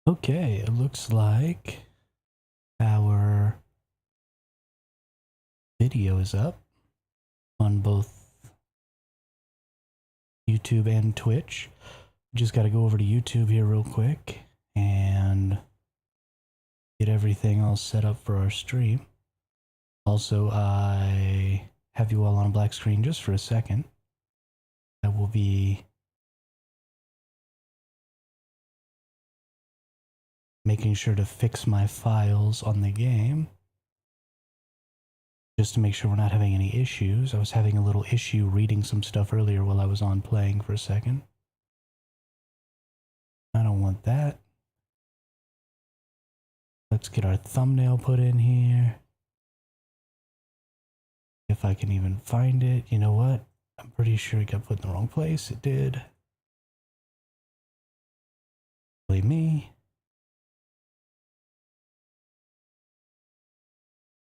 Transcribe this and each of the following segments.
Okay, it looks like our video is up on both YouTube and Twitch. Just got to go over to YouTube here real quick and get everything all set up for our stream. Also, I have you all on a black screen just for a second. I will be making sure to fix my files on the game just to make sure we're not having any issues. I was having a little issue reading some stuff earlier while I was on playing for a second. I don't want that. Let's get our thumbnail put in here. If I can even find it. You know what? I'm pretty sure it got put in the wrong place. It did. Really me.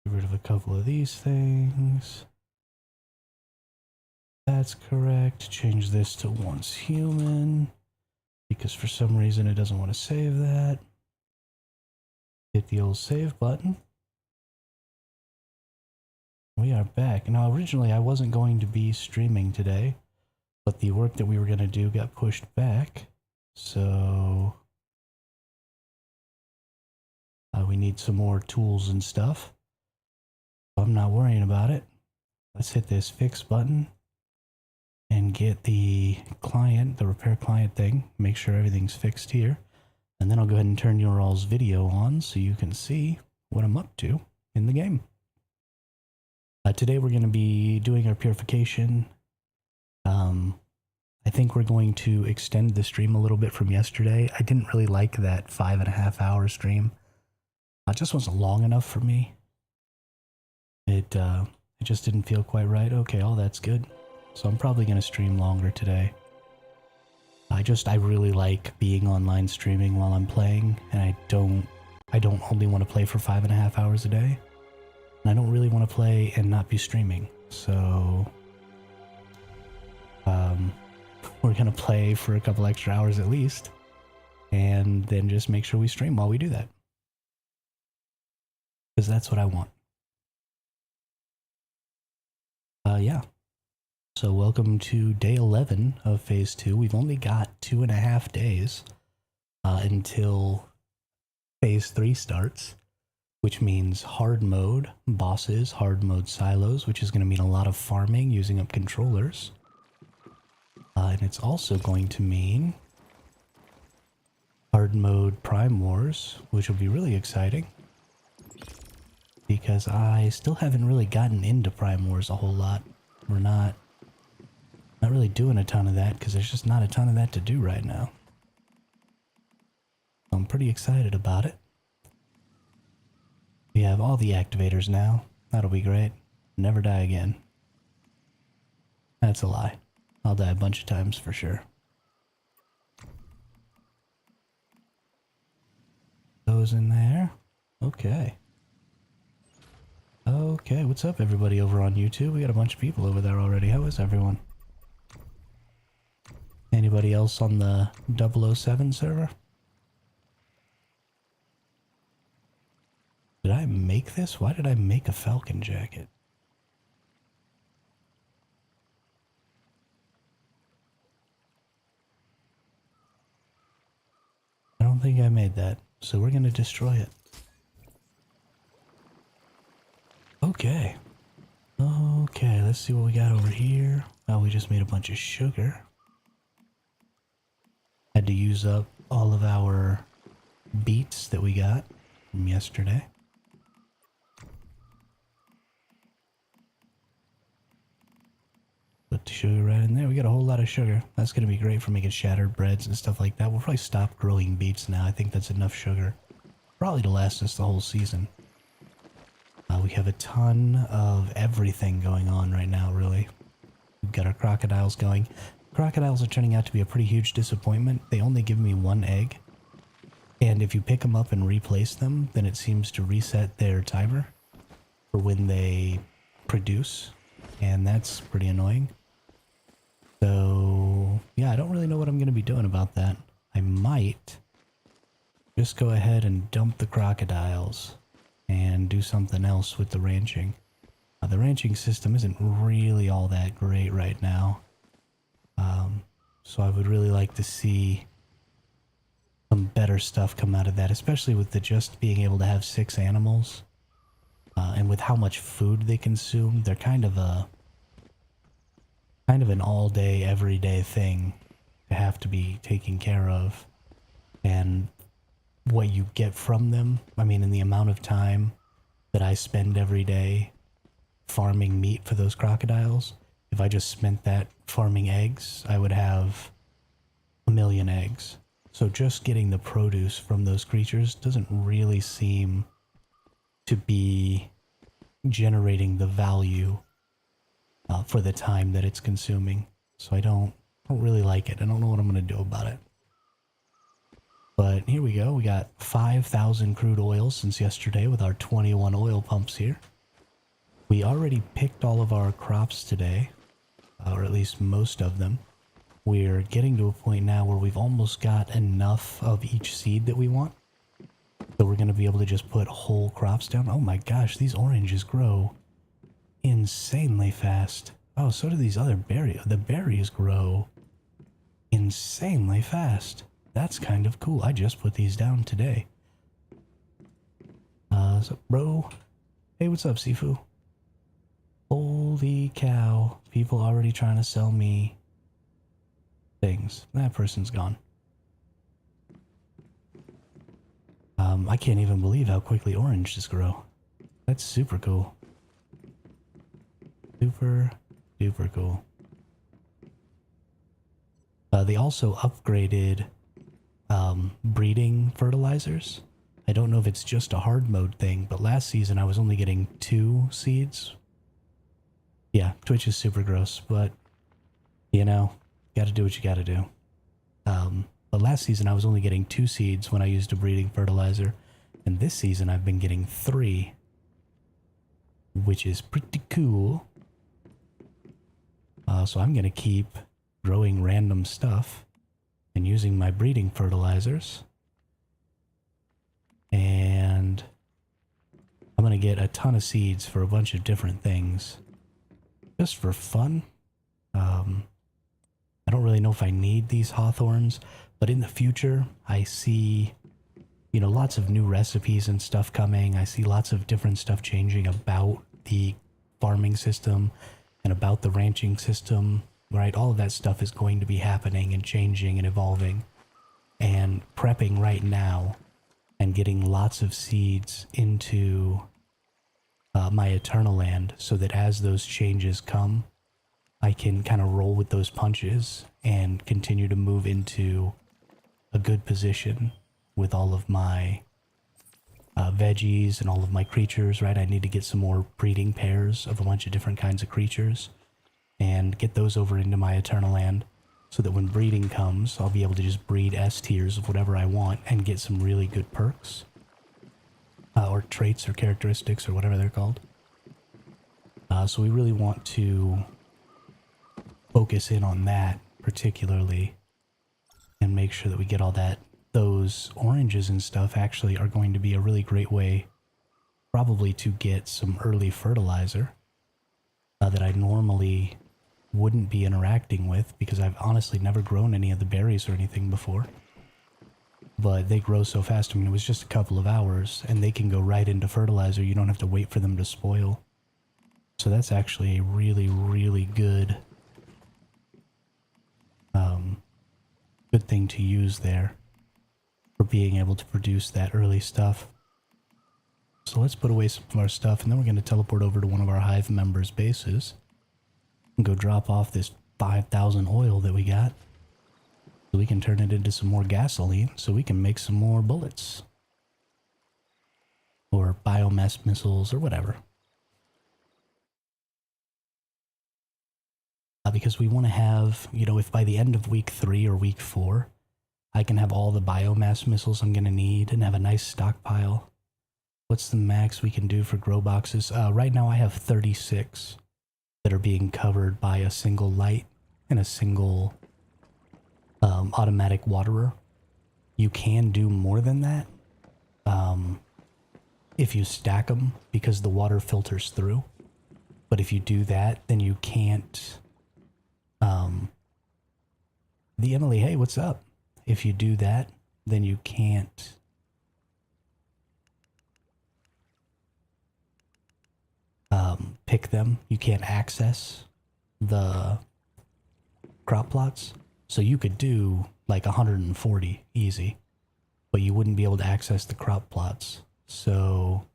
Get rid of a couple of these things. That's correct. Change this to once human. Because for some reason it doesn't want to save that. Hit the old save button. We are back. Now, originally I wasn't going to be streaming today, but the work that we were going to do got pushed back. So we need some more tools and stuff. I'm not worrying about it. Let's hit this fix button and get the client, the repair client thing, make sure everything's fixed here. And then I'll go ahead and turn your all's video on so you can see what I'm up to in the game. Today we're going to be doing our purification. I think we're going to extend the stream a little bit from yesterday. I didn't really like that 5.5 hour stream. It just wasn't long enough for me. It just didn't feel quite right. Okay, all that's good. So I'm probably going to stream longer today. I really like being online streaming while I'm playing, and I don't only want to play for 5.5 hours a day. And I don't really want to play and not be streaming. So we're going to play for a couple extra hours at least, and then just make sure we stream while we do that. Because that's what I want. Yeah. So welcome to day 11 of phase 2. We've only got 2.5 days until phase 3 starts, which means hard mode bosses, hard mode silos, which is going to mean a lot of farming using up controllers. And it's also going to mean hard mode Prime Wars, which will be really exciting. Because I still haven't really gotten into Prime Wars a whole lot. We're not really doing a ton of that because there's just not a ton of that to do right now. I'm pretty excited about it. We have all the activators now. That'll be great. Never die again. That's a lie. I'll die a bunch of times for sure. Those in there. Okay. Okay, what's up everybody over on YouTube? We got a bunch of people over there already. How is everyone? Anybody else on the 007 server? Did I make this? Why did I make a Falcon jacket? I don't think I made that, so we're gonna destroy it. Okay. Okay, let's see what we got over here. Oh, we just made a bunch of sugar. Had to use up all of our beets that we got from yesterday. Put the sugar right in there. We got a whole lot of sugar. That's going to be great for making shattered breads and stuff like that. We'll probably stop growing beets now. I think that's enough sugar. Probably to last us the whole season. We have a ton of everything going on right now, really. We've got our crocodiles going. Crocodiles are turning out to be a pretty huge disappointment. They only give me 1 egg. And if you pick them up and replace them, then it seems to reset their timer for when they produce. And that's pretty annoying. So, yeah, I don't really know what I'm going to be doing about that. I might just go ahead and dump the crocodiles and do something else with the ranching. The ranching system isn't really all that great right now. So I would really like to see some better stuff come out of that, especially with the just being able to have 6 animals. And with how much food they consume, they're kind of an all-day, everyday thing to have to be taken care of. And what you get from them, I mean, in the amount of time that I spend every day farming meat for those crocodiles, if I just spent that farming eggs, I would have 1,000,000 eggs. So just getting the produce from those creatures doesn't really seem to be generating the value for the time that it's consuming. So I don't really like it. I don't know what I'm going to do about it. But here we go. We got 5,000 crude oil since yesterday with our 21 oil pumps here. We already picked all of our crops today, or at least most of them. We're getting to a point now where we've almost got enough of each seed that we want. So we're going to be able to just put whole crops down. Oh my gosh, these oranges grow insanely fast. Oh, so do these other berries. The berries grow insanely fast. That's kind of cool. I just put these down today. What's up, bro? Hey, what's up, Sifu? Holy cow. People already trying to sell me things. That person's gone. I can't even believe how quickly oranges grow. That's super cool. Super duper cool. They also upgraded breeding fertilizers. I don't know if it's just a hard mode thing, but last season I was only getting 2 seeds. Yeah, Twitch is super gross, but you know, gotta do what you gotta do. But last season I was only getting 2 seeds when I used a breeding fertilizer, and this season I've been getting 3, which is pretty cool. So I'm gonna keep growing random stuff and using my breeding fertilizers, and I'm gonna get a ton of seeds for a bunch of different things just for fun. I don't really know if I need these hawthorns, but in the future I see, you know, lots of new recipes and stuff coming. I see lots of different stuff changing about the farming system and about the ranching system, right? All of that stuff is going to be happening and changing and evolving, and prepping right now and getting lots of seeds into my Eternal Land so that as those changes come, I can kind of roll with those punches and continue to move into a good position with all of my veggies and all of my creatures, right? I need to get some more breeding pairs of a bunch of different kinds of creatures and get those over into my Eternal Land so that when breeding comes, I'll be able to just breed S tiers of whatever I want and get some really good perks. Or traits or characteristics or whatever they're called. So we really want to focus in on that particularly and make sure that we get all that. Those oranges and stuff actually are going to be a really great way probably to get some early fertilizer that I normally wouldn't be interacting with because I've honestly never grown any of the berries or anything before. But they grow so fast. I mean, it was just a couple of hours and they can go right into fertilizer. You don't have to wait for them to spoil. So that's actually a really, really good good thing to use there for being able to produce that early stuff. So let's put away some of our stuff, and then we're going to teleport over to one of our hive members' bases and go drop off this 5,000 oil that we got so we can turn it into some more gasoline so we can make some more bullets or biomass missiles or whatever. Because we want to have, you know, if by the end of week 3 or week 4, I can have all the biomass missiles I'm going to need and have a nice stockpile. What's the max we can do for grow boxes? Right now I have 36 that are being covered by a single light and a single automatic waterer. You can do more than that if you stack them because the water filters through. But if you do that, then you can't... the Emily, hey, what's up? If you do that, then you can't... pick them. You can't access the crop plots. So you could do like 140 easy, but you wouldn't be able to access the crop plots. So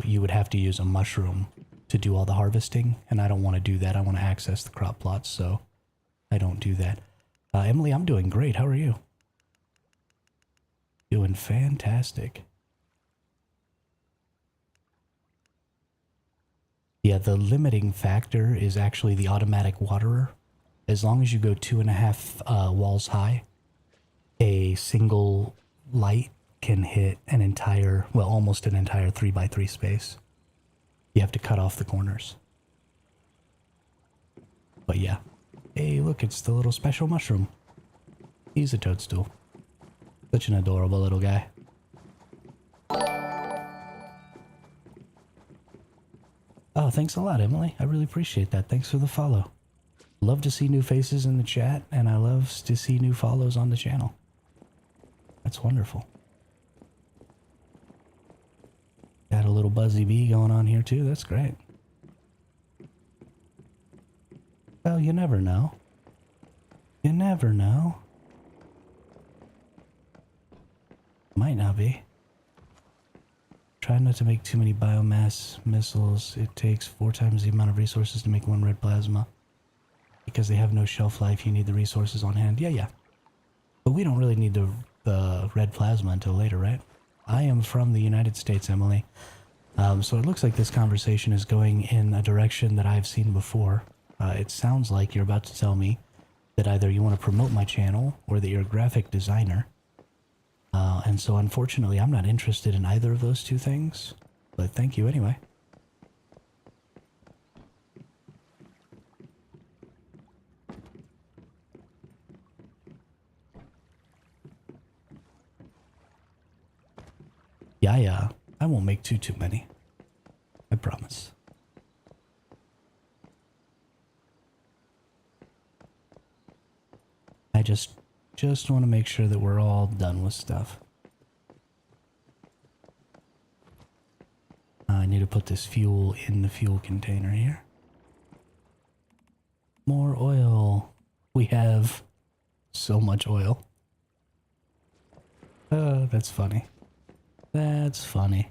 you would have to use a mushroom to do all the harvesting, and I don't want to do that. I want to access the crop plots, so I don't do that. Emily, I'm doing great. How are you? Doing fantastic. Yeah, the limiting factor is actually the automatic waterer. As long as you go 2.5 walls high, a single light can hit an entire, well, almost an entire 3x3 space. You have to cut off the corners. But yeah. Hey, look, it's the little special mushroom. He's a toadstool. Such an adorable little guy. Oh, thanks a lot, Emily. I really appreciate that. Thanks for the follow. Love to see new faces in the chat, and I love to see new follows on the channel. That's wonderful. Got a little buzzy bee going on here too. That's great. Well, you never know. You never know. Might not be. Try not to make too many biomass missiles. It takes 4 times the amount of resources to make 1 red plasma. Because they have no shelf life, you need the resources on hand. Yeah. But we don't really need the red plasma until later, right? I am from the United States, Emily. So it looks like this conversation is going in a direction that I've seen before. It sounds like you're about to tell me that either you want to promote my channel or that you're a graphic designer. And so unfortunately, I'm not interested in either of those two things. But thank you anyway. Yeah, I won't make too many. I promise. I just want to make sure that we're all done with stuff. I need to put this fuel in the fuel container here. More oil. We have so much oil. That's funny. That's funny.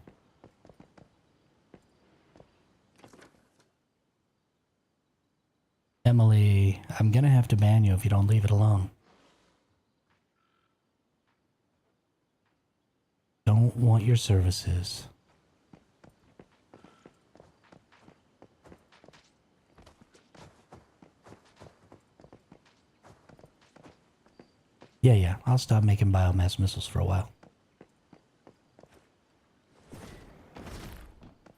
Emily, I'm gonna have to ban you if you don't leave it alone. Don't want your services. Yeah, I'll stop making biomass missiles for a while.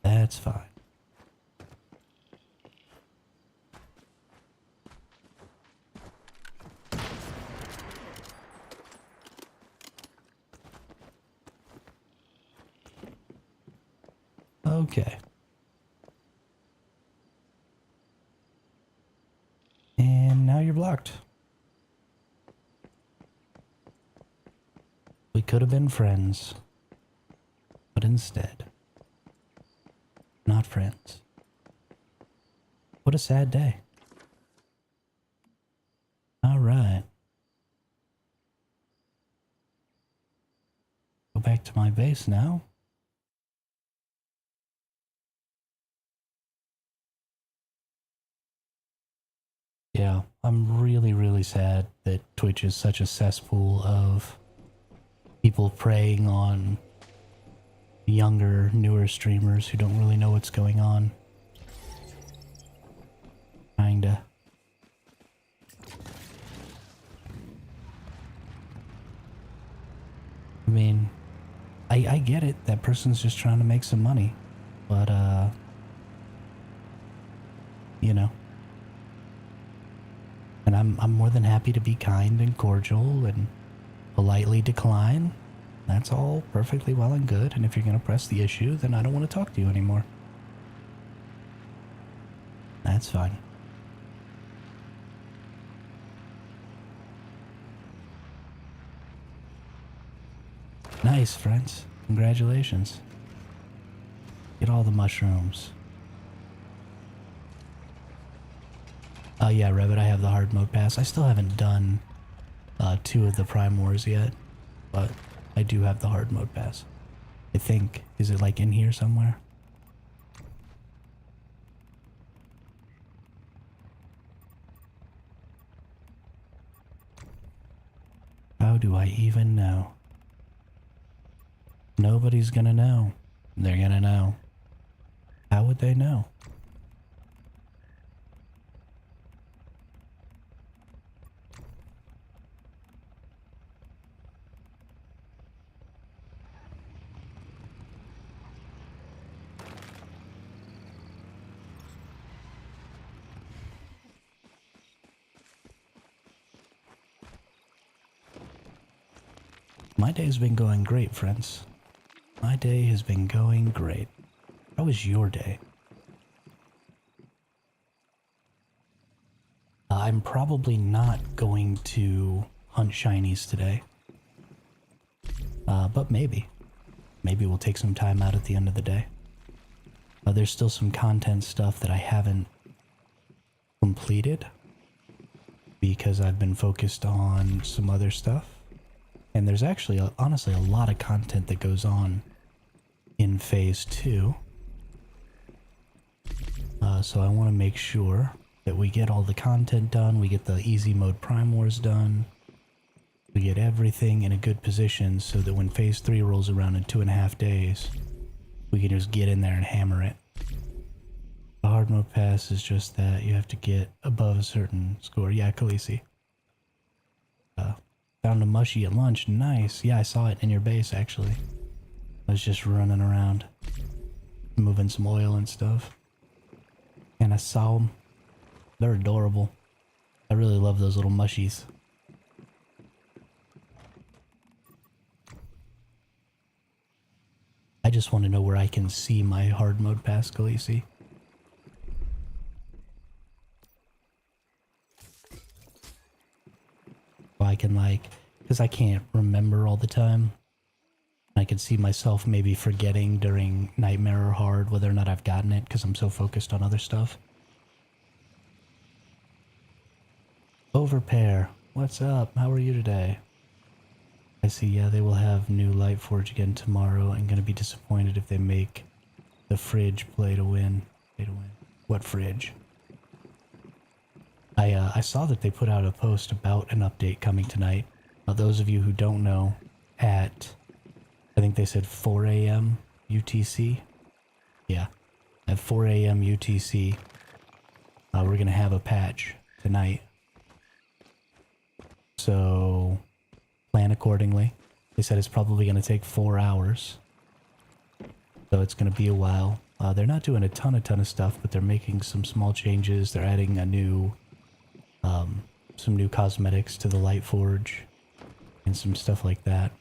That's fine. Okay. And now you're blocked. We could have been friends, but instead, not friends. What a sad day. All right. Go back to my base now. Yeah, I'm really sad that Twitch is such a cesspool of people preying on younger, newer streamers who don't really know what's going on. Kinda. I mean, I get it. That person's just trying to make some money. But, you know. And I'm more than happy to be kind and cordial and politely decline. That's all perfectly well and good, and if you're going to press the issue, then I don't want to talk to you anymore. That's fine. Nice, friends. Congratulations. Get all the mushrooms. Oh yeah, Revit, I have the hard mode pass. I still haven't done 2 of the Prime Wars yet, but I do have the hard mode pass. I think. Is it like in here somewhere? How do I even know? Nobody's gonna know. They're gonna know. How would they know? My day's been going great, friends. My day has been going great. How was your day? I'm probably not going to hunt shinies today. But maybe. Maybe we'll take some time out at the end of the day. There's still some content stuff that I haven't completed because I've been focused on some other stuff. And there's actually, honestly, a lot of content that goes on in Phase 2. So I want to make sure that we get all the content done, we get the easy mode Prime Wars done, we get everything in a good position so that when Phase 3 rolls around in 2.5 days, we can just get in there and hammer it. The hard mode pass is just that you have to get above a certain score. Yeah, Khaleesi. Found a mushy at lunch. Nice. Yeah, I saw it in your base, actually. I was just running around, moving some oil and stuff. And I saw them. They're adorable. I really love those little mushies. I just want to know where I can see my hard mode pass, Khaleesi. I can because I can't remember all the time. I can see myself maybe forgetting during Nightmare or Hard whether or not I've gotten it because I'm so focused on other stuff. Overpair, what's up? How are you today? I see, yeah, they will have new Lightforge again tomorrow. I'm gonna be disappointed if they make the fridge play to win. Play to win. What fridge? I saw that they put out a post about an update coming tonight. Those of you who don't know, at, I think they said 4 a.m. UTC. Yeah, at 4 a.m. UTC, we're going to have a patch tonight. So, plan accordingly. They said it's probably going to take 4 hours. So it's going to be a while. They're not doing a ton of stuff, but they're making some small changes. They're adding a new... some new cosmetics to the Lightforge and some stuff like that.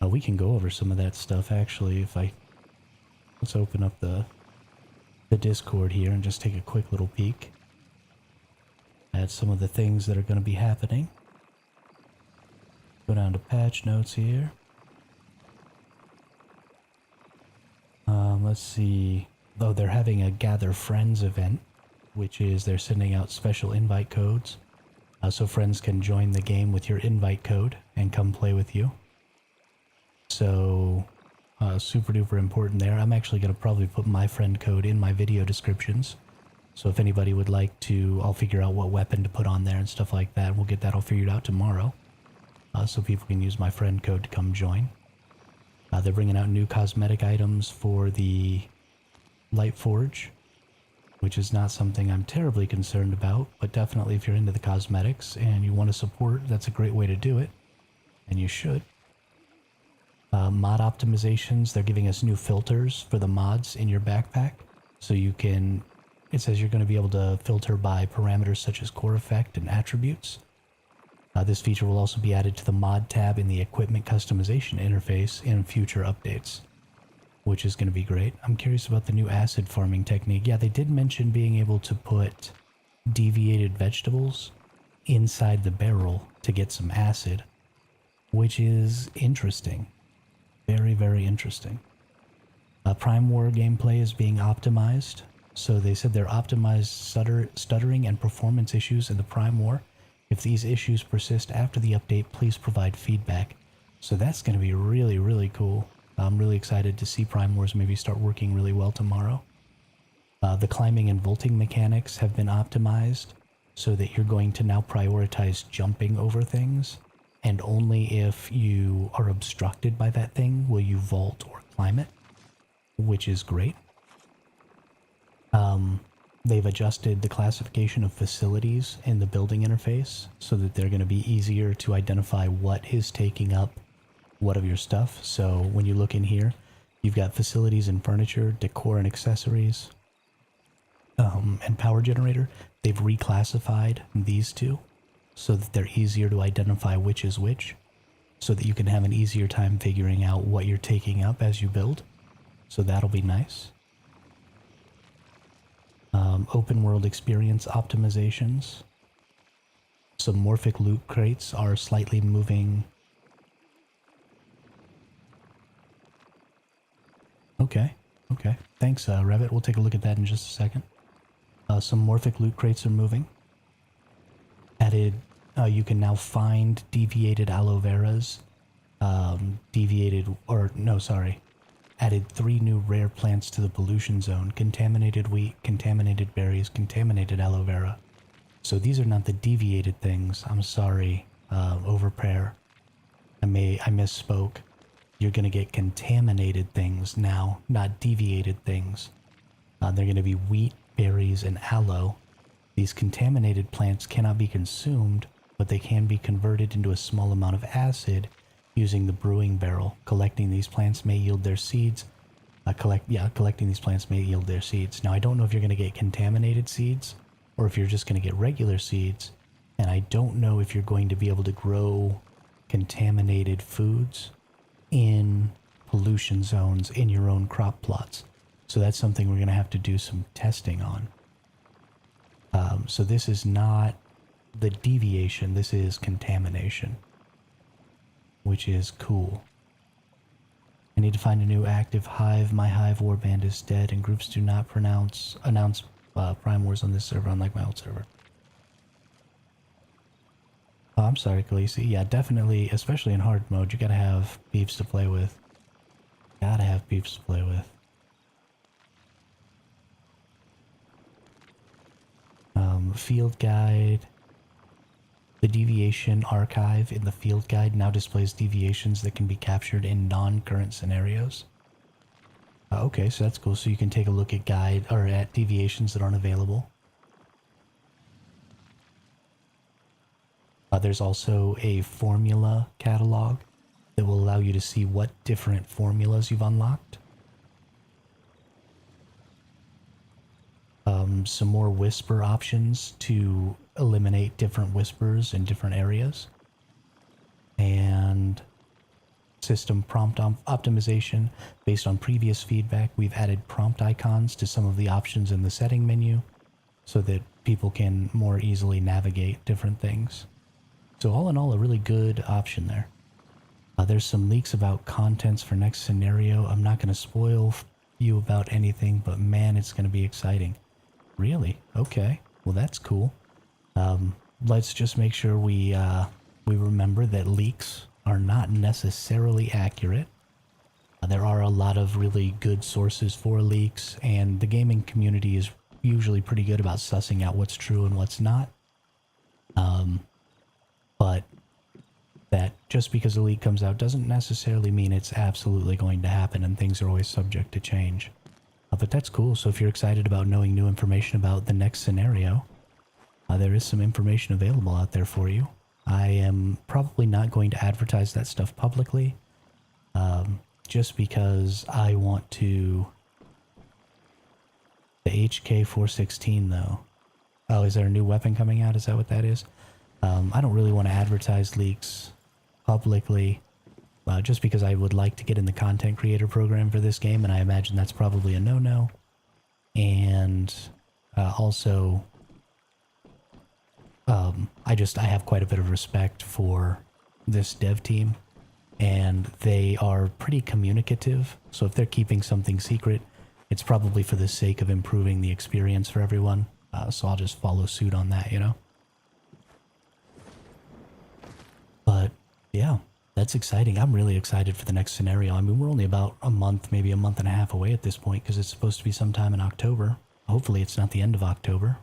We can go over some of that stuff actually let's open up the Discord here and just take a quick little peek at some of the things that are going to be happening. Go down to patch notes here. Let's see. Oh, they're having a Gather Friends event, which is they're sending out special invite codes so friends can join the game with your invite code and come play with you. So super duper important there. I'm actually going to probably put my friend code in my video descriptions. So if anybody would like to, I'll figure out what weapon to put on there and stuff like that. We'll get that all figured out tomorrow. So people can use my friend code to come join. They're bringing out new cosmetic items for the Lightforge, which is not something I'm terribly concerned about, but definitely if you're into the cosmetics and you want to support, that's a great way to do it, and you should. Mod optimizations, they're giving us new filters for the mods in your backpack, so you can, it says you're going to be able to filter by parameters such as core effect and attributes. This feature will also be added to the mod tab in the equipment customization interface in future updates, which is going to be great. I'm curious about the new acid farming technique. Yeah, they did mention being able to put deviated vegetables inside the barrel to get some acid, which is interesting. Very, very interesting. Prime War gameplay is being optimized. So they said they're optimized stuttering and performance issues in the Prime War. If these issues persist after the update, please provide feedback. So that's going to be really, really cool. I'm really excited to see Prime Wars maybe start working really well tomorrow. The climbing and vaulting mechanics have been optimized so that you're going to now prioritize jumping over things, and only if you are obstructed by that thing will you vault or climb it, which is great. They've adjusted the classification of facilities in the building interface so that they're going to be easier to identify what is taking up what of your stuff. So when you look in here, you've got facilities and furniture, decor and accessories, and power generator. They've reclassified these two so that they're easier to identify which is which, so that you can have an easier time figuring out what you're taking up as you build. So that'll be nice. Open world experience optimizations. Some morphic loot crates are slightly moving. Okay. Thanks, Revit. We'll take a look at that in just a second. Some morphic loot crates are moving. Added, you can now find deviated aloe veras. Added 3 new rare plants to the pollution zone: contaminated wheat, contaminated berries, contaminated aloe vera. So these are not the deviated things. I'm sorry, Overprayer. I misspoke. You're going to get contaminated things now, not deviated things. They're going to be wheat, berries, and aloe. These contaminated plants cannot be consumed, but they can be converted into a small amount of acid using the brewing barrel. Collecting these plants may yield their seeds. Collecting these plants may yield their seeds. Now, I don't know if you're going to get contaminated seeds or if you're just going to get regular seeds. And I don't know if you're going to be able to grow contaminated foods in pollution zones in your own crop plots. So that's something we're going to have to do some testing on. So this is not the deviation, this is contamination, which is cool. I need to find a new active hive. My hive warband is dead, and groups do not announce Prime Wars on this server, unlike my old server. Oh, I'm sorry, Khaleesi. Yeah, definitely, especially in hard mode, you gotta have beefs to play with. Gotta have beefs to play with. Field guide. The deviation archive in the field guide now displays deviations that can be captured in non-current scenarios. Okay, so that's cool. So you can take a look at at deviations that aren't available. There's also a formula catalog that will allow you to see what different formulas you've unlocked. Some more whisper options to eliminate different whispers in different areas. And system prompt optimization based on previous feedback. We've added prompt icons to some of the options in the setting menu so that people can more easily navigate different things. So all in all, a really good option there. There's some leaks about contents for next scenario. I'm not going to spoil you about anything, but man, it's going to be exciting. Really? Okay. Well, that's cool. Let's just make sure we remember that leaks are not necessarily accurate. There are a lot of really good sources for leaks, and the gaming community is usually pretty good about sussing out what's true and what's not. But that just because a leak comes out doesn't necessarily mean it's absolutely going to happen, and things are always subject to change. But that's cool. So if you're excited about knowing new information about the next scenario, there is some information available out there for you. I am probably not going to advertise that stuff publicly, just because I want to... The HK-416 though. Oh, is there a new weapon coming out? Is that what that is? I don't really want to advertise leaks publicly, just because I would like to get in the content creator program for this game, and I imagine that's probably a no-no. And also, I have quite a bit of respect for this dev team, and they are pretty communicative. So if they're keeping something secret, it's probably for the sake of improving the experience for everyone. So I'll just follow suit on that, you know? But yeah, that's exciting. I'm really excited for the next scenario. I mean, we're only about a month, maybe a month and a half away at this point, because it's supposed to be sometime in October. Hopefully it's not the end of October,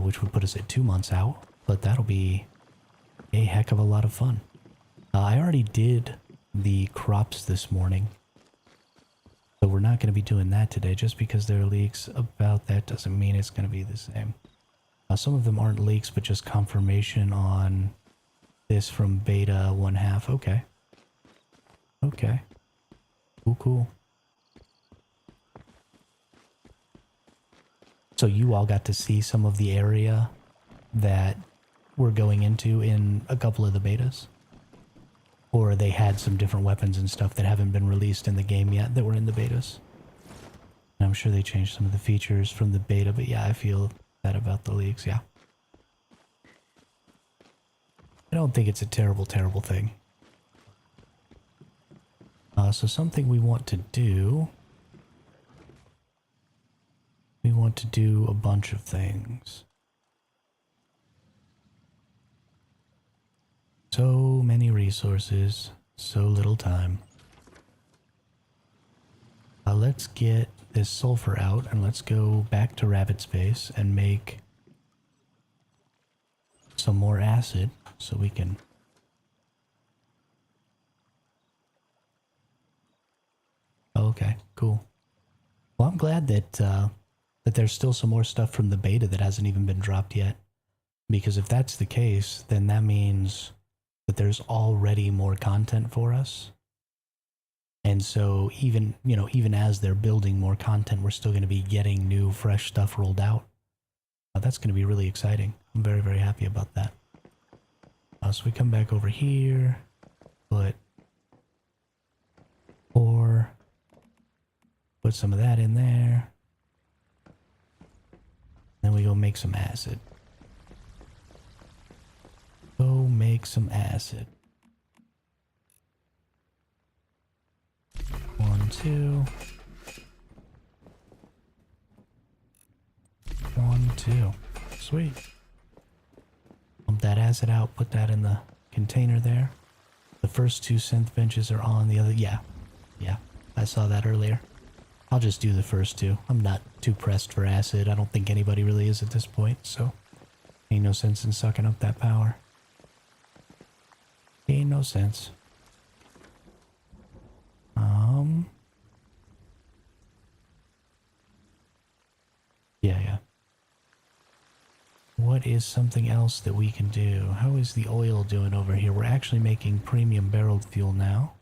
which would put us at 2 months out, but that'll be a heck of a lot of fun. I already did the crops this morning, so we're not going to be doing that today. Just because there are leaks about that doesn't mean it's going to be the same. Some of them aren't leaks, but just confirmation on this from beta 1/2. Okay. Okay. Cool, cool. So you all got to see some of the area that we're going into in a couple of the betas? Or they had some different weapons and stuff that haven't been released in the game yet that were in the betas? And I'm sure they changed some of the features from the beta, but yeah, I feel that about the leaks, yeah. I don't think it's a terrible, terrible thing. So something we want to do... We want to do a bunch of things. So many resources, so little time. Let's get this sulfur out and let's go back to Rabbit Space and make some more acid so we can... Okay, cool. Well, I'm glad that that there's still some more stuff from the beta that hasn't even been dropped yet. Because if that's the case, then that means that there's already more content for us. And so even, you know, even as they're building more content, we're still going to be getting new, fresh stuff rolled out. That's going to be really exciting. I'm very, very happy about that. So we come back over here, put some of that in there. Then we go make some acid. Go make some acid. 1, 2. 1, 2. Sweet. Pump that acid out, put that in the container there. The first 2 synth benches are on the other. Yeah. Yeah. I saw that earlier. I'll just do the first 2. I'm not too pressed for acid. I don't think anybody really is at this point, so ain't no sense in sucking up that power. Ain't no sense. Yeah. What is something else that we can do? How is the oil doing over here? We're actually making premium barreled fuel now,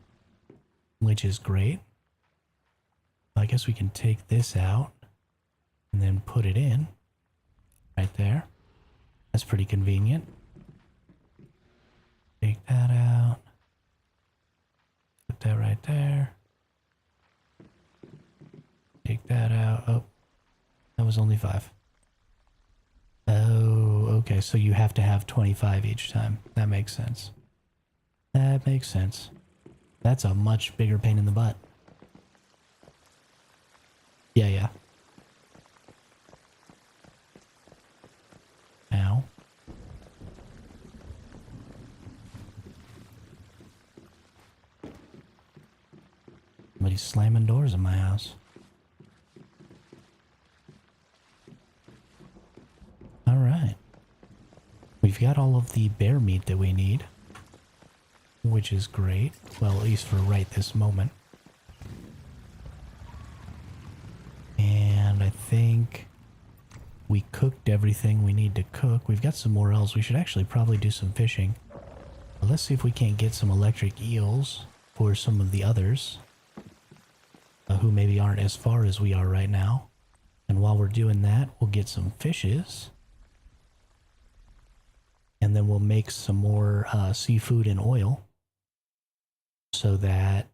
which is great. I guess we can take this out and then put it in right there. That's pretty convenient. Take that out. Put that right there. Take that out. Oh, that was only 5. Oh, okay. So you have to have 25 each time. That makes sense. That makes sense. That's a much bigger pain in the butt. Yeah. Ow. Somebody's slamming doors in my house. Alright. We've got all of the bear meat that we need, which is great. Well, at least for right this moment. And I think we cooked everything we need to cook. We've got some morels. We should actually probably do some fishing. But let's see if we can't get some electric eels for some of the others who maybe aren't as far as we are right now. And while we're doing that, we'll get some fishes. And then we'll make some more seafood and oil so that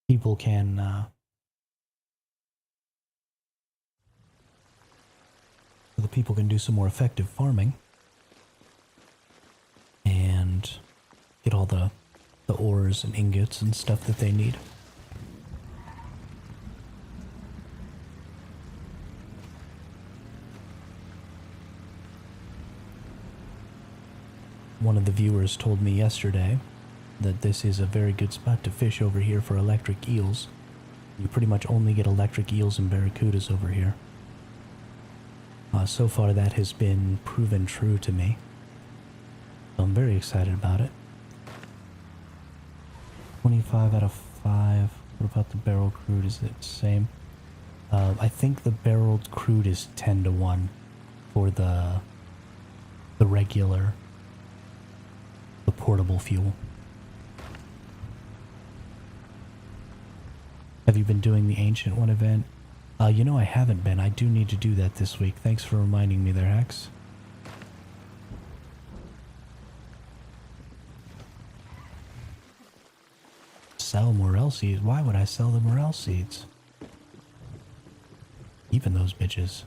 people can do some more effective farming and get all the ores and ingots and stuff that they need. One of the viewers told me yesterday that this is a very good spot to fish over here for electric eels. You pretty much only get electric eels and barracudas over here. So far that has been proven true to me. So I'm very excited about it. 25 out of 5. What about the barrel crude? Is it the same? I think the barreled crude is 10 to 1 for the regular, the portable fuel. Have you been doing the Ancient One event? You know I haven't been. I do need to do that this week. Thanks for reminding me there, Hex. Sell morel seeds? Why would I sell the morel seeds? Even those bitches.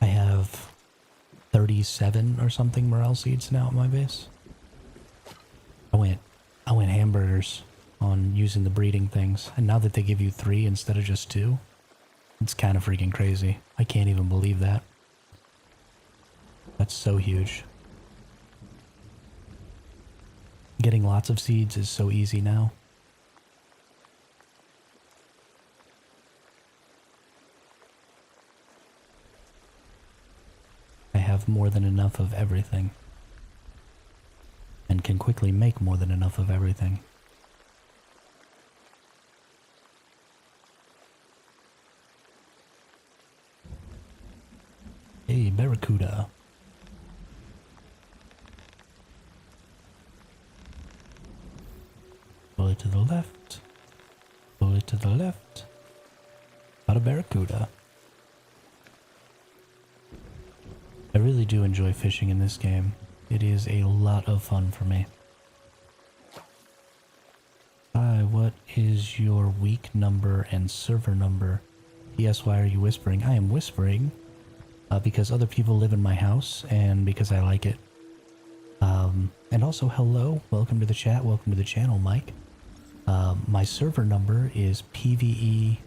I have 37 or something morel seeds now at my base. I went hamburgers on using the breeding things, and now that they give you 3 instead of just 2, it's kind of freaking crazy. I can't even believe that. That's so huge. Getting lots of seeds is so easy now. I have more than enough of everything. And can quickly make more than enough of everything. Hey, barracuda. Bullet to the left. Bullet to the left. Got a barracuda. I really do enjoy fishing in this game. It is a lot of fun for me. Hi, what is your week number and server number? P.S. Why are you whispering? I am whispering because other people live in my house and because I like it. And also, hello. Welcome to the chat. Welcome to the channel, Mike. My server number is PVE...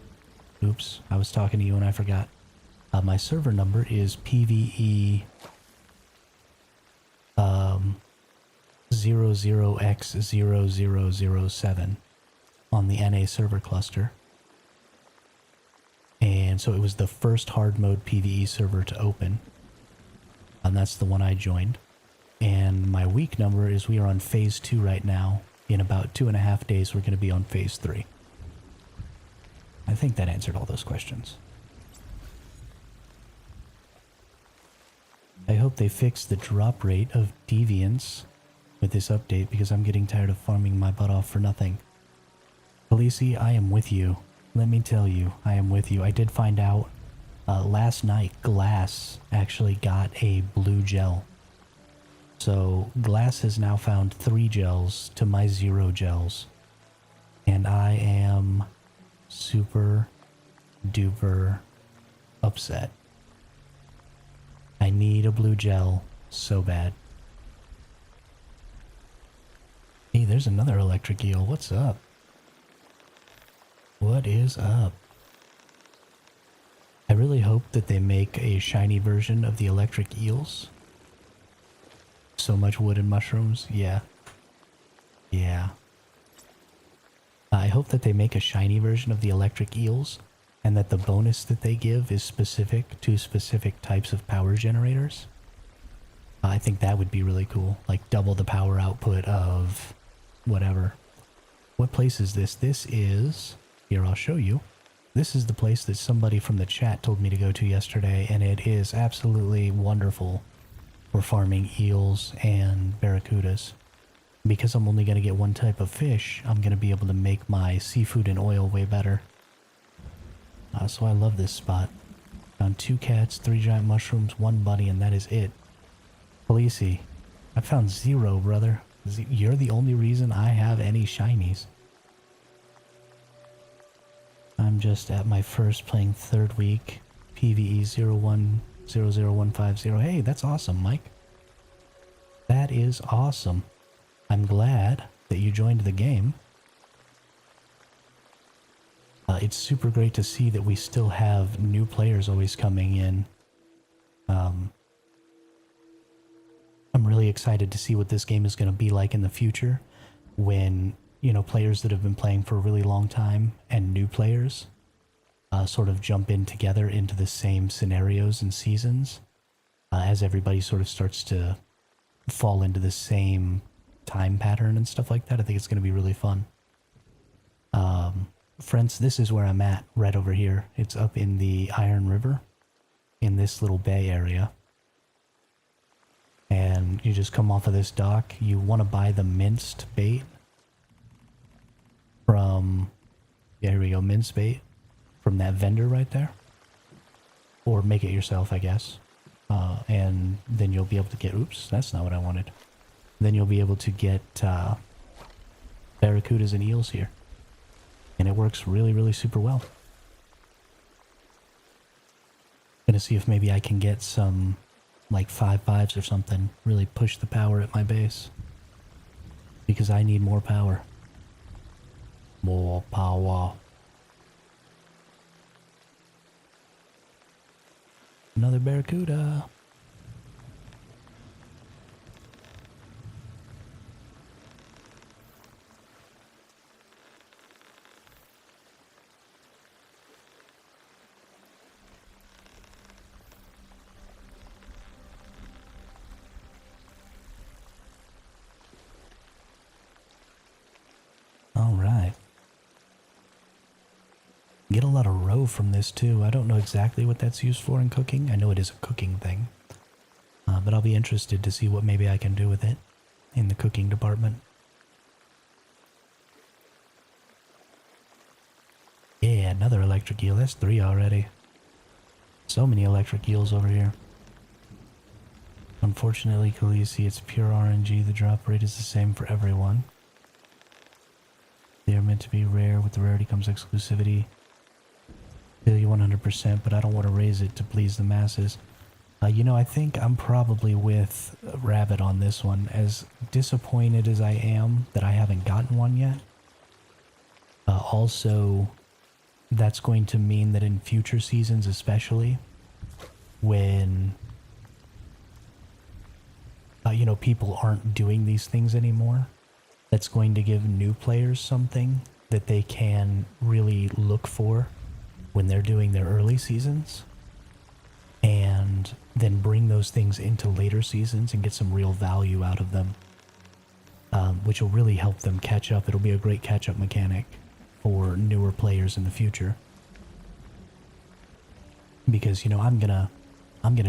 Oops, I was talking to you and I forgot. My server number is PVE... 00x0007 on the NA server cluster. And so it was the first hard mode PvE server to open. And that's the one I joined. And my week number is we are on phase 2 right now. In about 2.5 days we're going to be on phase 3. I think that answered all those questions. I hope they fix the drop rate of deviants with this update because I'm getting tired of farming my butt off for nothing. Khaleesi, I am with you. Let me tell you, I am with you. I did find out last night Glass actually got a blue gel. So Glass has now found 3 gels to my 0 gels. And I am super duper upset. I need a blue gel so bad. Hey, there's another electric eel. What's up? What is up? I really hope that they make a shiny version of the electric eels. So much wood and mushrooms. Yeah. Yeah. I hope that they make a shiny version of the electric eels and that the bonus that they give is specific to specific types of power generators. I think that would be really cool. Like double the power output of whatever. What place is this? This is... Here, I'll show you. This is the place that somebody from the chat told me to go to yesterday, and it is absolutely wonderful for farming eels and barracudas. Because I'm only going to get one type of fish, I'm going to be able to make my seafood and oil way better. So I love this spot. Found 2 cats, 3 giant mushrooms, 1 bunny, and that is it. Khaleesi, I found 0, brother. You're the only reason I have any shinies. I'm just at my first playing 3rd week. PvE 0100150. Hey, that's awesome, Mike. That is awesome. I'm glad that you joined the game. It's super great to see that we still have new players always coming in. I'm really excited to see what this game is going to be like in the future when, you know, players that have been playing for a really long time and new players sort of jump in together into the same scenarios and seasons as everybody sort of starts to fall into the same time pattern and stuff like that. I think it's going to be really fun. Friends, this is where I'm at, right over here. It's up in the Iron River, in this little bay area. And you just come off of this dock. You want to buy the minced bait from, yeah, here we go, minced bait from that vendor right there. Or make it yourself, I guess. And then you'll be able to get, oops, that's not what I wanted. Then you'll be able to get barracudas and eels here. And it works really, really super well. Gonna see if maybe I can get some, like 5.5s or something. Really push the power at my base. Because I need more power. More power. Another barracuda. Alright. Get a lot of roe from this too. I don't know exactly what that's used for in cooking. I know it is a cooking thing. But I'll be interested to see what maybe I can do with it in the cooking department. Yeah, another electric eel. That's 3 already. So many electric eels over here. Unfortunately, Khaleesi, it's pure RNG. The drop rate is the same for everyone. They are meant to be rare. With the rarity comes exclusivity. Feel you 100%, but I don't want to raise it to please the masses. You know, I think I'm probably with Rabbit on this one. As disappointed as I am that I haven't gotten one yet. Also, that's going to mean that in future seasons especially, when, you know, people aren't doing these things anymore, that's going to give new players something that they can really look for when they're doing their early seasons, and then bring those things into later seasons and get some real value out of them, which will really help them catch up. It'll be a great catch-up mechanic for newer players in the future. Because, you know, I'm gonna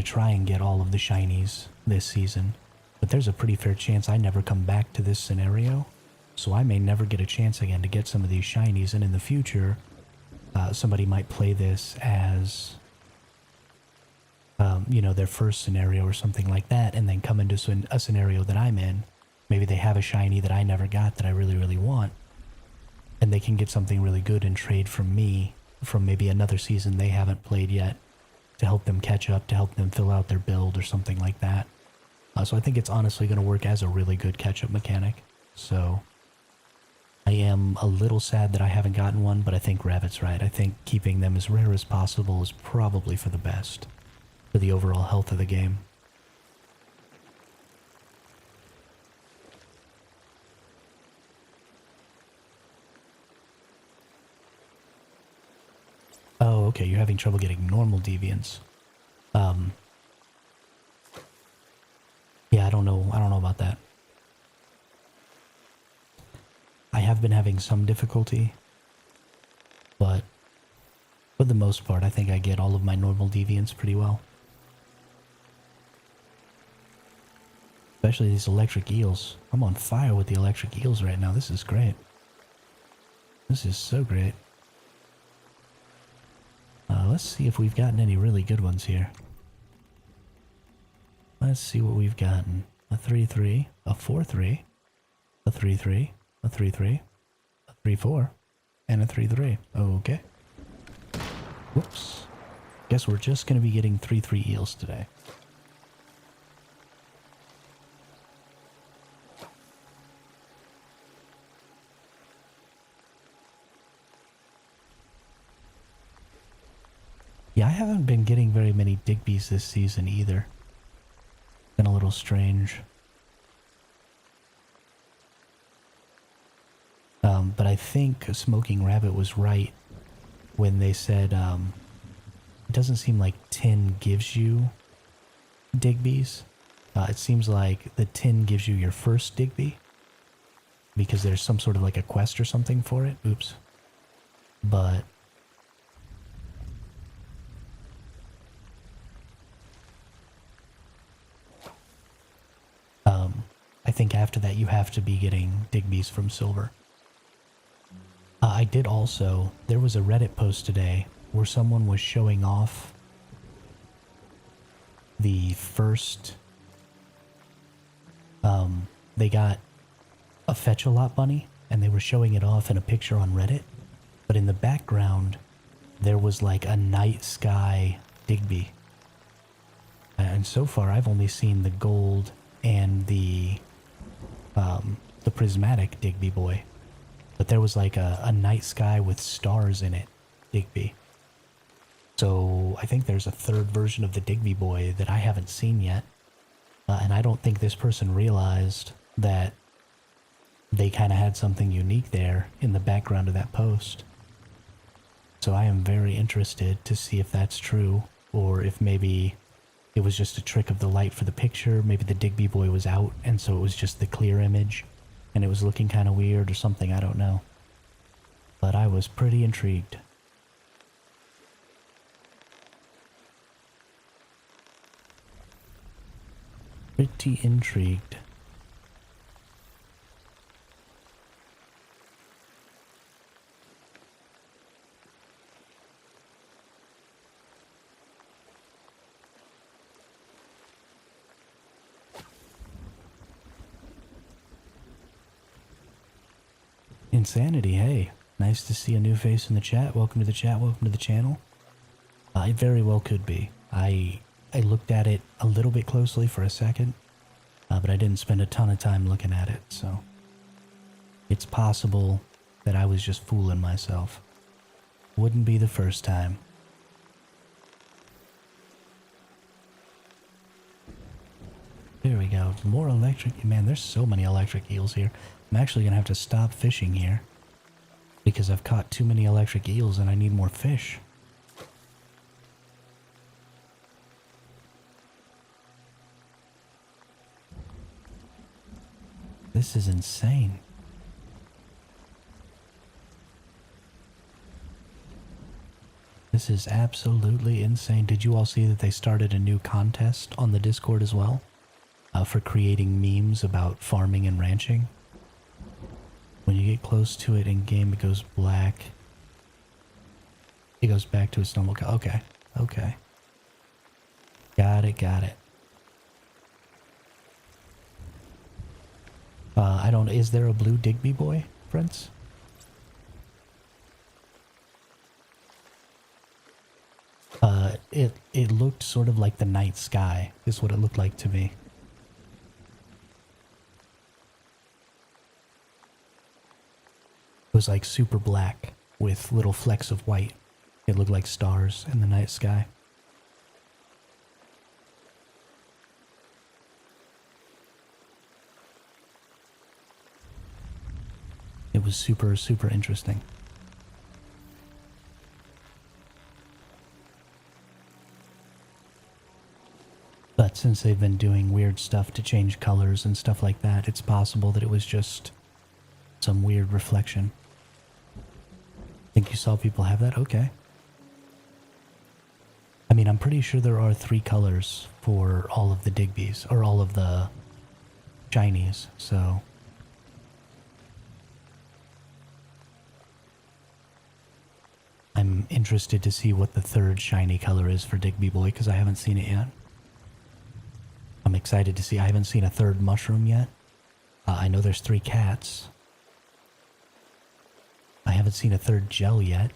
try and get all of the shinies this season, but there's a pretty fair chance I never come back to this scenario, so I may never get a chance again to get some of these shinies, and in the future, somebody might play this as, you know, their first scenario or something like that, and then come into a scenario that I'm in. Maybe they have a shiny that I never got that I really, really want, and they can get something really good and trade from me from maybe another season they haven't played yet to help them catch up, to help them fill out their build or something like that. So I think it's honestly going to work as a really good catch-up mechanic. So I am a little sad that I haven't gotten one, but I think Rabbit's right. I think keeping them as rare as possible is probably for the best, for the overall health of the game. Oh, okay, you're having trouble getting normal deviants. Yeah, I don't know about that. I have been having some difficulty, but for the most part, I think I get all of my normal deviants pretty well. Especially these electric eels. I'm on fire with the electric eels right now. This is great. This is so great. let's see if we've gotten any really good ones here. Let's see what we've gotten. A 3-3, a 4-3, a 3-3, a 3-3, a 3-4, and a 3-3. Okay. Whoops. Guess we're just going to be getting 3-3 eels today. Yeah, I haven't been getting very many Digby's this season either. Been a little strange. But I think Smoking Rabbit was right when they said it doesn't seem like tin gives you Digby's. It seems like the tin gives you your first Digby because there's some sort of like a quest or something for it. Oops. But I think after that you have to be getting Digby's from Silver. I did also, there was a Reddit post today where someone was showing off the first, they got a Fetch-A-Lot bunny and they were showing it off in a picture on Reddit, but in the background there was like a night sky Digby. And so far I've only seen the gold and the prismatic Digby boy. But there was like a night sky with stars in it, Digby. So I think there's a third version of the Digby boy that I haven't seen yet. And I don't think this person realized that they kind of had something unique there in the background of that post. So I am very interested to see if that's true, or if maybe it was just a trick of the light for the picture. Maybe the Digby boy was out, and so it was just the clear image, and it was looking kind of weird or something, I don't know. But I was pretty intrigued. Pretty intrigued. Insanity, hey. Nice to see a new face in the chat. Welcome to the chat, welcome to the channel. It very well could be. I looked at it a little bit closely for a second, but I didn't spend a ton of time looking at it, so it's possible that I was just fooling myself. Wouldn't be the first time. There we go. More electric. Man, there's so many electric eels here. I'm actually going to have to stop fishing here because I've caught too many electric eels and I need more fish. This is insane. This is absolutely insane. Did you all see that they started a new contest on the Discord as well? For creating memes about farming and ranching? When you get close to it in game, it goes black. It goes back to its normal color. Okay, okay. Got it, got it. I don't... Is there a blue Digby boy, friends? It looked sort of like the night sky, is what it looked like to me. It was like super black with little flecks of white. It looked like stars in the night sky. It was super, super interesting. But since they've been doing weird stuff to change colors and stuff like that, it's possible that it was just some weird reflection. Think you saw people have that? Okay. I mean, I'm pretty sure there are 3 colors for all of the Digby's, or all of the shinies, so... I'm interested to see what the third shiny color is for Digby Boy because I haven't seen it yet. I'm excited to see. I haven't seen a third mushroom yet. I know there's 3 cats. I haven't seen a third gel yet.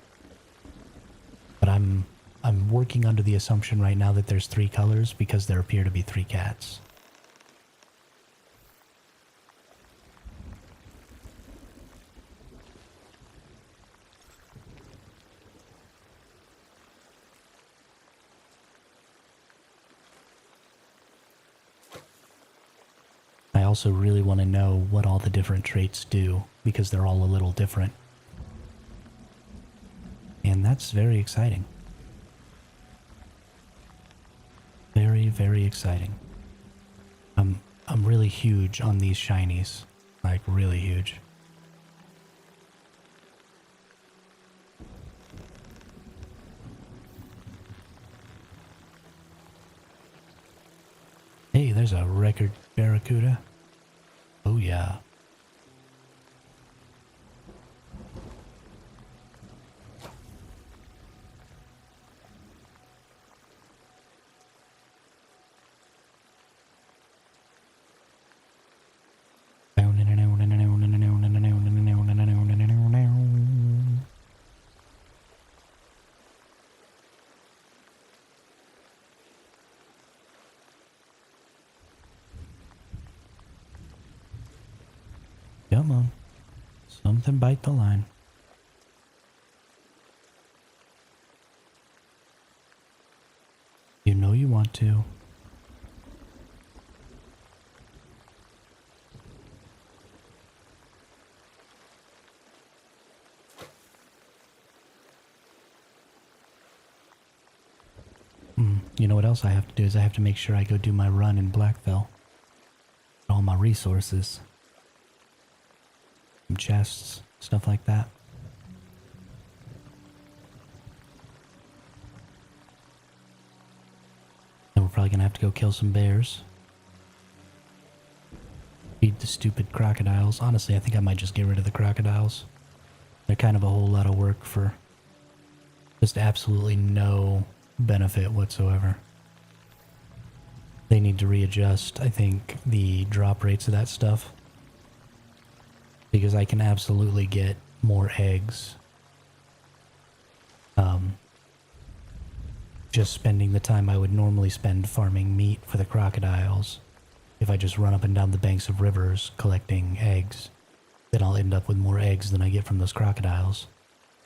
But I'm working under the assumption right now that there's 3 colors because there appear to be 3 cats. I also really want to know what all the different traits do because they're all a little different. And that's very exciting. Very, very exciting. I'm really huge on these shinies. Like, really huge. Hey, there's a record barracuda. Oh yeah. Come on. Something bite the line. You know you want to. You know what else I have to do is I have to make sure I go do my run in Blackfell. All my resources. Some chests, stuff like that. And we're probably gonna have to go kill some bears. Feed the stupid crocodiles. Honestly, I think I might just get rid of the crocodiles. They're kind of a whole lot of work for just absolutely no benefit whatsoever. They need to readjust, I think, the drop rates of that stuff. Because I can absolutely get more eggs. Just spending the time I would normally spend farming meat for the crocodiles. If I just run up and down the banks of rivers collecting eggs, then I'll end up with more eggs than I get from those crocodiles.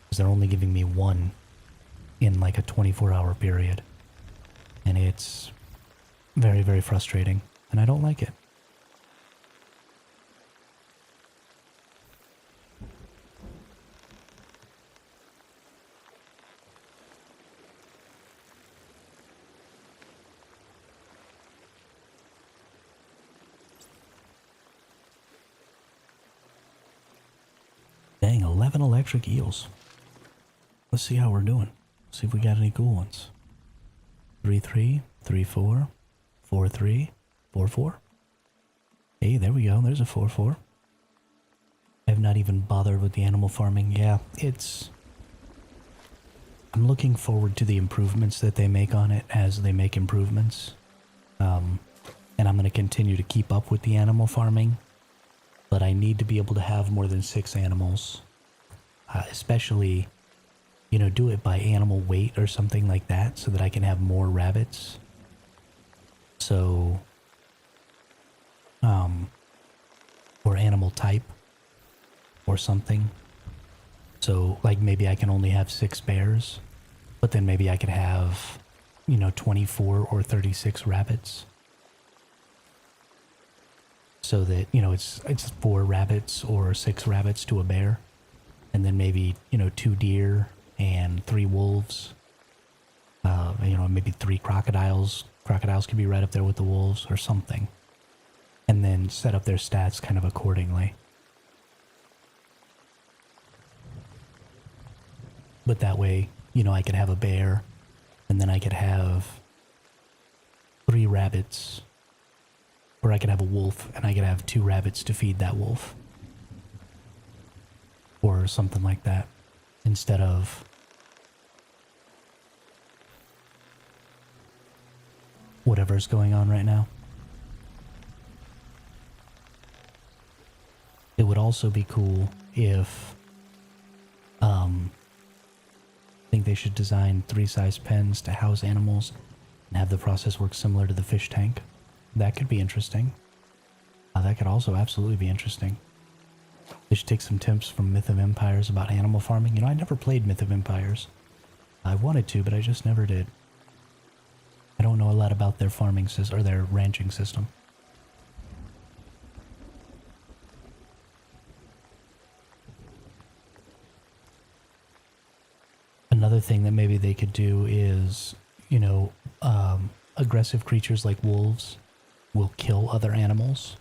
Because they're only giving me 1 in like a 24-hour period. And it's very, very frustrating. And I don't like it. Dang, 11 electric eels. Let's see how we're doing. See if we got any cool ones. 3-3, 3-4, 4-3, 4-4. Hey, there we go. There's a 4-4. I have not even bothered with the animal farming. Yeah, I'm looking forward to the improvements that they make on it as they make improvements. And I'm going to continue to keep up with the animal farming. But I need to be able to have more than 6 animals. Especially, you know, do it by animal weight or something like that so that I can have more rabbits. So, or animal type or something. So, like, maybe I can only have 6 bears, but then maybe I could have, you know, 24 or 36 rabbits. So that, you know, it's 4 rabbits or 6 rabbits to a bear. And then maybe, you know, 2 deer and 3 wolves. You know, maybe 3 crocodiles. Crocodiles could be right up there with the wolves or something. And then set up their stats kind of accordingly. But that way, you know, I could have a bear. And then I could have 3 rabbits. Or I could have a wolf, and I could have 2 rabbits to feed that wolf. Or something like that. Instead of whatever's going on right now. It would also be cool if, I think they should design 3-size pens to house animals and have the process work similar to the fish tank. That could be interesting. That could also absolutely be interesting. They should take some tips from Myth of Empires about animal farming. You know, I never played Myth of Empires. I wanted to, but I just never did. I don't know a lot about their farming system, or their ranching system. Another thing that maybe they could do is, you know, aggressive creatures like wolves will kill other animals.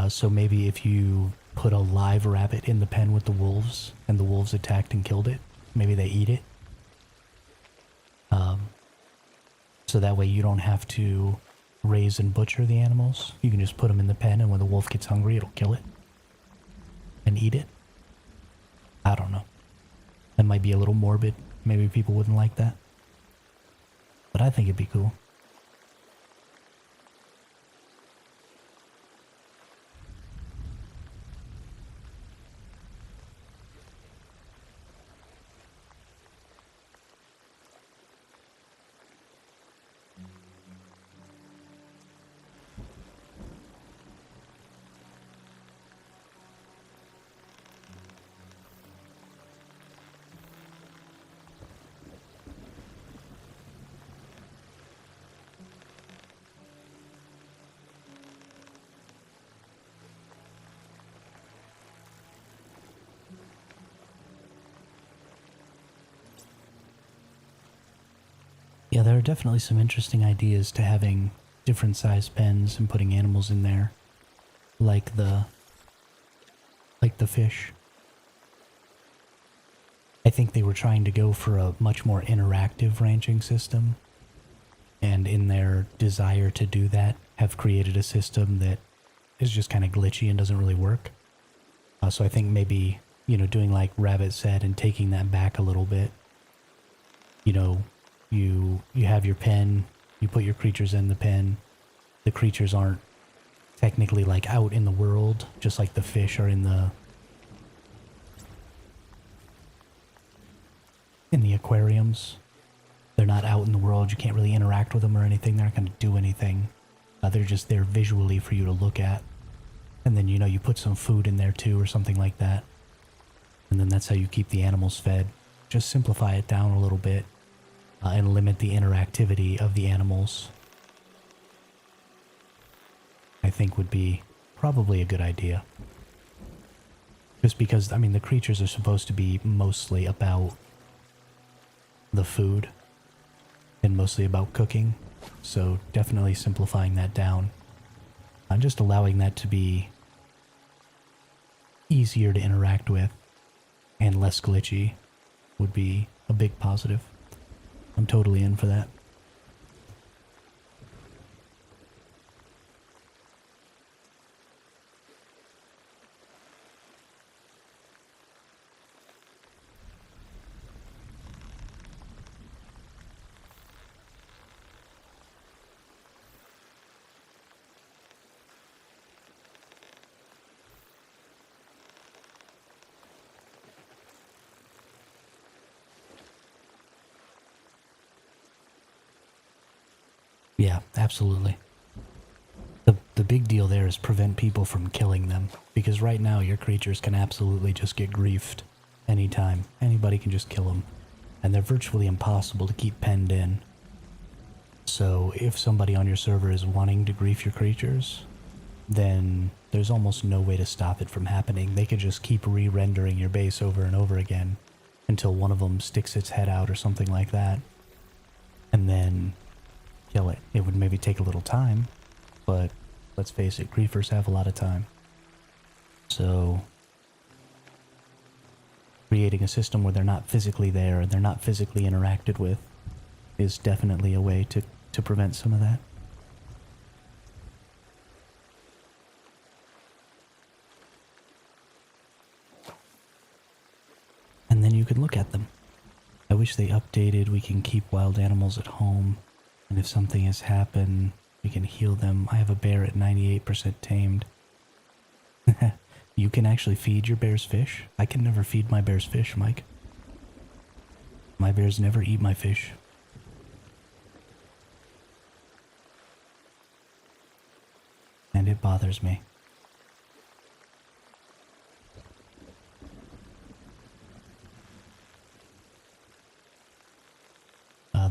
So maybe if you put a live rabbit in the pen with the wolves and the wolves attacked and killed it, maybe they eat it. So that way you don't have to raise and butcher the animals. You can just put them in the pen, and when the wolf gets hungry, it'll kill it and eat it. I don't know. That might be a little morbid. Maybe people wouldn't like that. But I think it'd be cool. Yeah, there are definitely some interesting ideas to having different size pens and putting animals in there, like the fish. I think they were trying to go for a much more interactive ranching system, and in their desire to do that, have created a system that is just kind of glitchy and doesn't really work. So I think maybe, you know, doing like Rabbit said and taking that back a little bit. You know, you have your pen, you put your creatures in the pen. The creatures aren't technically like out in the world, just like the fish are in the aquariums. They're not out in the world. You can't really interact with them or anything. They're not going to do anything. They're just there visually for you to look at. And then, you know, you put some food in there too or something like that. And then that's how you keep the animals fed. Just simplify it down a little bit and limit the interactivity of the animals. I think would be probably a good idea. Just because, I mean, the creatures are supposed to be mostly about the food and mostly about cooking. So definitely simplifying that down. And just allowing that to be easier to interact with and less glitchy would be a big positive. I'm totally in for that. Yeah, absolutely. The big deal there is prevent people from killing them, because right now your creatures can absolutely just get griefed anytime. Anybody can just kill them, and they're virtually impossible to keep penned in. So if somebody on your server is wanting to grief your creatures, then there's almost no way to stop it from happening. They could just keep re-rendering your base over and over again until one of them sticks its head out or something like that, and then kill it. It would maybe take a little time, but let's face it, griefers have a lot of time. So creating a system where they're not physically there and they're not physically interacted with is definitely a way to prevent some of that. And then you can look at them. I wish they updated we can keep wild animals at home. And if something has happened, we can heal them. I have a bear at 98% tamed. You can actually feed your bears fish? I can never feed my bears fish, Mike. My bears never eat my fish. And it bothers me.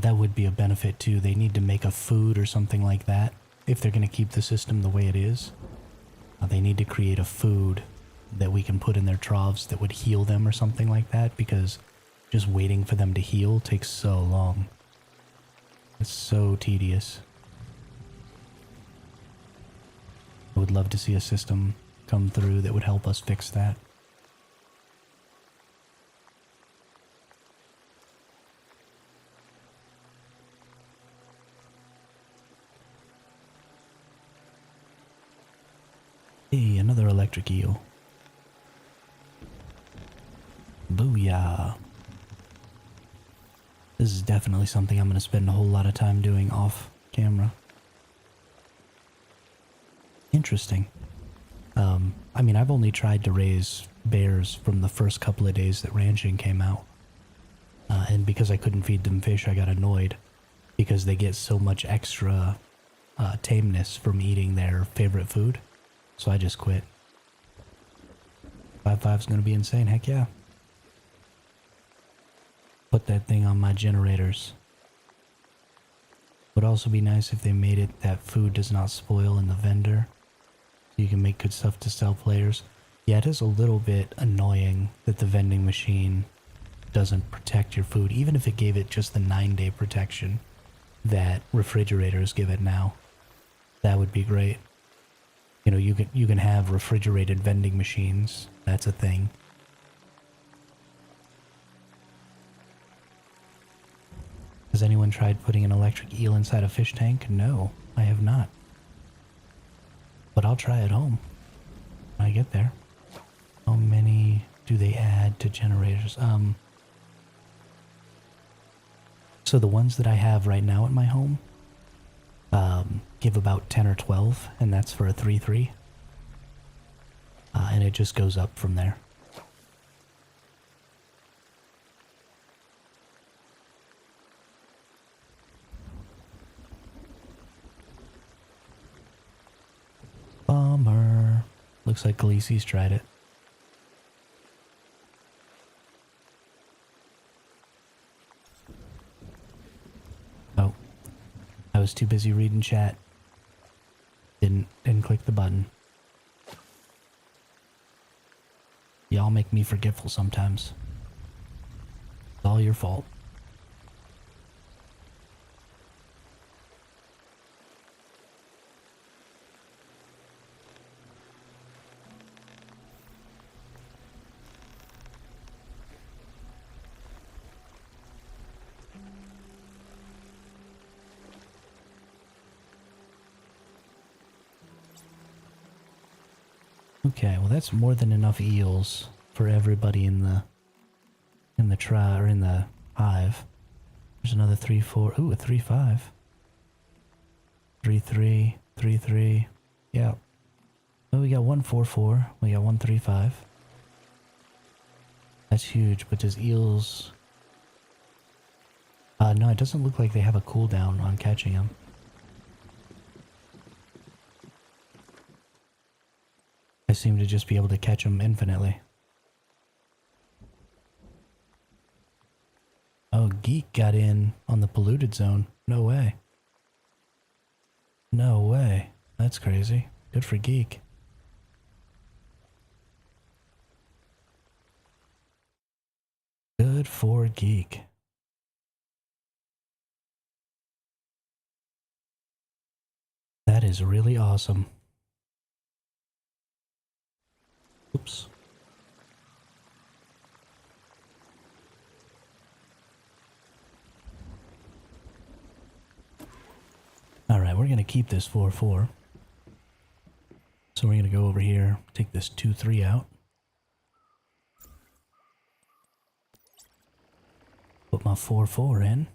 That would be a benefit too. They need to make a food or something like that. If they're going to keep the system the way it is, they need to create a food that we can put in their troughs that would heal them or something like that, because just waiting for them to heal takes so long. It's so tedious. I would love to see a system come through that would help us fix that. Hey, another electric eel. Booyah. This is definitely something I'm going to spend a whole lot of time doing off camera. Interesting. I mean, I've only tried to raise bears from the first couple of days that ranching came out. And because I couldn't feed them fish, I got annoyed. Because they get so much extra tameness from eating their favorite food. So I just quit. 5.5's gonna be insane, heck yeah. Put that thing on my generators. Would also be nice if they made it that food does not spoil in the vendor. So you can make good stuff to sell players. Yeah, it is a little bit annoying that the vending machine doesn't protect your food, even if it gave it just the 9-day protection that refrigerators give it now. That would be great. You know, you can have refrigerated vending machines. That's a thing. Has anyone tried putting an electric eel inside a fish tank? No, I have not. But I'll try at home when I get there. How many do they add to generators? So the ones that I have right now at my home give about 10 or 12, and that's for a 3-3. And it just goes up from there. Bummer. Looks like Khaleesi's tried it. Oh. I was too busy reading chat. Didn't click the button. Y'all make me forgetful sometimes. It's all your fault. Okay, well that's more than enough eels for everybody in the hive. There's another 3-4. Ooh, a 3-5. 3-3, 3-3. Yeah. Oh, we got 1-4-4. We got 1-3-5. That's huge, but does eels... no, it doesn't look like they have a cooldown on catching them. I seem to just be able to catch them infinitely. Oh, Geek got in on the polluted zone. No way. No way. That's crazy. Good for Geek. Good for Geek. That is really awesome. Oops. Alright, we're going to keep this 4-4. So we're going to go over here, take this 2-3 out. Put my 4-4 in.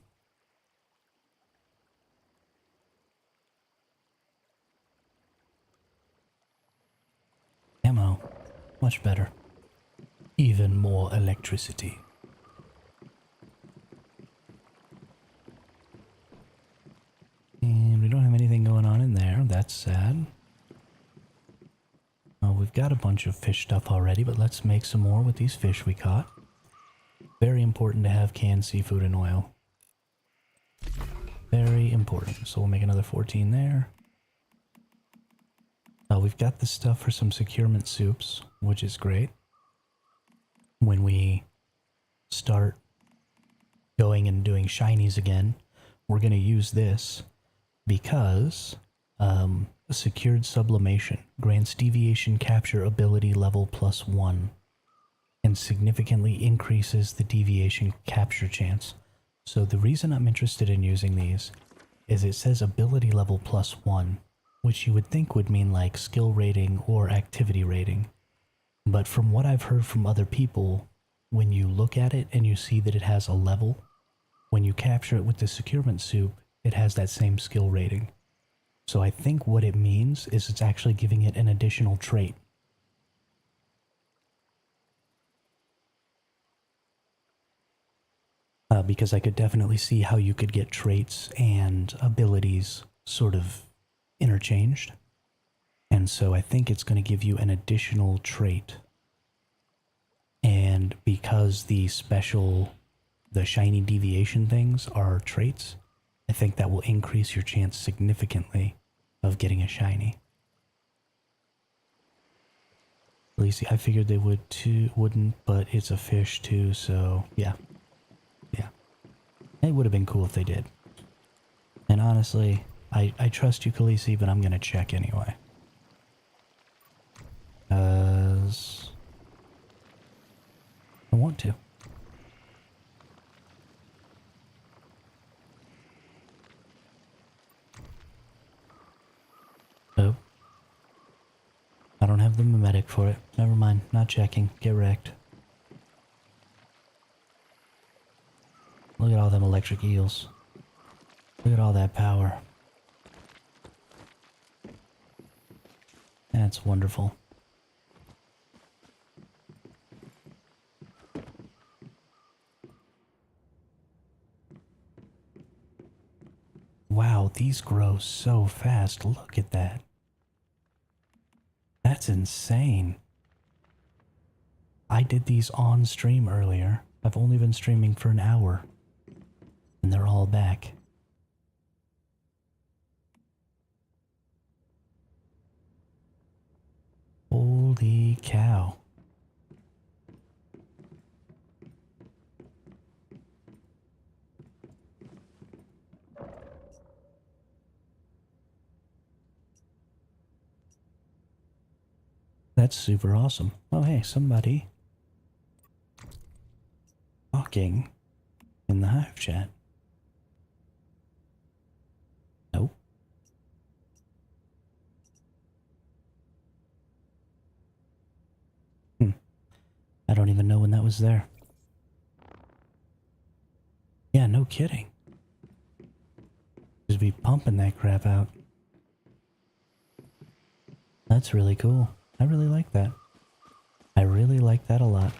much better. Even more electricity. And we don't have anything going on in there. That's sad. We've got a bunch of fish stuff already, but let's make some more with these fish we caught. Very important to have canned seafood and oil. Very important. So we'll make another 14 there. We've got the stuff for some securement soups, which is great. When we start going and doing shinies again, we're going to use this because secured sublimation grants deviation capture ability level +1 and significantly increases the deviation capture chance. So the reason I'm interested in using these is it says ability level +1, which you would think would mean like skill rating or activity rating. But from what I've heard from other people, when you look at it and you see that it has a level, when you capture it with the securement soup, it has that same skill rating. So I think what it means is it's actually giving it an additional trait. Because I could definitely see how you could get traits and abilities sort of interchanged. And so I think it's going to give you an additional trait. And because the shiny deviation things are traits, I think that will increase your chance significantly of getting a shiny. At least I figured they wouldn't, but it's a fish too, so yeah. Yeah. It would have been cool if they did. And honestly, I trust you, Khaleesi, but I'm gonna check anyway. Because I want to. Oh. I don't have the mimetic for it. Never mind. Not checking. Get wrecked. Look at all them electric eels. Look at all that power. That's wonderful. Wow, these grow so fast. Look at that. That's insane. I did these on stream earlier. I've only been streaming for an hour. And they're all back. Holy cow. That's super awesome. Oh, hey, somebody talking in the Hive chat. Nope. I don't even know when that was there. Yeah, no kidding. Just be pumping that crap out. That's really cool. I really like that. I really like that a lot.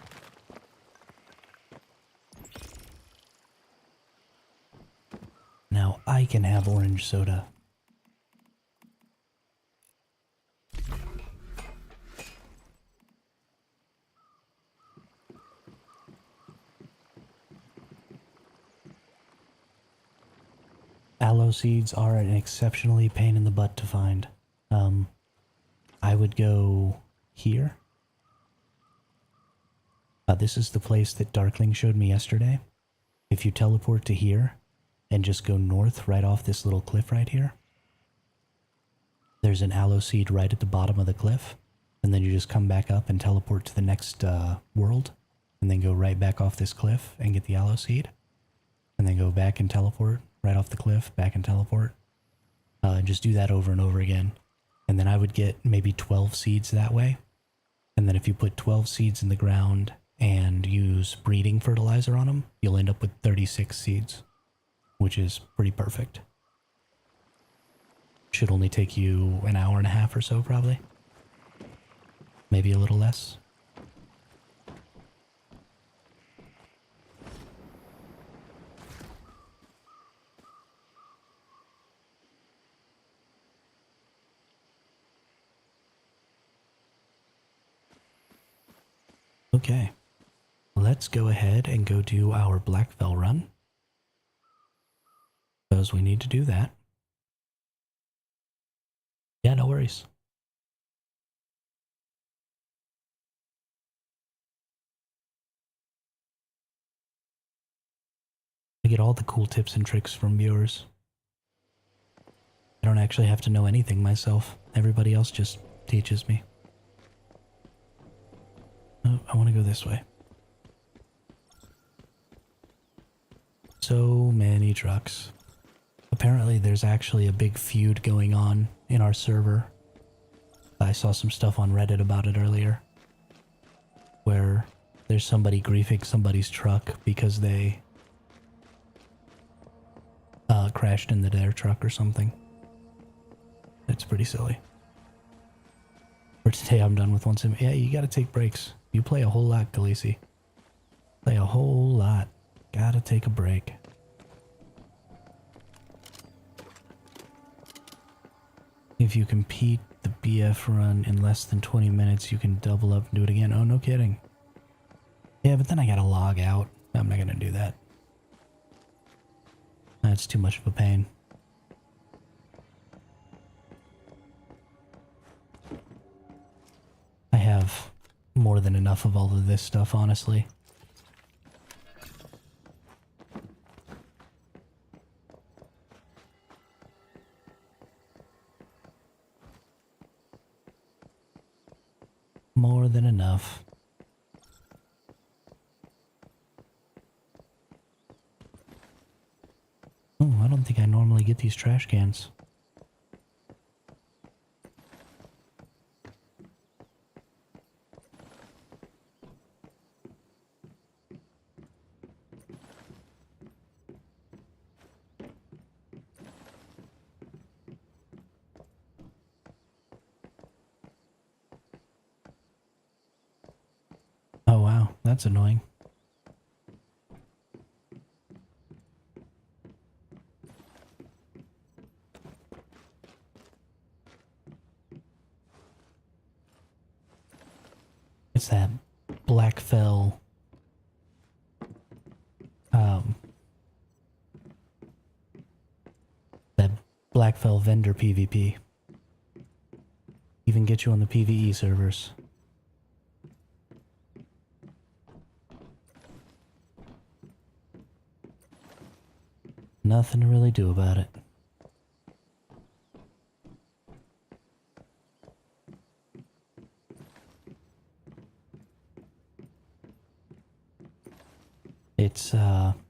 Now I can have orange soda. Aloe seeds are an exceptionally pain in the butt to find. I would go here. This is the place that Darkling showed me yesterday. If you teleport to here and just go north right off this little cliff right here, there's an aloe seed right at the bottom of the cliff. And then you just come back up and teleport to the next world. And then go right back off this cliff and get the aloe seed. And then go back and teleport right off the cliff, back and teleport. And just do that over and over again. And then I would get maybe 12 seeds that way. And then if you put 12 seeds in the ground and use breeding fertilizer on them, you'll end up with 36 seeds, which is pretty perfect. Should only take you an hour and a half or so, probably. Maybe a little less. Okay, let's go ahead and go do our Blackfell run, because we need to do that. Yeah, no worries. I get all the cool tips and tricks from viewers. I don't actually have to know anything myself. Everybody else just teaches me. Oh, I want to go this way. So many trucks. Apparently there's actually a big feud going on in our server. I saw some stuff on Reddit about it earlier, where there's somebody griefing somebody's truck because they crashed into their truck or something. It's pretty silly. For today, I'm done with one sim. Yeah, you gotta take breaks. You play a whole lot, Khaleesi. Play a whole lot. Gotta take a break. If you compete the BF run in less than 20 minutes, you can double up and do it again. Oh, no kidding. Yeah, but then I gotta log out. I'm not gonna do that. That's too much of a pain. I have more than enough of all of this stuff, honestly. More than enough. Oh, I don't think I normally get these trash cans. Oh wow, that's annoying. It's that Blackfell that Blackfell vendor PvP. Even get you on the PvE servers. Nothing to really do about it.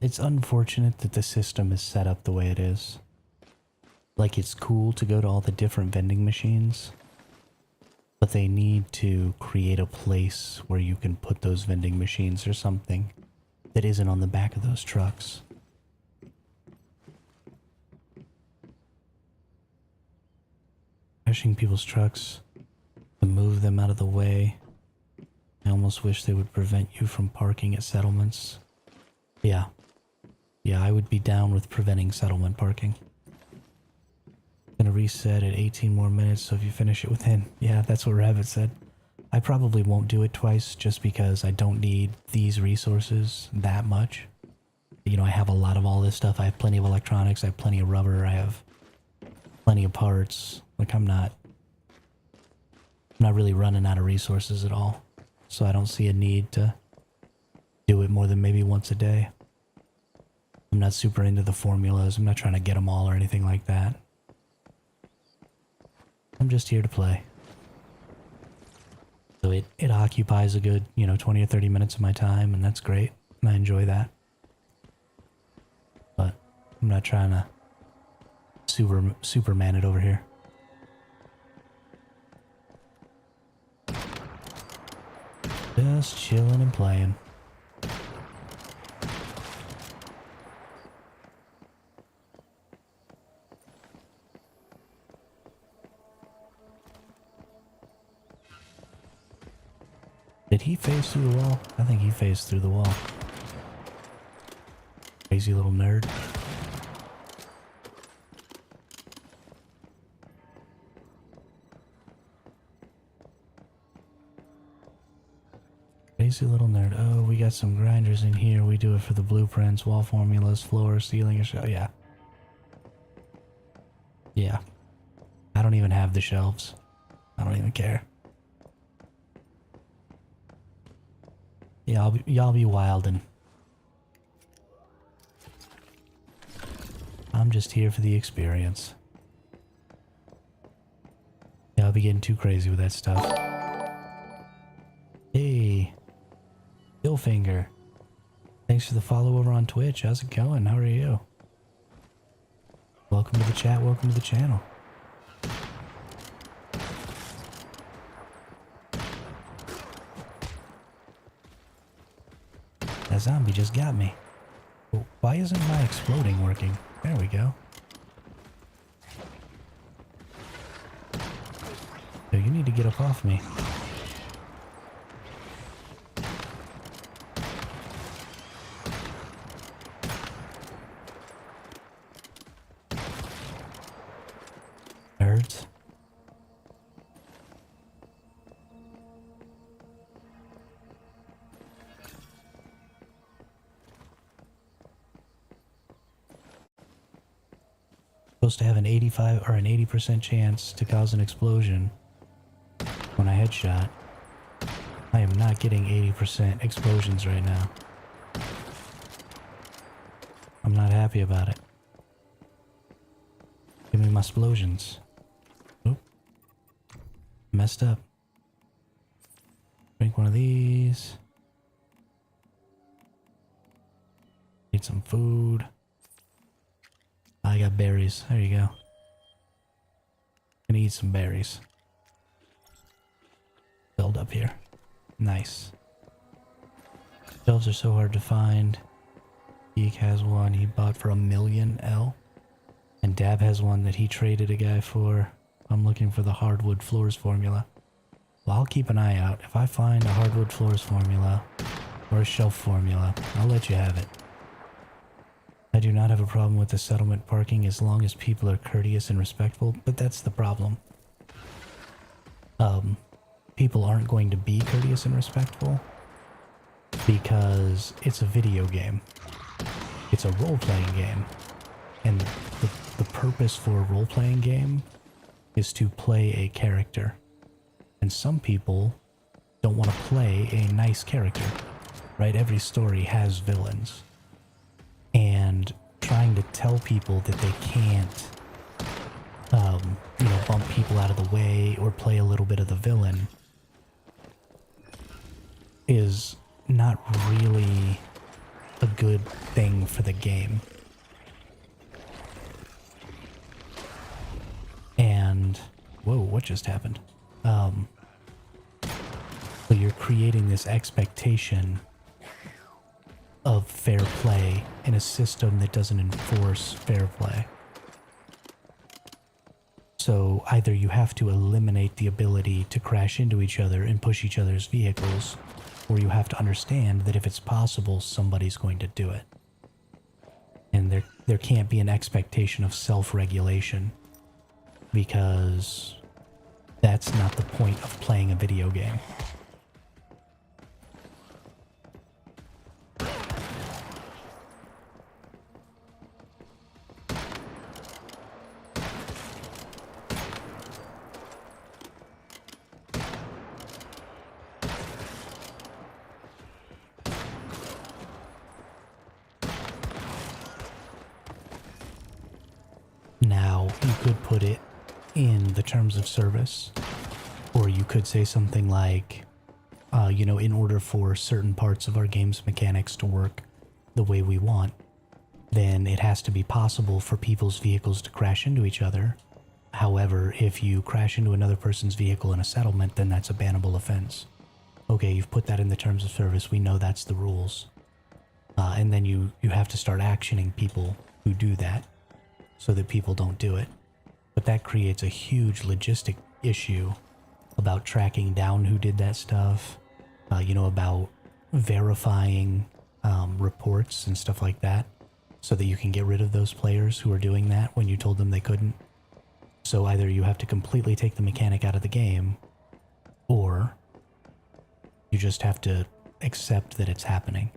It's unfortunate that the system is set up the way it is. Like, it's cool to go to all the different vending machines, but they need to create a place where you can put those vending machines or something that isn't on the back of those trucks. Crashing people's trucks to move them out of the way. I almost wish they would prevent you from parking at settlements. Yeah. Yeah, I would be down with preventing settlement parking. Gonna reset at 18 more minutes, so if you finish it within... Yeah, that's what Rabbit said. I probably won't do it twice just because I don't need these resources that much. You know, I have a lot of all this stuff. I have plenty of electronics, I have plenty of rubber, I have plenty of parts. Like, I'm not really running out of resources at all. So I don't see a need to do it more than maybe once a day. I'm not super into the formulas. I'm not trying to get them all or anything like that. I'm just here to play. So it occupies a good, 20 or 30 minutes of my time, and that's great. And I enjoy that. But I'm not trying to Superman it over here. Just chilling and playing. Did he phase through the wall? I think he phased through the wall. Crazy little nerd. Crazy little nerd. Oh, we got some grinders in here. We do it for the blueprints, wall formulas, floor, ceiling, yeah. Yeah. I don't even have the shelves. I don't even care. Yeah, y'all be wildin'. I'm just here for the experience. Yeah, I'll be getting too crazy with that stuff. Hey, Billfinger. Thanks for the follow over on Twitch. How's it going? How are you? Welcome to the chat. Welcome to the channel. That zombie just got me. Well, why isn't my exploding working? There we go. So you need to get up off me. Nerds. Supposed to have an 85 or an 80% chance to cause an explosion when I headshot. I am not getting 80% explosions right now. I'm not happy about it. Give me my explosions. Oop. Messed up. Drink one of these. Need some food. I got berries. There you go. Gonna eat some berries. Build up here. Nice. Shelves are so hard to find. Geek has one he bought for $1 million L. And Dab has one that he traded a guy for. I'm looking for the hardwood floors formula. Well, I'll keep an eye out. If I find a hardwood floors formula or a shelf formula, I'll let you have it. I do not have a problem with the settlement parking as long as people are courteous and respectful, but that's the problem. People aren't going to be courteous and respectful because it's a video game. It's a role-playing game. And the purpose for a role-playing game is to play a character. And some people don't want to play a nice character, right? Every story has villains. And trying to tell people that they can't, bump people out of the way or play a little bit of the villain is not really a good thing for the game. And, whoa, what just happened? So you're creating this expectation of fair play in a system that doesn't enforce fair play. So either you have to eliminate the ability to crash into each other and push each other's vehicles, or you have to understand that if it's possible, somebody's going to do it. And there can't be an expectation of self-regulation, because that's not the point of playing a video game. Now, you could put it in the terms of service, or you could say something like, in order for certain parts of our game's mechanics to work the way we want, then it has to be possible for people's vehicles to crash into each other. However, if you crash into another person's vehicle in a settlement, then that's a bannable offense. Okay, you've put that in the terms of service, we know that's the rules. And then you have to start actioning people who do that, so that people don't do it. But that creates a huge logistic issue about tracking down who did that stuff, about verifying reports and stuff like that, so that you can get rid of those players who are doing that when you told them they couldn't. So either you have to completely take the mechanic out of the game, or you just have to accept that it's happening.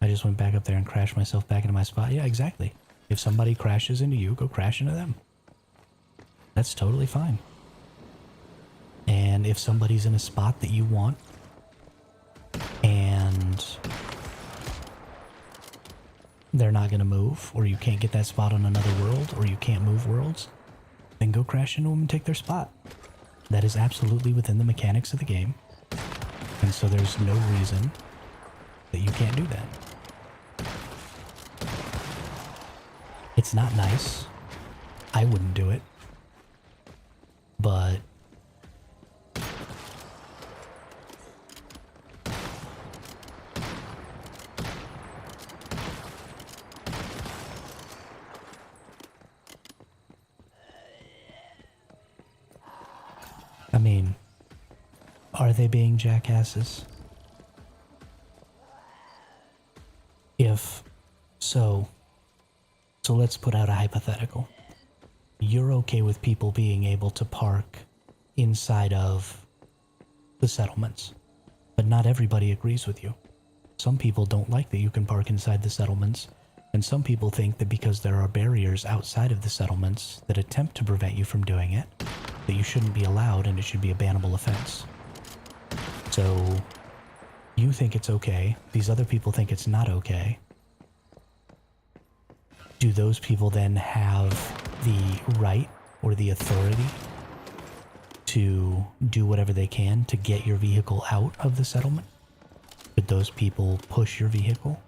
I just went back up there and crashed myself back into my spot. Yeah, exactly. If somebody crashes into you, go crash into them. That's totally fine. And if somebody's in a spot that you want, and they're not going to move, or you can't get that spot on another world, or you can't move worlds, then go crash into them and take their spot. That is absolutely within the mechanics of the game. And so there's no reason that you can't do that. It's not nice. I wouldn't do it. But I mean, are they being jackasses? If so, let's put out a hypothetical. You're okay with people being able to park inside of the settlements, but not everybody agrees with you. Some people don't like that you can park inside the settlements, and some people think that because there are barriers outside of the settlements that attempt to prevent you from doing it, that you shouldn't be allowed and it should be a bannable offense. So you think it's okay, these other people think it's not okay. Do those people then have the right or the authority to do whatever they can to get your vehicle out of the settlement? Could those people push your vehicle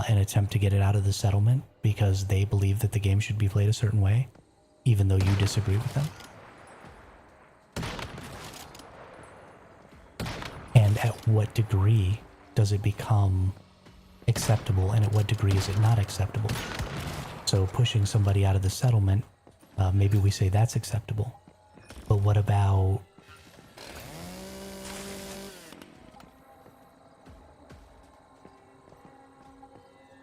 and attempt to get it out of the settlement because they believe that the game should be played a certain way, even though you disagree with them? And at what degree does it become acceptable, and at what degree is it not acceptable? So pushing somebody out of the settlement, maybe we say that's acceptable. But what about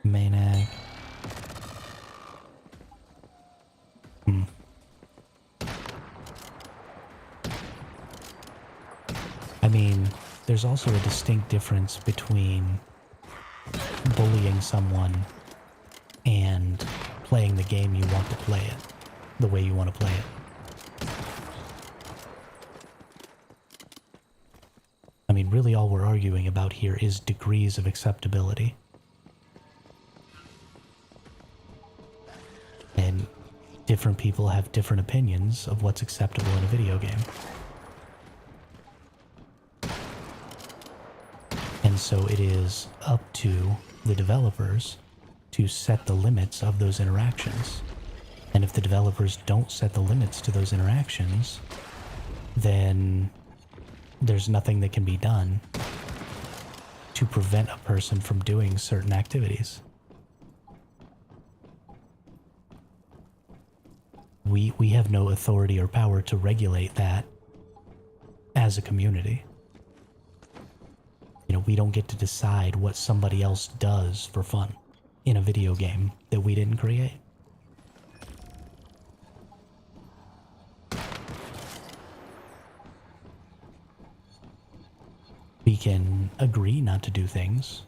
Maniac? I mean, there's also a distinct difference between bullying someone and playing the game you want to play it, the way you want to play it. I mean, really all we're arguing about here is degrees of acceptability. And different people have different opinions of what's acceptable in a video game. And so it is up to the developers to set the limits of those interactions. And if the developers don't set the limits to those interactions, then there's nothing that can be done to prevent a person from doing certain activities. We have no authority or power to regulate that as a community. You know, we don't get to decide what somebody else does for fun in a video game that we didn't create. We can agree not to do things,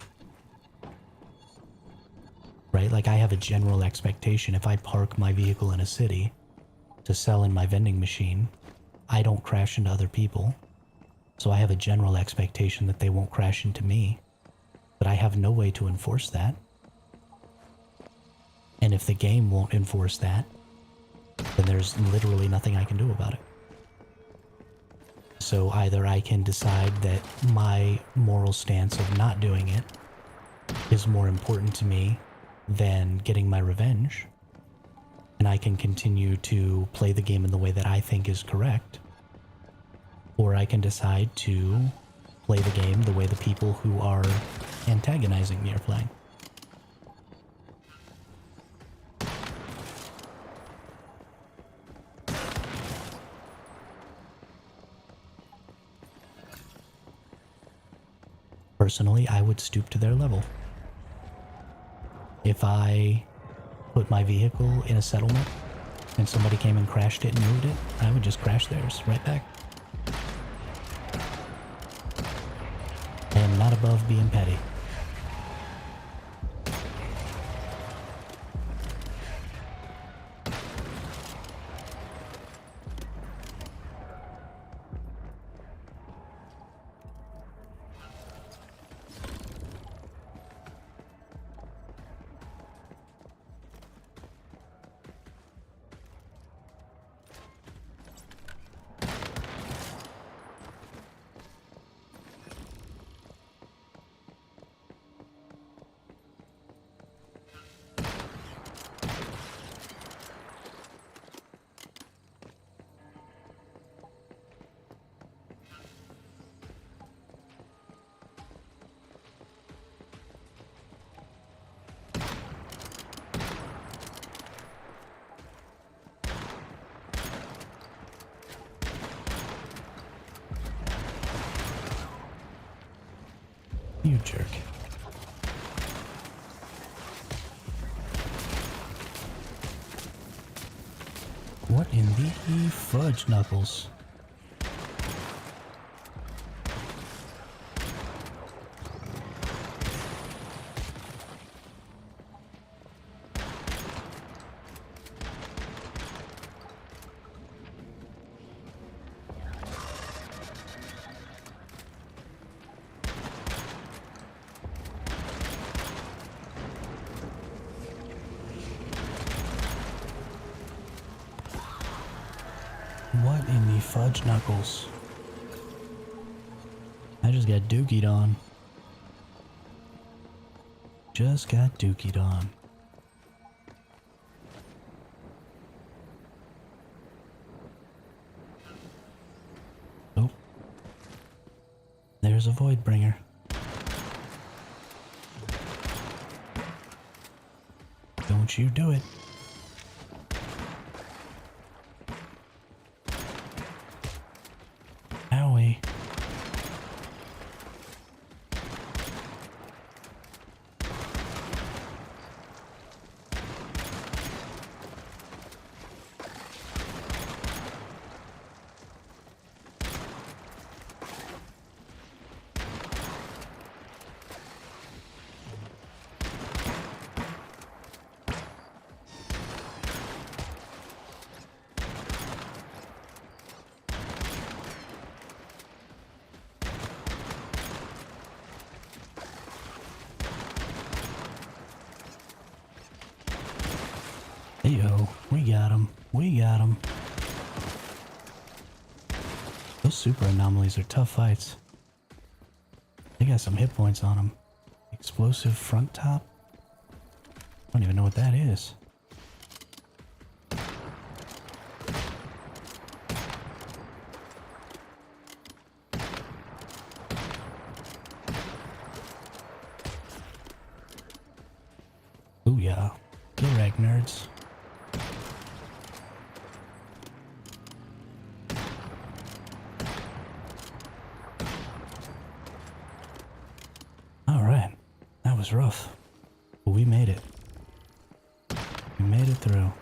right? Like, I have a general expectation if I park my vehicle in a city to sell in my vending machine, I don't crash into other people. So I have a general expectation that they won't crash into me, but I have no way to enforce that. And if the game won't enforce that, then there's literally nothing I can do about it. So either I can decide that my moral stance of not doing it is more important to me than getting my revenge, and I can continue to play the game in the way that I think is correct, or I can decide to play the game the way the people who are antagonizing me are playing. Personally, I would stoop to their level. If I put my vehicle in a settlement and somebody came and crashed it and moved it, I would just crash theirs right back. I am not above being petty. You jerk. What in the fudge knuckles? What in the fudge knuckles? I just got dookied on. Just got dookied on. Oh. There's a void bringer. Don't you do it. Owie. Hey-o, we got him. We got him. Those super anomalies are tough fights. They got some hit points on them. Explosive front top? I don't even know what that is. Ooh yeah. Go rag nerds. Alright. That was rough. But we made it. We made it through.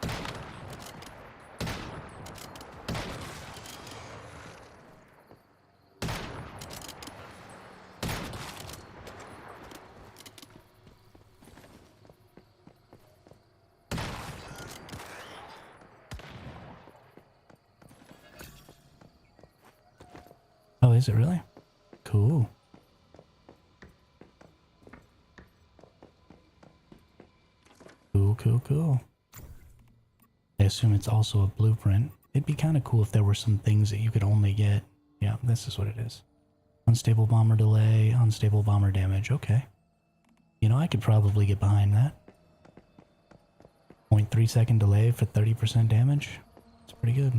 Oh, is it really? Cool. Cool. I assume it's also a blueprint. It'd be kind of cool if there were some things that you could only get. Yeah, this is what it is. Unstable bomber delay, unstable bomber damage. Okay. You know, I could probably get behind that. 0.3 second delay for 30% damage. It's pretty good.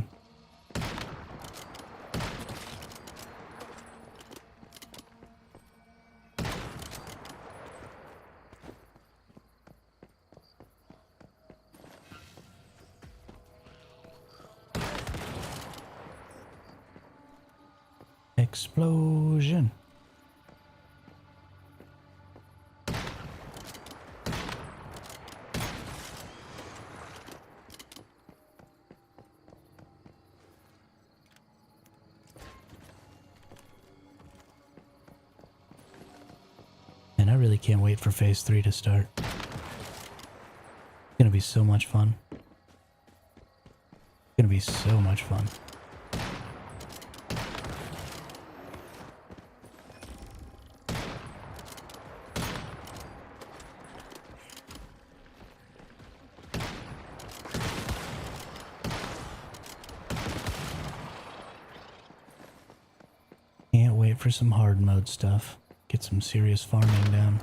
Explosion. Man, I really can't wait for Phase 3 to start. It's gonna be so much fun. It's gonna be so much fun. Can't wait for some hard mode stuff. Get some serious farming down.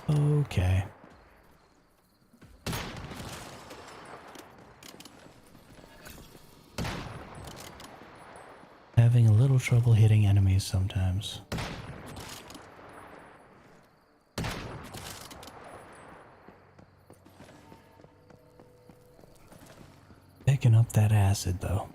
Okay. Having a little trouble hitting enemies sometimes. Picking up that acid, though.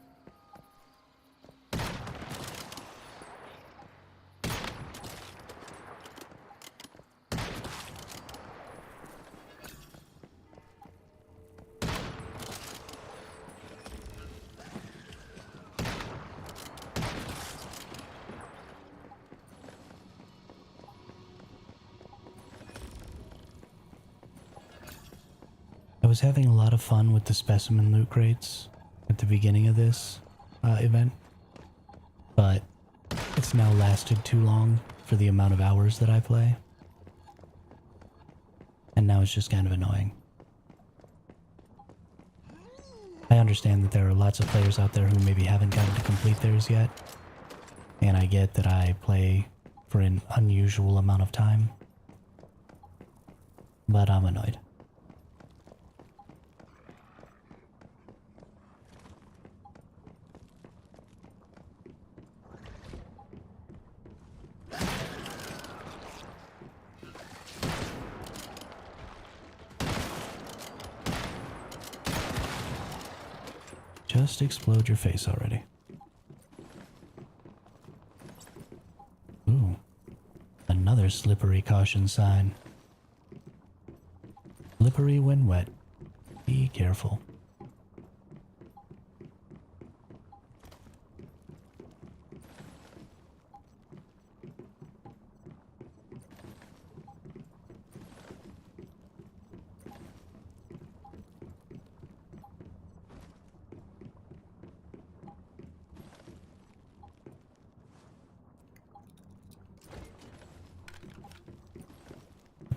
I was having a lot of fun with the specimen loot crates at the beginning of this event, but it's now lasted too long for the amount of hours that I play, and now it's just kind of annoying. I understand that there are lots of players out there who maybe haven't gotten to complete theirs yet, and I get that I play for an unusual amount of time, but I'm annoyed. Just explode your face already. Ooh. Another slippery caution sign. Slippery when wet. Be careful.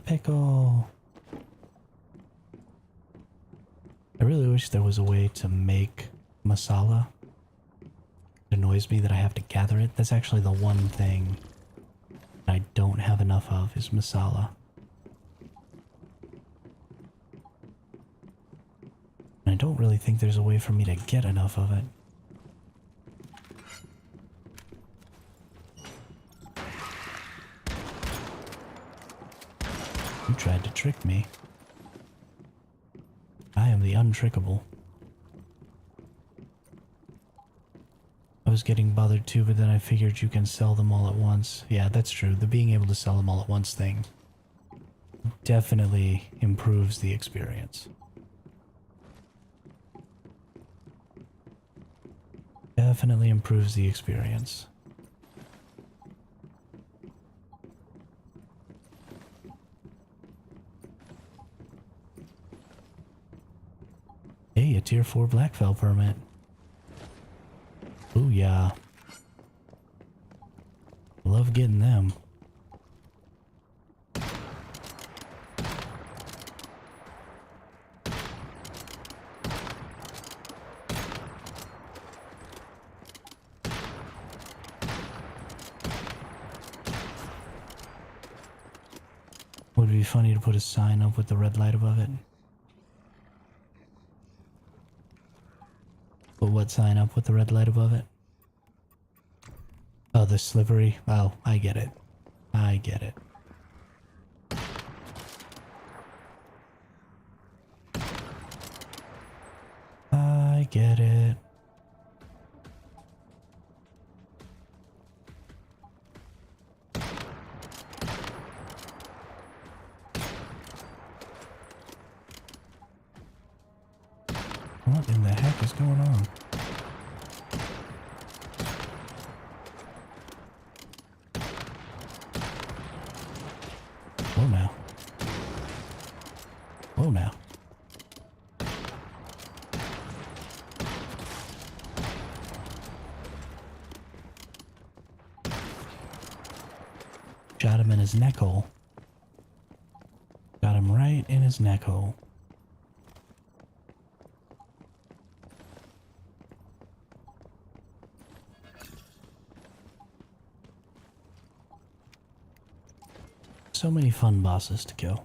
Pickle. I really wish there was a way to make masala. It annoys me that I have to gather it. That's actually the one thing I don't have enough of is masala. And I don't really think there's a way for me to get enough of it. You tried to trick me. I am the untrickable. I was getting bothered too, but then I figured you can sell them all at once. Yeah, that's true. The being able to sell them all at once thing definitely improves the experience. Definitely improves the experience. Hey, a tier 4 Blackfell permit. Ooh, yeah. Love getting them. Would it be funny to put a sign up with the red light above it? But what sign up with the red light above it? Oh, the slippery. Oh, I get it. I get it. I get it. What in the heck is going on? Whoa now. Whoa now. Shot him in his neck hole. Got him right in his neck hole. So many fun bosses to kill.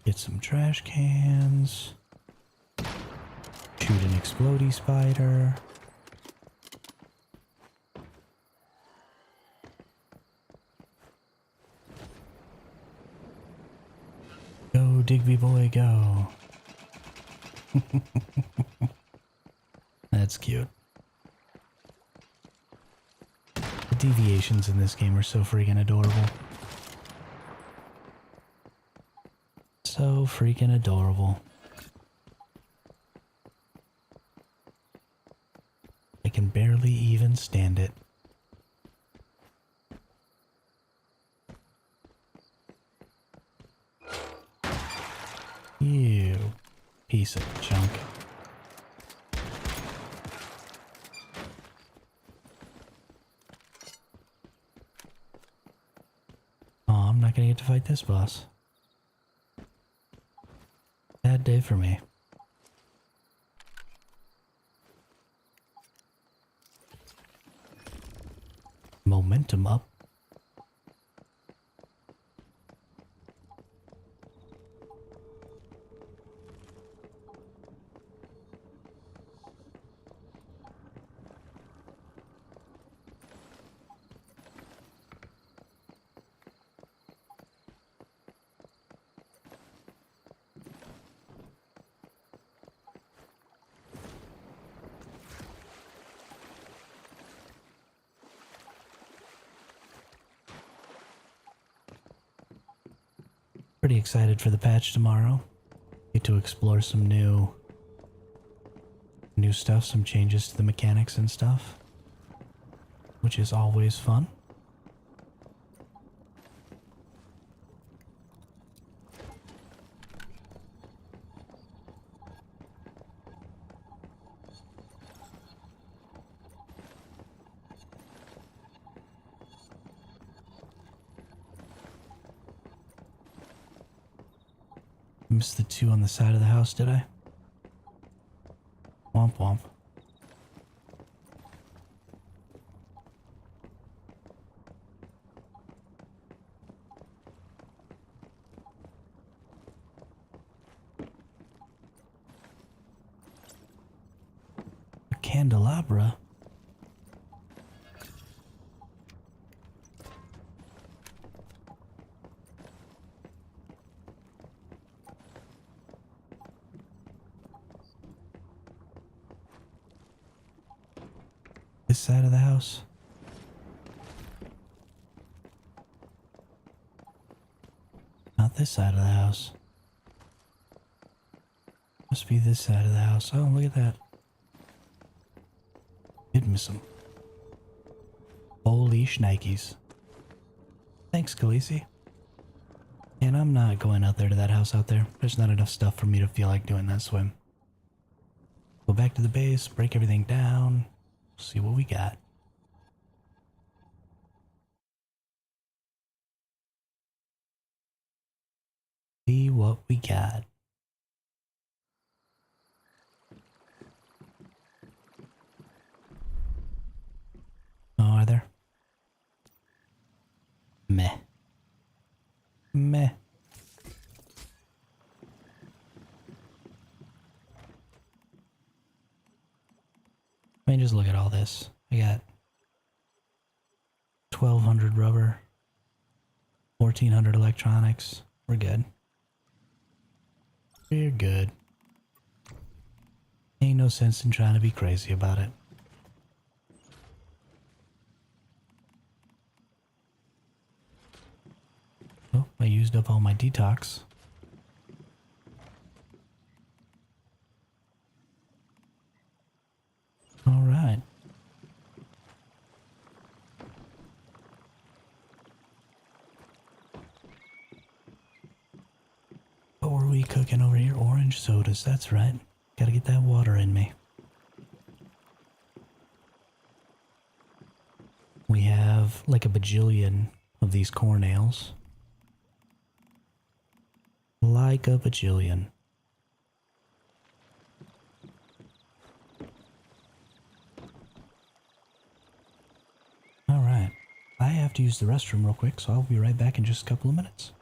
Get some trash cans. Shoot an explodey spider. Go, Digby boy, go. That's cute. The deviations in this game are so freaking adorable. So freaking adorable. I can barely even stand it. You piece of junk. Oh, I'm not gonna get to fight this boss. Bad day for me. Momentum up. Pretty excited for the patch tomorrow. Get to explore some new stuff, some changes to the mechanics and stuff, which is always fun. Missed the two on the side of the house, did I? Womp womp. A candelabra? This side of the house? Not this side of the house. Must be this side of the house. Oh, look at that. Did miss him. Holy shnikes. Thanks, Khaleesi. And I'm not going out there to that house out there. There's not enough stuff for me to feel like doing that swim. Go back to the base, break everything down. See what we got. See what we got. Oh, are there? Meh. Meh. I mean, just look at all this. I got 1,200 rubber, 1,400 electronics. We're good. We're good. Ain't no sense in trying to be crazy about it. Oh, I used up all my detox. All right. What were we cooking over here? Orange sodas, that's right. Gotta get that water in me. We have like a bajillion of these corn ales. Like a bajillion. Alright. I have to use the restroom real quick, so I'll be right back in just a couple of minutes.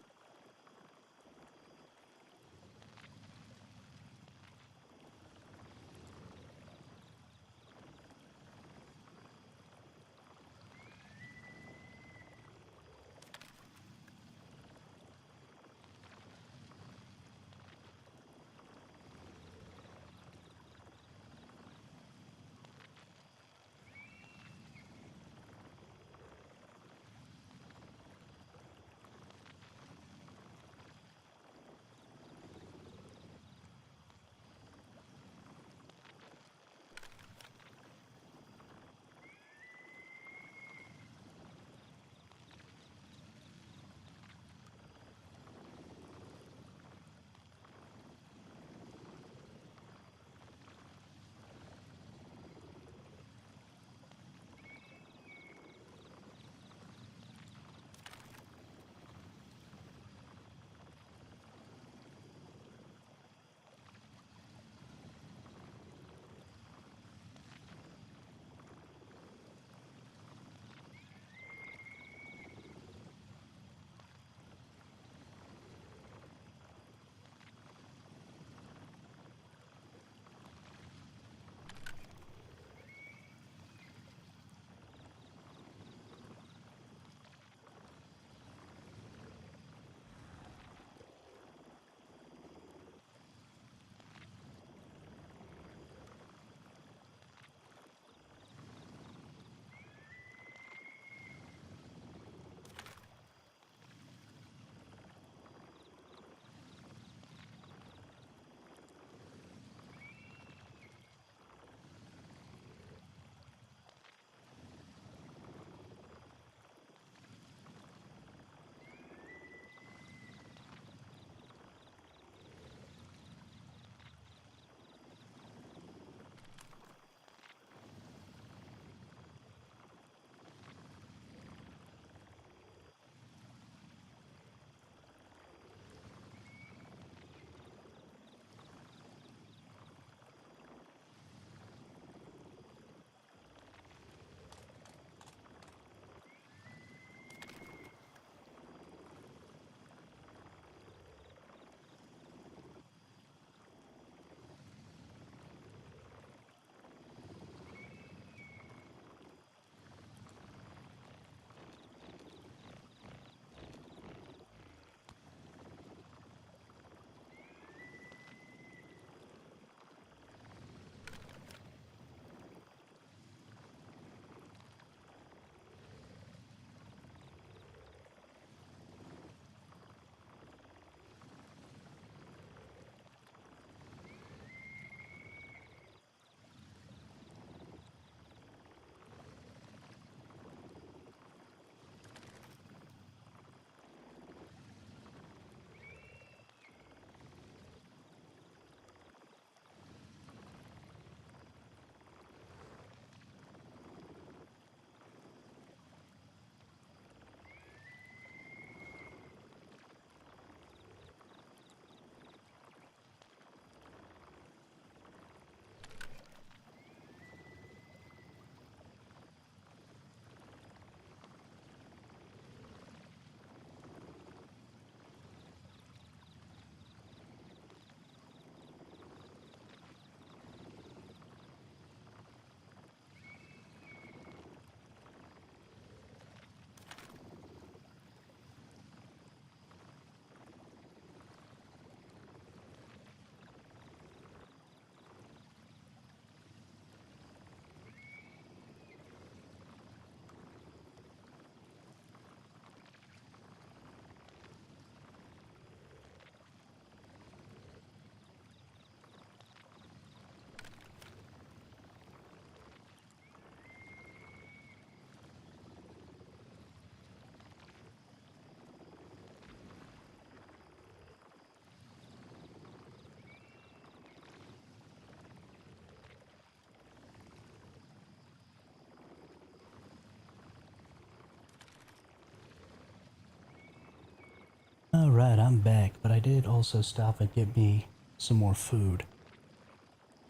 Alright, I'm back, but I did also stop and get me some more food.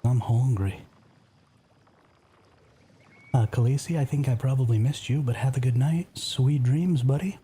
I'm hungry. Khaleesi, I think I probably missed you, but have a good night. Sweet dreams, buddy.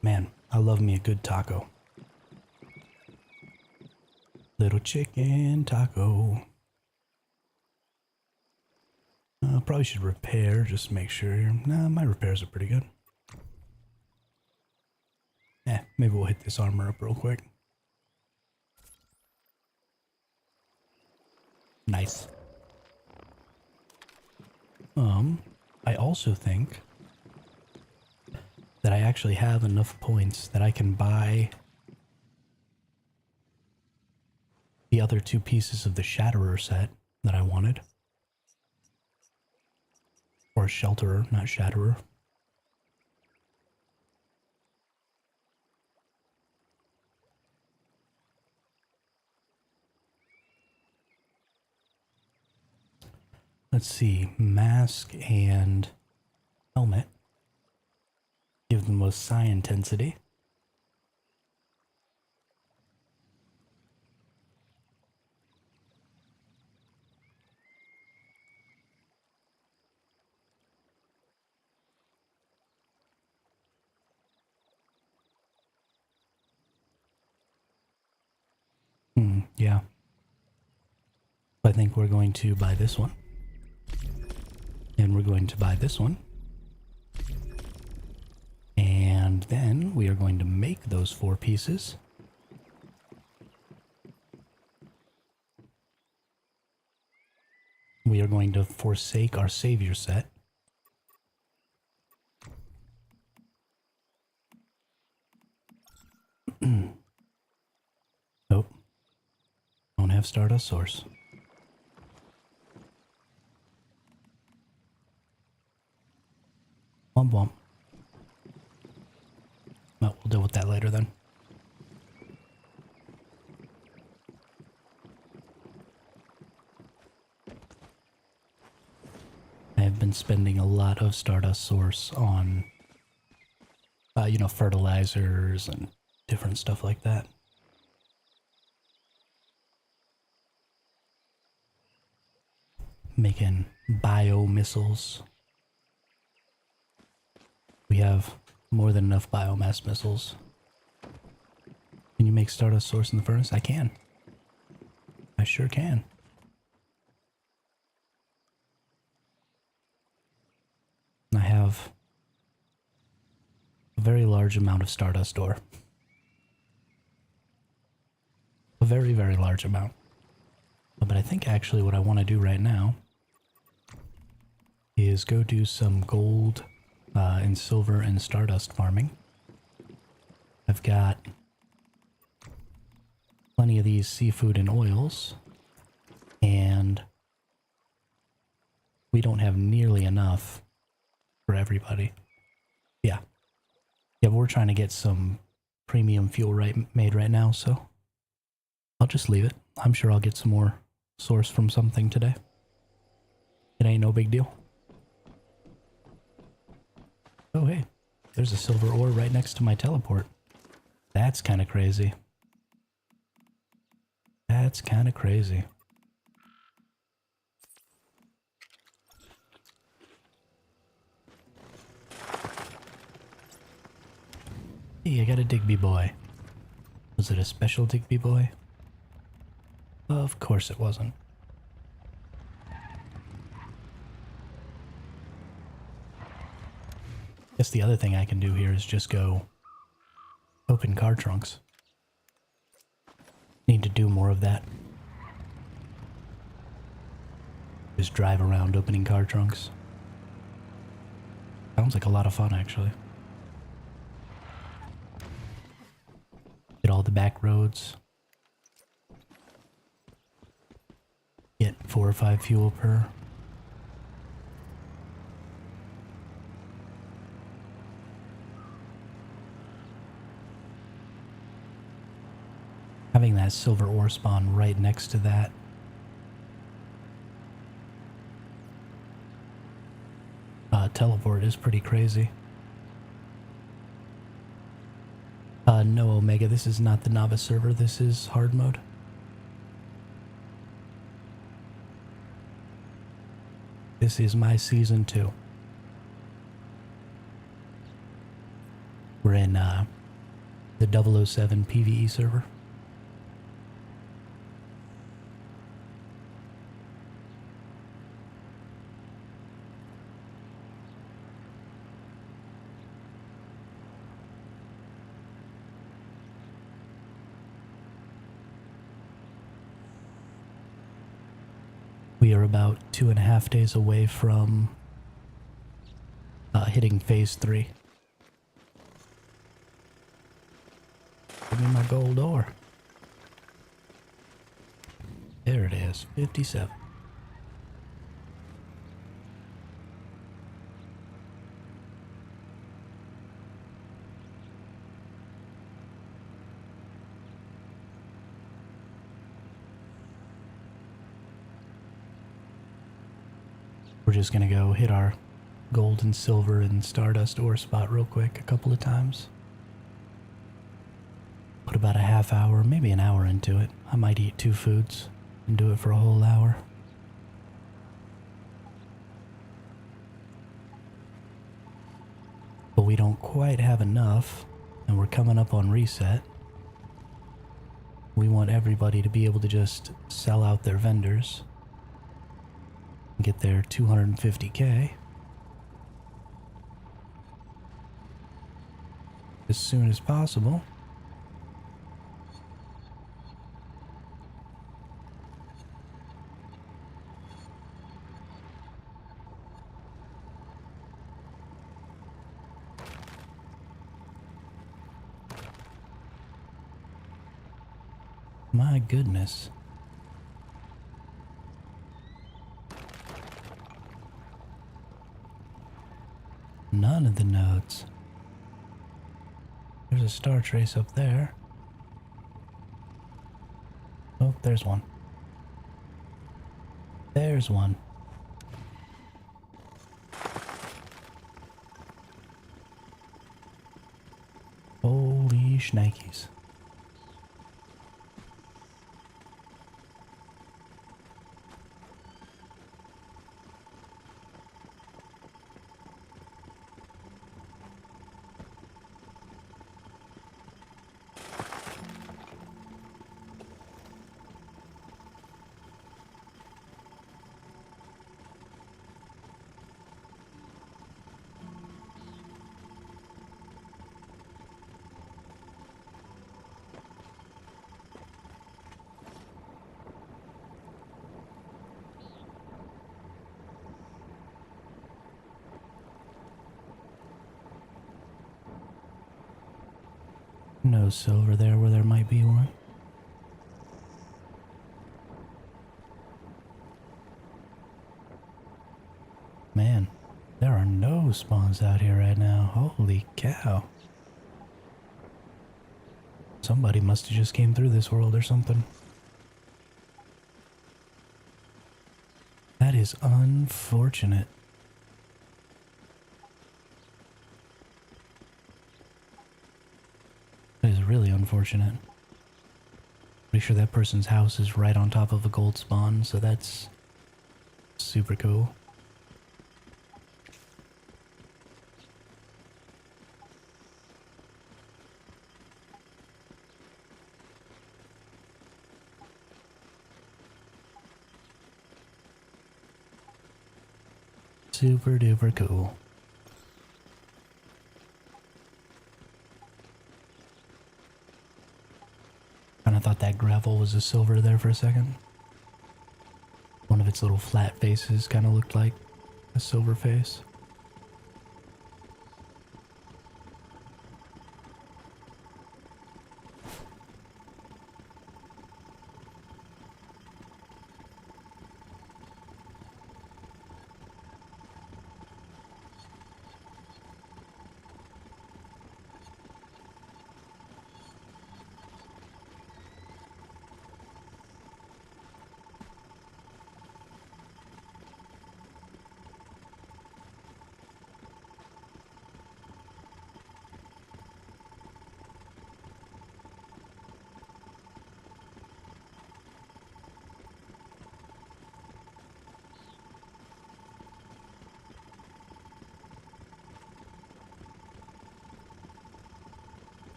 Man, I love me a good taco. Little chicken taco. Probably should repair, just to make sure. Nah, my repairs are pretty good. Maybe we'll hit this armor up real quick. Nice. I also think that I actually have enough points that I can buy the other two pieces of the Shatterer set that I wanted. Or Shelterer, not Shatterer. Let's see, mask and helmet. Give them most psi intensity. Yeah. I think we're going to buy this one. And we're going to buy this one. And then we are going to make those 4 pieces. We are going to forsake our savior set. Nope. Don't have Stardust Source. Womp womp. Well, we'll deal with that later then. I have been spending a lot of Stardust Source on you know, fertilizers and different stuff like that. Making bio missiles. We have more than enough biomass missiles. Can you make Stardust source in the furnace? I can. I sure can. I have a very large amount of Stardust ore. A very, very large amount. But I think actually what I want to do right now is go do some gold and silver and Stardust farming. I've got plenty of these seafood and oils, and we don't have nearly enough for everybody. Yeah, but we're trying to get some premium fuel made right now, so I'll just leave it. I'm sure I'll get some more source from something today. It ain't no big deal. Oh hey, there's a silver ore right next to my teleport. That's kind of crazy. That's kind of crazy. Hey, I got a Digby boy. Was it a special Digby boy? Of course it wasn't. Guess the other thing I can do here is just go open car trunks. Need to do more of that. Just drive around opening car trunks. Sounds like a lot of fun, actually. Get all the back roads. Get 4 or 5 fuel per. Having that silver ore spawn right next to that teleport is pretty crazy. No, Omega, this is not the novice server, this is hard mode. This is my season 2. We're in the 007 PvE server. We are about 2.5 days away from hitting phase 3. Give me my gold ore. There it is, 57. We're just gonna go hit our gold and silver and Stardust ore spot real quick a couple of times. Put about a half hour, maybe an hour into it. I might eat 2 foods and do it for a whole hour. But we don't quite have enough, and we're coming up on reset. We want everybody to be able to just sell out their vendors. Get their 250k as soon as possible. My goodness. None of the nodes. There's a star trace up there. Oh, there's one. There's one. shnikes. No silver there where there might be one. Man, there are no spawns out here right now. Holy cow. Somebody must have just came through this world or something. That is unfortunate. That is really unfortunate. Pretty sure that person's house is right on top of a gold spawn, so that's super cool. Super duper cool. Kinda thought that gravel was a silver there for a second. One of its little flat faces kinda looked like a silver face.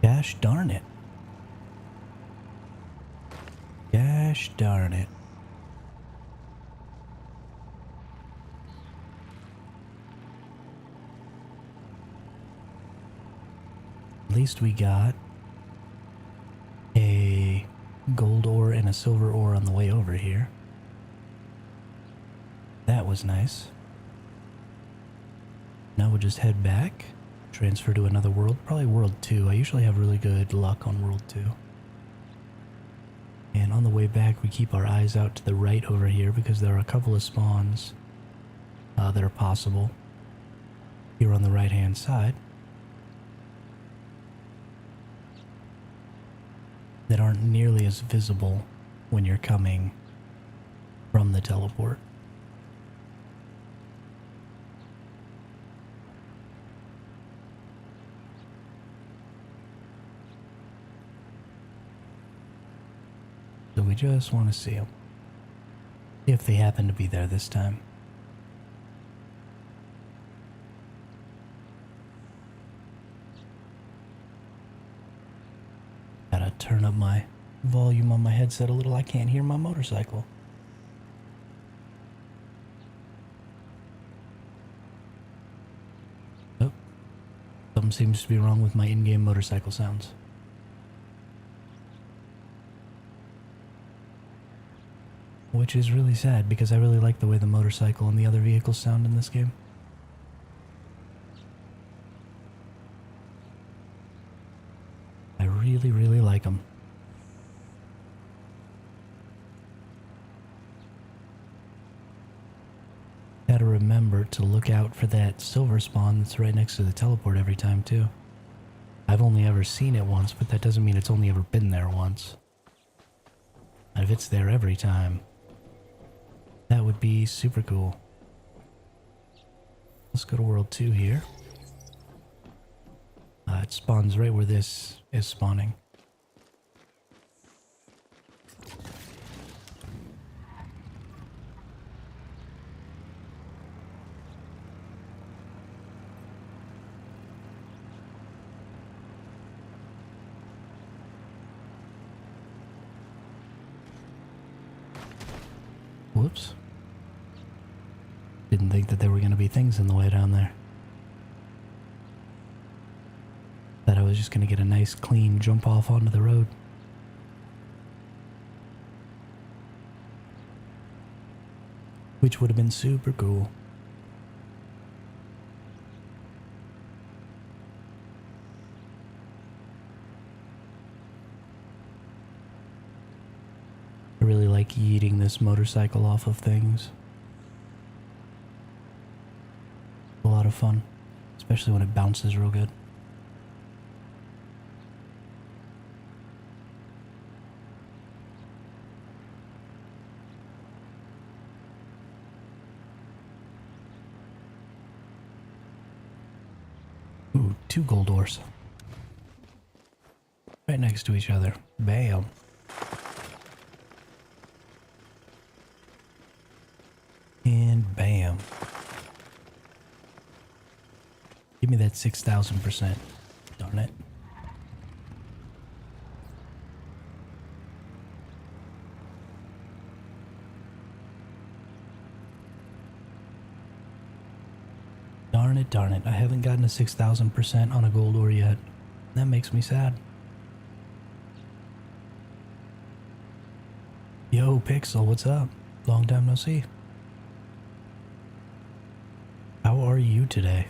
Gosh darn it. Gosh darn it. At least we got a gold ore and a silver ore on the way over here. That was nice. Now we'll just head back, transfer to another world, probably world 2. I usually have really good luck on world 2. And on the way back, we keep our eyes out to the right over here because there are a couple of spawns that are possible here on the right hand side that aren't nearly as visible when you're coming from the teleport. So we just want to see them, if they happen to be there this time. Gotta turn up my volume on my headset a little. I can't hear my motorcycle. Oh, something seems to be wrong with my in-game motorcycle sounds. which is really sad because I really like the way the motorcycle and the other vehicles sound in this game. I really, really like them. Gotta remember to look out for that silver spawn that's right next to the teleport every time too. I've only ever seen it once, but that doesn't mean it's only ever been there once. And if it's there every time, that would be super cool. Let's go to World 2 here. It spawns right where this is spawning. Whoops. Didn't think that there were going to be things in the way down there. Thought I was just going to get a nice clean jump off onto the road. Which would have been super cool. I really like yeeting this motorcycle off of things. A lot of fun, especially when it bounces real good. Ooh, 2 gold ores. Right next to each other. Bam. And bam. Give me that 6,000%. Darn it. Darn it. I haven't gotten a 6,000% on a gold ore yet. That makes me sad. Yo, Pixel, what's up? Long time no see. How are you today?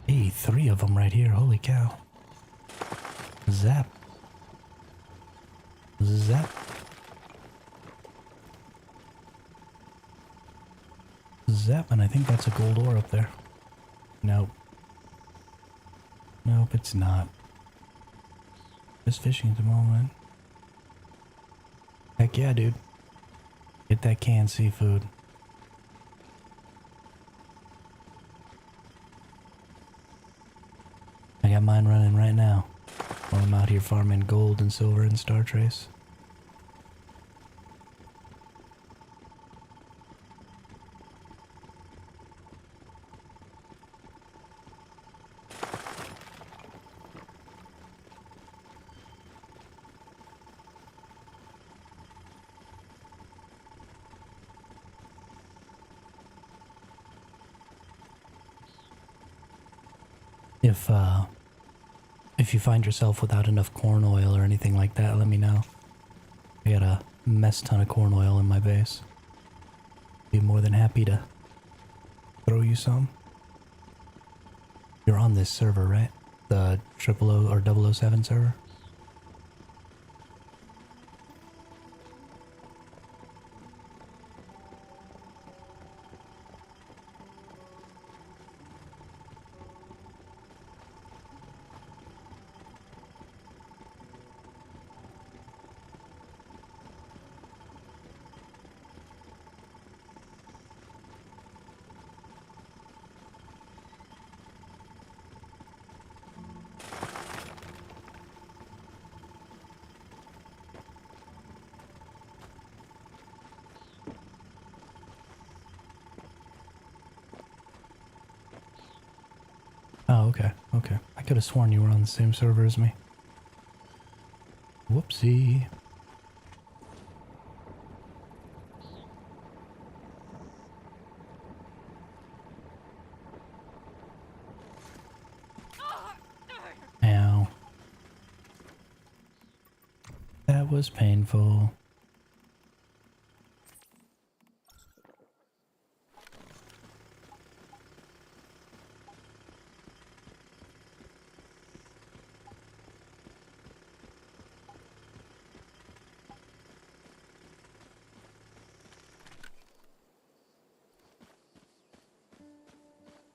Hey, 3 of them right here. Holy cow. Zap. Zap. Zap, and I think that's a gold ore up there. Nope. Nope, it's not. Just fishing at the moment. Heck yeah, dude. Get that canned seafood. I got mine running right now while I'm out here farming gold and silver and star trace. If you find yourself without enough corn oil or anything like that, let me know. I got a mess ton of corn oil in my base. Be more than happy to throw you some. You're on this server, right? The 000 or 007 server? okay, okay. I could have sworn you were on the same server as me. Whoopsie. Ow. That was painful.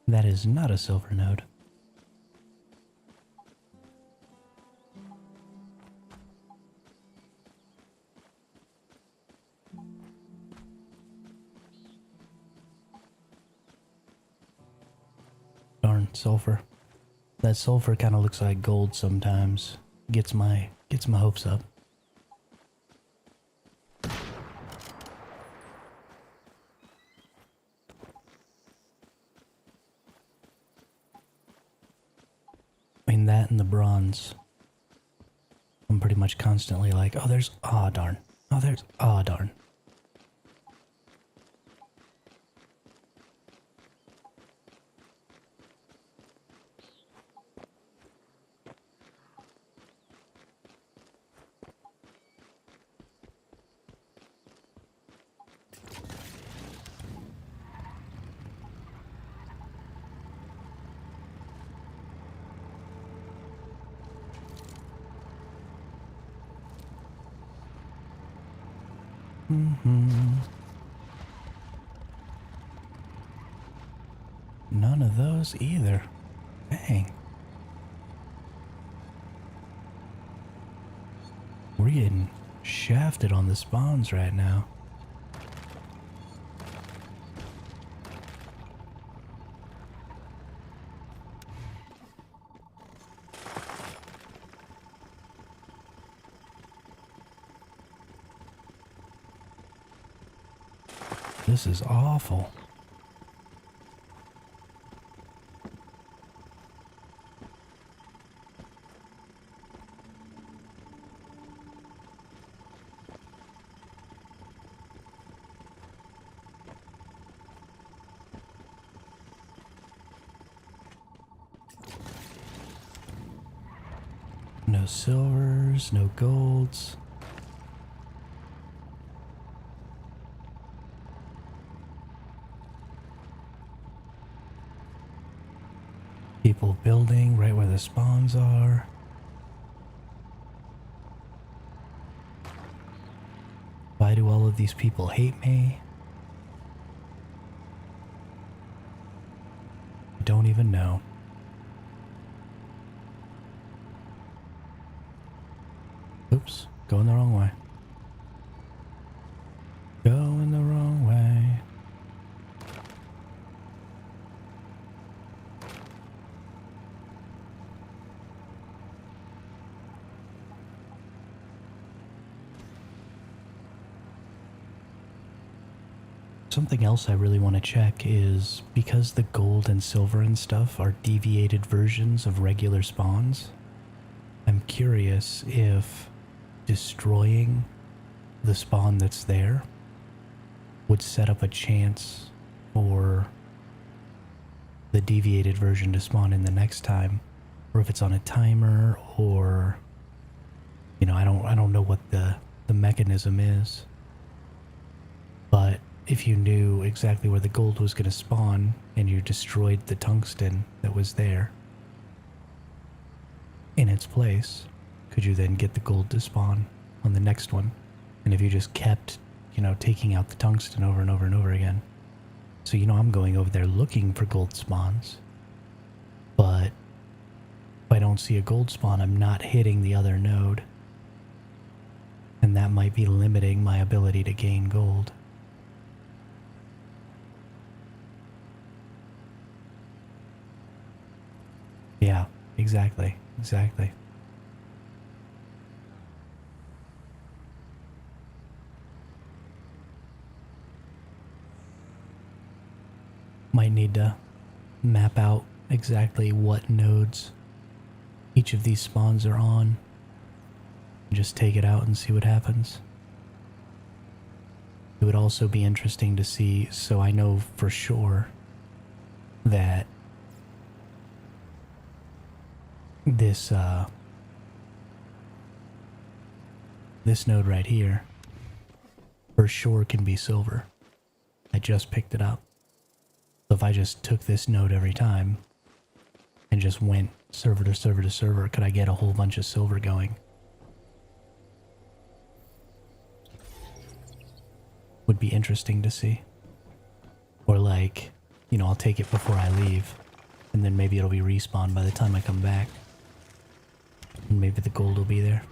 That is not a silver node. Darn, sulfur. That sulfur kind of looks like gold sometimes. Gets my hopes up. I mean, that and the bronze. I'm pretty much constantly like, oh, there's, oh, darn. Oh, there's, oh, darn. None of those either. Dang. We're getting shafted on the spawns right now. This is awful. No silvers, no golds. People building right where the spawns are. Why do all of these people hate me? I don't even know. Oops, going the wrong way. Going the wrong way. Something else I really want to check is because the gold and silver and stuff are deviated versions of regular spawns, I'm curious if destroying the spawn that's there would set up a chance for the deviated version to spawn in the next time, or if it's on a timer, or you know, I don't know what the mechanism is. But if you knew exactly where the gold was going to spawn and you destroyed the tungsten that was there in its place, could you then get the gold to spawn on the next one? And if you just kept, you know, taking out the tungsten over and over and over again. So, you know, I'm going over there looking for gold spawns. But if I don't see a gold spawn, I'm not hitting the other node. And that might be limiting my ability to gain gold. Yeah, exactly. Exactly. Might need to map out exactly what nodes each of these spawns are on. Just take it out and see what happens. It would also be interesting to see, so I know for sure that this this node right here for sure can be silver. I just picked it up. So if I just took this node every time and just went server to server to server, could I get a whole bunch of silver going? Would be interesting to see. Or like, you know, I'll take it before I leave, and then maybe it'll be respawned by the time I come back. And maybe the gold will be there.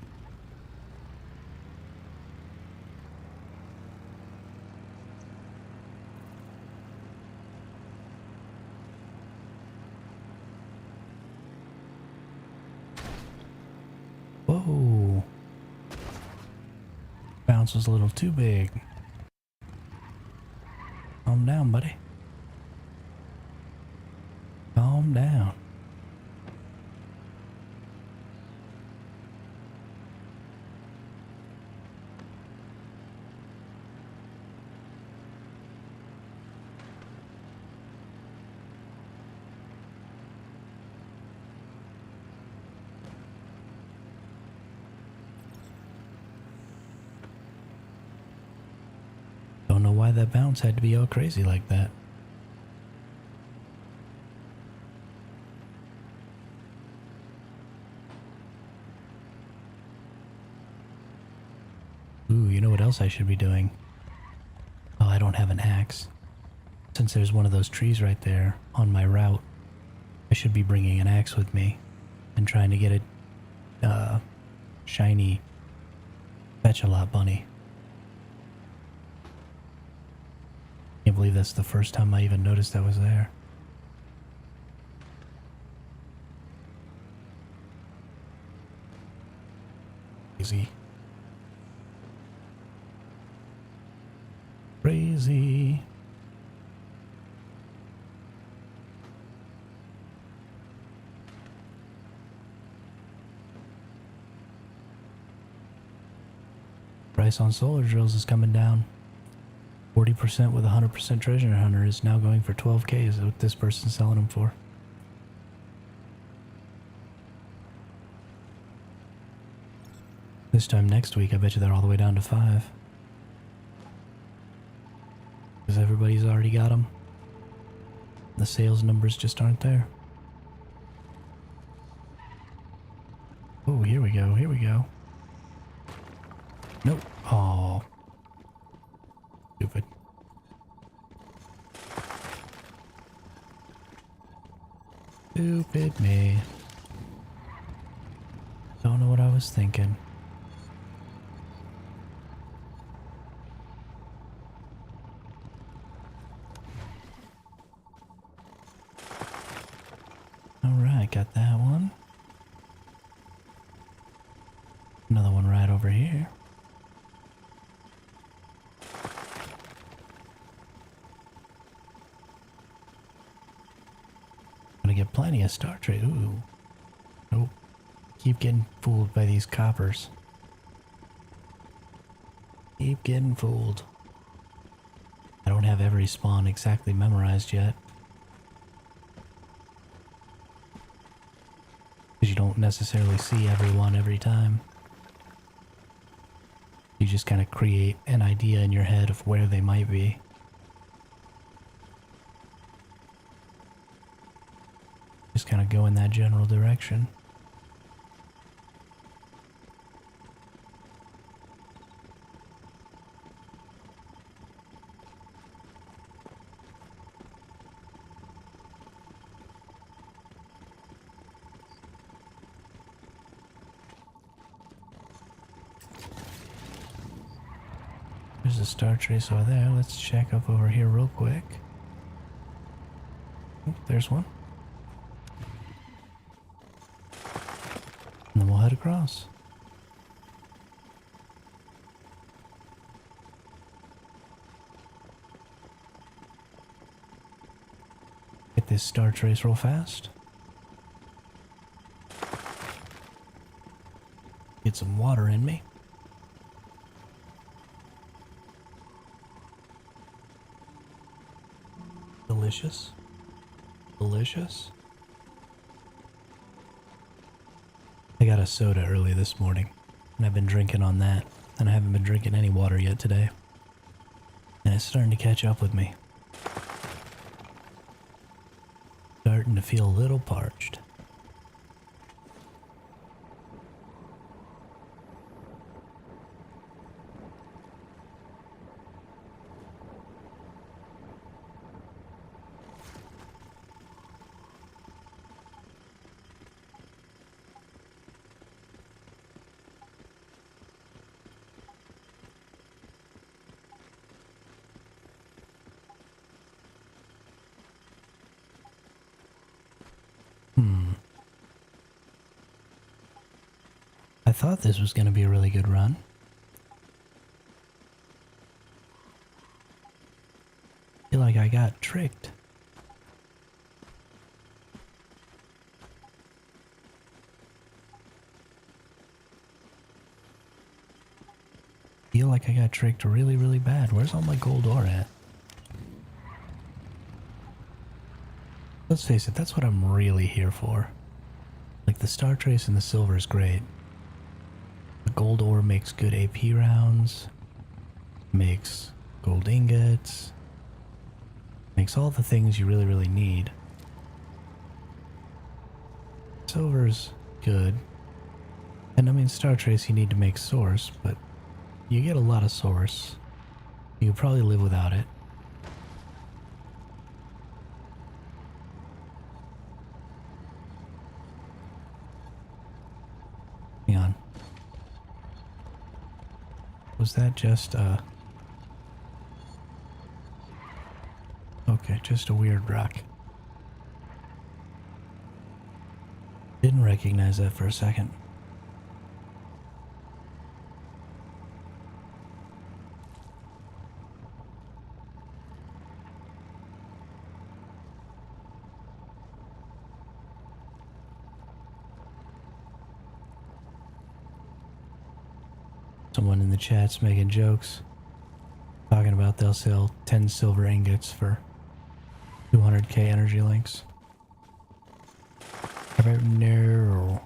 Whoa. Bounce was a little too big. Calm down, buddy. Calm down. Don't know why that bounce had to be all crazy like that. Ooh, you know what else I should be doing? Oh, I don't have an axe. Since there's one of those trees right there on my route, I should be bringing an axe with me and trying to get a shiny fetch-a-lot bunny. Can't believe that's the first time I even noticed that was there. Crazy. Crazy. Price on solar drills is coming down. 40% with 100% treasure hunter is now going for 12k is what this person's selling them for. This time next week, I bet you they're all the way down to 5. Because everybody's already got them. The sales numbers just aren't there. Oh, here we go, here we go. Nope. Oh. Stupid. Stupid me. Don't know what I was thinking. Alright, got that one. Another one right over here. Gonna get plenty of star trade. Ooh. Nope. Keep getting fooled by these coppers. Keep getting fooled. I don't have every spawn exactly memorized yet. Because you don't necessarily see everyone every time. You just kind of create an idea in your head of where they might be. Just kind of go in that general direction. There's a star trace over there. Let's check up over here real quick. Oh, there's one. And then we'll head across. Get this star trace real fast. Get some water in me. Delicious. Delicious. I got a soda early this morning, and I've been drinking on that, and I haven't been drinking any water yet today. And it's starting to catch up with me. Starting to feel a little parched. I thought this was going to be a really good run. I feel like I got tricked. I feel like I got tricked really, really bad. Where's all my gold ore at? Let's face it, that's what I'm really here for. Like, the star trace and the silver is great. The gold ore makes good AP rounds, makes gold ingots, makes all the things you really, really need. Silver's good. And I mean, star trace you need to make source, but you get a lot of source. You could probably live without it. Hang on. Was that just okay, just a weird rock. Didn't recognize that for a second. Someone in the chat's making jokes, talking about they'll sell 10 silver ingots for 200k energy links. No.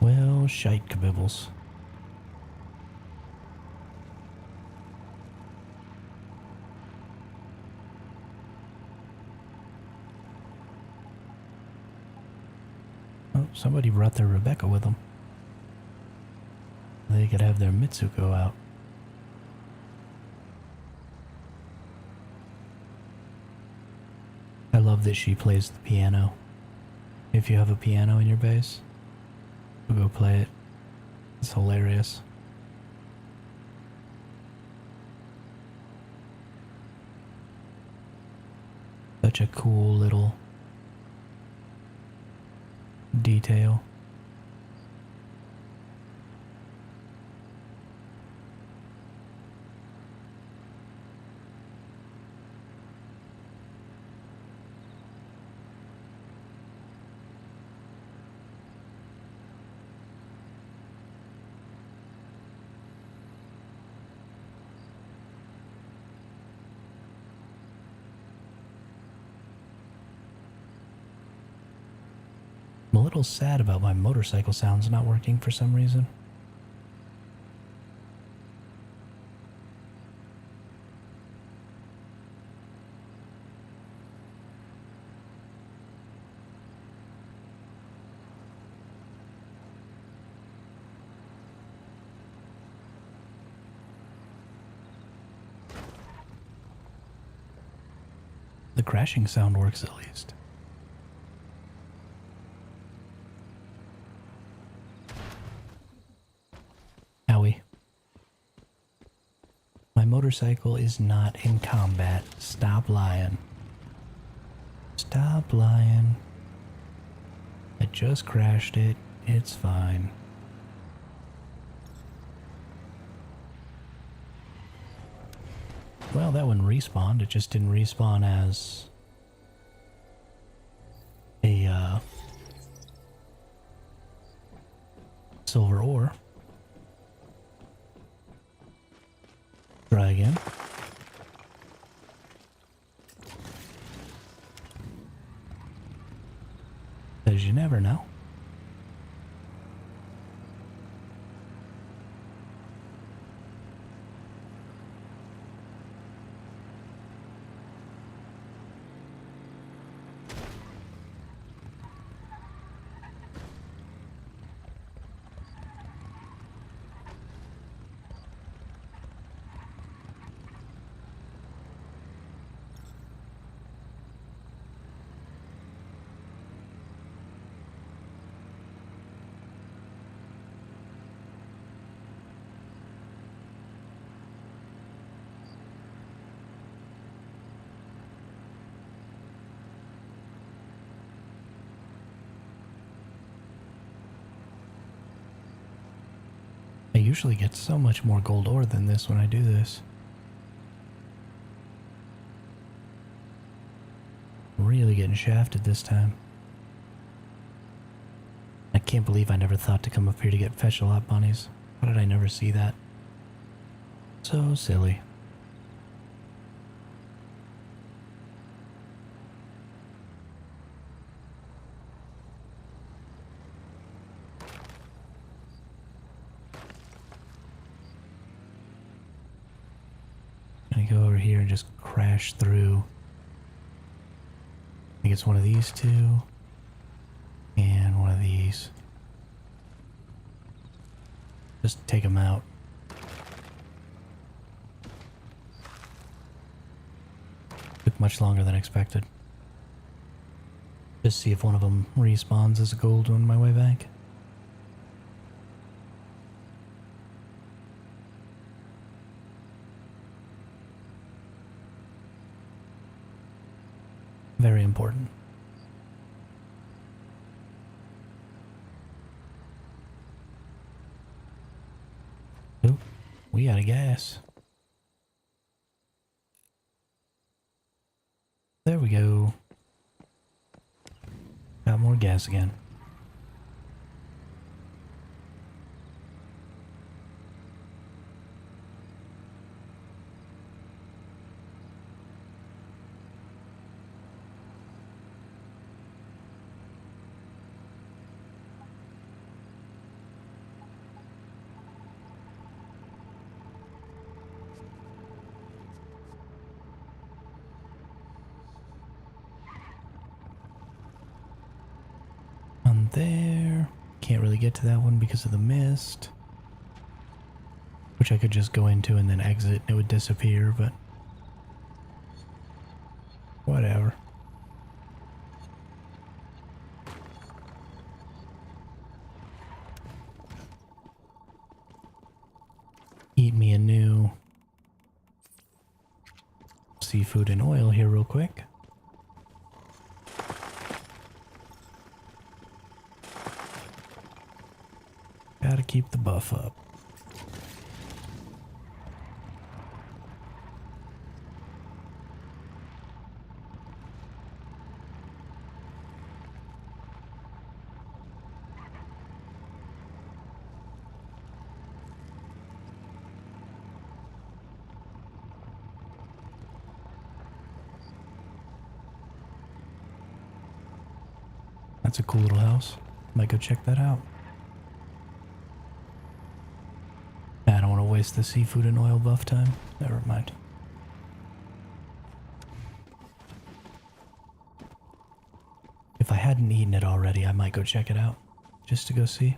Well, shite kabibbles. Oh, somebody brought their Rebecca with them. They could have their Mitsuko out. I love that she plays the piano. If you have a piano in your base, we'll go play it. It's hilarious. Such a cool little detail. I'm a little sad about my motorcycle sounds not working for some reason. The crashing sound works at least. My motorcycle is not in combat. Stop lying. Stop lying. I just crashed it. It's fine. Well, that one respawned. It just didn't respawn as a silver ore. Try again. Because you never know. I usually get so much more gold ore than this when I do this. Really getting shafted this time. I can't believe I never thought to come up here to get fetch a lot bunnies. How did I never see that? So silly. Gonna go over here and just crash through. I think it's one of these two. And one of these. Just take them out. Took much longer than expected. Just see if one of them respawns as a gold on my way back. Very important. Oh, we out of gas. There we go. Got more gas again. On there. Can't really get to that one because of the mist. Which I could just go into and then exit and it would disappear, but whatever. Eat me a new seafood and oil here real quick. Gotta keep the buff up. That's a cool little house. Might go check that out. I don't want to waste the seafood and oil buff time. Never mind. If I hadn't eaten it already, I might go check it out. Just to go see.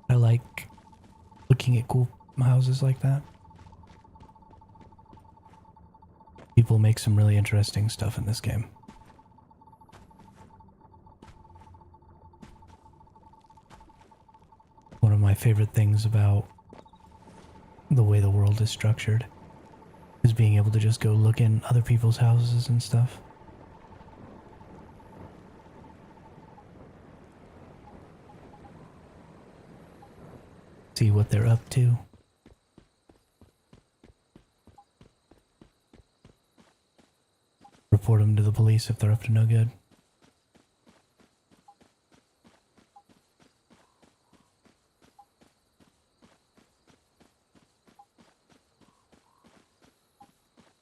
I like looking at cool houses like that. People make some really interesting stuff in this game. One of my favorite things about the way the world is structured, is being able to just go look in other people's houses and stuff. See what they're up to. Report them to the police if they're up to no good.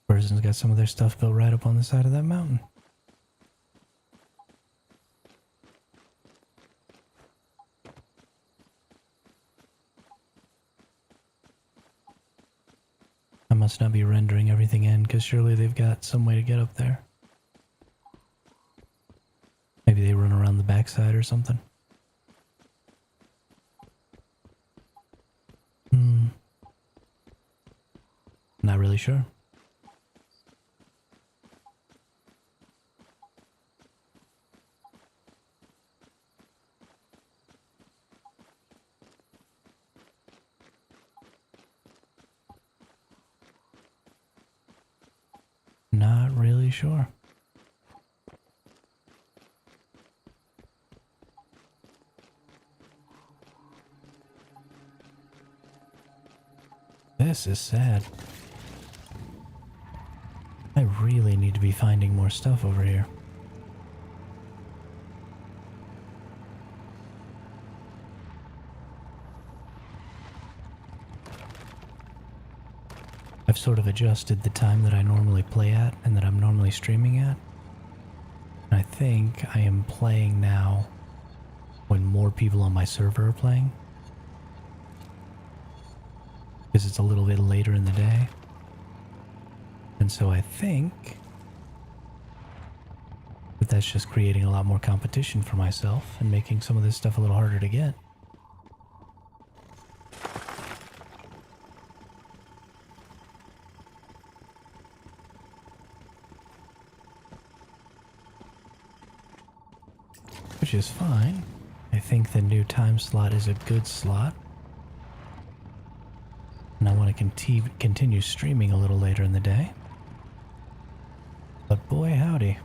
Person's got some of their stuff built right up on the side of that mountain. I must not be rendering everything in, because surely they've got some way to get up there. Maybe they run around the backside or something. Not really sure. Not really sure. This is sad. I really need to be finding more stuff over here. I've sort of adjusted the time that I normally play at and that I'm normally streaming at. And I think I am playing now when more people on my server are playing. Because it's a little bit later in the day. And so I think that that's just creating a lot more competition for myself and making some of this stuff a little harder to get. Which is fine. I think the new time slot is a good slot. And I want to continue streaming a little later in the day. But boy howdy.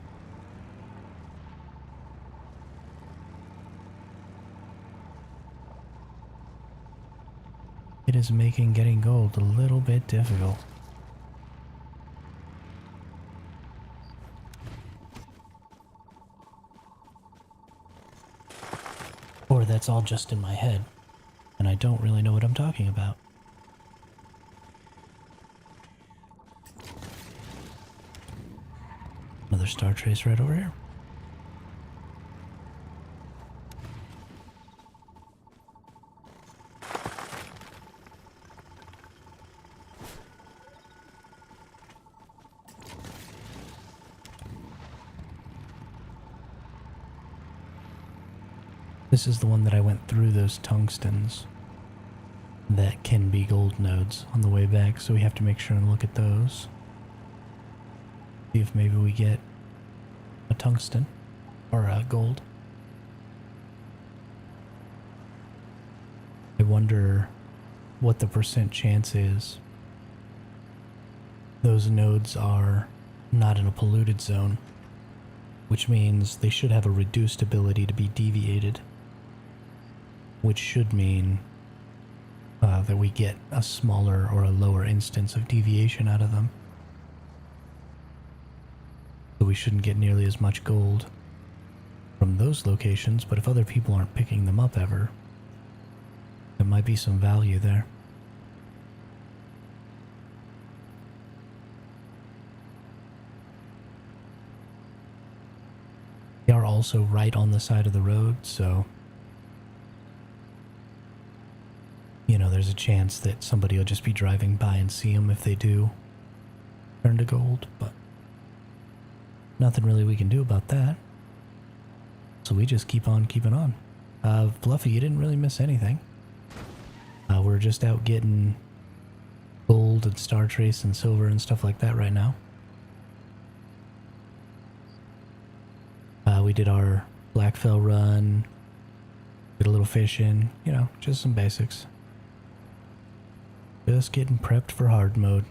It is making getting gold a little bit difficult. Or that's all just in my head, and I don't really know what I'm talking about. Another star trace right over here. This is the one that I went through those tungstens that can be gold nodes on the way back, so we have to make sure and look at those. See if maybe we get a tungsten or a gold. I wonder what the % chance is. Those nodes are not in a polluted zone, which means they should have a reduced ability to be deviated, which should mean that we get a smaller or a lower instance of deviation out of them. So we shouldn't get nearly as much gold from those locations, but if other people aren't picking them up ever, there might be some value there. They are also right on the side of the road, so you know, there's a chance that somebody will just be driving by and see them if they do turn to gold, but nothing really we can do about that. So we just keep on keeping on. Fluffy, you didn't really miss anything. We're just out getting gold and star trace and silver and stuff like that right now. We did our blackfell run, did a little fishing, you know, just some basics. Just getting prepped for hard mode.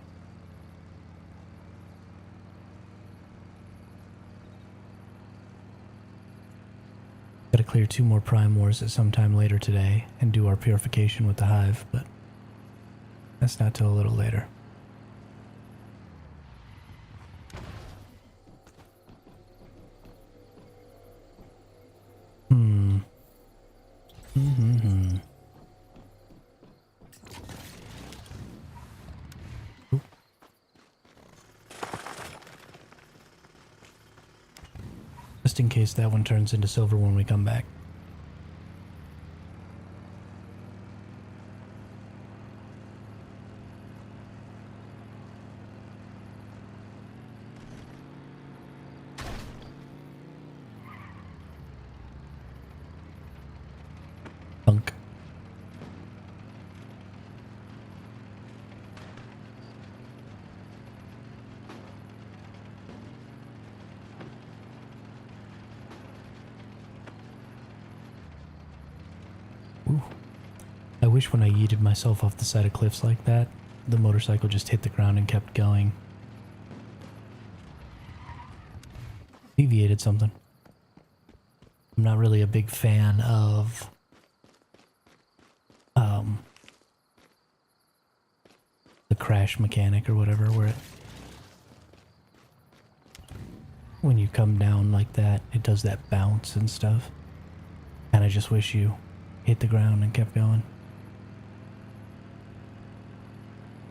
Gotta clear 2 more Prime Wars at some time later today and do our purification with the hive, but that's not till a little later. Just in case that one turns into silver when we come back. Punk. Ooh. I wish when I yeeted myself off the side of cliffs like that, the motorcycle just hit the ground and kept going. Deviated something. I'm not really a big fan of the crash mechanic or whatever, where when you come down like that, it does that bounce and stuff. And I just wish you hit the ground and kept going.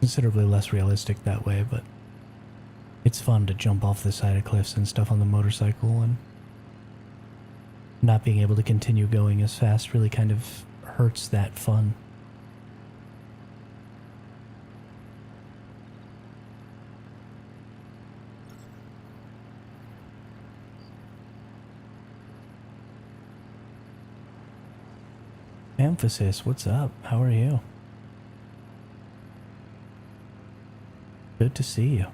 Considerably less realistic that way, but it's fun to jump off the side of cliffs and stuff on the motorcycle, and not being able to continue going as fast really kind of hurts that fun. Emphasis, what's up? How are you? Good to see you.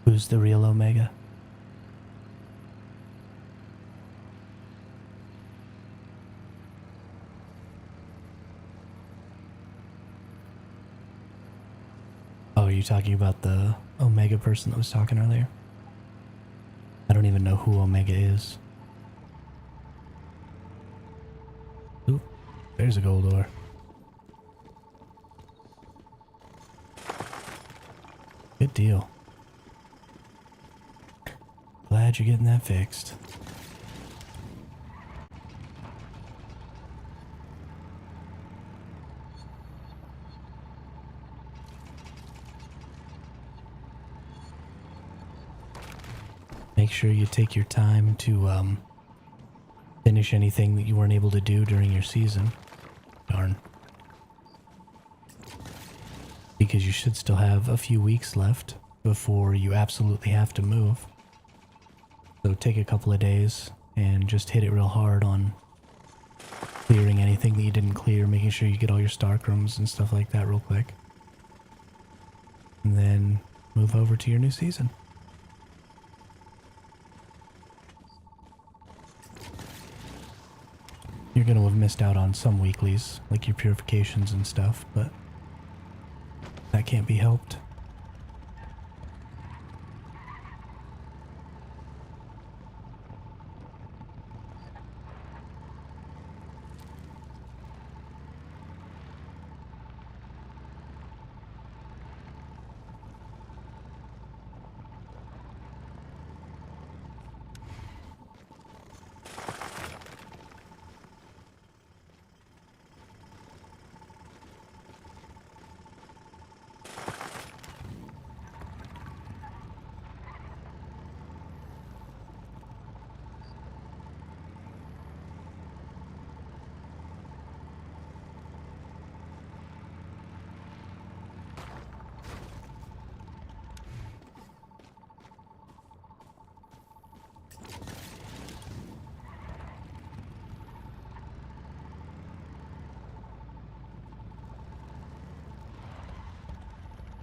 Who's the real Omega? Oh, are you talking about the Omega person that was talking earlier? I don't even know who Omega is. Oop, there's a gold ore. Good deal. Glad you're getting that fixed. Make sure you take your time to finish anything that you weren't able to do during your season. Darn. Because you should still have a few weeks left before you absolutely have to move. So take a couple of days and just hit it real hard on clearing anything that you didn't clear, making sure you get all your star crumbs and stuff like that real quick. And then move over to your new season. You're going to have missed out on some weeklies, like your purifications and stuff, but that can't be helped.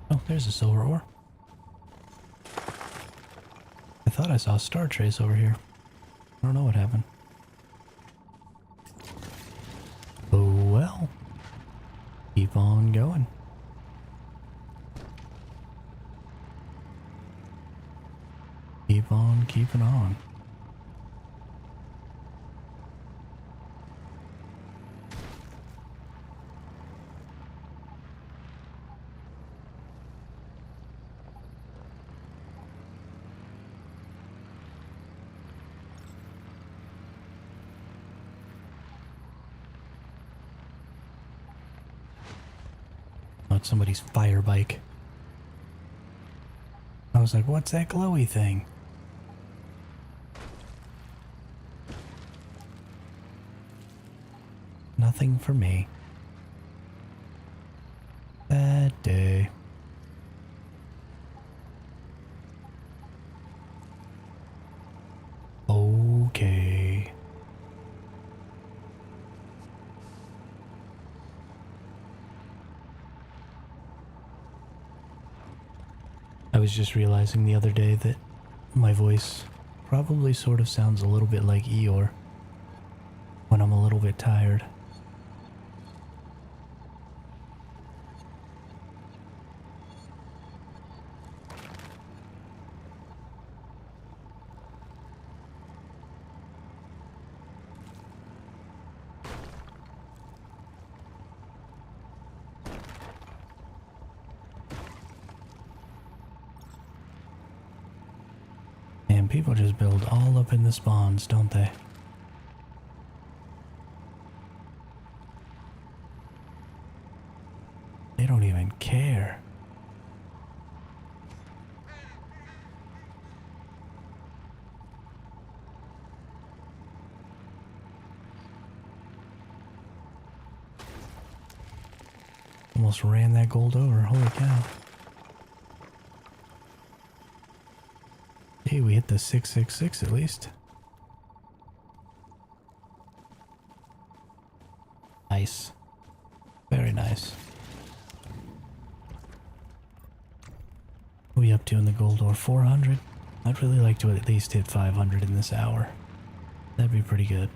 Oh, there's a silver ore. I thought I saw a star trace over here. don't know what happened. Oh well. Keep on going. Keep on keeping on. Oh, it's somebody's fire bike. I was like, what's that glowy thing? Nothing for me. That day. Okay. I was just realizing the other day that my voice probably sort of sounds a little bit like Eeyore when I'm a little bit tired. And people just build all up in the spawns, don't they? They don't even care. Almost ran that gold over, holy cow. Hey, we hit the 666 at least. Nice. Very nice. What are we up to in the gold ore? 400? I'd really like to at least hit 500 in this hour. That'd be pretty good.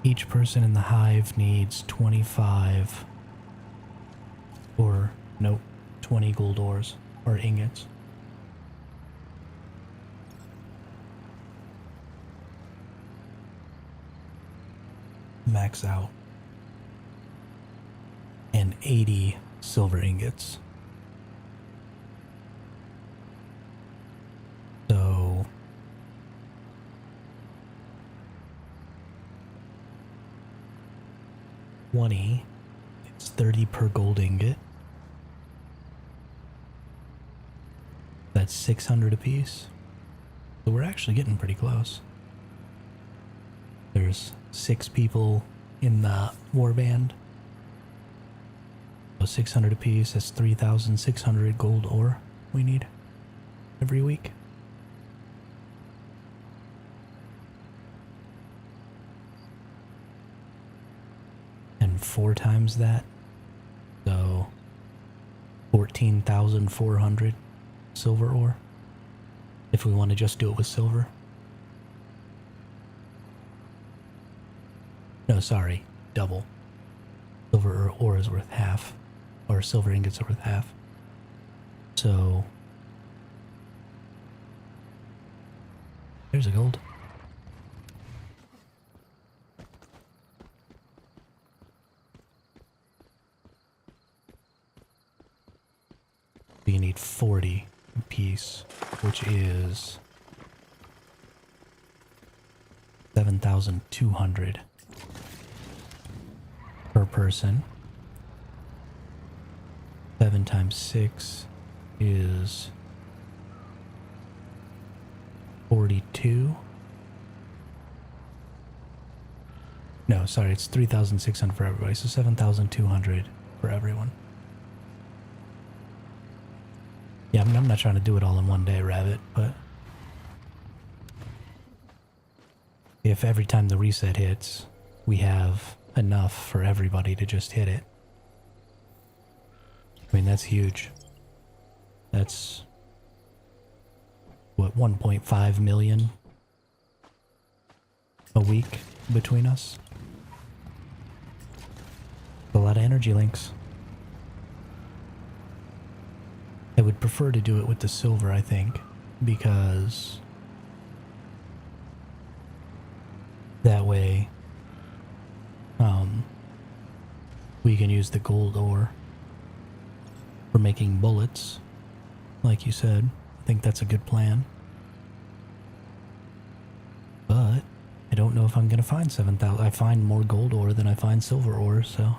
Each person in the hive needs 25 or nope, 20 gold ores or ingots. Max out. And 80 silver ingots. So 20, it's 30 per gold ingot. That's 600 apiece. So we're actually getting pretty close. There's 6 people in the warband. So 600 apiece, that's 3,600 gold ore we need every week. And 4 times that, so 14,400 silver ore, if we want to just do it with silver. No, sorry, double. Silver ore is worth half, or silver ingots are worth half. So, there's a gold. You need 40 apiece, which is 7,200 per person. 7 times 6 is 42. No, sorry, it's 3,600 for everybody, so 7,200 for everyone. Yeah, I'm not trying to do it all in one day, Rabbit, but if every time the reset hits, we have enough for everybody to just hit it. I mean, that's huge. That's what, 1.5 million a week between us. A lot of energy links. I would prefer to do it with the silver, I think, because that way we can use the gold ore for making bullets, like you said. I think that's a good plan. But I don't know if I'm going to find 7,000. I find more gold ore than I find silver ore, so...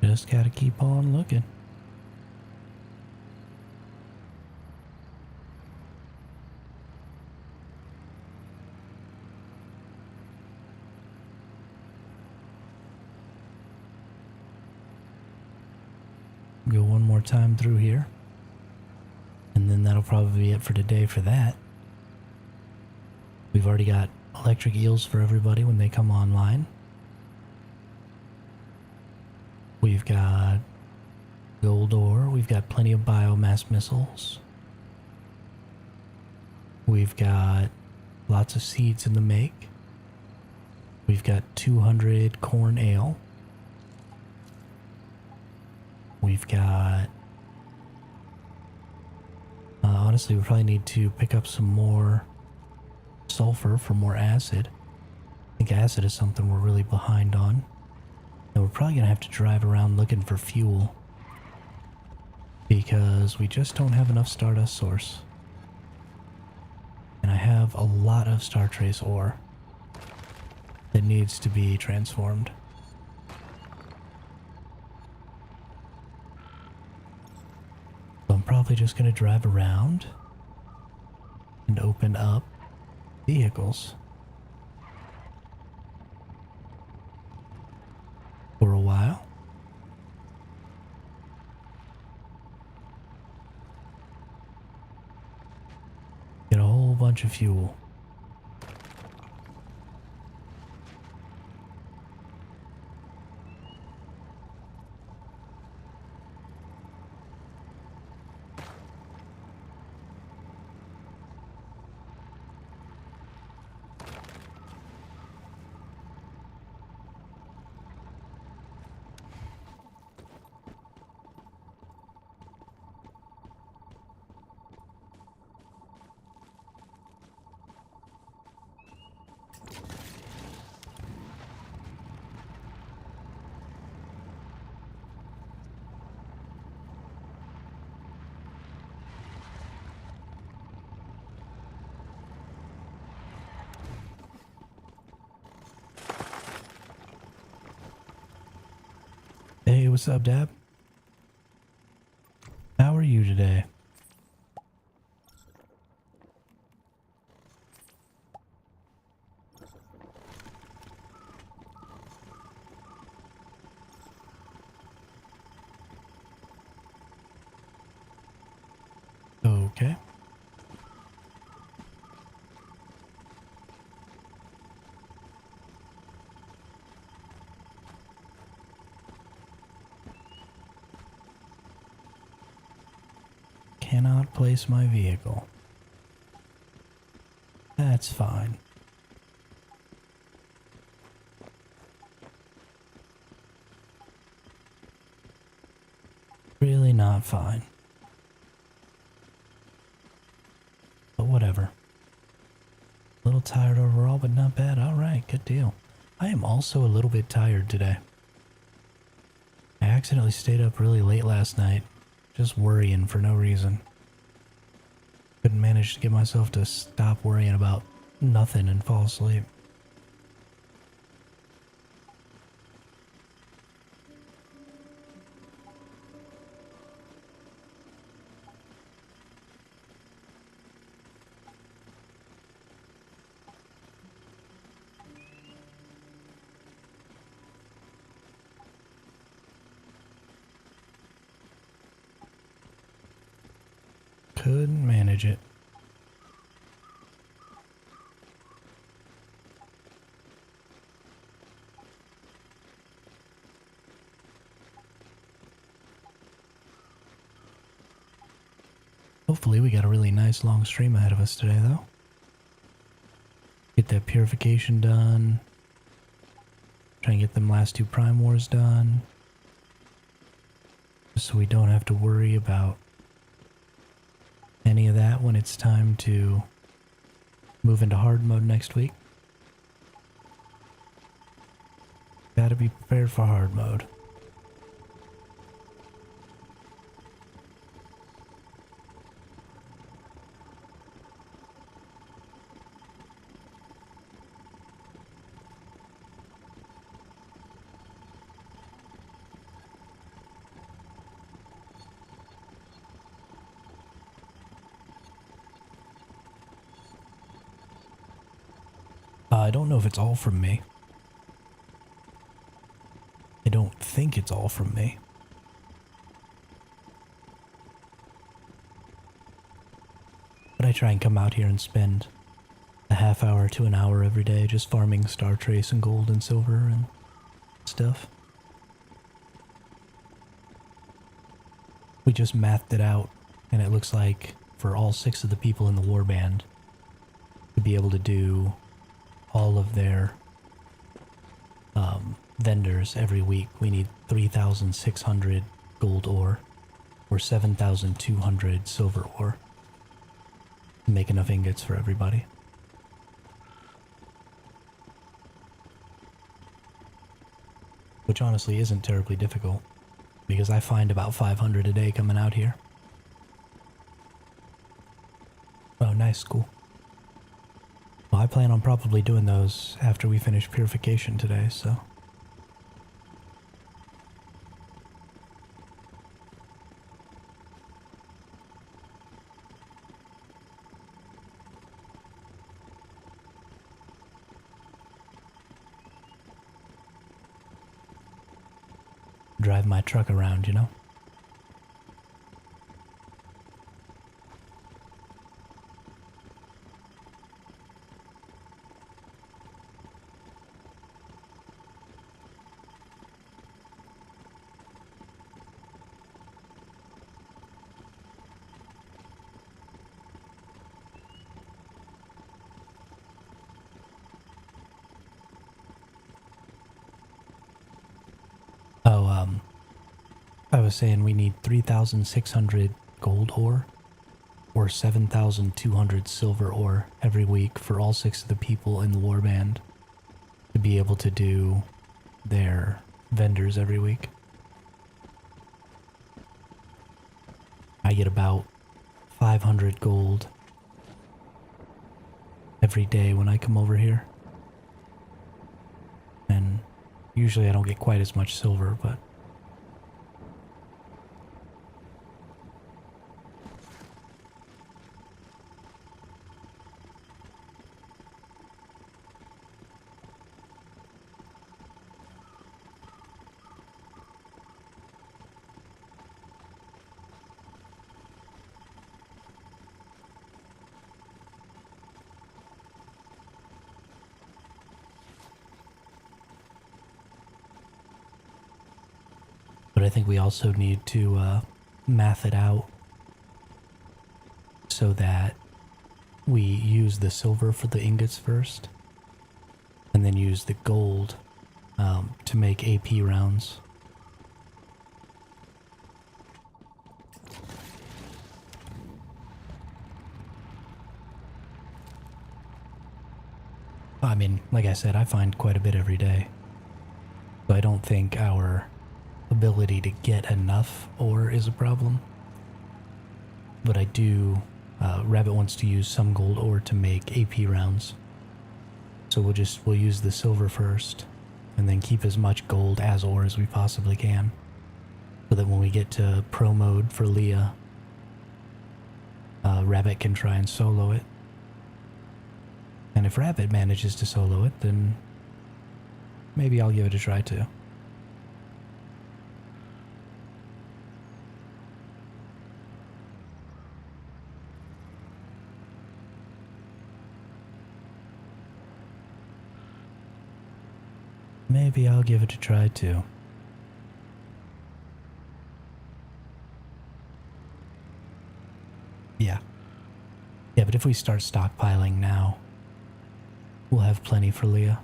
Just gotta keep on looking. Go one more time through here. And then that'll probably be it for today for that. We've already got electric eels for everybody when they come online. We've got gold ore. We've got plenty of biomass missiles. We've got lots of seeds in the make. We've got 200 corn ale. We've got... honestly, we probably need to pick up some more sulfur for more acid. I think acid is something we're really behind on. And we're probably going to have to drive around looking for fuel, because we just don't have enough Stardust source. And I have a lot of Star Trace ore that needs to be transformed. So I'm probably just going to drive around and open up vehicles for a while. Get a whole bunch of fuel. Hey, what's up, Dab? How are you today? Okay. Cannot place my vehicle. That's fine. Really not fine. But whatever. A little tired overall, but not bad. Alright, good deal. I am also a little bit tired today. I accidentally stayed up really late last night, just worrying for no reason. Couldn't manage to get myself to stop worrying about nothing and fall asleep. couldn't manage it. Hopefully we got a really nice long stream ahead of us today, though. Get that purification done. Try and get them last 2 Prime Wars done. So we don't have to worry about any of that when it's time to move into hard mode next week. Gotta be prepared for hard mode. I don't know if it's all from me. I don't think it's all from me. But I try and come out here and spend a half hour to an hour every day just farming star trace and gold and silver and stuff. We just mathed it out, and it looks like for all 6 of the people in the warband to be able to do all of their vendors every week, we need 3,600 gold ore or 7,200 silver ore to make enough ingots for everybody. Which honestly isn't terribly difficult, because I find about 500 a day coming out here. Oh, nice, cool. Well, I plan on probably doing those after we finish Purification today, so... drive my truck around, you know? I was saying we need 3,600 gold ore or 7,200 silver ore every week for all 6 of the people in the warband to be able to do their vendors every week. I get about 500 gold every day when I come over here. And usually I don't get quite as much silver, but... But I think we also need to math it out so that we use the silver for the ingots first, and then use the gold to make AP rounds. I mean, like I said, I find quite a bit every day. So I don't think our ability to get enough ore is a problem. But I do... Rabbit wants to use some gold ore to make AP rounds. So we'll use the silver first, and then keep as much gold as ore as we possibly can. So that when we get to pro mode for Leah, Rabbit can try and solo it. And if Rabbit manages to solo it, then maybe I'll give it a try too. Maybe I'll give it a try too. Yeah. Yeah, but if we start stockpiling now, we'll have plenty for Leah.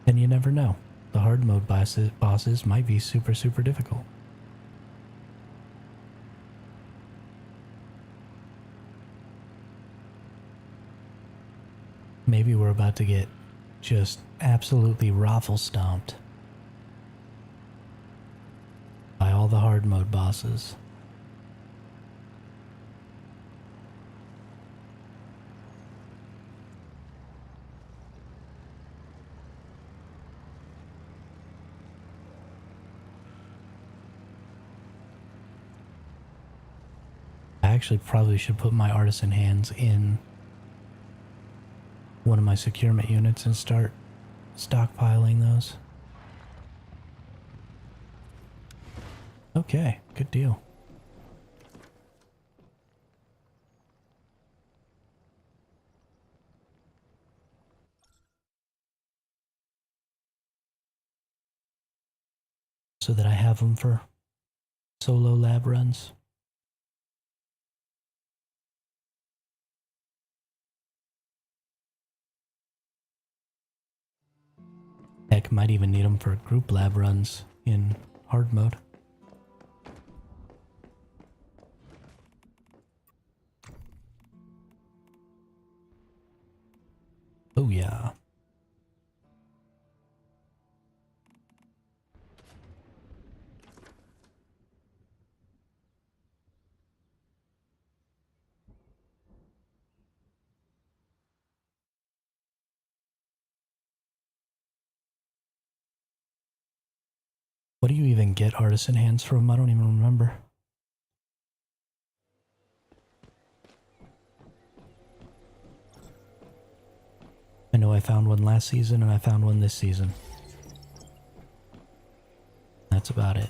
And you never know. The hard mode bosses might be super, super difficult. Maybe we're about to get just absolutely raffle stomped by all the hard mode bosses. I actually probably should put my artisan hands in one of my securement units and start stockpiling those. Okay, good deal. So that I have them for solo lab runs. Heck, might even need them for group lab runs in hard mode. Oh yeah. What do you even get artisan hands from? I don't even remember. I know I found one last season and I found one this season. That's about it.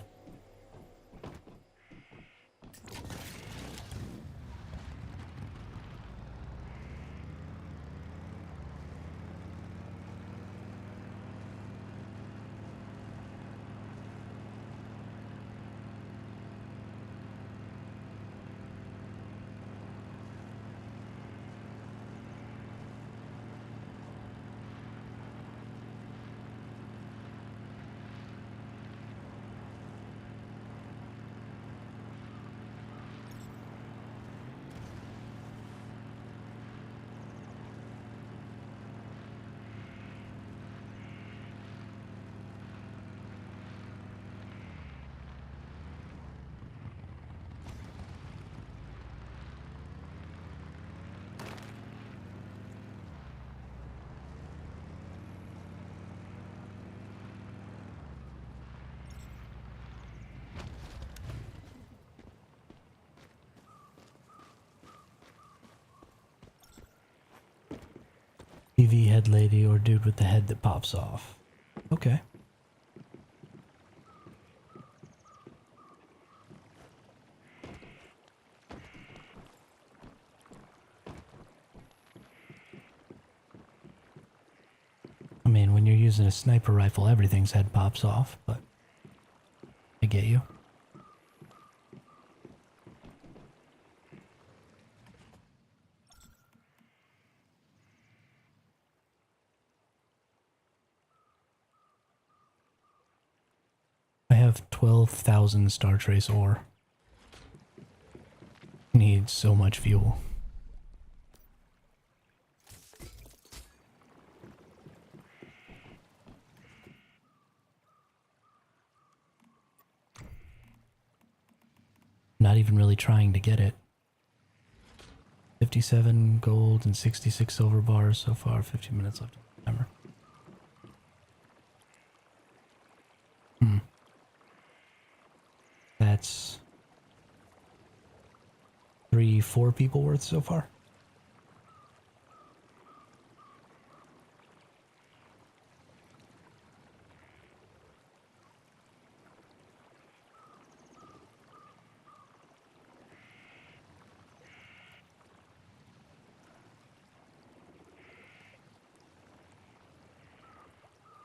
TV head lady or dude with the head that pops off. Okay. I mean, when you're using a sniper rifle, everything's head pops off, but I get you. I have 12,000 Star Trace ore. Need so much fuel. Not even really trying to get it. 57 gold and 66 silver bars so far. 15 minutes left on the timer. That's 4 people worth so far.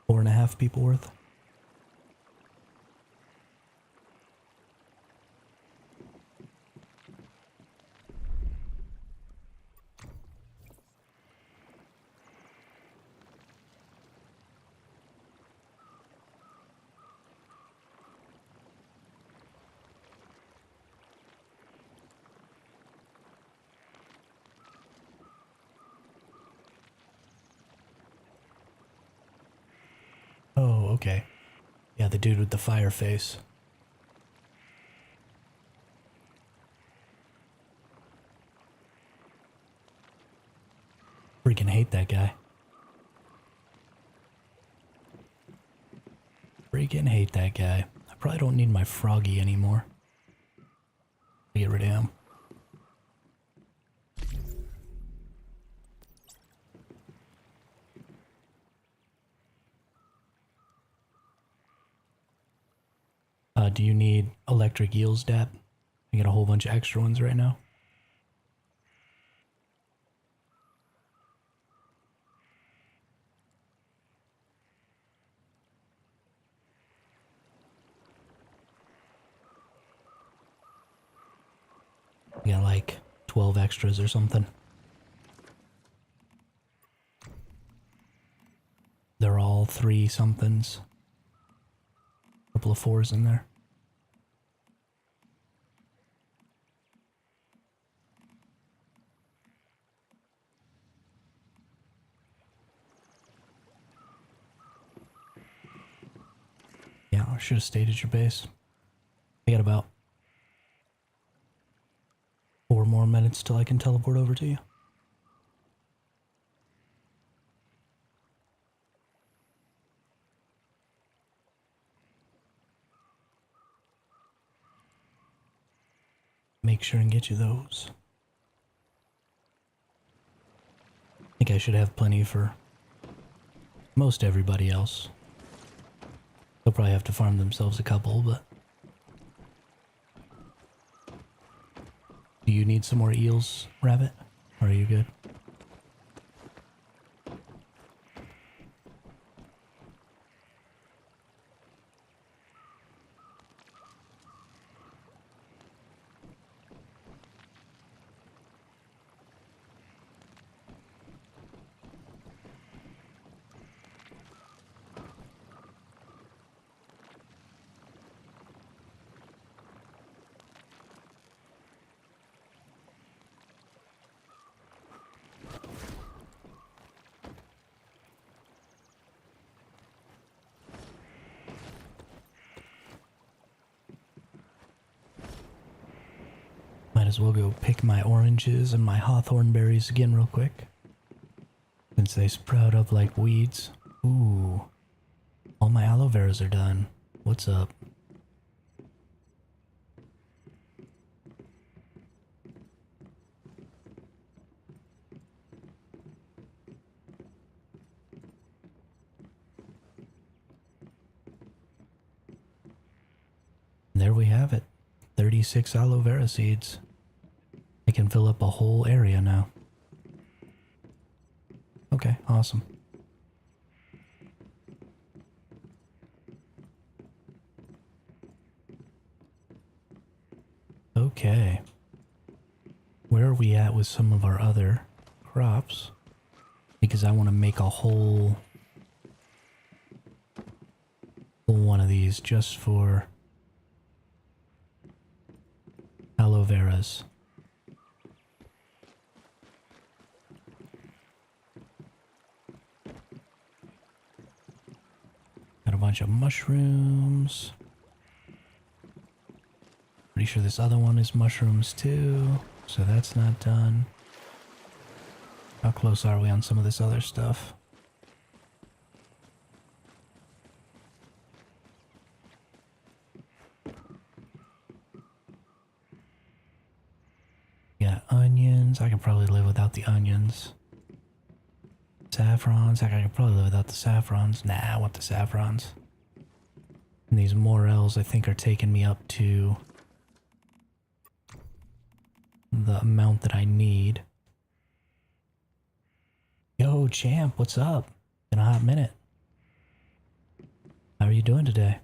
4.5 people worth. Oh, okay. Yeah, the dude with the fire face. Freaking hate that guy. Freaking hate that guy. I probably don't need my froggy anymore. Get rid of him. Do you need electric eels, Dap? I got a whole bunch of extra ones right now. I got like 12 extras or something. They're all 3 somethings. Couple of 4s in there. Yeah, I should have stayed at your base. I got about 4 more minutes till I can teleport over to you. Make sure and get you those. I think I should have plenty for most everybody else. They'll probably have to farm themselves a couple, but... Do you need some more eels, Rabbit? Or are you good? Might as well go pick my oranges and my hawthorn berries again real quick. Since they sprout up like weeds. Ooh. All my aloe veras are done. What's up? There we have it. 36 aloe vera seeds. I can fill up a whole area now. Okay, awesome. Okay. Where are we at with some of our other crops? Because I want to make a whole one of these just for aloe veras. Got a bunch of mushrooms. Pretty sure this other one is mushrooms too, so that's not done. How close are we on some of this other stuff? Got onions. I can probably live without the onions. Saffrons. I can probably live without the saffrons. Nah, I want the saffrons. And these morels, I think, are taking me up to the amount that I need. Yo, champ, what's up? Been a hot minute. are you doing today?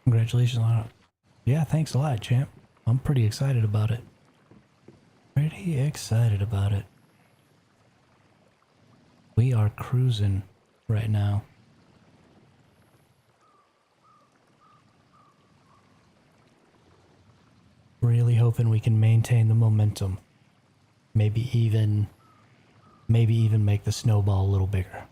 Congratulations on it. Yeah, thanks a lot, champ. I'm pretty excited about it. Pretty excited about it. We are cruising right now. Really hoping we can maintain the momentum. Maybe even make the snowball a little bigger.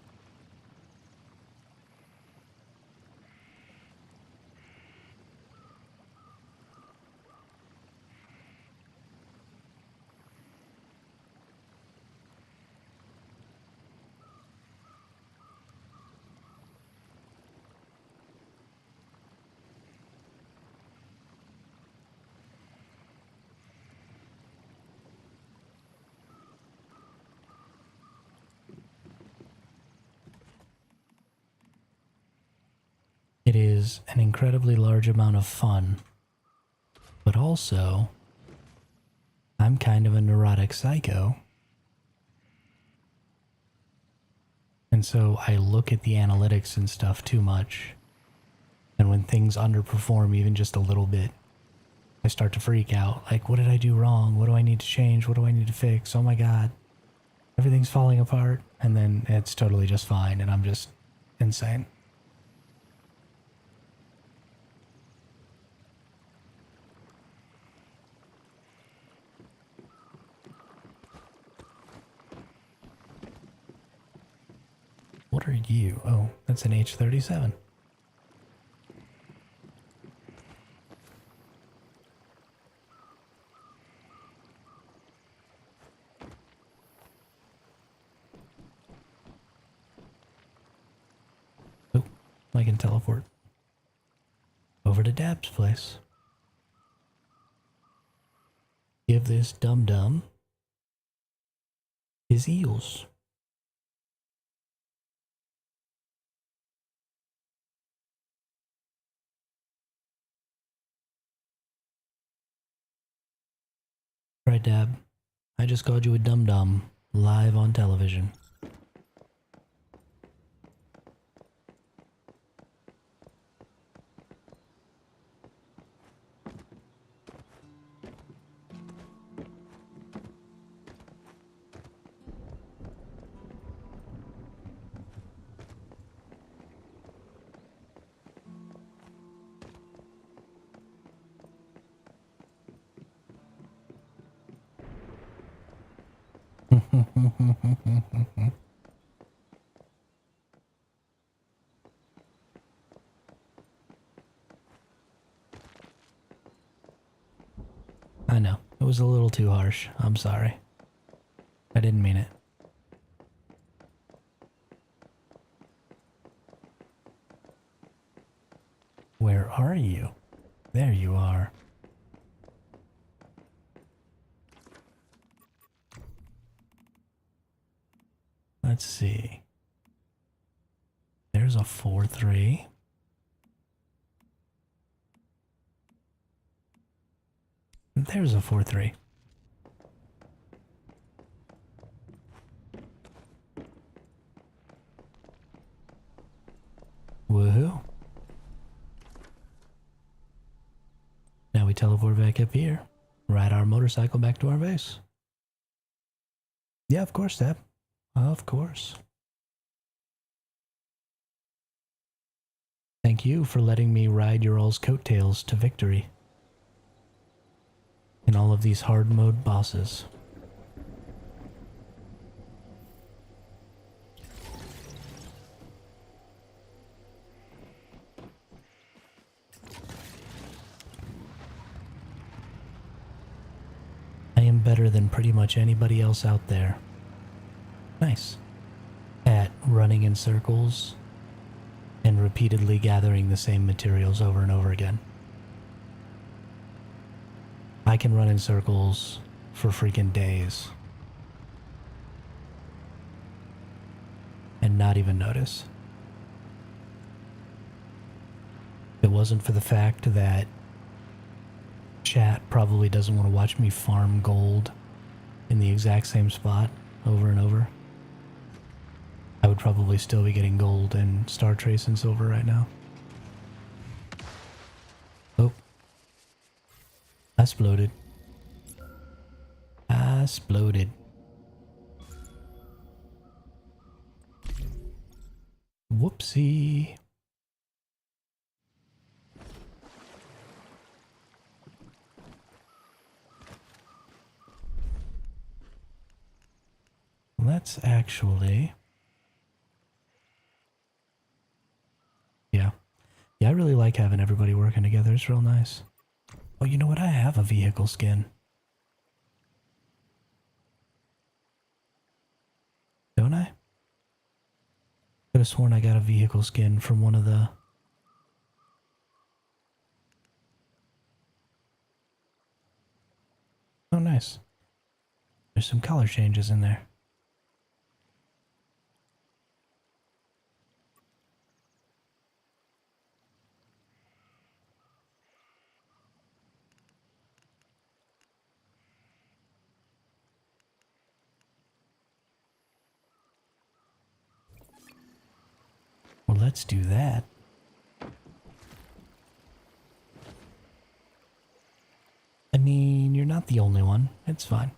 It is an incredibly large amount of fun, but also, I'm kind of a neurotic psycho. And so I look at the analytics and stuff too much. And when things underperform even just a little bit, I start to freak out. Like, what did I do wrong? What do I need to change? What do I need to fix? Oh my God. Everything's falling apart. And then it's totally just fine. And I'm just insane. What are you? Oh, that's an H-37. Oh, I can teleport over to Dab's place. Give this dum-dum his eels. Right, Dab. I just called you a dum-dum live on television. I know. It was a little too harsh. I'm sorry. I didn't mean it. Where are you? There you are. Let's see. There's a 4-3. There's a 4-3. we're back up here. Ride our motorcycle back to our base. Yeah, of course, Deb. Of course. Thank you for letting me ride your all's coattails to victory in all of these hard mode bosses. I am better than pretty much anybody else out there. Nice. At running in circles and repeatedly gathering the same materials over and over again. I can run in circles for freaking days and not even notice. If it wasn't for the fact that chat probably doesn't want to watch me farm gold in the exact same spot over and over, I would probably still be getting gold and star trace and silver right now. Oh. I exploded. I exploded. Whoopsie. Let's actually... Yeah, I really like having everybody working together. It's real nice. Oh, you know what? I have a vehicle skin. Don't I? Could have sworn I got a vehicle skin from one of the... Oh, nice. There's some color changes in there. Well, let's do that. I mean, you're not the only one. It's fine.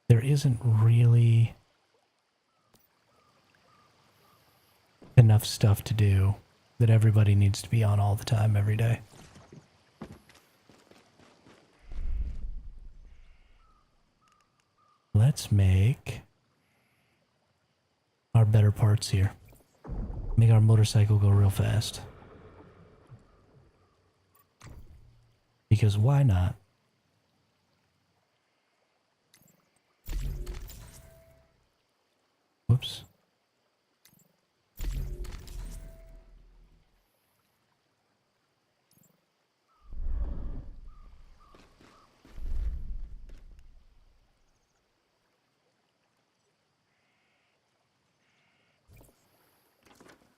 There isn't really enough stuff to do that everybody needs to be on all the time, every day. Let's make our better parts here. Make our motorcycle go real fast. Because why not? Whoops.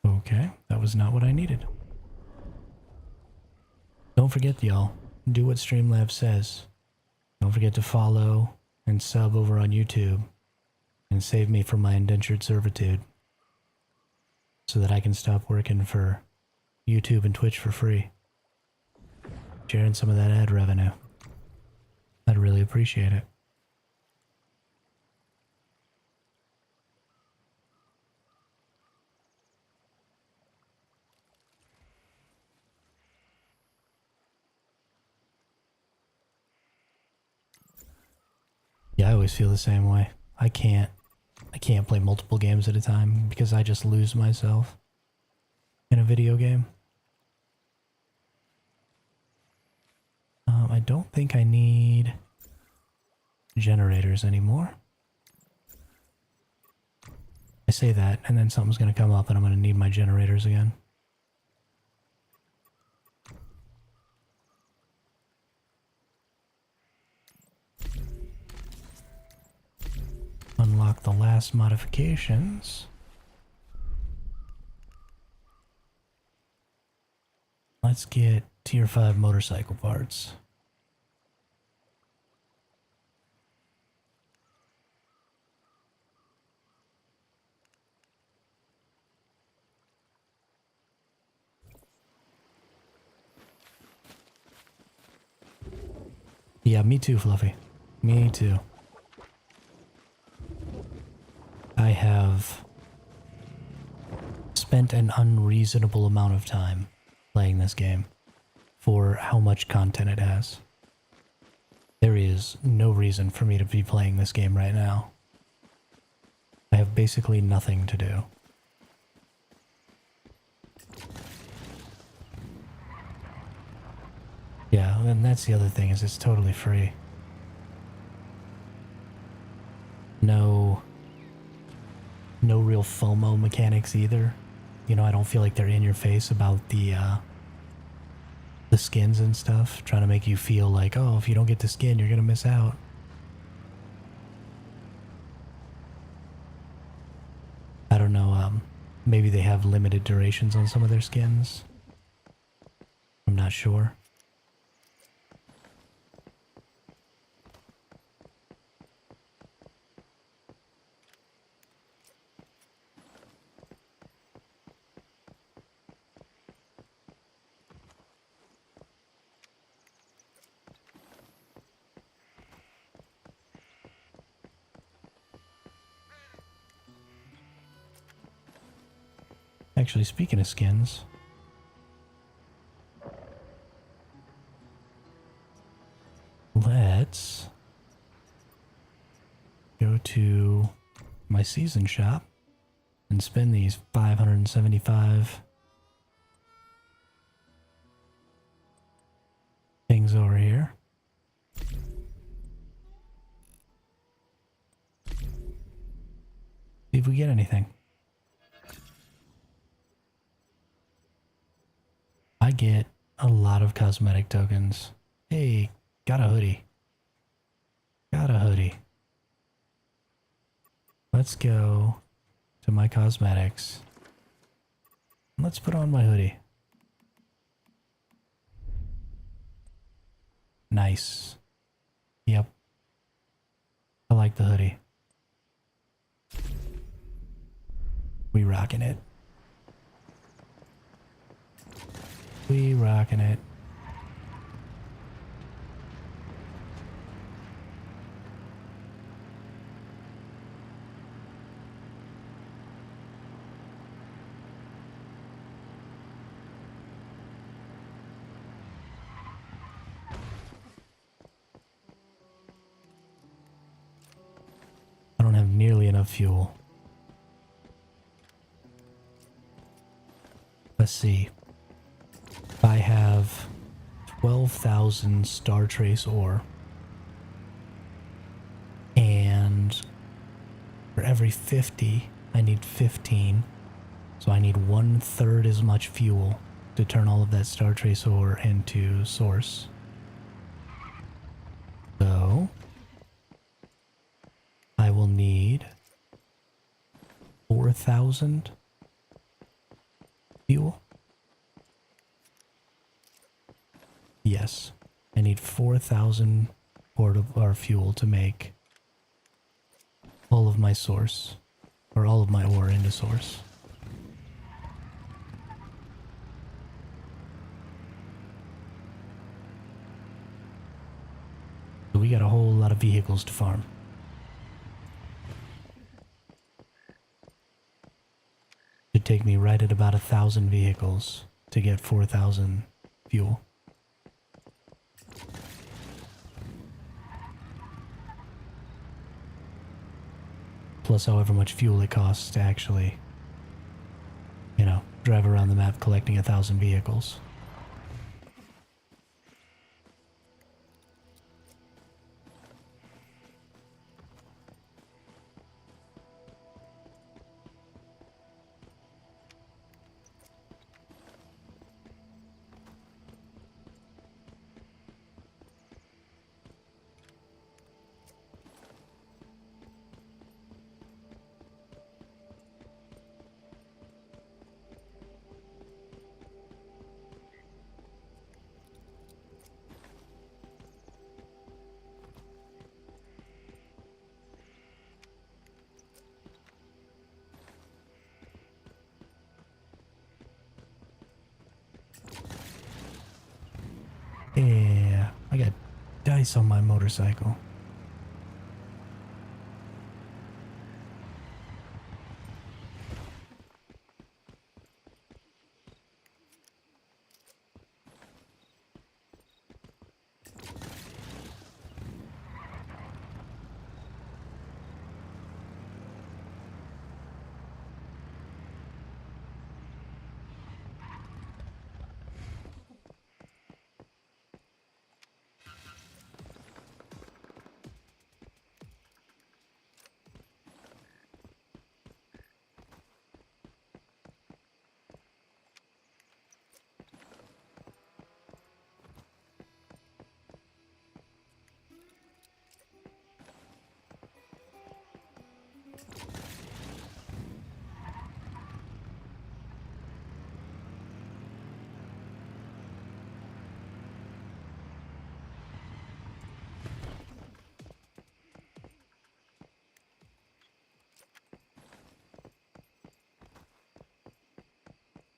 Okay, that was not what I needed. Don't forget, y'all, do what Streamlabs says. Don't forget to follow and sub over on YouTube and save me from my indentured servitude so that I can stop working for YouTube and Twitch for free. Sharing some of that ad revenue. I'd really appreciate it. Yeah, I always feel the same way. I can't play multiple games at a time because I just lose myself in a video game. I don't think I need generators anymore. I say that, and then something's going to come up and I'm going to need my generators again. Unlock the last modifications. Let's get tier 5 motorcycle parts. Yeah, me too, Fluffy. Me too. I have spent an unreasonable amount of time playing this game for how much content it has. There is no reason for me to be playing this game right now. I have basically nothing to do. Yeah, and that's the other thing, is it's totally free. No real FOMO mechanics either. You know, I don't feel like they're in your face about the skins and stuff, trying to make you feel like, oh, if you don't get the skin, you're gonna miss out. I don't know, maybe they have limited durations on some of their skins. I'm not sure. Actually, speaking of skins, let's go to my season shop and spend these 575 things over here. See if we get anything. I get a lot of cosmetic tokens. Hey, got a hoodie. Got a hoodie. Let's go to my cosmetics. Let's put on my hoodie. Nice. Yep. I like the hoodie. We rocking it. We rocking it. I don't have nearly enough fuel. Let's see. I have 12,000 Star Trace ore. And for every 50, I need 15. So I need 1/3 as much fuel to turn all of that Star Trace ore into source. So I will need 4,000 fuel. Yes, I need 4,000 portable fuel to make all of my source, or all of my ore into source. So we got a whole lot of vehicles to farm. It'd take me right at about 1,000 vehicles to get 4,000 fuel. Plus however much fuel it costs to actually, you know, drive around the map collecting 1,000 vehicles. Yeah, I got dice on my motorcycle.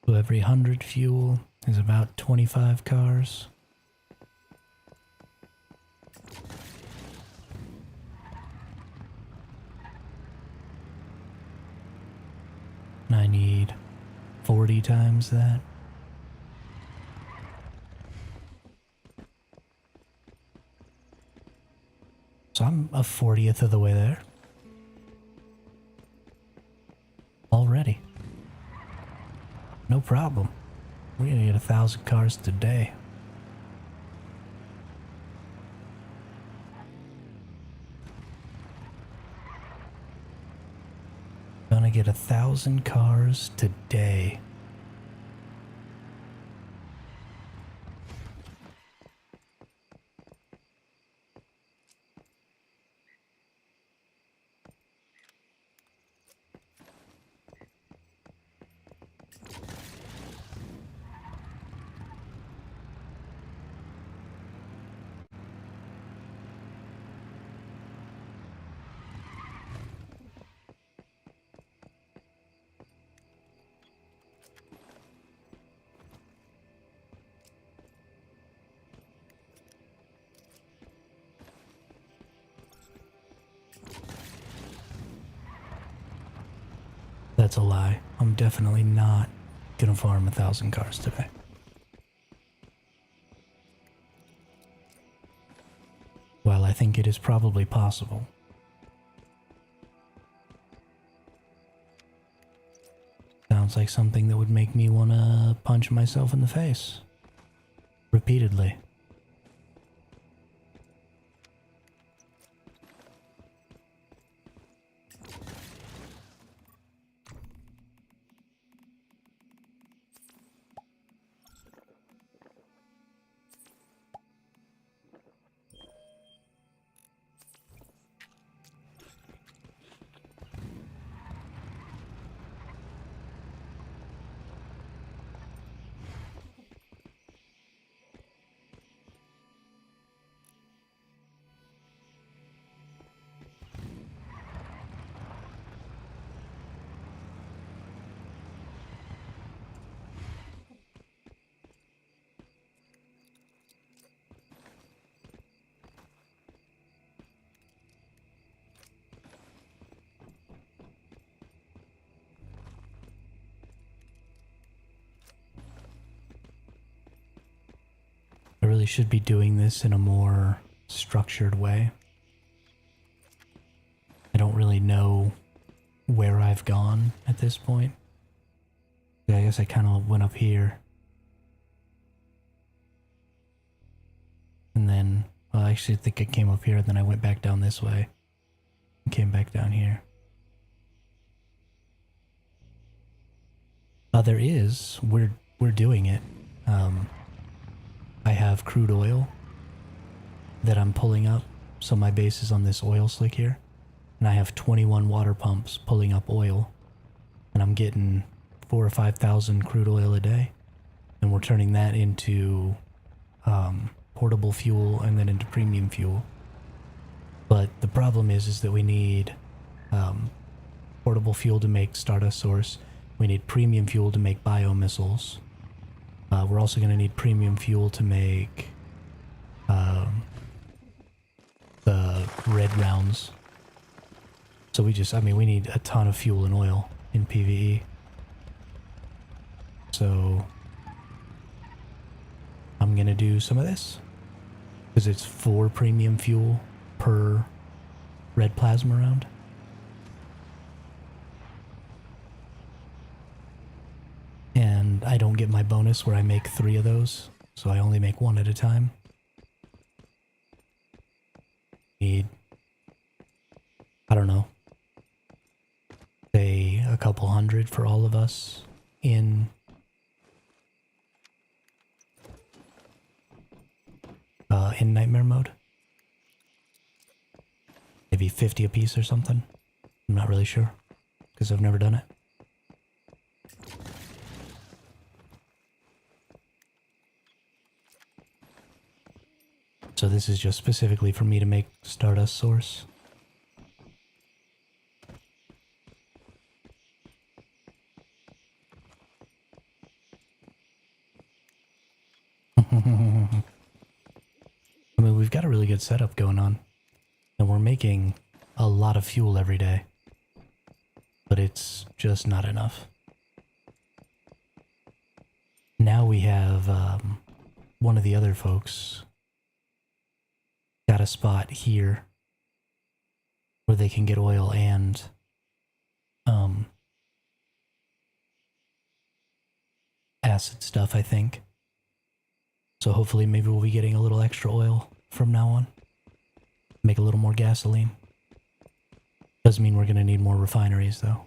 So every 100 fuel is about 25 cars. And I need 40 times that. So I'm a 40th of the way there. Already. No problem. We're gonna get 1,000 cars today. Gonna get 1,000 cars today. That's a lie. I'm definitely not gonna farm 1,000 cars today. While I think it is probably possible. Sounds like something that would make me want to punch myself in the face. Repeatedly. I really should be doing this in a more structured way. I don't really know where I've gone at this point. Yeah, I guess I kind of went up here. And then, well, I actually think I came up here and then I went back down this way. And came back down here. There is. We're doing it. I have crude oil that I'm pulling up. So my base is on this oil slick here. And I have 21 water pumps pulling up oil. And I'm getting 4,000 or 5,000 crude oil a day. And we're turning that into portable fuel and then into premium fuel. But the problem is that we need portable fuel to make Stardust Source. We need premium fuel to make biomissiles. We're also going to need premium fuel to make red rounds. So we just, I mean, we need a ton of fuel and oil in PvE. So I'm gonna do some of this. Because it's 4 premium fuel per red plasma round. And I don't get my bonus where I make 3 of those, so I only make 1 at a time. Need, I don't know, say a couple hundred for all of us in nightmare mode. Maybe 50 a piece or something. I'm not really sure, because I've never done it. So this is just specifically for me to make Stardust Source. I mean, we've got a really good setup going on. And we're making a lot of fuel every day. But it's just not enough. Now we have one of the other folks got a spot here where they can get oil and acid stuff, I think. So hopefully maybe we'll be getting a little extra oil from now on. Make a little more gasoline. Doesn't mean we're going to need more refineries though.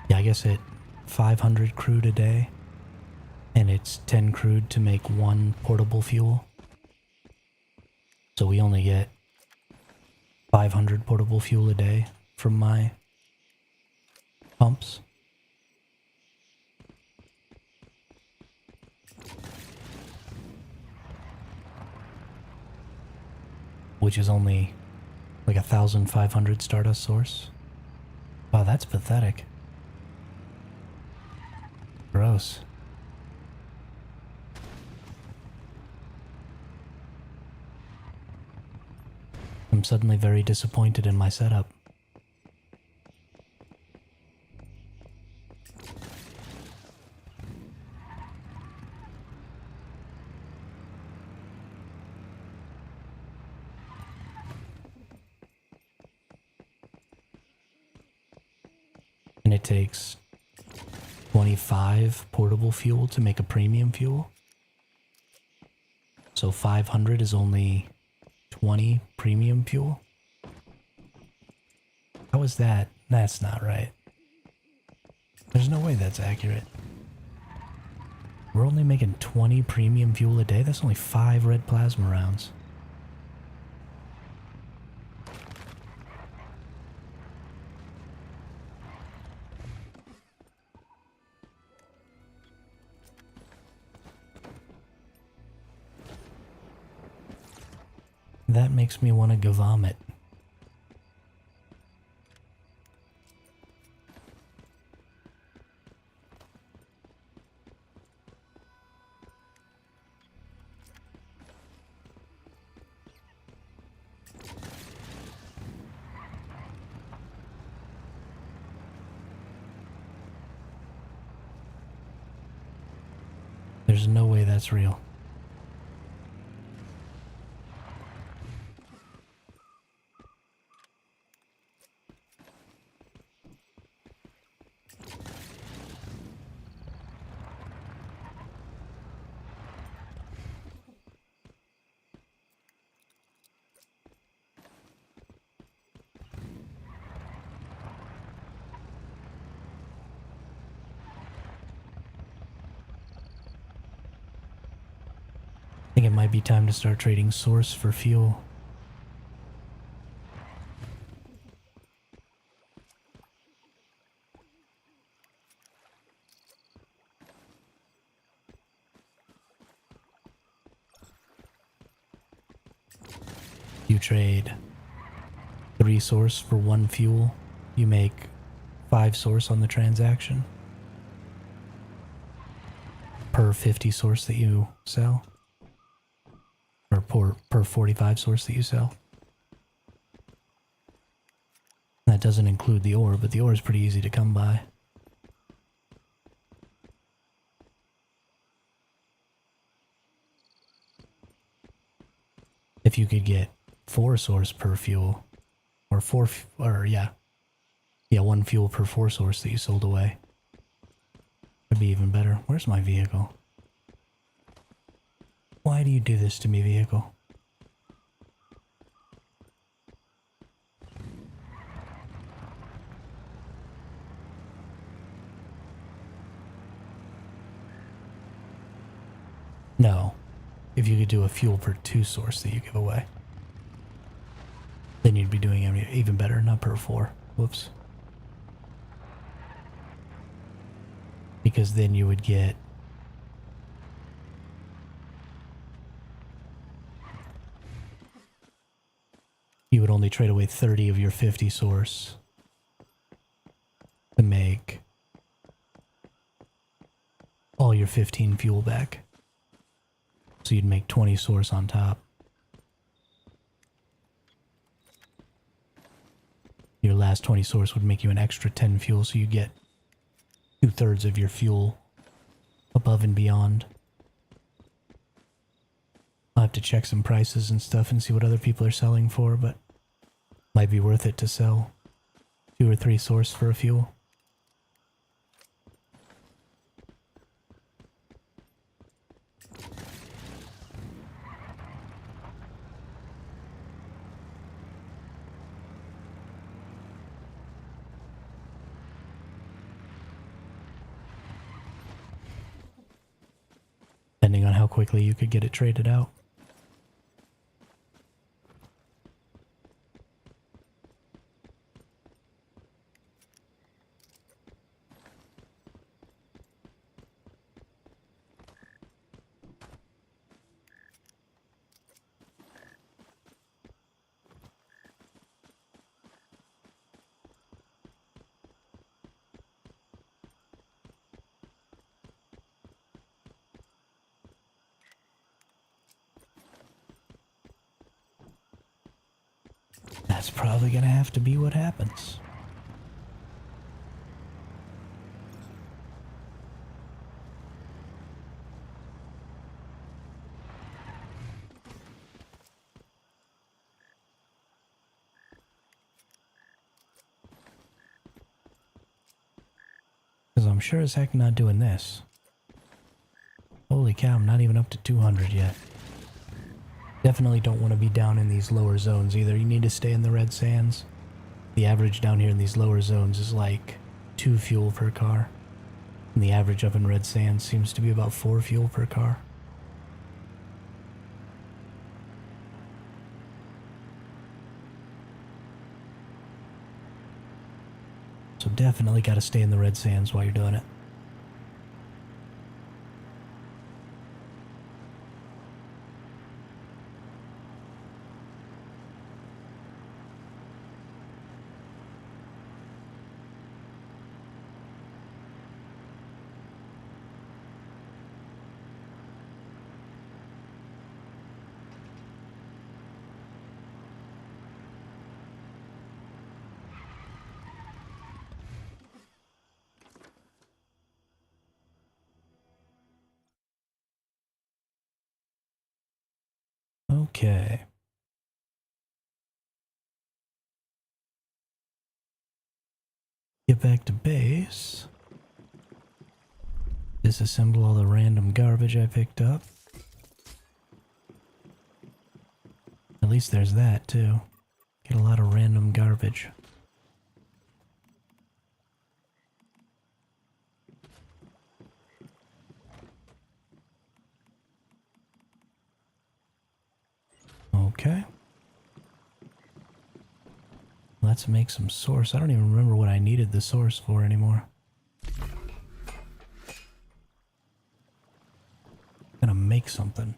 Yeah, I guess at 500 crude a day, and it's 10 crude to make 1 portable fuel. So we only get 500 portable fuel a day from my pumps. Which is only like 1,500 Stardust Source. Wow, that's pathetic. Gross. I'm suddenly very disappointed in my setup. And it takes 25 portable fuel to make a premium fuel. So 500 is only 20 premium fuel. How is that? That's not right. There's no way that's accurate. We're only making 20 premium fuel a day? That's only 5 red plasma rounds. That makes me want to go vomit. There's no way that's real. think it might be time to start trading source for fuel. You trade 3 source for 1 fuel. You make 5 source on the transaction per 50 source that you sell, or per 45 source that you sell. That doesn't include the ore, but the ore is pretty easy to come by. If you could get 4 source per fuel, or 1 fuel per 4 source that you sold away, that'd be even better. Where's my vehicle? Why do you do this to me, vehicle? No. If you could do a fuel per 2 source that you give away, then you'd be doing even better, not per 4. Whoops. Because then you would get you would only trade away 30 of your 50 source to make all your 15 fuel back. So you'd make 20 source on top. Your last 20 source would make you an extra 10 fuel, so you get 2/3 of your fuel above and beyond. I'll have to check some prices and stuff and see what other people are selling for, but might be worth it to sell 2 or 3 source for a fuel. Depending on how quickly you could get it traded out. That's probably gonna have to be what happens. Because I'm sure as heck not doing this. Holy cow, I'm not even up to 200 yet. Definitely don't want to be down in these lower zones either. You need to stay in the red sands. The average down here in these lower zones is like 2 fuel per car. And the average up in red sands seems to be about 4 fuel per car. So definitely got to stay in the red sands while you're doing it. Okay. Get back to base. Disassemble all the random garbage I picked up. At least there's that too. Get a lot of random garbage. Okay. Let's make some source. I don't even remember what I needed the source for anymore. I'm gonna make something.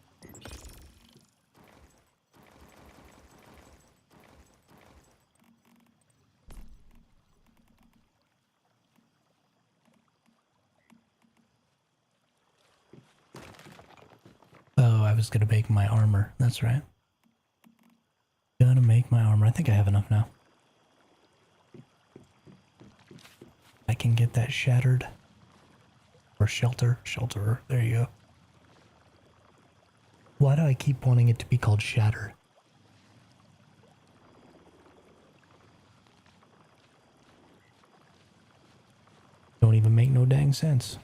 Oh, I was gonna make my armor. That's right. Gonna make my armor. I think I have enough now. I can get that shattered. Or shelter. Shelterer. There you go. Why do I keep wanting it to be called shattered? Don't even make no dang sense.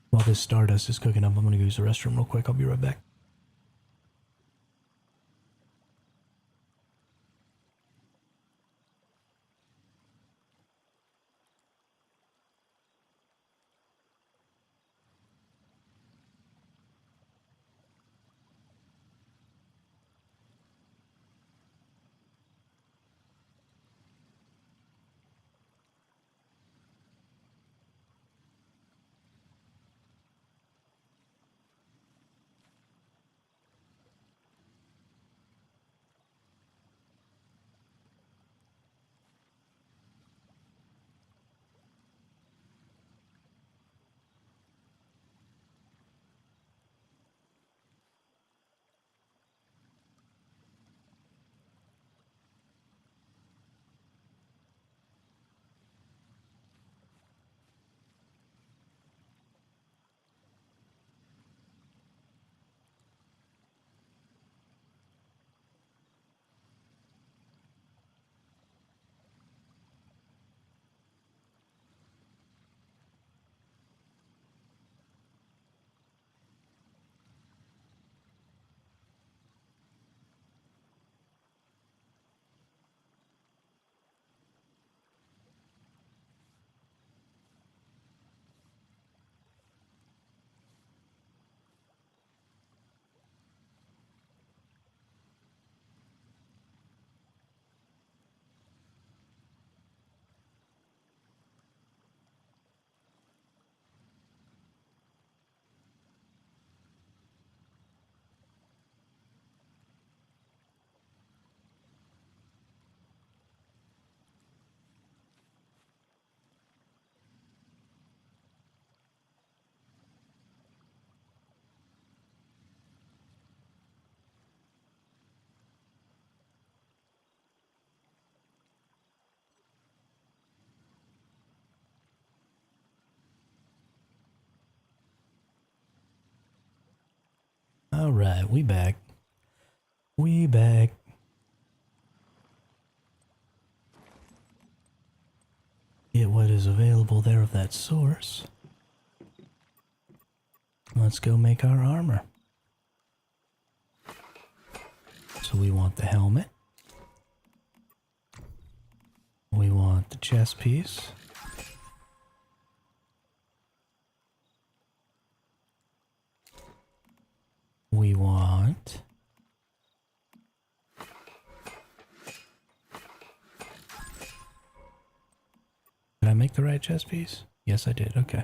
While this stardust is cooking up, I'm gonna go use the restroom real quick. I'll be right back. Alright, we back. We back. Get what is available there of that source. Let's go make our armor. So we want the helmet. We want the chest piece. We want... Did I make the right chest piece? Yes, I did. Okay.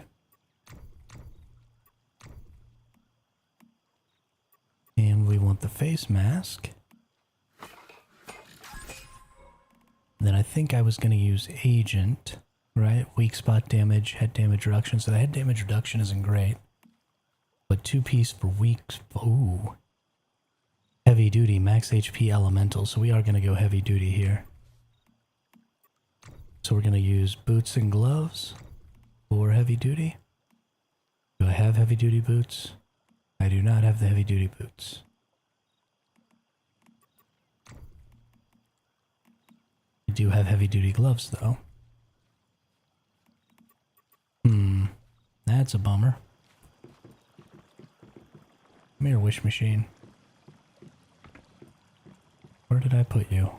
And we want the face mask. Then I think I was going to use agent, right? Weak spot damage, head damage reduction. So the head damage reduction isn't great. But 2-piece for weak... Ooh. Heavy duty, max HP elemental. So we are going to go heavy duty here. So we're going to use boots and gloves for heavy duty. Do I have heavy duty boots? I do not have the heavy duty boots. I do have heavy duty gloves though. That's a bummer. Come here, wish machine. Where did I put you?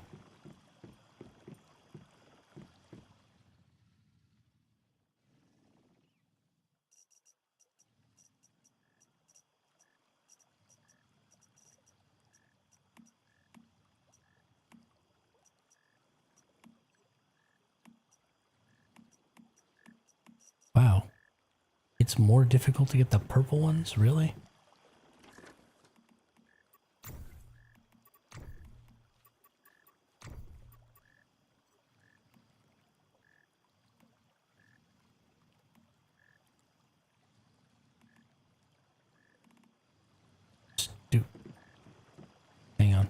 Wow. It's more difficult to get the purple ones? Really? Dude. Hang on.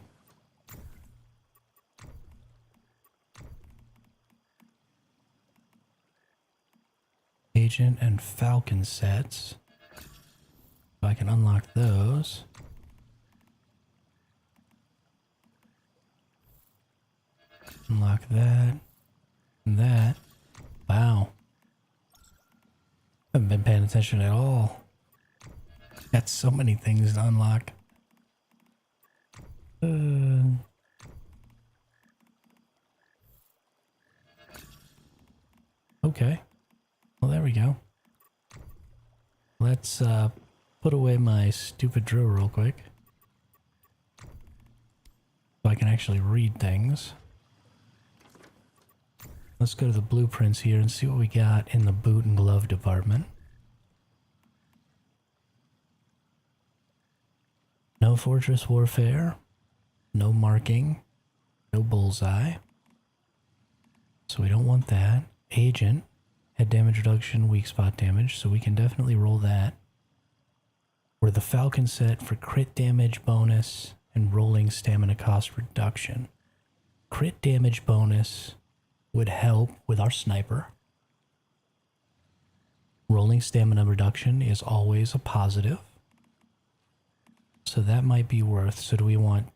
Agent and Falcon sets. So I can unlock those. Unlock that. And that. Wow. Haven't been paying attention at all. Got so many things to unlock. Okay. Well, there we go. Let's put away my stupid drill real quick. So I can actually read things. Let's go to the blueprints here and see what we got in the boot and glove department. No fortress warfare. No marking. No bullseye. So we don't want that. Agent had damage reduction, weak spot damage, so we can definitely roll that. We're the Falcon set for crit damage bonus and rolling stamina cost reduction. Crit damage bonus would help with our sniper. Rolling stamina reduction is always a positive. So that might be worth. So do we want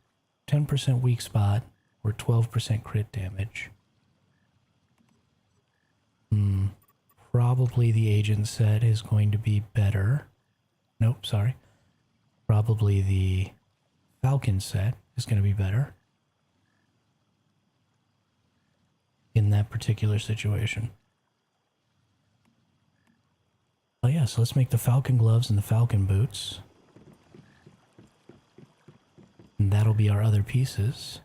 10% weak spot or 12% crit damage? Probably the agent set is going to be better. Nope, sorry. Probably the Falcon set is going to be better in that particular situation. Oh yeah, so let's make the Falcon gloves and the Falcon boots. And that'll be our other pieces.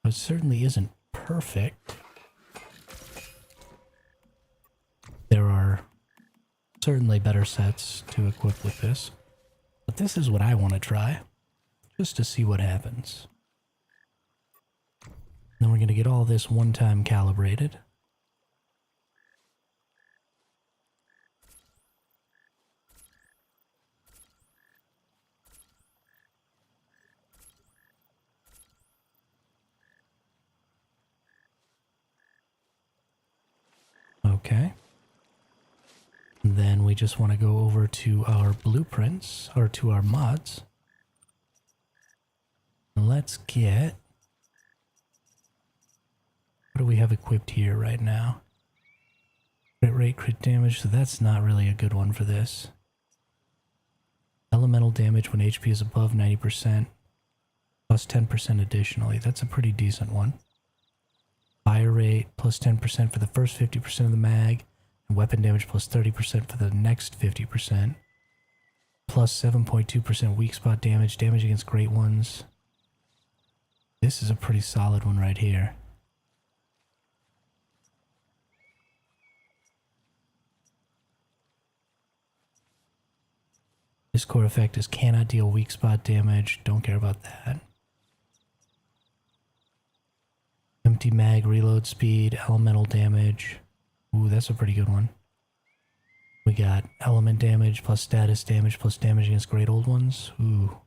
It certainly isn't perfect. There are certainly better sets to equip with this. But this is what I want to try, just to see what happens. Then we're going to get all this one time calibrated. Okay. Then we just want to go over to our blueprints, or to our mods. Let's get... What do we have equipped here right now? Crit rate, crit damage, so that's not really a good one for this. Elemental damage when HP is above 90%, plus 10% additionally. That's a pretty decent one. Fire rate, plus 10% for the first 50% of the mag, and weapon damage plus 30% for the next 50%. Plus 7.2% weak spot damage, damage against great ones. This is a pretty solid one right here. This core effect is cannot deal weak spot damage. Don't care about that. Empty mag, reload speed, elemental damage. Ooh, that's a pretty good one. We got element damage plus status damage plus damage against great old ones. Ooh.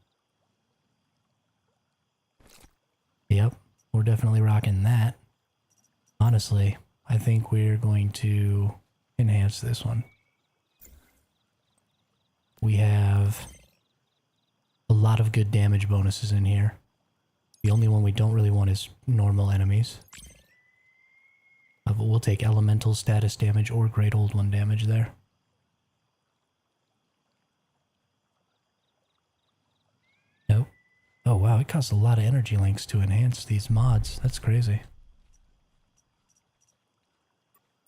Yep, we're definitely rocking that. Honestly, I think we're going to enhance this one. We have a lot of good damage bonuses in here. The only one we don't really want is normal enemies. But we'll take elemental status damage or great old one damage there. Nope. Oh wow, it costs a lot of energy links to enhance these mods. That's crazy.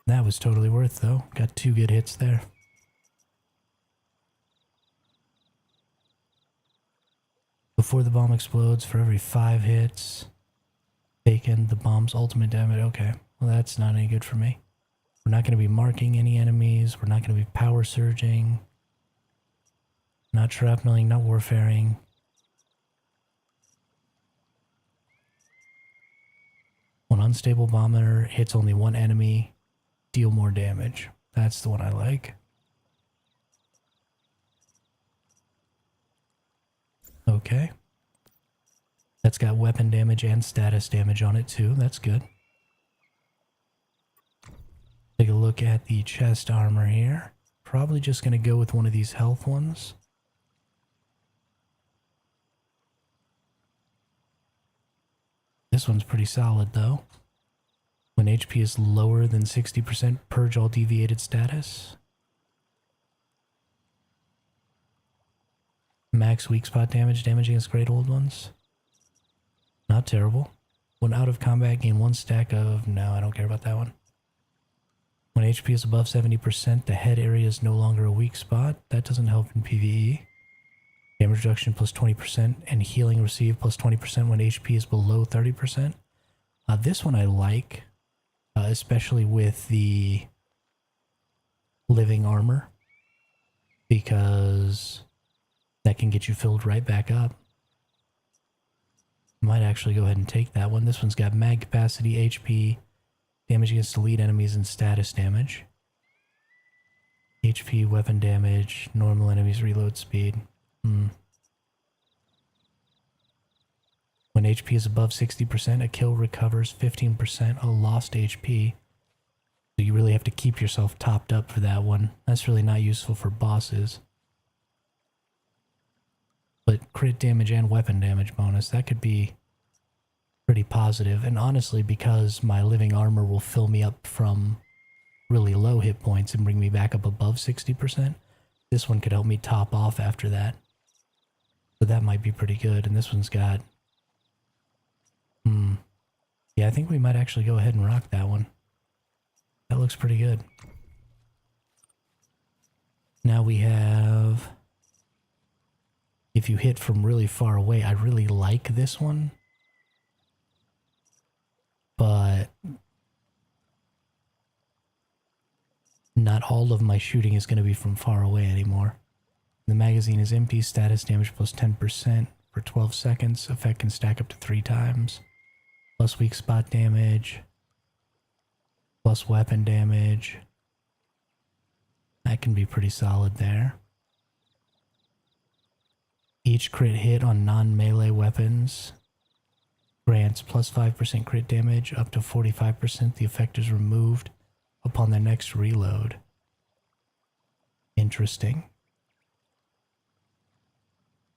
That was totally worth though. Got 2 good hits there. Before the bomb explodes, for every 5 hits, Taken the bomb's ultimate damage. Okay, well that's not any good for me. We're not going to be marking any enemies. We're not going to be power surging. Not shrapneling, not warfaring. When unstable bomber hits only one enemy, deal more damage. That's the one I like. Okay. That's got weapon damage and status damage on it too. That's good. Take a look at the chest armor here. Probably just going to go with one of these health ones. This one's pretty solid though. When HP is lower than 60%, purge all deviated status. Max weak spot damage, damage against great old ones. Not terrible. When out of combat, gain 1 stack of... No, I don't care about that one. When HP is above 70%, the head area is no longer a weak spot. That doesn't help in PvE. Damage reduction plus 20% and healing received plus 20% when HP is below 30%. This one I like, especially with the living armor, because that can get you filled right back up. Might actually go ahead and take that one. This one's got mag capacity, HP, damage against elite enemies, and status damage. HP, weapon damage, normal enemies, reload speed. When HP is above 60%, a kill recovers 15% of lost HP. So you really have to keep yourself topped up for that one. That's really not useful for bosses. But crit damage and weapon damage bonus, that could be pretty positive. And honestly, because my living armor will fill me up from really low hit points and bring me back up above 60%, this one could help me top off after that. So that might be pretty good. And this one's got... Yeah, I think we might actually go ahead and rock that one. That looks pretty good. Now we have... If you hit from really far away, I really like this one. But... not all of my shooting is going to be from far away anymore. The magazine is empty, status damage plus 10% for 12 seconds. Effect can stack up to 3 times. Plus weak spot damage. Plus weapon damage. That can be pretty solid there. Each crit hit on non-melee weapons grants plus 5% crit damage up to 45%. The effect is removed upon the next reload. Interesting.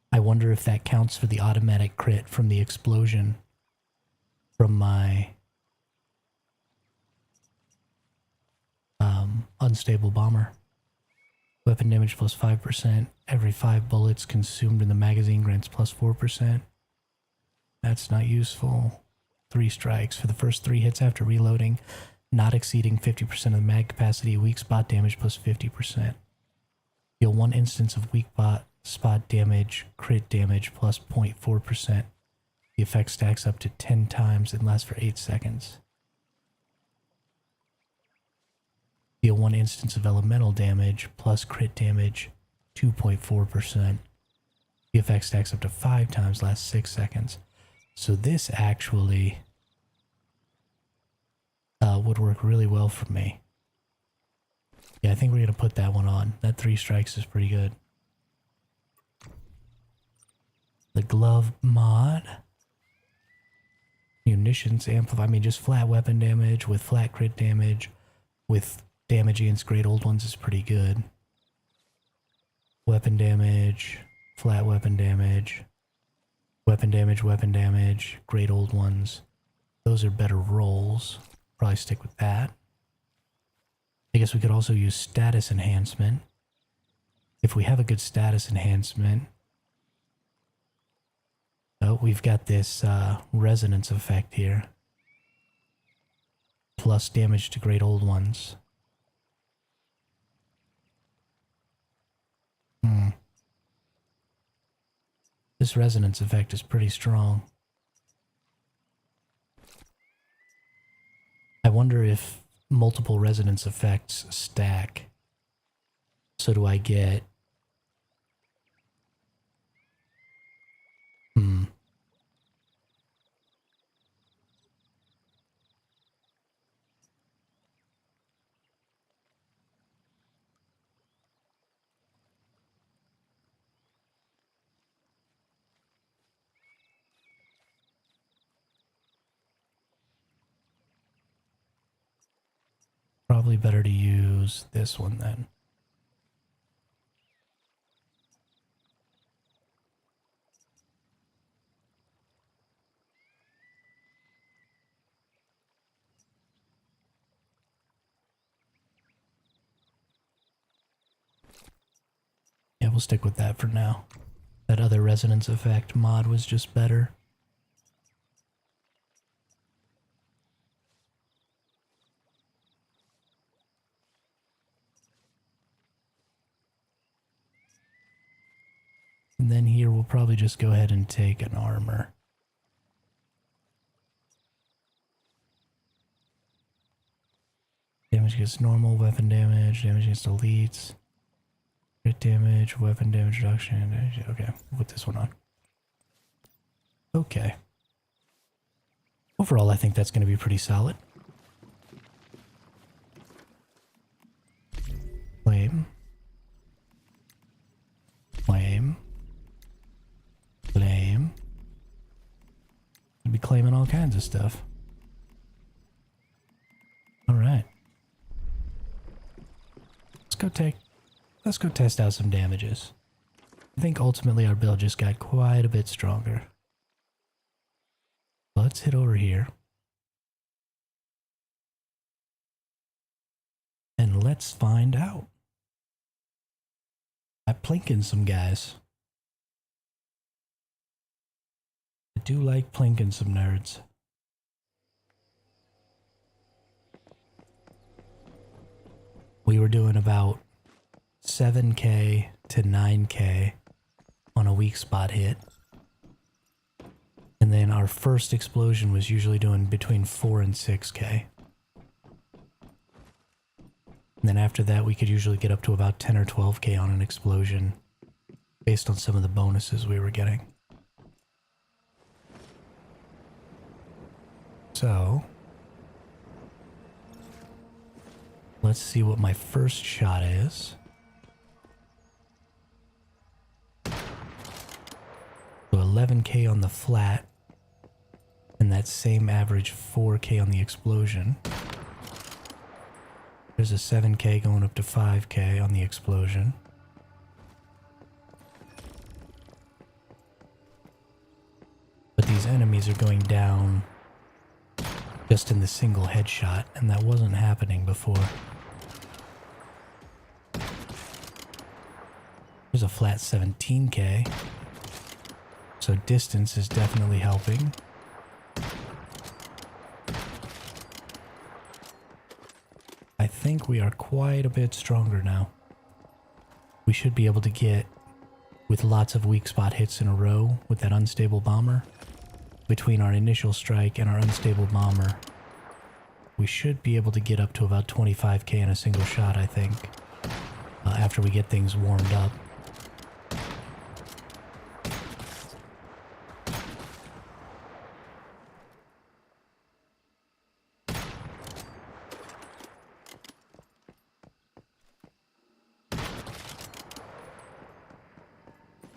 I wonder if that counts for the automatic crit from the explosion from my unstable bomber. Weapon damage plus 5%. Every 5 bullets consumed in the magazine grants plus 4%. That's not useful. 3 strikes for the first 3 hits after reloading, not exceeding 50% of the mag capacity. Weak spot damage plus 50%. Deal 1 instance of weak spot damage, crit damage plus 0.4%. The effect stacks up to 10 times and lasts for 8 seconds. Deal 1 instance of elemental damage plus crit damage, 2.4%. The effect stacks up to 5 times, lasts 6 seconds. So this actually would work really well for me. Yeah, I think we're going to put that one on. That 3 strikes is pretty good. The glove mod. Munitions amplify. I mean, just flat weapon damage with flat crit damage with damage against great old ones is pretty good. Weapon damage, flat weapon damage, weapon damage, great old ones. Those are better rolls. Probably stick with that. I guess we could also use status enhancement. If we have a good status enhancement. Oh, we've got this resonance effect here. Plus damage to great old ones. This resonance effect is pretty strong. wonder if multiple resonance effects stack. So do I get... Probably better to use this one then. Yeah, we'll stick with that for now. That other resonance effect mod was just better. And then here we'll probably just go ahead and take an armor. Damage against normal, weapon damage against elites. Crit damage, weapon damage reduction. Okay, we'll put this one on. Okay. Overall, I think that's going to be pretty solid. Flame. Flame. Flame. We'll be claiming all kinds of stuff. Alright. Let's go test out some damages. I think ultimately our build just got quite a bit stronger. Let's hit over here. And let's find out. I'm plinking some guys. I do like plinking some nerds. We were doing about 7k to 9k on a weak spot hit. And then our first explosion was usually doing between 4 and 6k. And then after that we could usually get up to about 10 or 12k on an explosion based on some of the bonuses we were getting. So let's see what my first shot is. So 11k on the flat, and that same average 4k on the explosion. There's a 7k going up to 5k on the explosion. But these enemies are going down just in the single headshot, and that wasn't happening before. There's a flat 17k. So distance is definitely helping. I think we are quite a bit stronger now. We should be able to get, with lots of weak spot hits in a row with that unstable bomber, between our initial strike and our unstable bomber, we should be able to get up to about 25k in a single shot, I think, after we get things warmed up.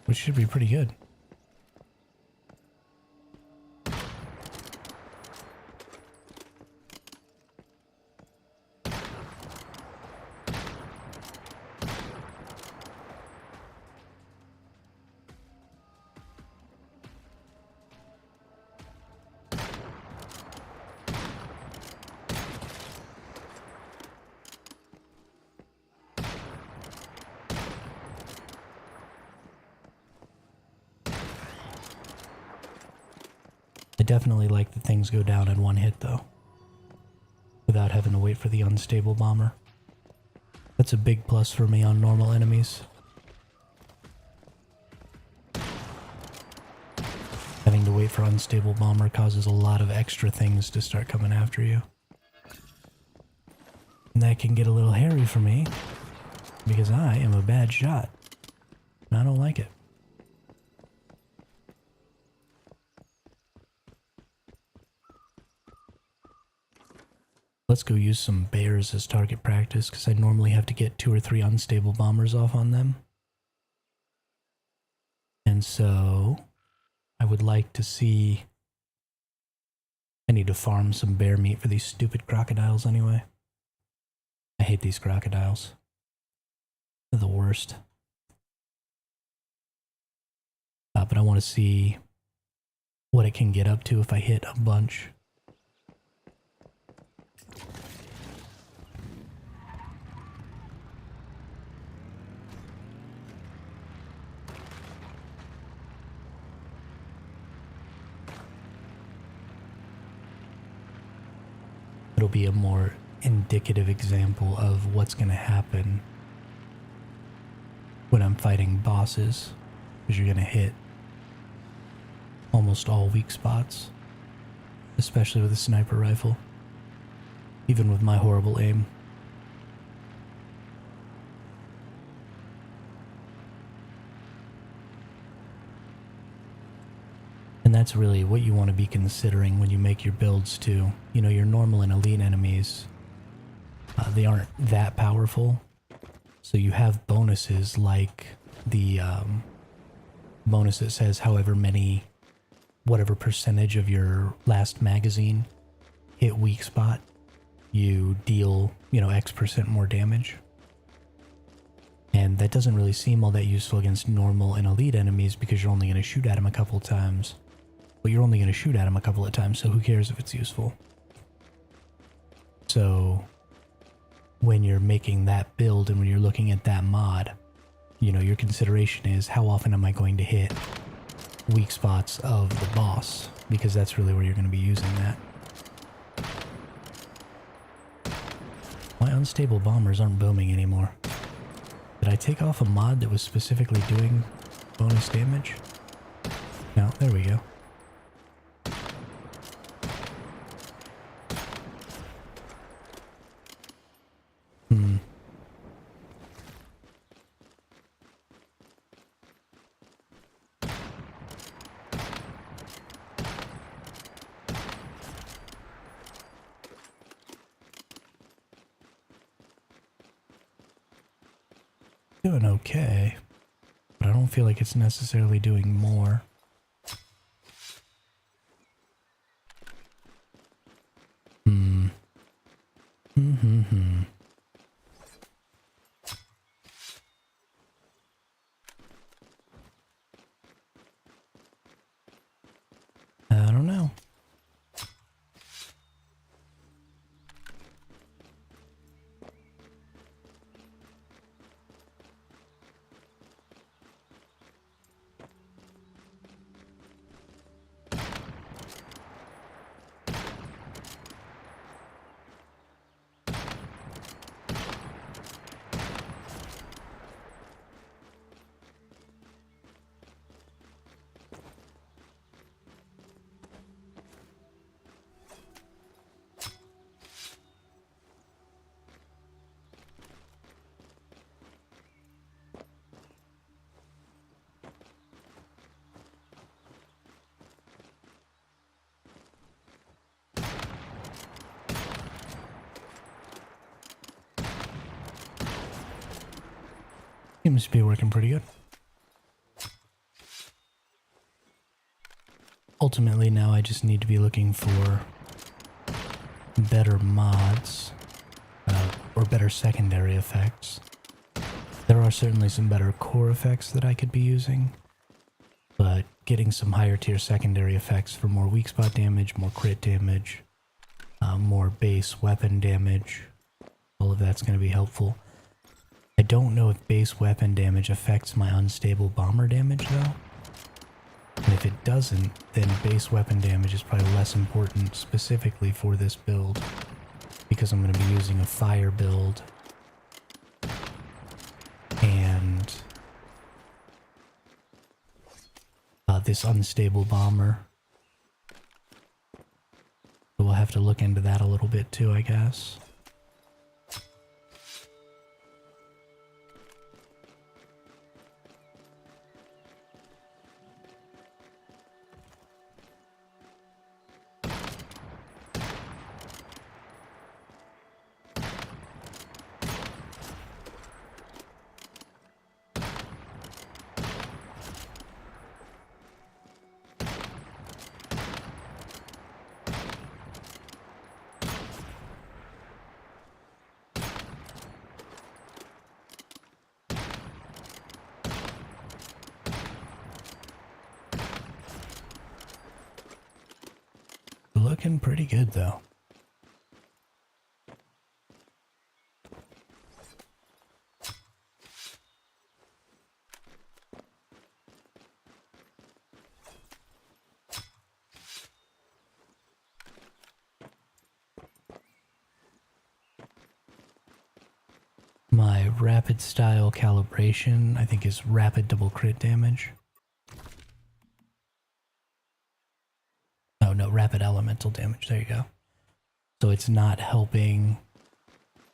Which should be pretty good. I definitely like that things go down in one hit though, without having to wait for the unstable bomber. That's a big plus for me on normal enemies. Having to wait for unstable bomber causes a lot of extra things to start coming after you. And that can get a little hairy for me because I am a bad shot. And I don't like it. Let's go use some bears as target practice because I normally have to get 2 or 3 unstable bombers off on them. And so I would like to see... I need to farm some bear meat for these stupid crocodiles anyway. I hate these crocodiles. They're the worst. But I want to see what it can get up to if I hit a bunch. It'll be a more indicative example of what's going to happen when I'm fighting bosses, because you're going to hit almost all weak spots, especially with a sniper rifle, even with my horrible aim. And that's really what you want to be considering when you make your builds too. You know, your normal and elite enemies, they aren't that powerful. So you have bonuses like the bonus that says however many, whatever percentage of your last magazine hit weak spot, you deal, you know, X% more damage. And that doesn't really seem all that useful against normal and elite enemies because you're only going to shoot at them a couple times. But you're only going to shoot at them a couple of times, so who cares if it's useful? So when you're making that build and when you're looking at that mod, you know, your consideration is how often am I going to hit weak spots of the boss, because that's really where you're going to be using that. My unstable bombers aren't booming anymore. Did I take off a mod that was specifically doing bonus damage? No, there we go. Doing okay, but I don't feel like it's necessarily doing more. I don't know. Seems to be working pretty good. Ultimately, now I just need to be looking for better mods, or better secondary effects. There are certainly some better core effects that I could be using, but getting some higher tier secondary effects for more weak spot damage, more crit damage, more base weapon damage, all of that's going to be helpful. I don't know if base weapon damage affects my unstable bomber damage though. And if it doesn't, then base weapon damage is probably less important specifically for this build, because I'm going to be using a fire build and this unstable bomber. So we'll have to look into that a little bit too, I guess. looking pretty good though. My rapid style calibration, I think, is rapid double crit damage. Oh no, rapid elemental damage, there you go. So it's not helping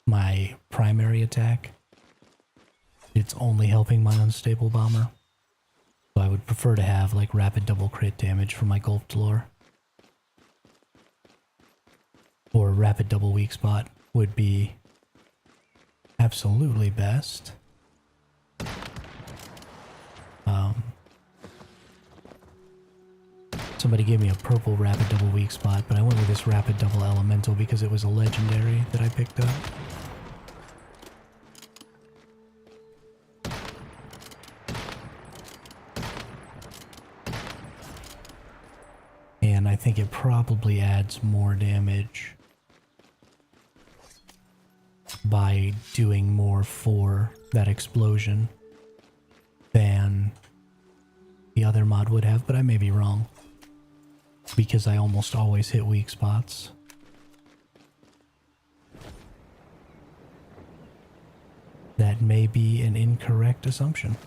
my primary attack. It's only helping my unstable bomber. So I would prefer to have like rapid double crit damage for my Gulped lore. Or rapid double weak spot would be absolutely best. Somebody gave me a purple rapid double weak spot, but I went with this rapid double elemental because it was a legendary that I picked up. And I think it probably adds more damage by doing more for that explosion than the other mod would have, but I may be wrong because I almost always hit weak spots. That may be an incorrect assumption.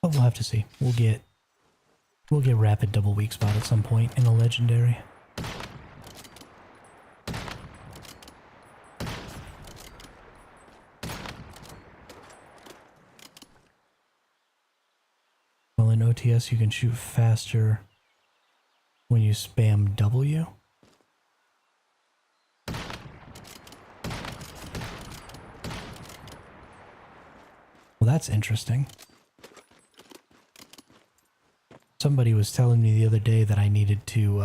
But we'll have to see. We'll get rapid double weak spot at some point in a legendary. Well, in OTS you can shoot faster when you spam W. Well, that's interesting. Somebody was telling me the other day that I needed to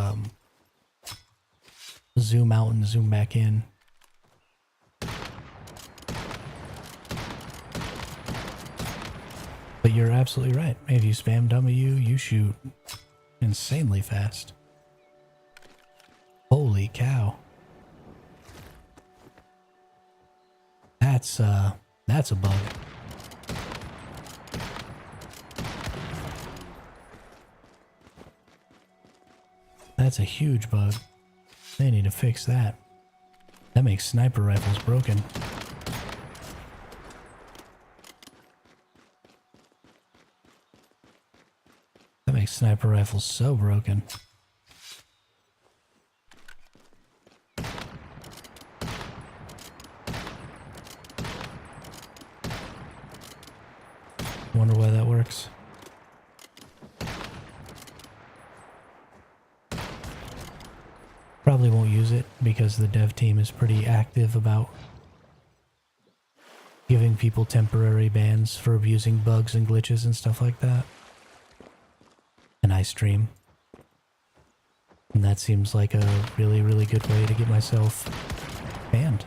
zoom out and zoom back in. But you're absolutely right. If you spam W, you shoot insanely fast. Holy cow. That's a bug. That's a huge bug. They need to fix that. That makes sniper rifles broken. That makes sniper rifles so broken. Wonder why that works. Probably won't use it because the dev team is pretty active about giving people temporary bans for abusing bugs and glitches and stuff like that. And I stream. And that seems like a really, really good way to get myself banned.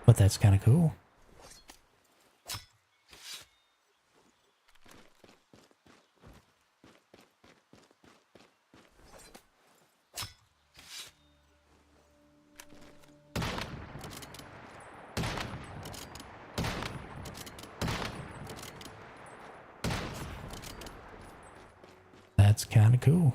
But that's kind of cool. That's kind of cool.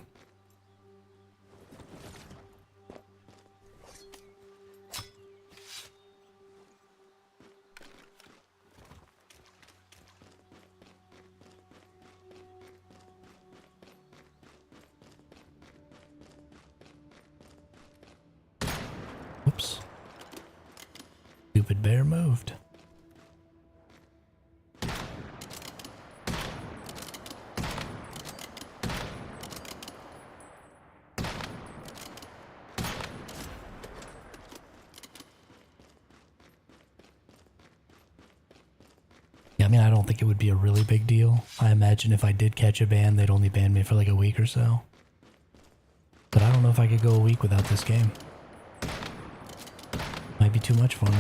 Whoops. Stupid bear moved. I mean, I don't think it would be a really big deal. I imagine if I did catch a ban, they'd only ban me for like a week or so. But I don't know if I could go a week without this game. Might be too much for me.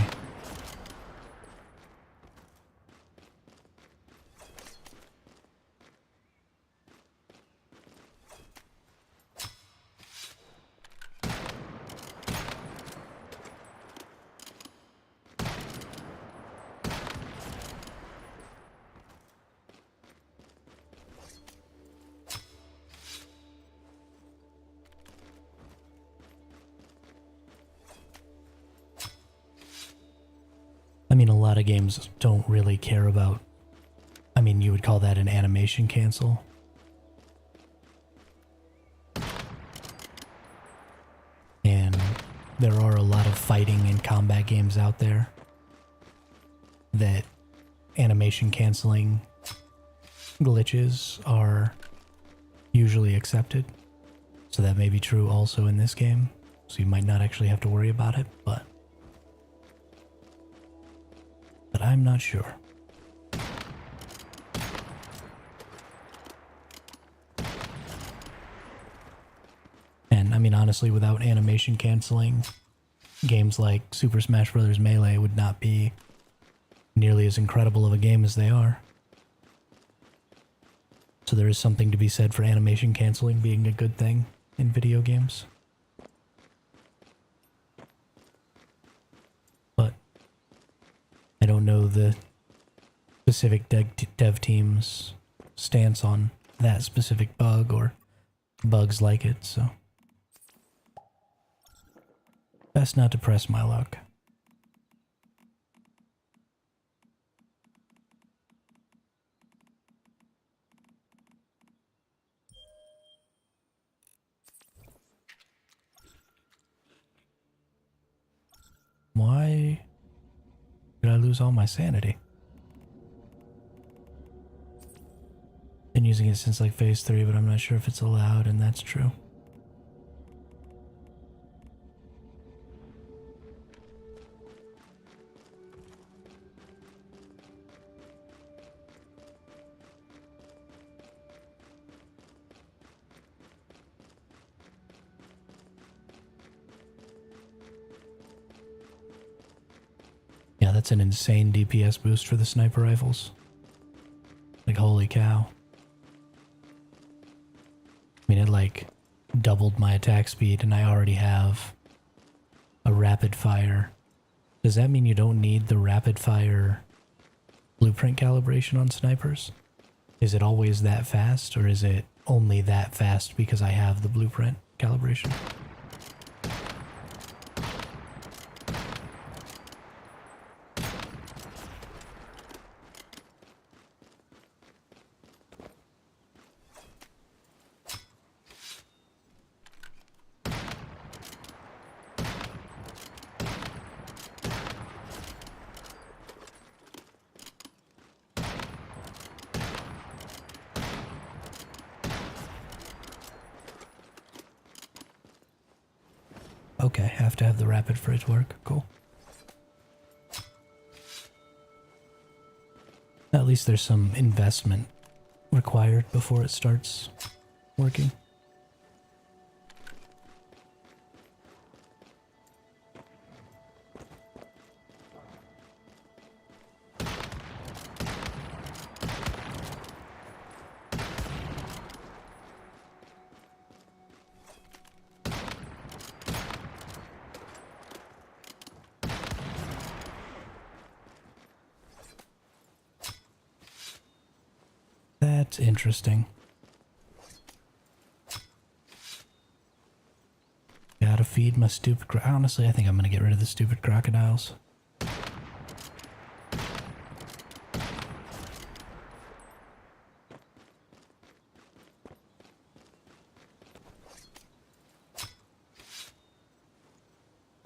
I mean, a lot of games don't really care about, I mean, you would call that an animation cancel. And there are a lot of fighting and combat games out there that animation canceling glitches are usually accepted. So that may be true also in this game. So you might not actually have to worry about it, but I'm not sure. And I mean, honestly, without animation canceling, games like Super Smash Bros. Melee would not be nearly as incredible of a game as they are. So there is something to be said for animation canceling being a good thing in video games. But I don't know the specific dev team's stance on that specific bug or bugs like it, so best not to press my luck. Why did I lose all my sanity? Been using it since like phase 3, but I'm not sure if it's allowed, and that's true. Yeah, that's an insane DPS boost for the sniper rifles. Like, holy cow. I mean, it like doubled my attack speed and I already have a rapid fire. Does that mean you don't need the rapid fire blueprint calibration on snipers? Is it always that fast, or is it only that fast because I have the blueprint calibration? Okay, have to have the rapid for it to work. Cool. At least there's some investment required before it starts working. That's interesting. Gotta feed my stupid honestly, I think I'm gonna get rid of the stupid crocodiles.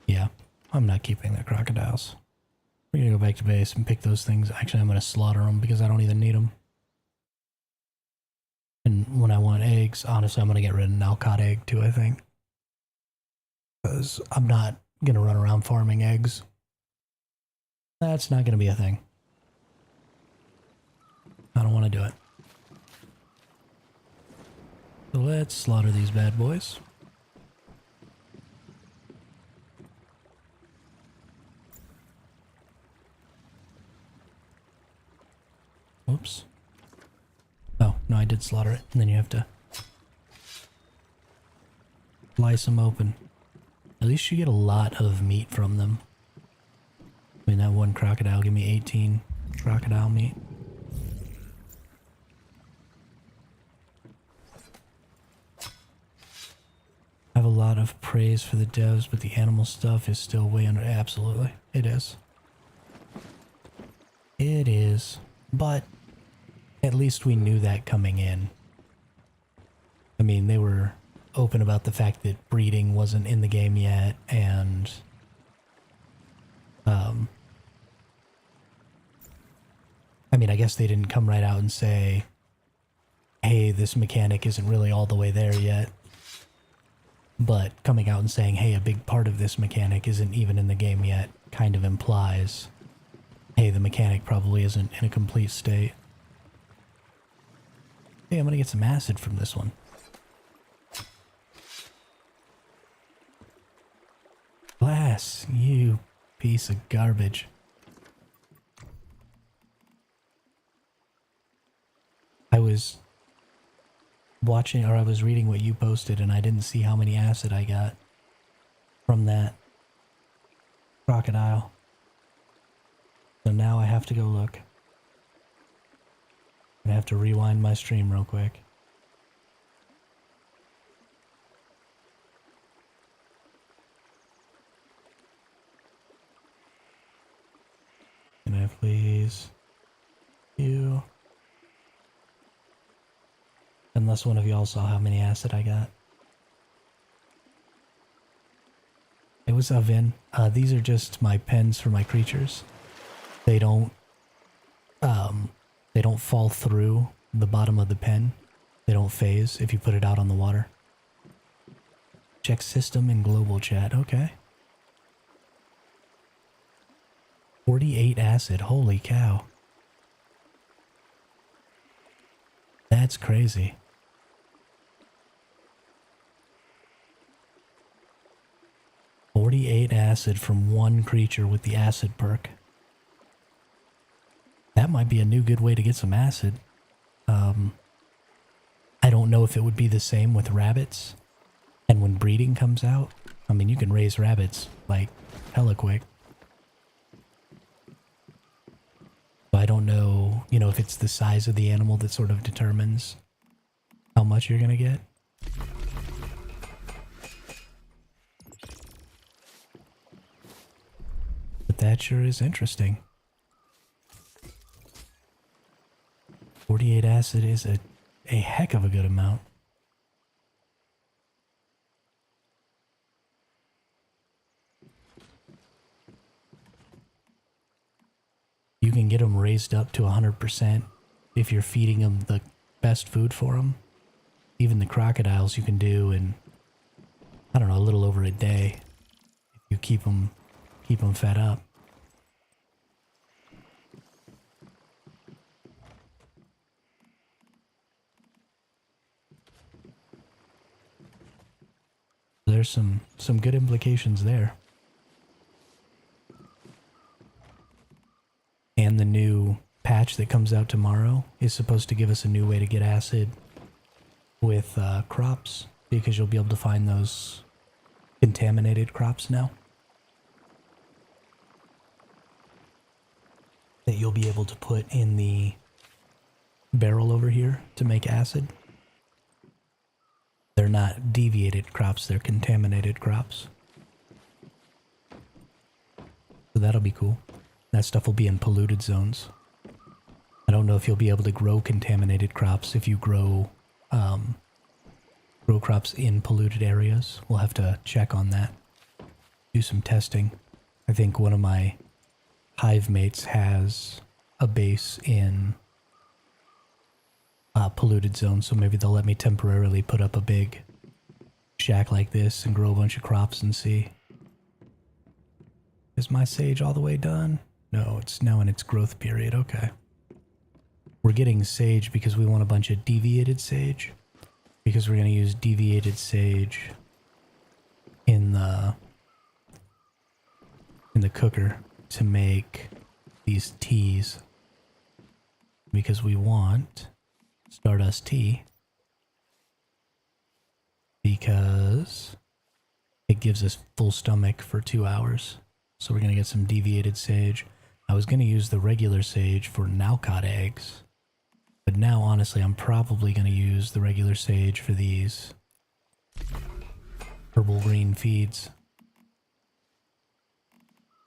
Yeah, I'm not keeping the crocodiles. We're gonna go back to base and pick those things. Actually, I'm gonna slaughter them because I don't even need them. And when I want eggs, honestly, I'm going to get rid of an Alcott egg too, I think. Because I'm not going to run around farming eggs. That's not going to be a thing. I don't want to do it. So let's slaughter these bad boys. Oops. Oh, no, I did slaughter it. And then you have to slice them open. At least you get a lot of meat from them. I mean, that one crocodile gave me 18 crocodile meat. I have a lot of praise for the devs, but the animal stuff is still way under. Absolutely. It is. It is. But at least we knew that coming in. I mean, they were open about the fact that breeding wasn't in the game yet, and I mean, I guess they didn't come right out and say, hey, this mechanic isn't really all the way there yet. But coming out and saying, hey, a big part of this mechanic isn't even in the game yet, kind of implies, hey, the mechanic probably isn't in a complete state. Hey, I'm gonna get some acid from this one. Glass, you piece of garbage. I was watching, or I was reading what you posted, and I didn't see how many acid I got from that crocodile. So now I have to go look. I have to rewind my stream real quick. Can I please? You. Unless one of y'all saw how many acid I got. It was Vin. These are just my pens for my creatures. They don't fall through the bottom of the pen. They don't phase if you put it out on the water. Check system in global chat. Okay. 48 acid. Holy cow. That's crazy. .48 acid from one creature with the acid perk. That might be a new good way to get some acid. I don't know if it would be the same with rabbits. And when breeding comes out, I mean, you can raise rabbits like hella quick. So I don't know, you know, if it's the size of the animal that sort of determines how much you're gonna get. But that sure is interesting. 48 acid is a heck of a good amount. You can get them raised up to 100% if you're feeding them the best food for them. Even the crocodiles you can do in, I don't know, a little over a day if you keep them fed up. There's some good implications there. And the new patch that comes out tomorrow is supposed to give us a new way to get acid with crops, because you'll be able to find those contaminated crops now that you'll be able to put in the barrel over here to make acid. They're not deviated crops, they're contaminated crops. So that'll be cool. That stuff will be in polluted zones. I don't know if you'll be able to grow contaminated crops if you grow crops in polluted areas. We'll have to check on that. Do some testing. I think one of my hive mates has a base in polluted zones, so maybe they'll let me temporarily put up a big shack like this and grow a bunch of crops and see. Is my sage all the way done? No, it's now in its growth period. Okay. We're getting sage because we want a bunch of deviated sage. Because we're going to use deviated sage in the cooker to make these teas. because we want Stardust Tea because it gives us full stomach for 2 hours. So we're going to get some deviated sage. I was going to use the regular sage for Nalcott eggs, but now honestly I'm probably going to use the regular sage for these herbal green feeds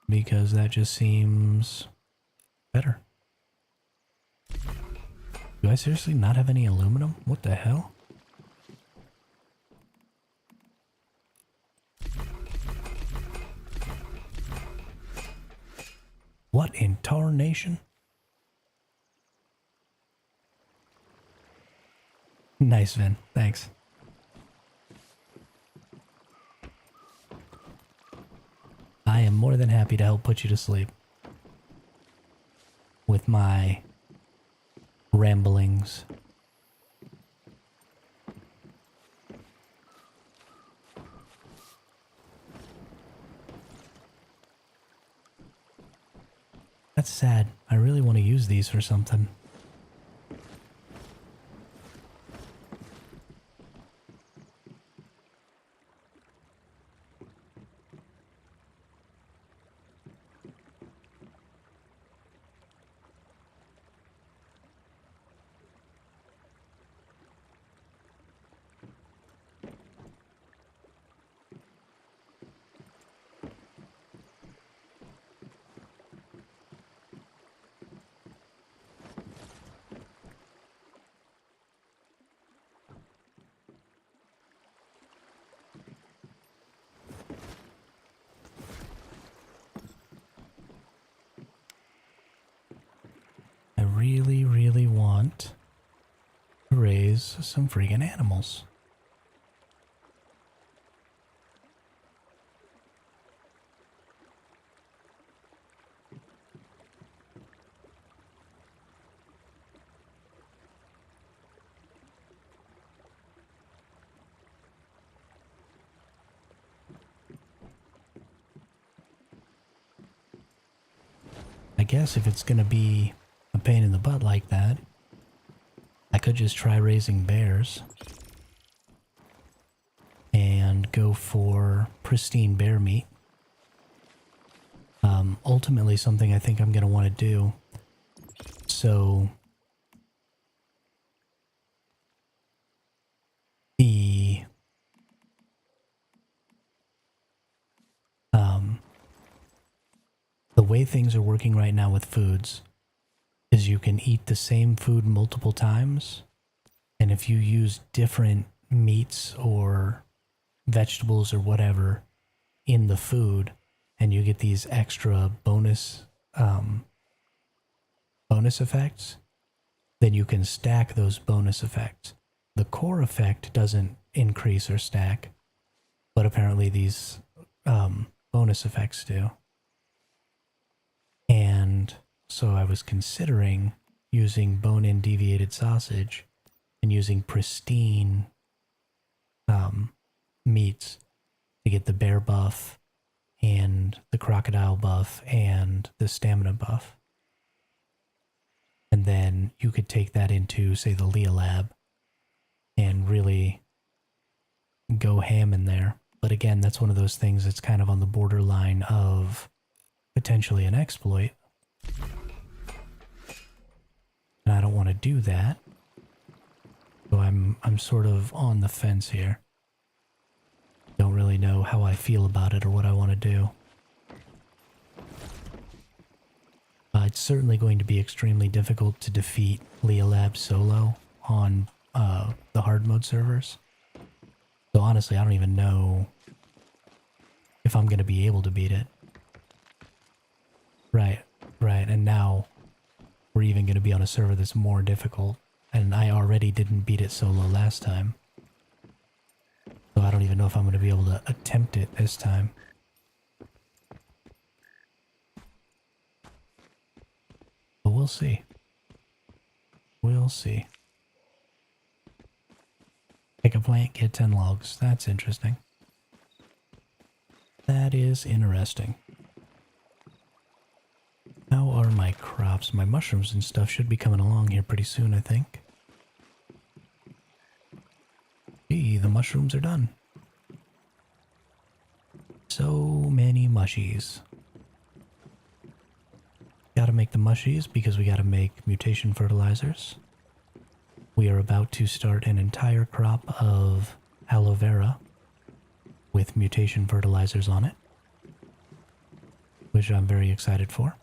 because that just seems better. Do I seriously not have any aluminum? What the hell? What in tarnation? Nice, Vin. Thanks. I am more than happy to help put you to sleep with my ramblings. That's sad. I really want to use these for something. I really, really want to raise some friggin' animals. I guess if it's gonna be a pain in the butt like that, I could just try raising bears and go for pristine bear meat. Ultimately something I think I'm gonna want to do. So the way things are working right now with foods is you can eat the same food multiple times, and if you use different meats or vegetables or whatever in the food, and you get these extra bonus effects, then you can stack those bonus effects. The core effect doesn't increase or stack, but apparently these bonus effects do. And so I was considering using bone-in deviated sausage and using pristine meats to get the bear buff and the crocodile buff and the stamina buff. And then you could take that into, say, the Leah Lab and really go ham in there. But again, that's one of those things that's kind of on the borderline of potentially an exploit. And I don't want to do that. So I'm sort of on the fence here. Don't really know how I feel about it or what I want to do. It's certainly going to be extremely difficult to defeat Leah Lab solo on the hard mode servers. So honestly, I don't even know if I'm going to be able to beat it. Right, and now we're even going to be on a server that's more difficult, and I already didn't beat it solo last time. So I don't even know if I'm going to be able to attempt it this time. But we'll see. We'll see. Pick a plant, get 10 logs. That's interesting. That is interesting. How are my crops? My mushrooms and stuff should be coming along here pretty soon, I think. Gee, the mushrooms are done. So many mushies. Gotta make the mushies because we gotta make mutation fertilizers. We are about to start an entire crop of aloe vera with mutation fertilizers on it, which I'm very excited for.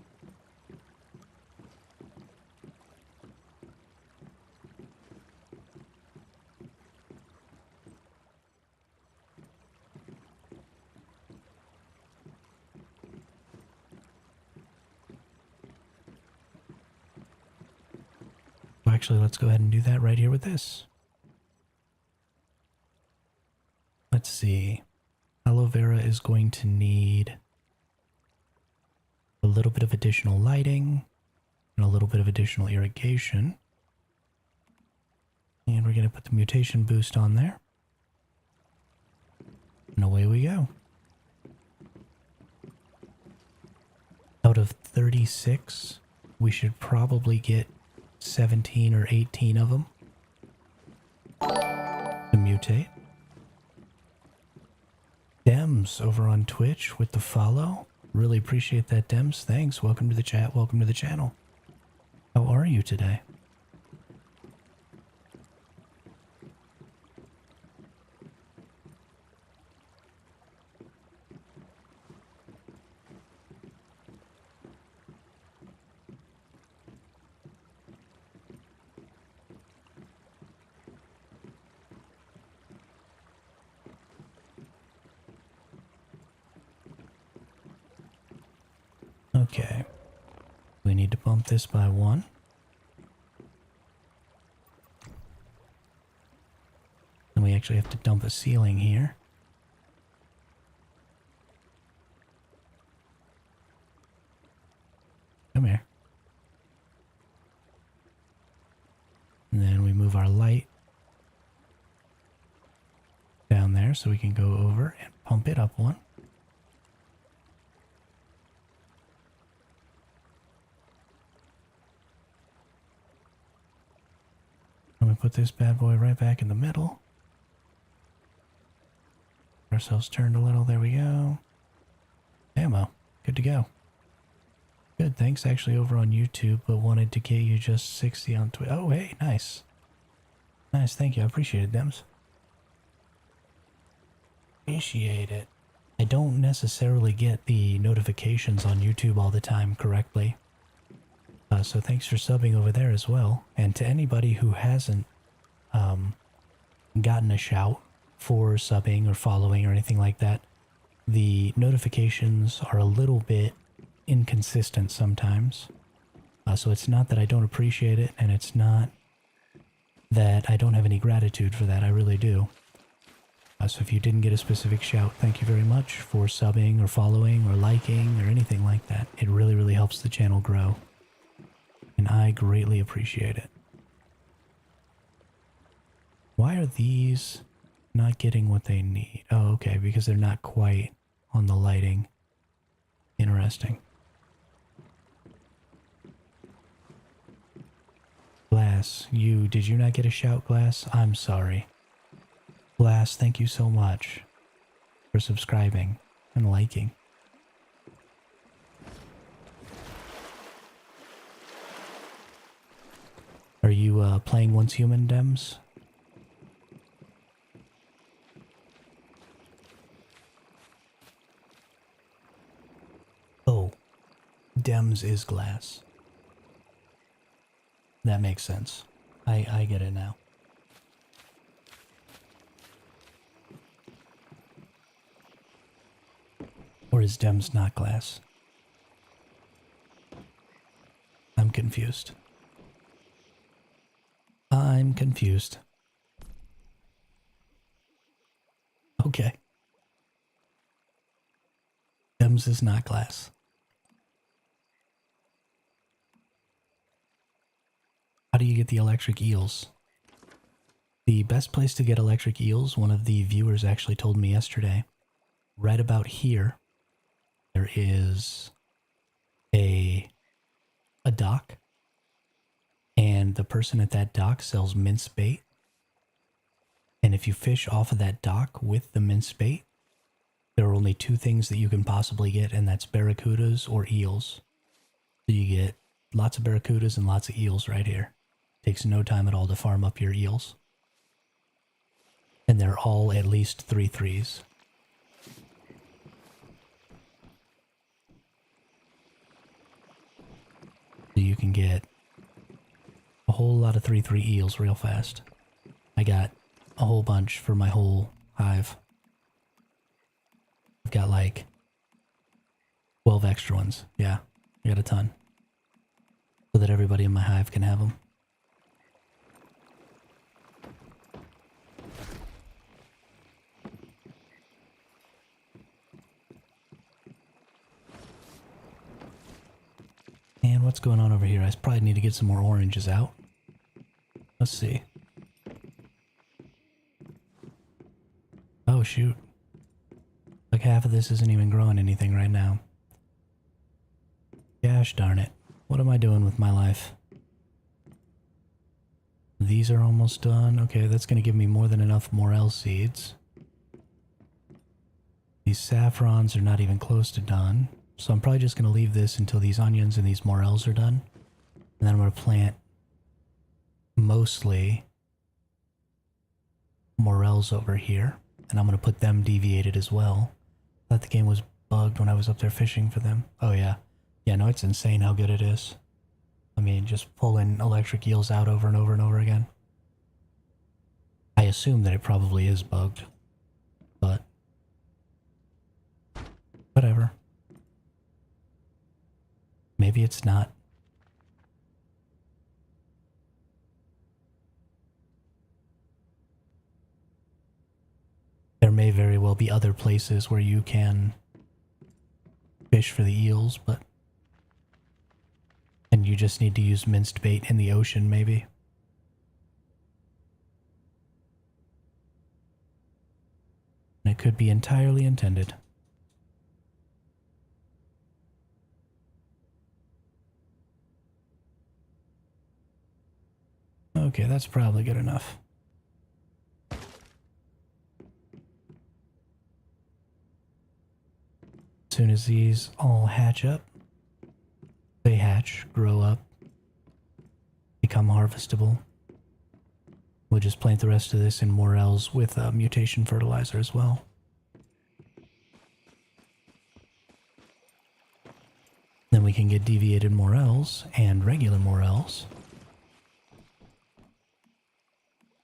Actually, let's go ahead and do that right here with this. Let's see. Aloe vera is going to need a little bit of additional lighting and a little bit of additional irrigation. And we're going to put the mutation boost on there. And away we go. Out of 36, we should probably get 17 or 18 of them to mutate. Dems over on Twitch with the follow. Really appreciate that, Dems. Thanks. Welcome to the chat. Welcome to the channel. How are you today? Okay, we need to bump this by 1. And we actually have to dump a ceiling here. Come here. And then we move our light down there so we can go over and pump it up 1. I'm going to put this bad boy right back in the middle. Ourselves turned a little. There we go. Ammo. Good to go. Good. Thanks actually over on YouTube, but wanted to get you just 60 on Twitch. Oh, hey. Nice. Nice. Thank you. I appreciate it, Dems. Appreciate it. I don't necessarily get the notifications on YouTube all the time correctly. So thanks for subbing over there as well. And to anybody who hasn't gotten a shout for subbing or following or anything like that, the notifications are a little bit inconsistent sometimes. So it's not that I don't appreciate it, and it's not that I don't have any gratitude for that. I really do. So if you didn't get a specific shout, thank you very much for subbing or following or liking or anything like that. It really, really helps the channel grow. And I greatly appreciate it. Why are these not getting what they need? Oh, okay, because they're not quite on the lighting. Interesting. Glass, did you not get a shout, Glass? I'm sorry. Glass, thank you so much for subscribing and liking. Are you playing Once Human, Dems? Oh, Dems is Glass. That makes sense. I get it now. Or is Dems not Glass? I'm confused. I'm confused. Okay. Dems is not Glass. How do you get the electric eels? The best place to get electric eels, one of the viewers actually told me yesterday, right about here, there is a dock. And the person at that dock sells mince bait. And if you fish off of that dock with the mince bait, there are only two things that you can possibly get, and that's barracudas or eels. So you get lots of barracudas and lots of eels right here. Takes no time at all to farm up your eels. And they're all at least 3 threes. So you can get a whole lot of 3-3 eels real fast. I got a whole bunch for my whole hive. I've got like 12 extra ones. Yeah, I got a ton. So that everybody in my hive can have them. And what's going on over here? I probably need to get some more oranges out. Let's see. Oh, shoot. Like half of this isn't even growing anything right now. Gosh darn it. What am I doing with my life? These are almost done. Okay, that's going to give me more than enough morel seeds. These saffrons are not even close to done. So I'm probably just going to leave this until these onions and these morels are done. And then I'm going to plant mostly morels over here. And I'm going to put them deviated as well. I thought the game was bugged when I was up there fishing for them. Oh yeah. Yeah, no, it's insane how good it is. I mean, just pulling electric eels out over and over and over again. I assume that it probably is bugged. But whatever. Maybe it's not. There may very well be other places where you can fish for the eels, but... And you just need to use minced bait in the ocean, maybe. And it could be entirely intended. Okay, that's probably good enough. As soon as these all hatch up, they hatch, grow up, become harvestable. We'll just plant the rest of this in morels with mutation fertilizer as well. Then we can get deviated morels and regular morels.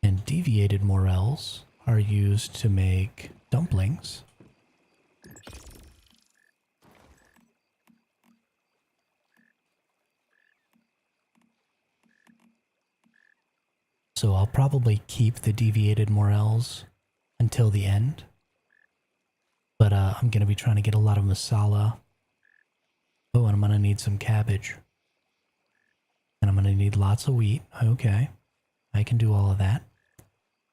And deviated morels are used to make dumplings. So I'll probably keep the deviated morels until the end. But I'm going to be trying to get a lot of masala. Oh, and I'm going to need some cabbage. And I'm going to need lots of wheat. Okay, I can do all of that.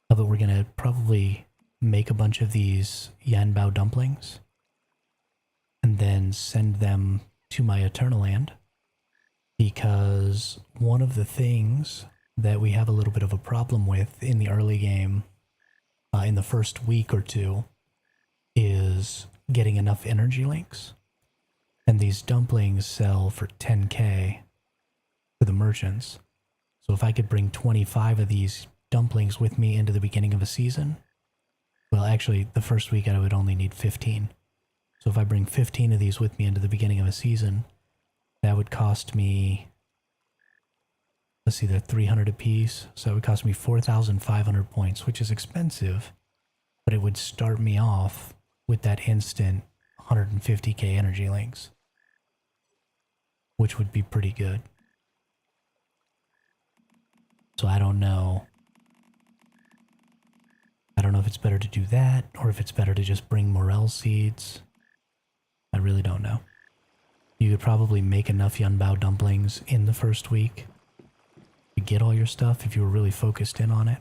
But we're going to probably make a bunch of these yanbao dumplings. And then send them to my Eternal Land. Because one of the things that we have a little bit of a problem with in the early game, in the first week or two, is getting enough energy links. And these dumplings sell for 10k to the merchants. So if I could bring 25 of these dumplings with me into the beginning of a season, well, actually, the first week I would only need 15. So if I bring 15 of these with me into the beginning of a season, that would cost me... Let's see, they're 300 apiece, so it would cost me 4,500 points, which is expensive, but it would start me off with that instant 150k energy links, which would be pretty good. So I don't know. I don't know if it's better to do that, or if it's better to just bring morel seeds. I really don't know. You could probably make enough yanbao dumplings in the first week to get all your stuff if you were really focused in on it.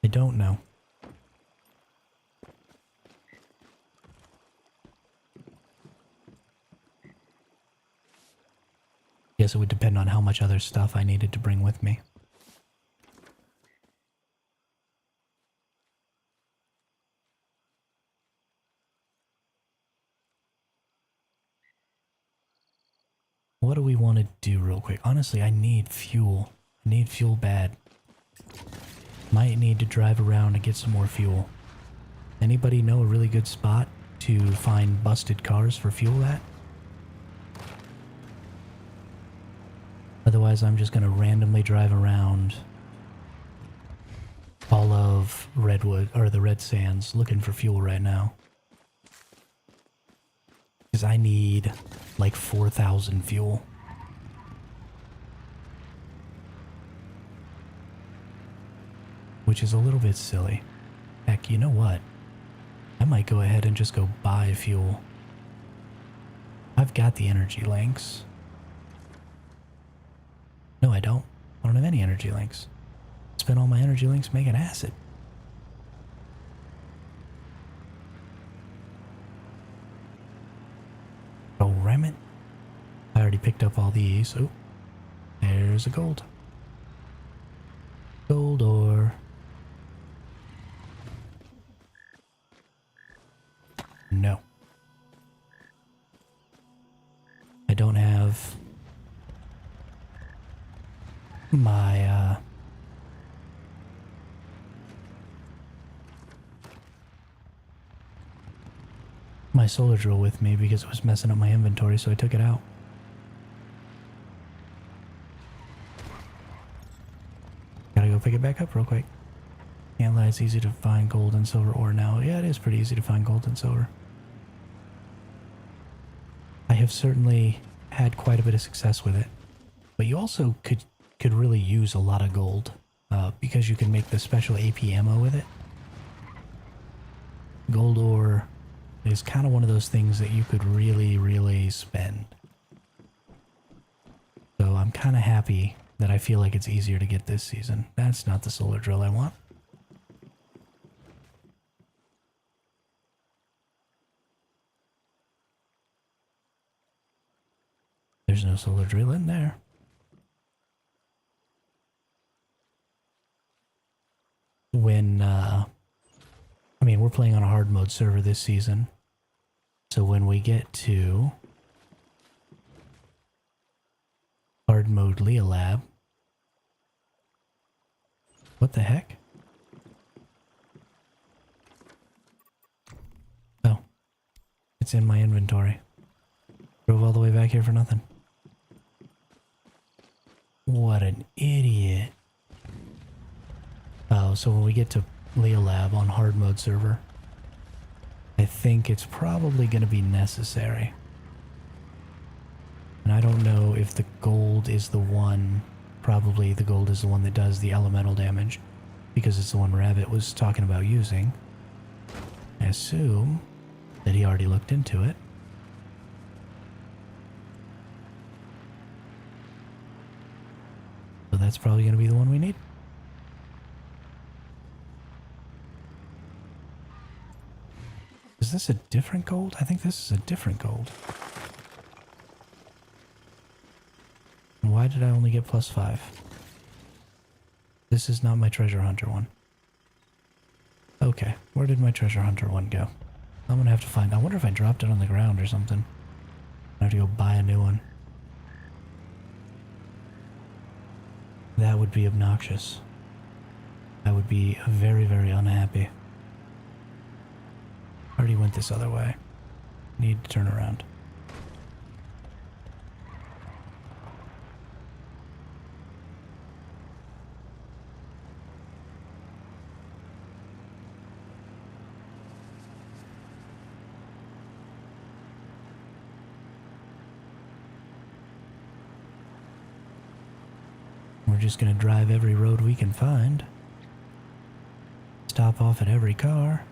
I don't know. Guess it would depend on how much other stuff I needed to bring with me. What do we want to do real quick? Honestly, I need fuel. I need fuel bad. Might need to drive around and get some more fuel. Anybody know a really good spot to find busted cars for fuel at? Otherwise, I'm just going to randomly drive around all of Redwood, or the Red Sands, looking for fuel right now. Because I need like 4,000 fuel. Which is a little bit silly. Heck, you know what? I might go ahead and just go buy fuel. I've got the energy links. No, I don't. I don't have any energy links. Spend all my energy links making acid. Oh, ram it. I already picked up all these. Oh, there's a gold. Gold ore. No. I don't have my, my solar drill with me because it was messing up my inventory, so I took it out. Gotta go pick it back up real quick. Can't lie, it's easy to find gold and silver ore now. Yeah, it is pretty easy to find gold and silver. I have certainly had quite a bit of success with it. But you also could really use a lot of gold because you can make the special AP ammo with it. Gold ore is kind of one of those things that you could really spend. So I'm kind of happy that I feel like it's easier to get this season. That's not the solar drill I want. There's no solar drill in there. When, I mean, we're playing on a hard mode server this season. So when we get to hard mode Leah Lab, what the heck? Oh, it's in my inventory. Drove all the way back here for nothing. What an idiot. Oh, so when we get to Leah Lab on hard mode server, I think it's probably going to be necessary. And I don't know if the gold is the one, probably the gold is the one that does the elemental damage, because it's the one Rabbit was talking about using. I assume that he already looked into it. So that's probably going to be the one we need. Is this a different gold? I think this is a different gold. Why did I only get +5? This is not my treasure hunter one. Okay, where did my treasure hunter one go? I'm gonna have to find. I wonder if I dropped it on the ground or something. I have to go buy a new one. That would be obnoxious. I would be very unhappy. Already went this other way. Need to turn around. We're just gonna drive every road we can find. Stop off at every car.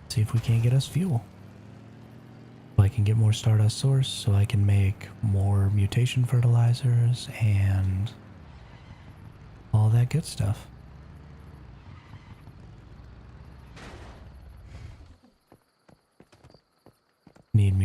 See if we can't get us fuel. So I can get more Stardust Source, so I can make more mutation fertilizers and all that good stuff.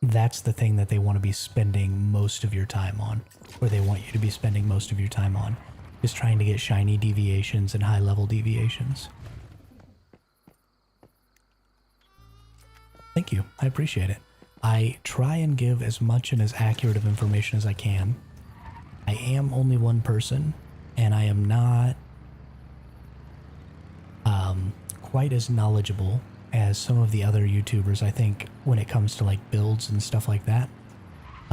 that's the thing that they want to be spending most of your time on, or they want you to be spending most of your time on, is trying to get shiny deviations and high-level deviations. Thank you. I appreciate it. I try and give as much and as accurate of information as I can. I am only one person, and I am not quite as knowledgeable as some of the other YouTubers, I think, when it comes to like builds and stuff like that,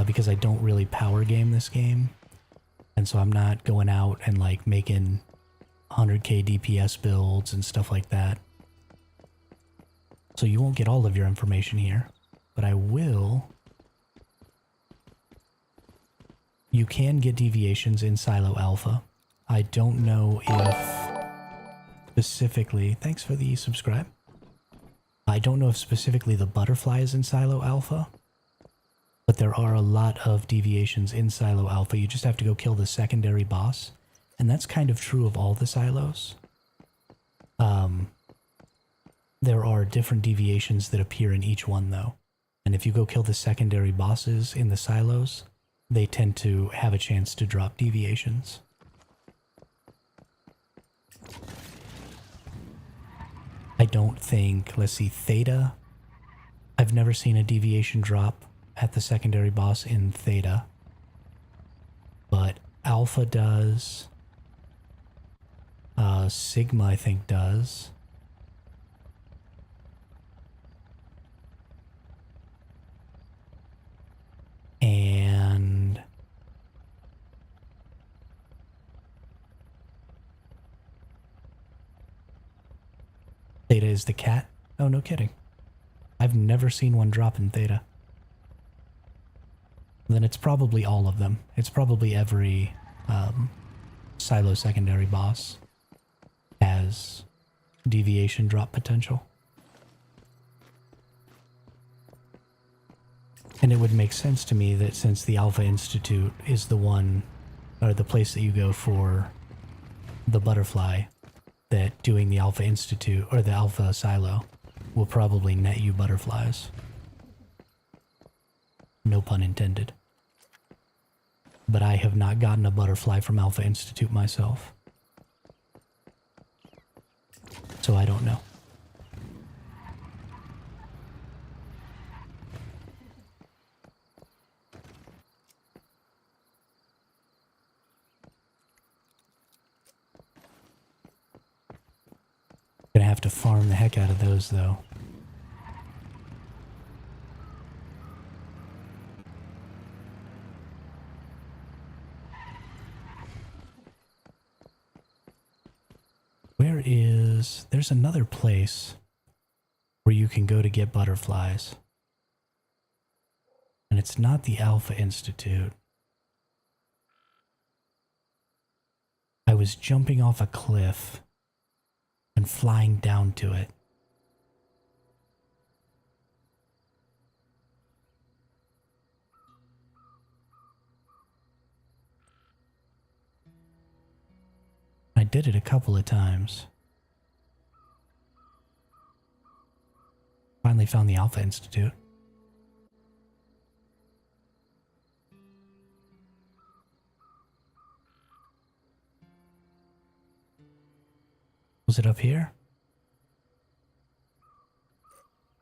because I don't really power game this game, and so I'm not going out and like making 100k DPS builds and stuff like that. So you won't get all of your information here, but I will. You can get deviations in Silo Alpha. I don't know if specifically, thanks for the subscribe. I don't know if specifically the butterfly is in Silo Alpha, but there are a lot of deviations in Silo Alpha. You just have to go kill the secondary boss, and that's kind of true of all the silos. There are different deviations that appear in each one though, and if you go kill the secondary bosses in the silos, they tend to have a chance to drop deviations. I don't think, let's see, Theta. I've never seen a deviation drop at the secondary boss in Theta. But Alpha does. Sigma, I think, does. And Theta is the cat? Oh, no kidding. I've never seen one drop in Theta. Then it's probably all of them. It's probably every silo secondary boss has deviation drop potential. And it would make sense to me that since the Alpha Institute is the one, or the place that you go for the butterfly, that doing the Alpha Institute, or the Alpha Silo, will probably net you butterflies. No pun intended. But I have not gotten a butterfly from Alpha Institute myself. So I don't know. Gonna have to farm the heck out of those though. Where is... There's another place where you can go to get butterflies. And it's not the Alpha Institute. I was jumping off a cliff and flying down to it. I did it a couple of times. Finally found the Alpha Institute. Was it up here?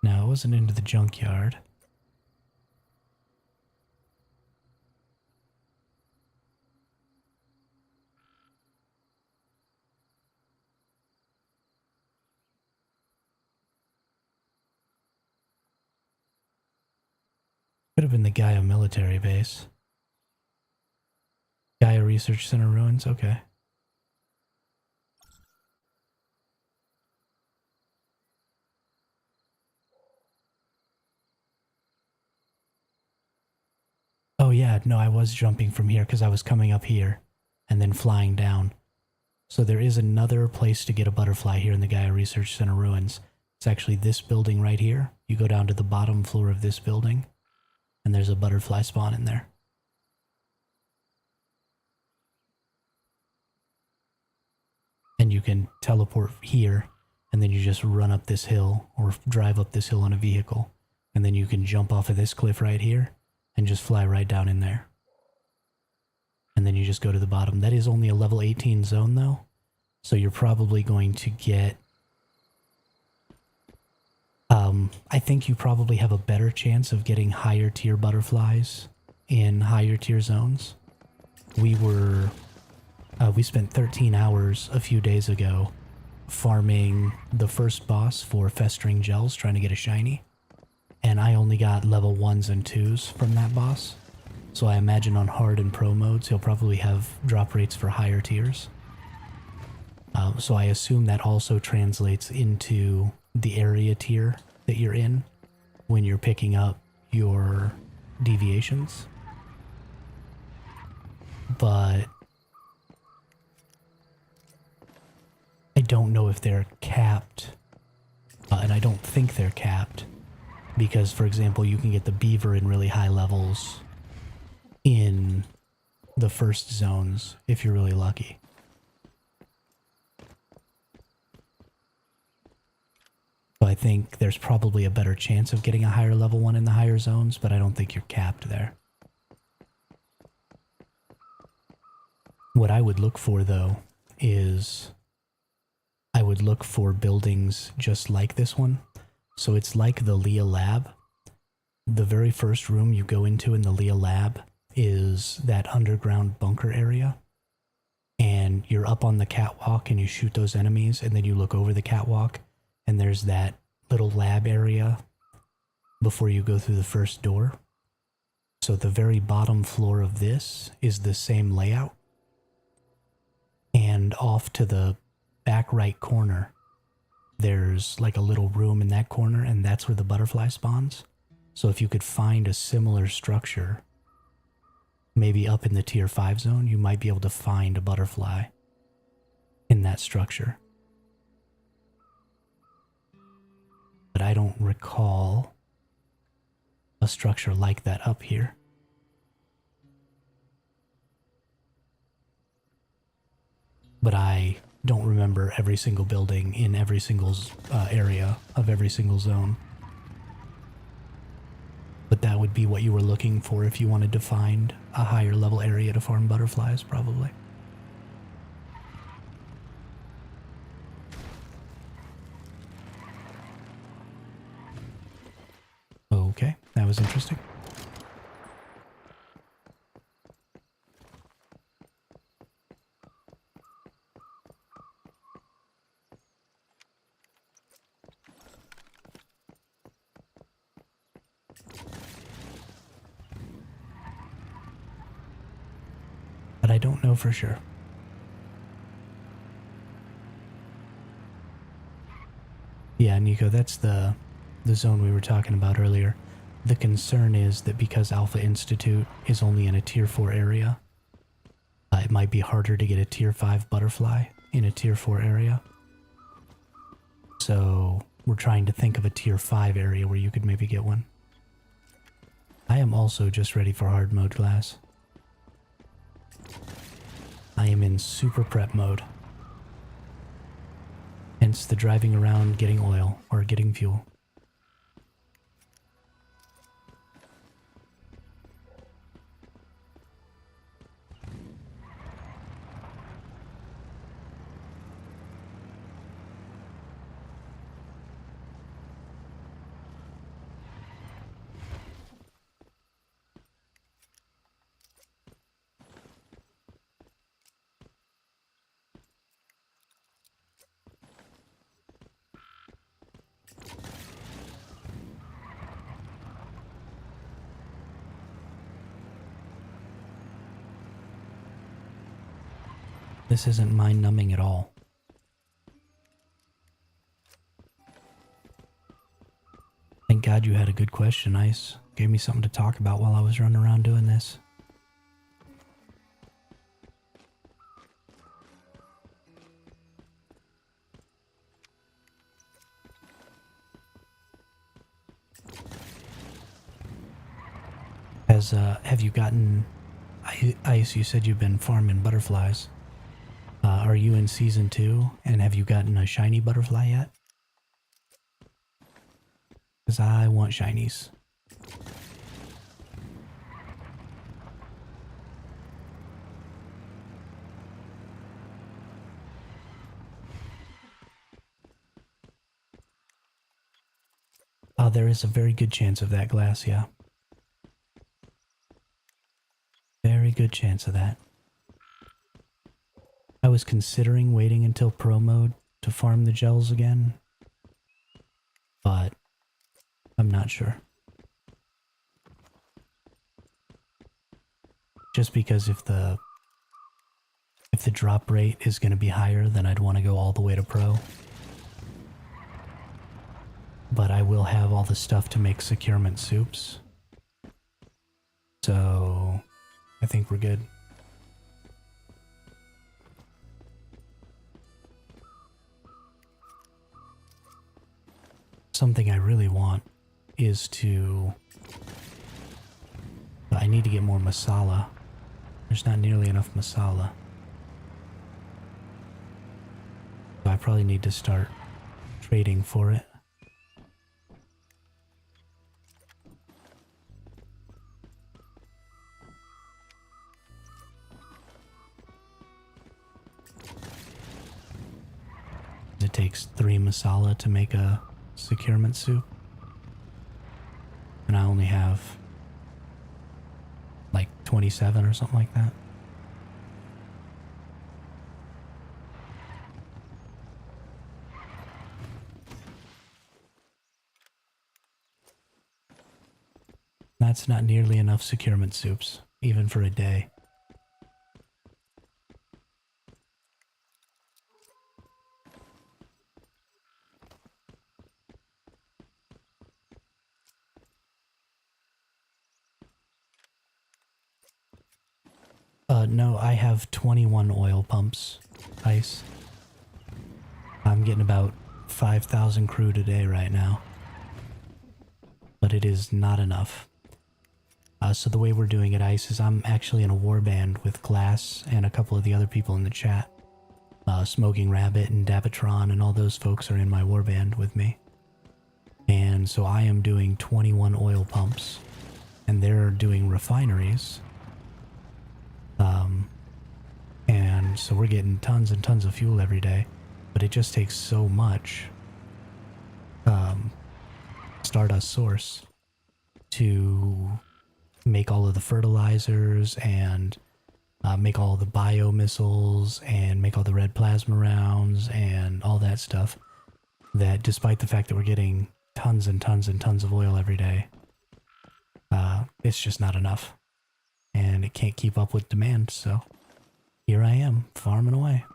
No, it wasn't into the junkyard. Could have been the Gaia military base. Gaia Research Center ruins, okay. Oh yeah, no, I was jumping from here because I was coming up here and then flying down. So there is another place to get a butterfly here in the Gaia Research Center ruins. It's actually this building right here. You go down to the bottom floor of this building, and there's a butterfly spawn in there. And you can teleport here, and then you just run up this hill or drive up this hill on a vehicle, And then you can jump off of this cliff right here and just fly right down in there. And then you just go to the bottom. That is only a level 18 zone though. So you're probably going to get... I think you probably have a better chance of getting higher tier butterflies in higher tier zones. We spent 13 hours a few days ago farming the first boss for festering gels, trying to get a shiny. And I only got level 1s and 2s from that boss. So I imagine on hard and pro modes, he'll probably have drop rates for higher tiers. So I assume that also translates into the area tier that you're in when you're picking up your deviations. But I don't know if they're capped, and I don't think they're capped, because, for example, you can get the beaver in really high levels in the first zones if you're really lucky. So I think there's probably a better chance of getting a higher level one in the higher zones, but I don't think you're capped there. What I would look for, though, is I would look for buildings just like this one. So it's like the Leah Lab. The very first room you go into in the Leah Lab is that underground bunker area. And you're up on the catwalk and you shoot those enemies, and then you look over the catwalk and there's that little lab area before you go through the first door. So the very bottom floor of this is the same layout. And off to the back right corner, there's like a little room in that corner, and that's where the butterfly spawns. So if you could find a similar structure, maybe up in the tier 5 zone, you might be able to find a butterfly in that structure. But I don't recall a structure like that up here. But I don't remember every single building in every single area of every single zone. But that would be what you were looking for if you wanted to find a higher level area to farm butterflies, probably. Okay, that was interesting. But I don't know for sure. Yeah, Nico, that's the zone we were talking about earlier. The concern is that because Alpha Institute is only in a tier 4 area, it might be harder to get a tier 5 butterfly in a tier 4 area. So we're trying to think of a tier 5 area where you could maybe get one. I am also just ready for hard mode, Glass. I am in super prep mode. Hence the driving around getting oil or getting fuel. This isn't mind-numbing at all. Thank God you had a good question, Ice. Gave me something to talk about while I was running around doing this. Have you gotten... Ice, you said you've been farming butterflies. Are you in season 2, and have you gotten a shiny butterfly yet? Because I want shinies. Oh, there is a very good chance of that glass, yeah. Very good chance of that. I was considering waiting until pro mode to farm the gels again, but I'm not sure. Just because if the drop rate is going to be higher, then I'd want to go all the way to pro. But I will have all the stuff to make securement soups. So I think we're good. Something I really want is to... I need to get more masala. There's not nearly enough masala. So I probably need to start trading for it. It takes 3 masala to make a securement soup. And I only have like 27 or something like that. That's not nearly enough securement soups, even for a day. No, I have 21 oil pumps. Ice. I'm getting about 5,000 crude a day right now. But it is not enough. So the way we're doing it, Ice, is I'm actually in a warband with Glass and a couple of the other people in the chat. Smoking Rabbit and Dabatron and all those folks are in my warband with me. And so I am doing 21 oil pumps. And they're doing refineries. And so we're getting tons and tons of fuel every day. But it just takes so much Stardust Source to make all of the fertilizers and make all the bio missiles and make all the red plasma rounds and all that stuff, that despite the fact that we're getting tons and tons and tons of oil every day, it's just not enough. And it can't keep up with demand, so here I am, farming away.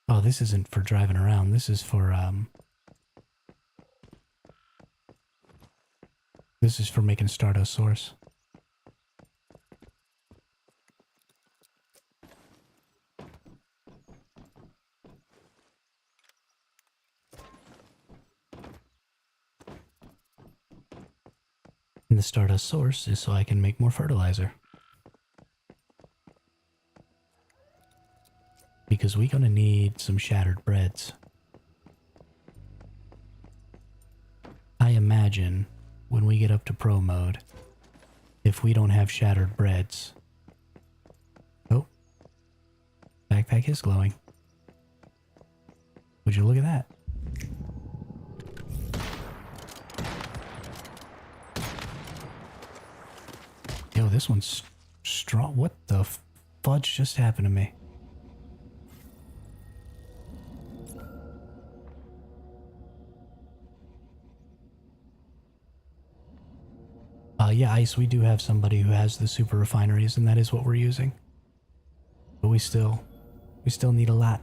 Oh, this isn't for driving around. This is for making Stardust Source. And the Stardust Source is so I can make more fertilizer. Because we're gonna need some shattered breads. I imagine when we get up to pro mode, if we don't have shattered breads... Oh. Backpack is glowing. Would you look at that? Yo, this one's strong. What the fudge just happened to me? Yeah, Ice, we do have somebody who has the super refineries, and that is what we're using. But we still need a lot.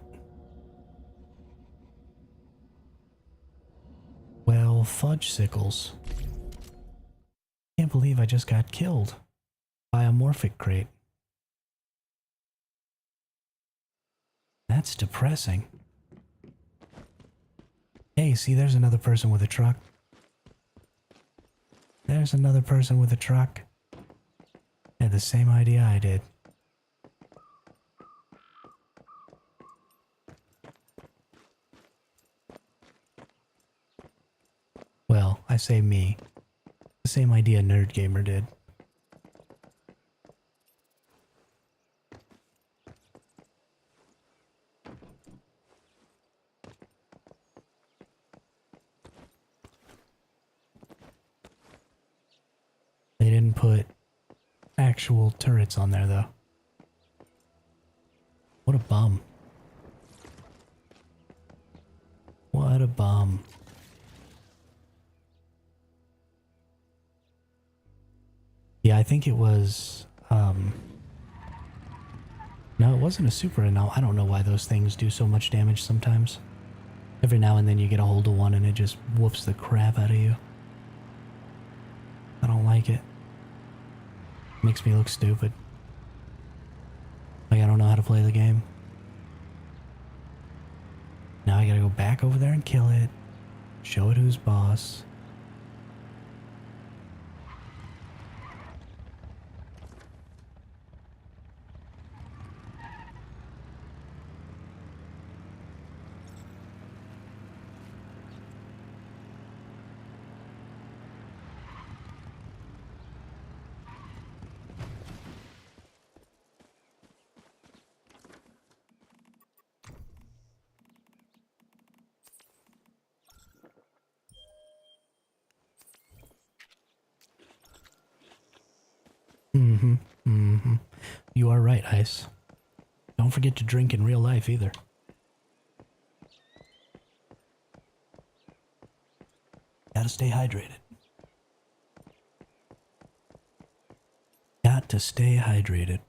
Well, fudge sickles. Can't believe I just got killed by a morphic crate. That's depressing. Hey, see, there's another person with a truck. There's another person with a truck. They had the same idea I did. say me, the same idea Nerd Gamer did. They didn't put actual turrets on there, though. What a bum. What a bum. Yeah, I think it was, no, it wasn't a super anomaly. I don't know why those things do so much damage sometimes. Every now and then you get a hold of one and it just whoops the crap out of you. I don't like it. Makes me look stupid. Like I don't know how to play the game. Now I gotta go back over there and kill it. Show it who's boss. Mm-hmm. Mm-hmm. You are right, Ice. Don't forget to drink in real life either. Gotta stay hydrated. Got to stay hydrated.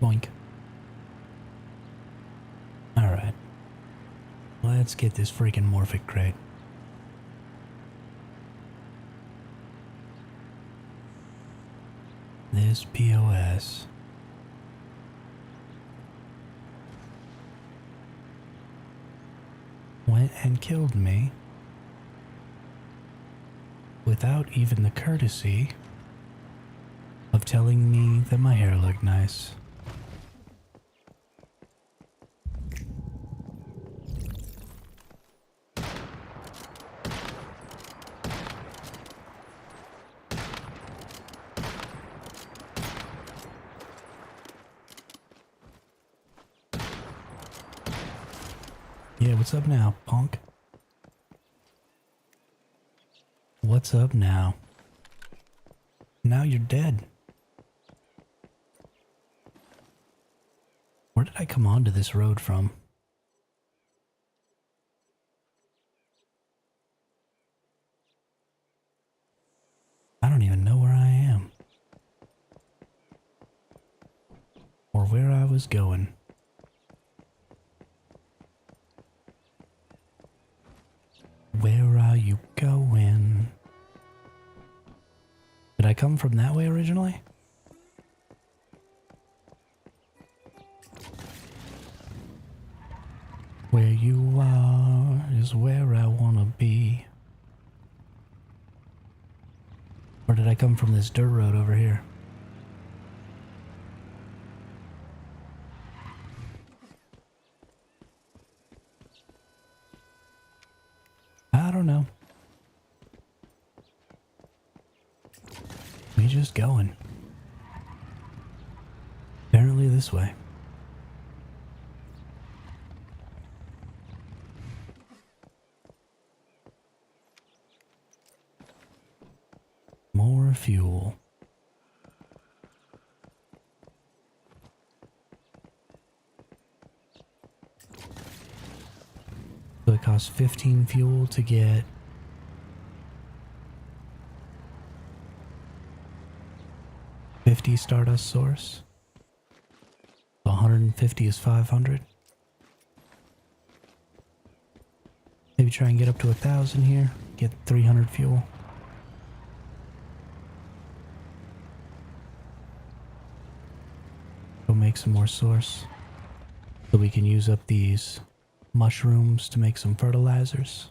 Boink. Alright. Let's get this freaking Morphic crate. This POS. Went and killed me without even the courtesy of telling me that my hair looked nice. Yeah, what's up now, punk? What's up now? Now you're dead. Where did I come onto this road from? I don't even know where I am. Or where I was going. Where are you going? Did I come from that way originally? Where you are is where I wanna be. Or did I come from this dirt road over here? I don't know. We just going. Apparently this way. More fuel. So it costs 15 fuel to get 50 Stardust Source. 150 is 500. Maybe try and get up to 1,000 here. Get 300 fuel. Go make some more source. So we can use up these mushrooms to make some fertilizers.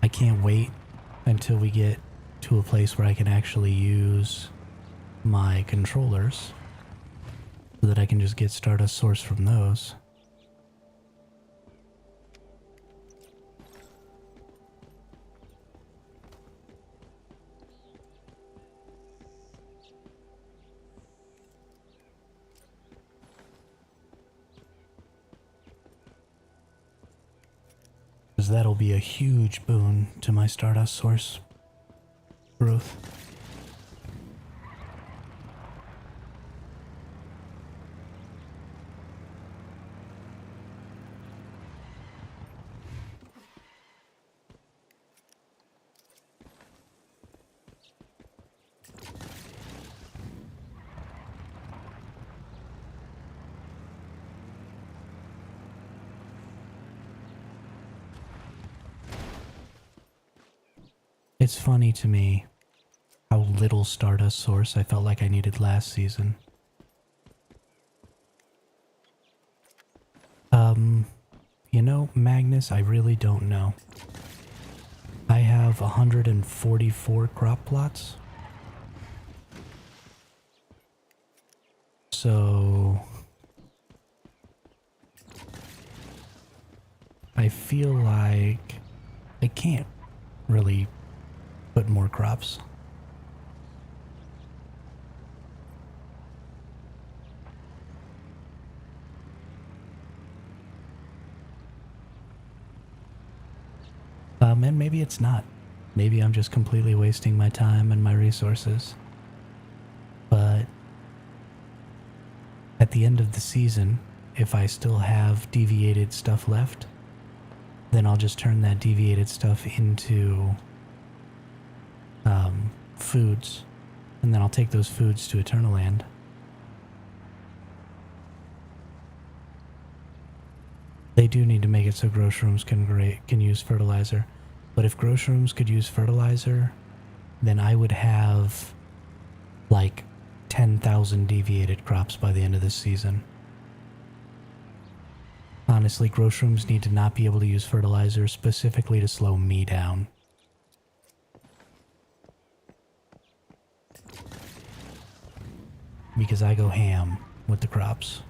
I can't wait until we get to a place where I can actually use my controllers so that I can just get Stardust Source from those. Because that'll be a huge boon to my Stardust Source growth. It's funny to me how little Stardust Source I felt like I needed last season. You know, Magnus, I really don't know. I have 144 crop plots. So I feel like I can't really put more crops. And maybe it's not. Maybe I'm just completely wasting my time and my resources. But at the end of the season, if I still have deviated stuff left, then I'll just turn that deviated stuff into foods, and then I'll take those foods to Eternal Land. They do need to make it so grow shrooms can use fertilizer, but if grow shrooms could use fertilizer, then I would have like 10,000 deviated crops by the end of this season. Honestly, grow shrooms need to not be able to use fertilizer specifically to slow me down. Because I go ham with the crops.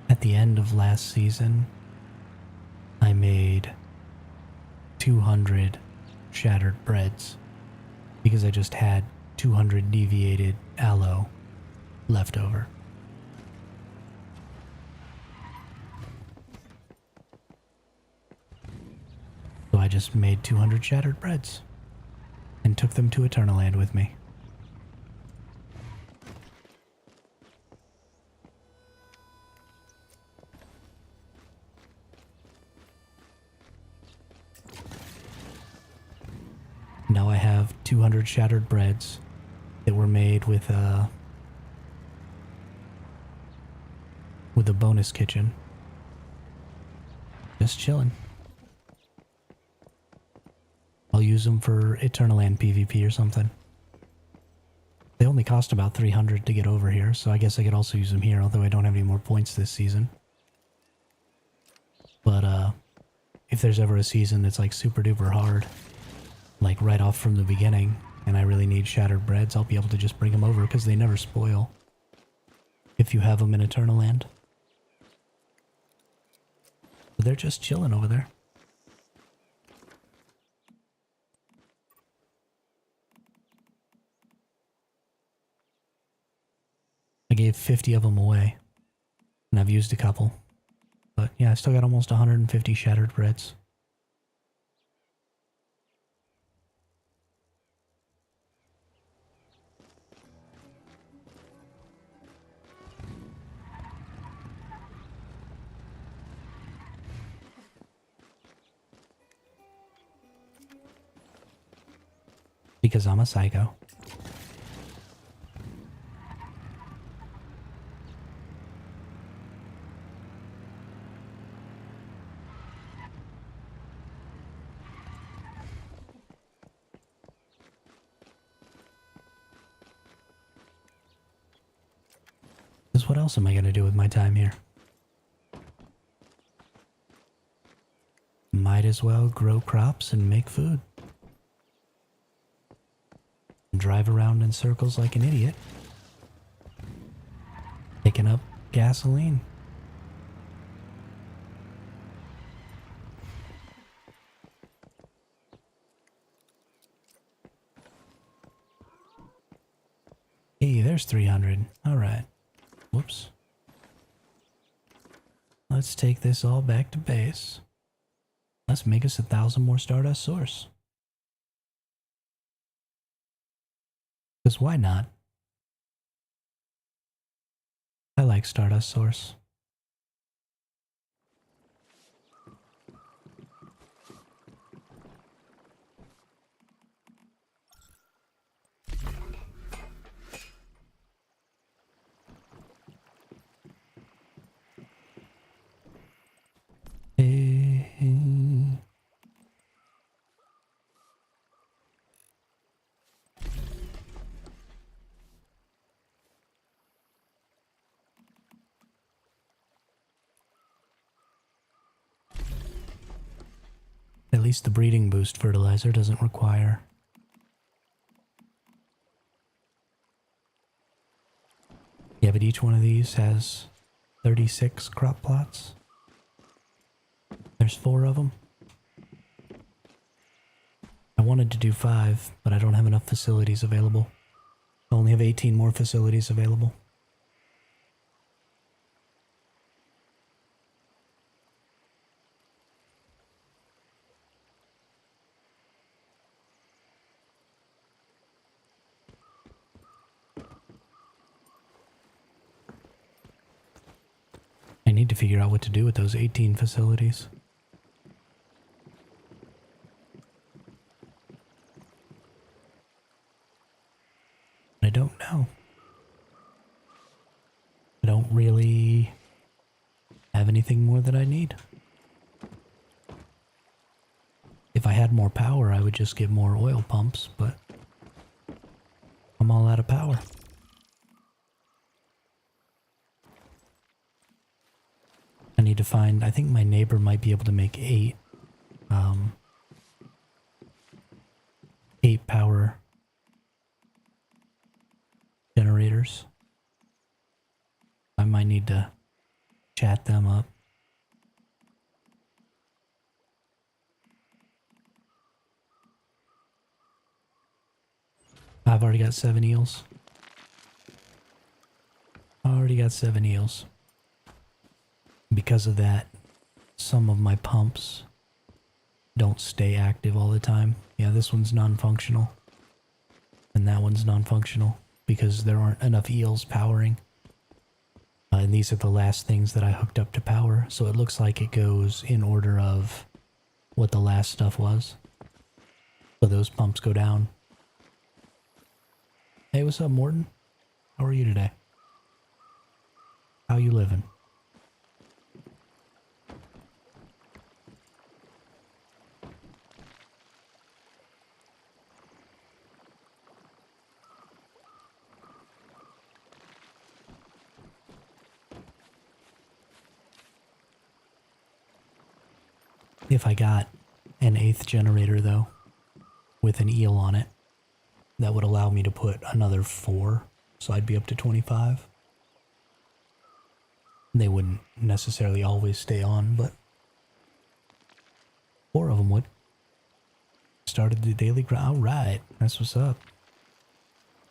At the end of last season, I made 200 shattered breads because I just had 200 deviated aloe left over. So I just made 200 shattered breads and took them to Eternal Land with me. Now I have 200 shattered breads that were made with a bonus kitchen. Just chilling. I'll use them for Eternal Land PvP or something. They only cost about 300 to get over here, so I guess I could also use them here, although I don't have any more points this season. But if there's ever a season that's like super duper hard, like right off from the beginning, and I really need shattered breads, I'll be able to just bring them over because they never spoil if you have them in Eternal Land. But they're just chilling over there. I gave 50 of them away, and I've used a couple. But yeah, I still got almost 150 shattered breads. Because I'm a psycho. Because what else am I going to do with my time here? Might as well grow crops and make food. Drive around in circles like an idiot. Picking up gasoline. Hey, there's 300. Alright. Whoops. Let's take this all back to base. Let's make us 1,000 more Stardust Source. Because why not? I like Stardust Source. Hey. At least the breeding boost fertilizer doesn't require. Yeah, but each one of these has 36 crop plots. There's 4 of them. I wanted to do 5, but I don't have enough facilities available. I only have 18 more facilities available. I need to figure out what to do with those 18 facilities. I don't know. I don't really have anything more that I need. If I had more power, I would just get more oil pumps, but I'm all out of power. I need to find, I think my neighbor might be able to make 8 power generators. I might need to chat them up. I've already got 7 eels. Already got 7 eels. Because of that, some of my pumps don't stay active all the time. Yeah, this one's non-functional. And that one's non-functional because there aren't enough eels powering. And these are the last things that I hooked up to power, so it looks like it goes in order of what the last stuff was. So those pumps go down. Hey, what's up, Morton? How are you today? How you living? If I got an 8th generator, though, with an eel on it, that would allow me to put another 4, so I'd be up to 25. They wouldn't necessarily always stay on, but 4 of them would. Started the daily grind. Alright, that's what's up.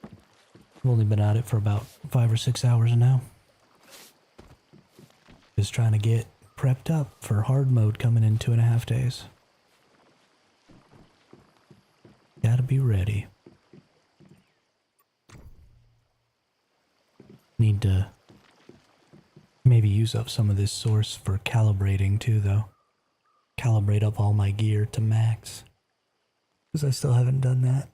I've only been at it for about 5 or 6 hours now. Just trying to get prepped up for hard mode coming in 2.5 days. Gotta be ready. Need to maybe use up some of this source for calibrating too, though. Calibrate up all my gear to max. Because I still haven't done that.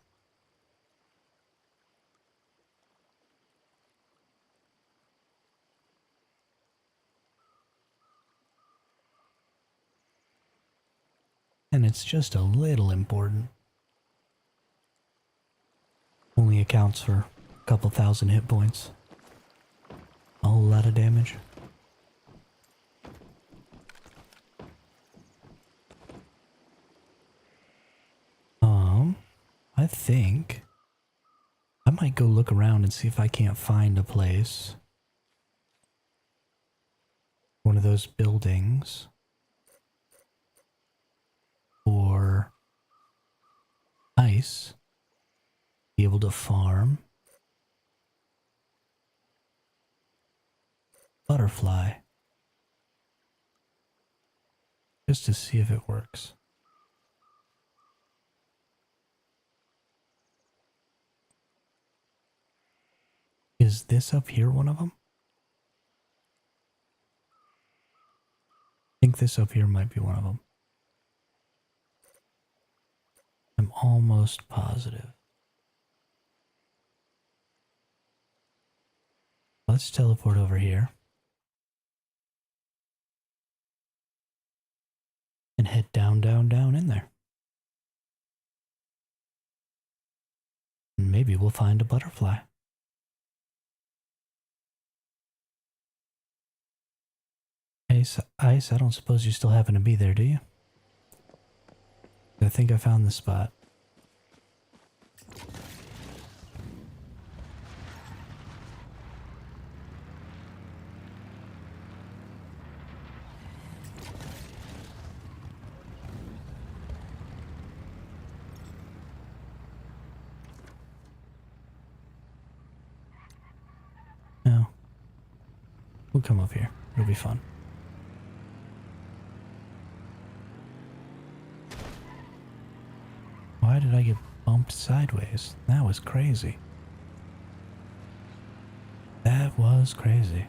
And it's just a little important. Only accounts for a couple thousand hit points. A whole lot of damage. I think I might go look around and see if I can't find a place. One of those buildings. Or ice. Be able to farm. Butterfly. Just to see if it works. Is this up here one of them? I think this up here might be one of them. I'm almost positive. Let's teleport over here. And head down, down, down in there. And maybe we'll find a butterfly. Ice, I don't suppose you still happen to be there, do you? I think I found the spot. No. We'll come up here. It'll be fun. Why did I get bumped sideways? That was crazy. That was crazy.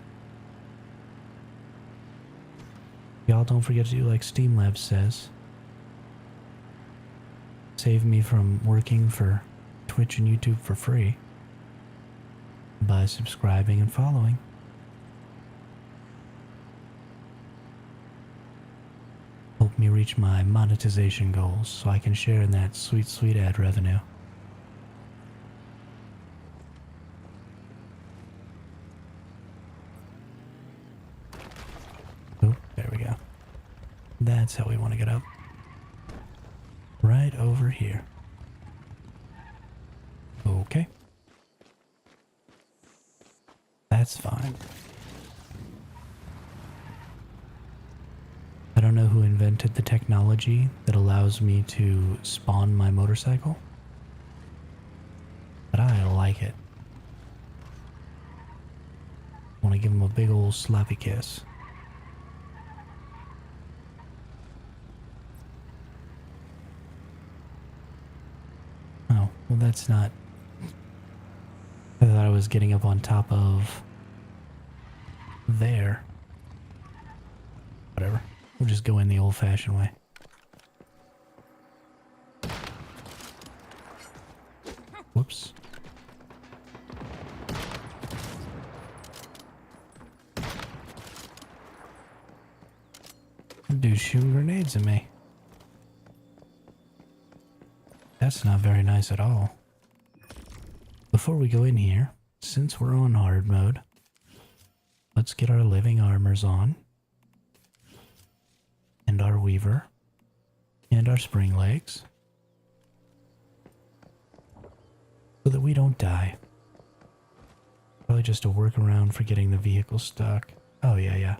Y'all don't forget to do like Steamlabs says. Save me from working for Twitch and YouTube for free by subscribing and following. Help me reach my monetization goals so I can share in that sweet, sweet ad revenue. Oh, there we go. That's how we want to get up. Right over here. Okay. That's fine. I don't know who invented the technology that allows me to spawn my motorcycle, but I like it. I want to give him a big old sloppy kiss. Oh, well that's not... I thought I was getting up on top of... there. Whatever. We'll just go in the old-fashioned way. Whoops. Dude's shooting grenades at me. That's not very nice at all. Before we go in here, since we're on hard mode, let's get our living armors on. And our weaver. And our spring legs. So that we don't die. Probably just a workaround for getting the vehicle stuck. Oh, yeah.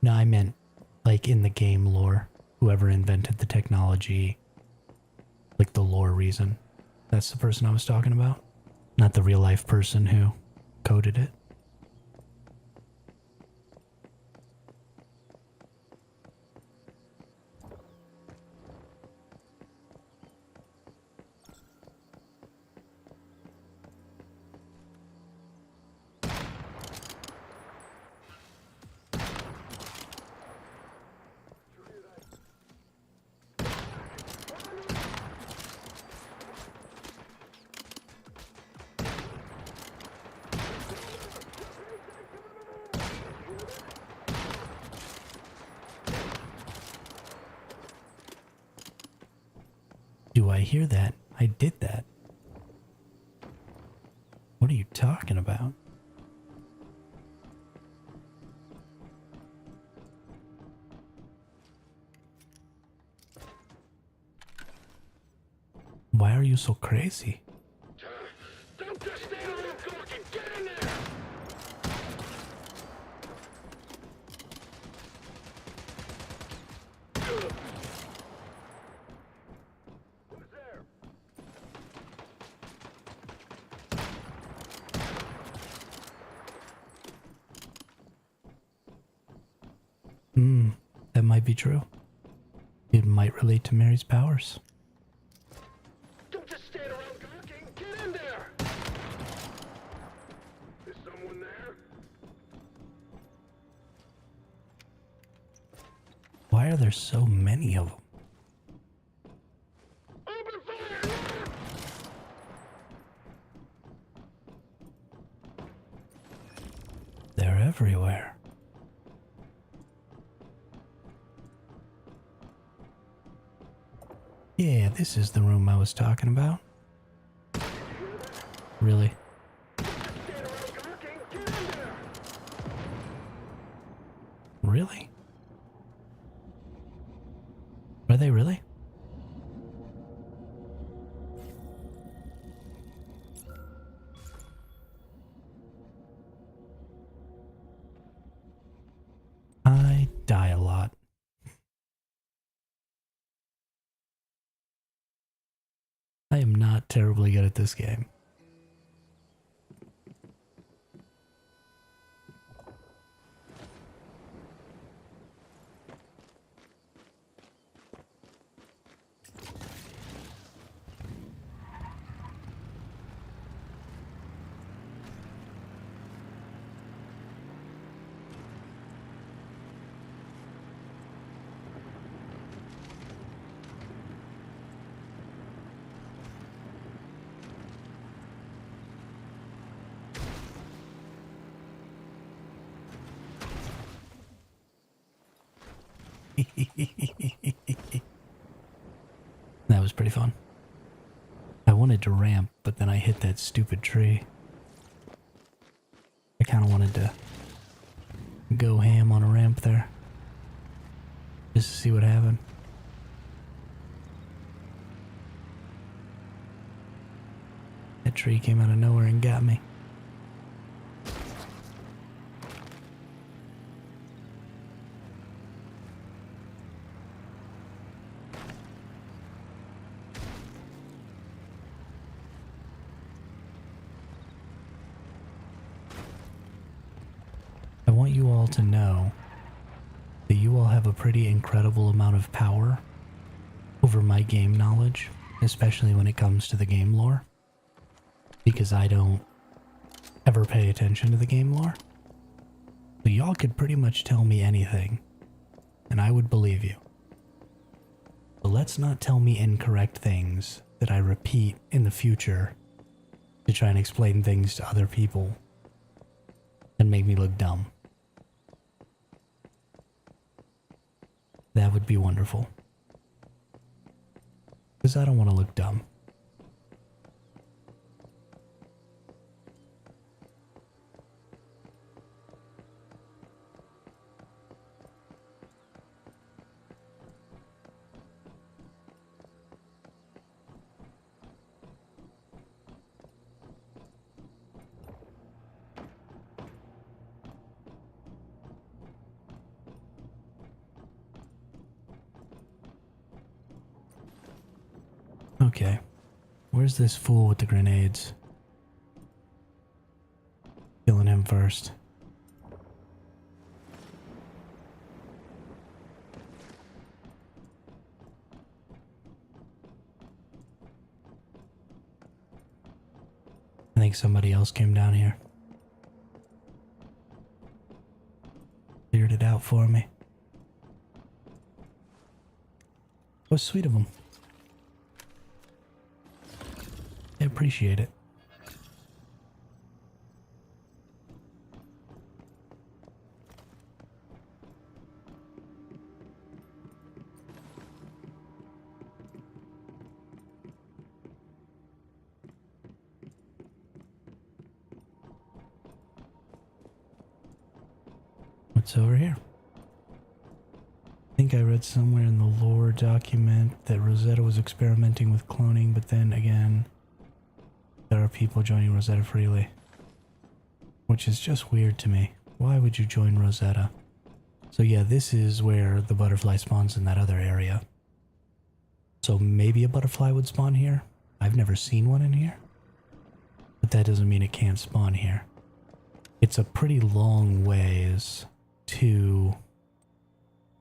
No, I meant, like, in the game lore. Whoever invented the technology. Like, the lore reason. That's the person I was talking about. Not the real-life person who coded it. I hear that? I did that. What are you talking about? Why are you so crazy? Don't just stand around talking! Get in there! Who's there? That might be true. It might relate to Mary's powers. Don't just stand around talking! Get in there! Is someone there? Why are there so many of them? Open fire! They're everywhere. Yeah, this is the room I was talking about. Really? Stand around talking! Get in there! Really? Are they really? I die a lot. I am not terribly good at this game. That was pretty fun. I wanted to ramp, but then I hit that stupid tree. I kind of wanted to go ham on a ramp there. Just to see what happened. That tree came out of nowhere and got me. I want you all to know that you all have a pretty incredible amount of power over my game knowledge, especially when it comes to the game lore, because I don't ever pay attention to the game lore. So y'all could pretty much tell me anything, and I would believe you. But let's not tell me incorrect things that I repeat in the future to try and explain things to other people and make me look dumb. That would be wonderful. Because I don't want to look dumb. Okay. Where's this fool with the grenades? Killing him first. I think somebody else came down here. Cleared it out for me. Oh, sweet of him. I appreciate it. What's over here? I think I read somewhere in the lore document that Rosetta was experimenting with cloning, but then again, there are people joining Rosetta freely. Which is just weird to me. Why would you join Rosetta? So yeah, this is where the butterfly spawns in that other area. So maybe a butterfly would spawn here? I've never seen one in here. But that doesn't mean it can't spawn here. It's a pretty long ways to...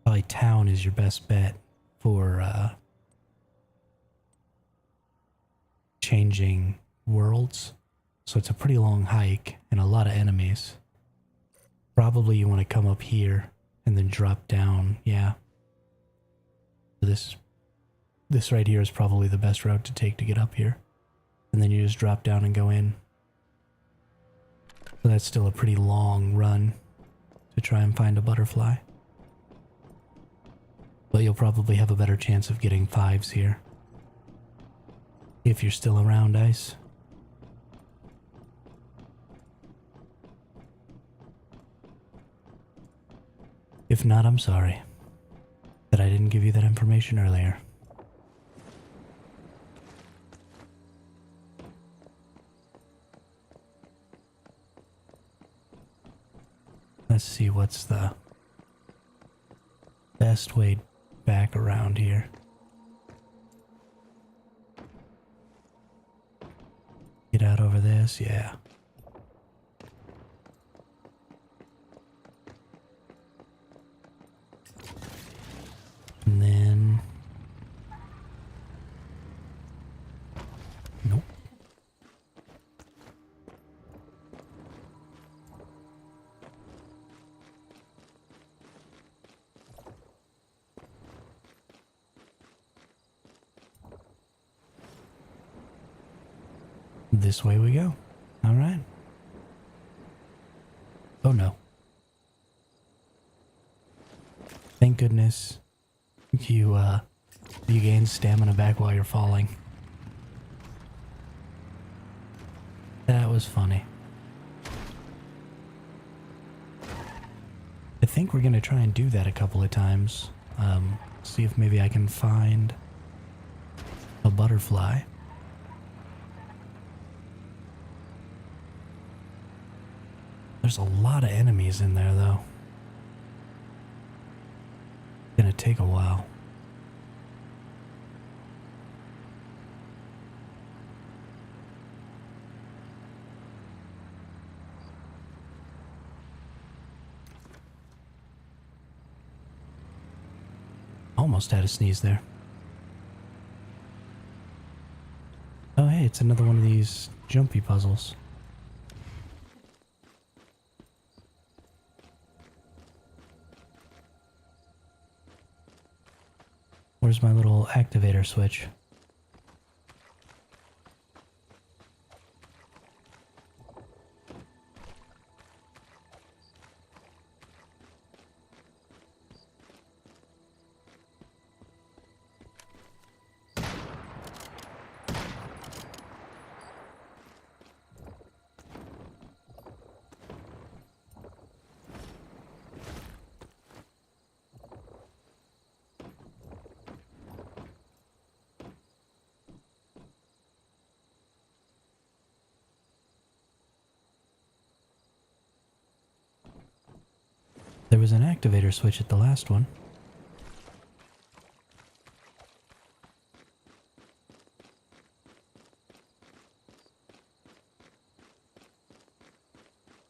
Probably town is your best bet for changing worlds. So it's a pretty long hike and a lot of enemies. Probably you want to come up here and then drop down. Yeah. This right here is probably the best route to take to get up here. And then you just drop down and go in. So that's still a pretty long run to try and find a butterfly. But you'll probably have a better chance of getting 5s here. If you're still around, Ice. If not, I'm sorry that I didn't give you that information earlier. Let's see what's the best way back around here. Get out over this, yeah. And then... Nope. This way we go. All right. Oh no. Thank goodness you gain stamina back while you're falling. That was funny. I think we're gonna try and do that a couple of times. See if maybe I can find a butterfly. There's a lot of enemies in there, though. It's gonna take a while. Almost had a sneeze there. Oh, hey, it's another one of these jumpy puzzles. Where's my little activator switch? There was an activator switch at the last one.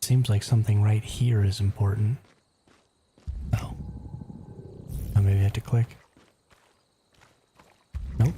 Seems like something right here is important. Oh. Oh, maybe I have to click. Nope.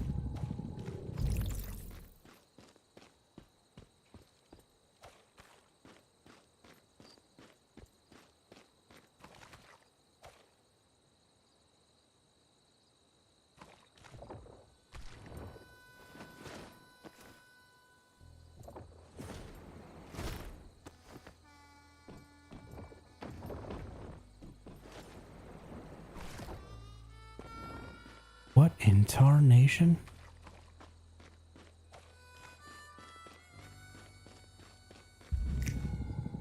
What in tarnation?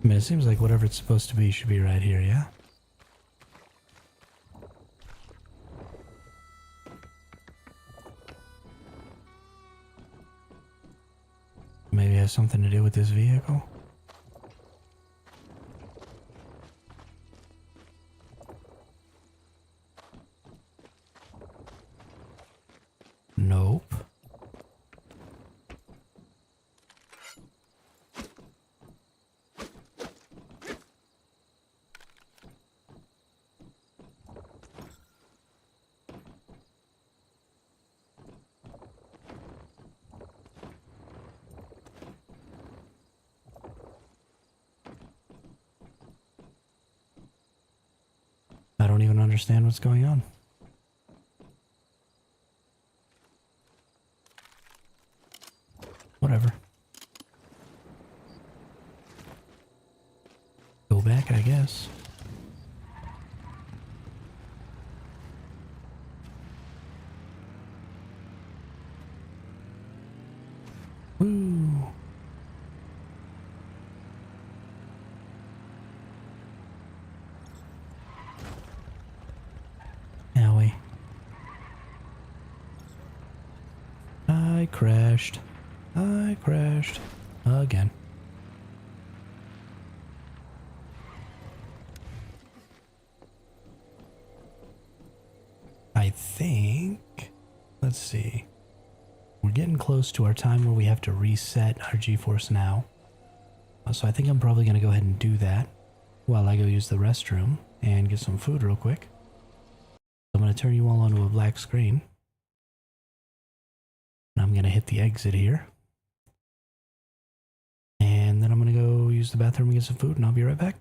I mean, it seems like whatever it's supposed to be should be right here, yeah? has something to do with this vehicle? Nope. I don't even understand what's going on. Whatever. Go back, I guess. Woo! Owie. I crashed. I crashed. Again. I think... Let's see. We're getting close to our time where we have to reset our G-Force now. So I think I'm probably going to go ahead and do that while I go use the restroom and get some food real quick. I'm going to turn you all onto a black screen. And I'm going to hit the exit here. And then I'm going to go use the bathroom and get some food, and I'll be right back.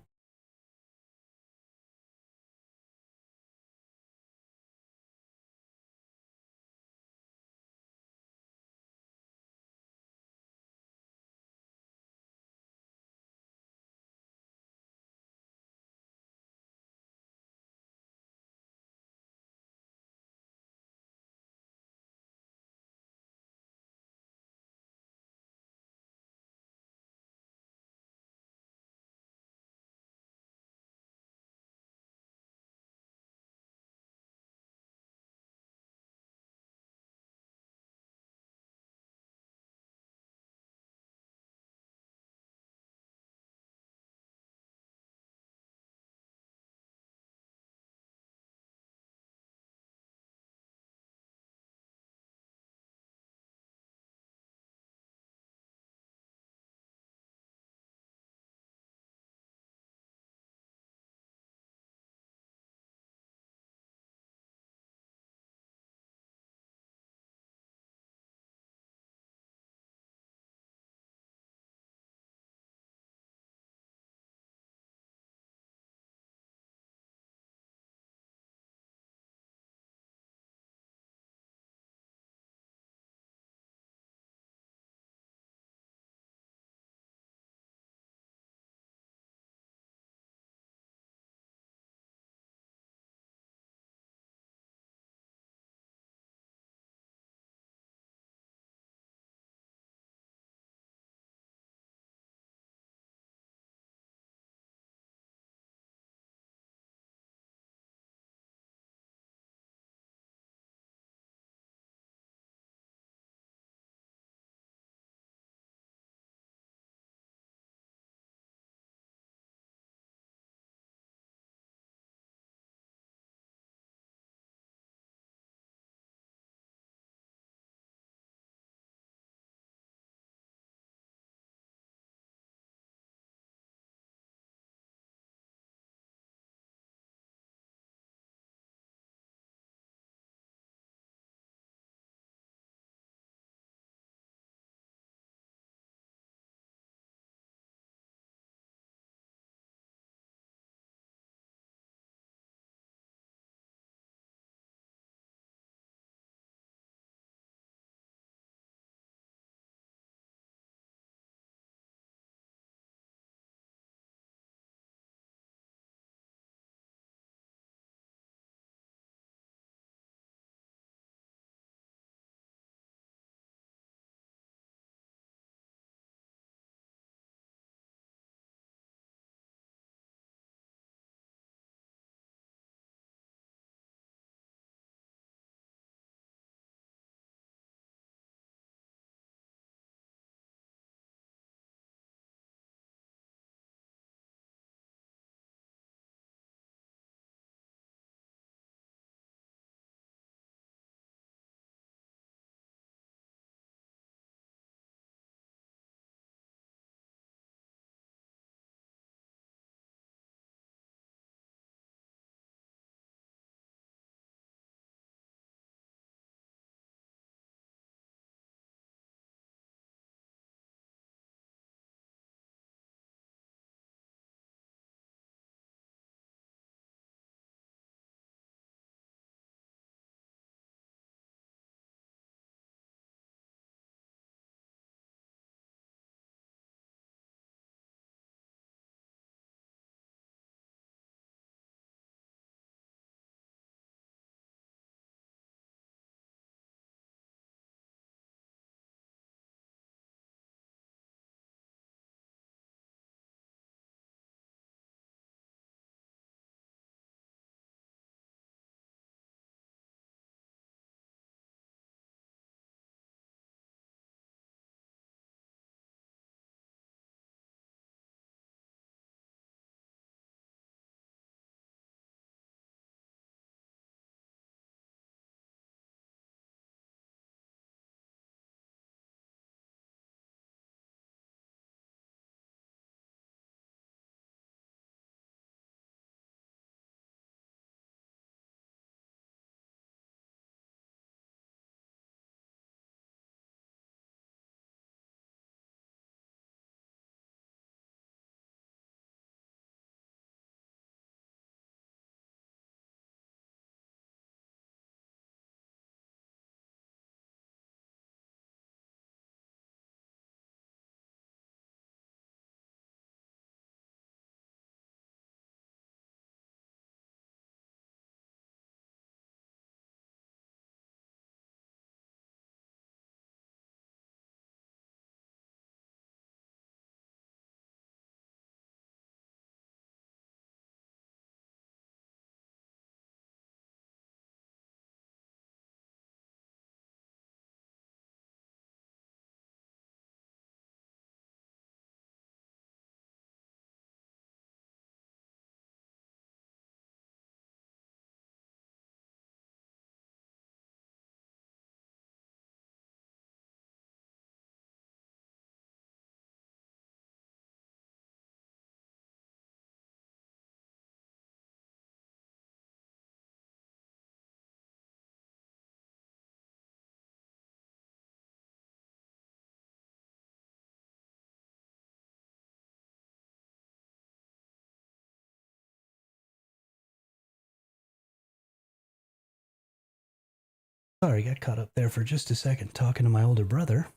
Sorry, got caught up there for just a second talking to my older brother.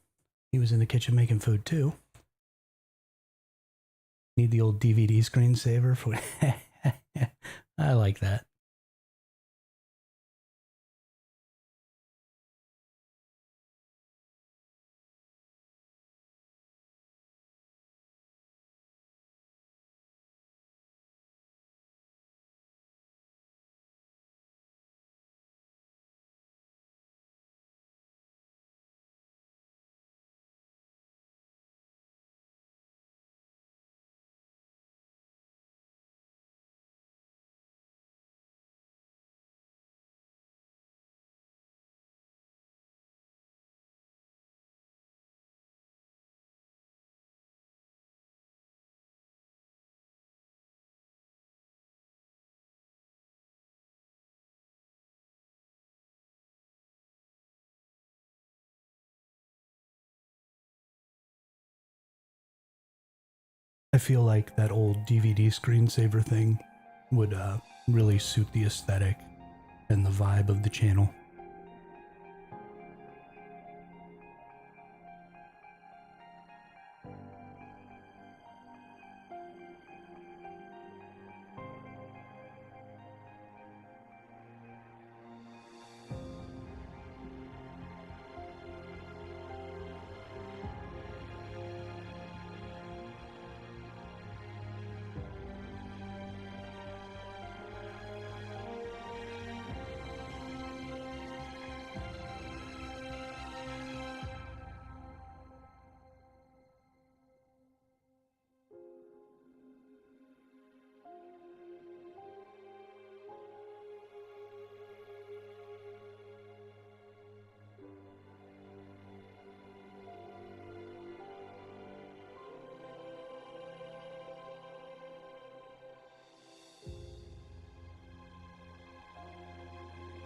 He was in the kitchen making food too. Need the old DVD screensaver for... I like that. I feel like that old DVD screensaver thing would really suit the aesthetic and the vibe of the channel.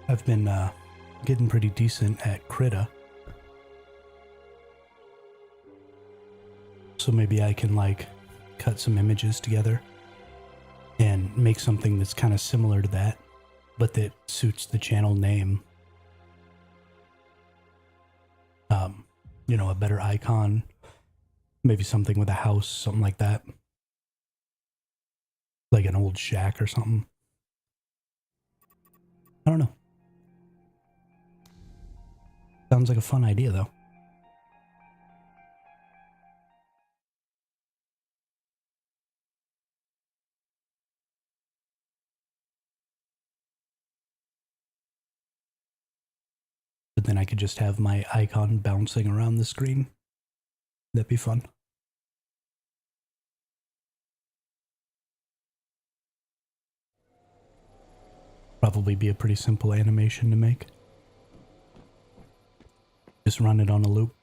I've been getting pretty decent at Krita. So maybe I can like cut some images together and make something that's kind of similar to that, but that suits the channel name. You know, a better icon, maybe something with a house, something like that. Like an old shack or something. I don't know. Sounds like a fun idea though. But then I could just have my icon bouncing around the screen. That'd be fun. Probably be a pretty simple animation to make. Just run it on a loop.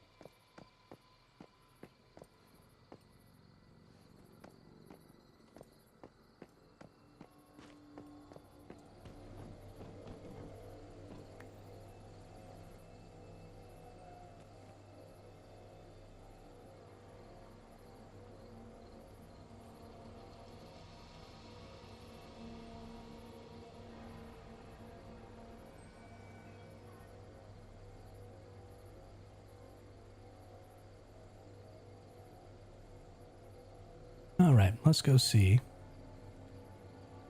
Alright, let's go see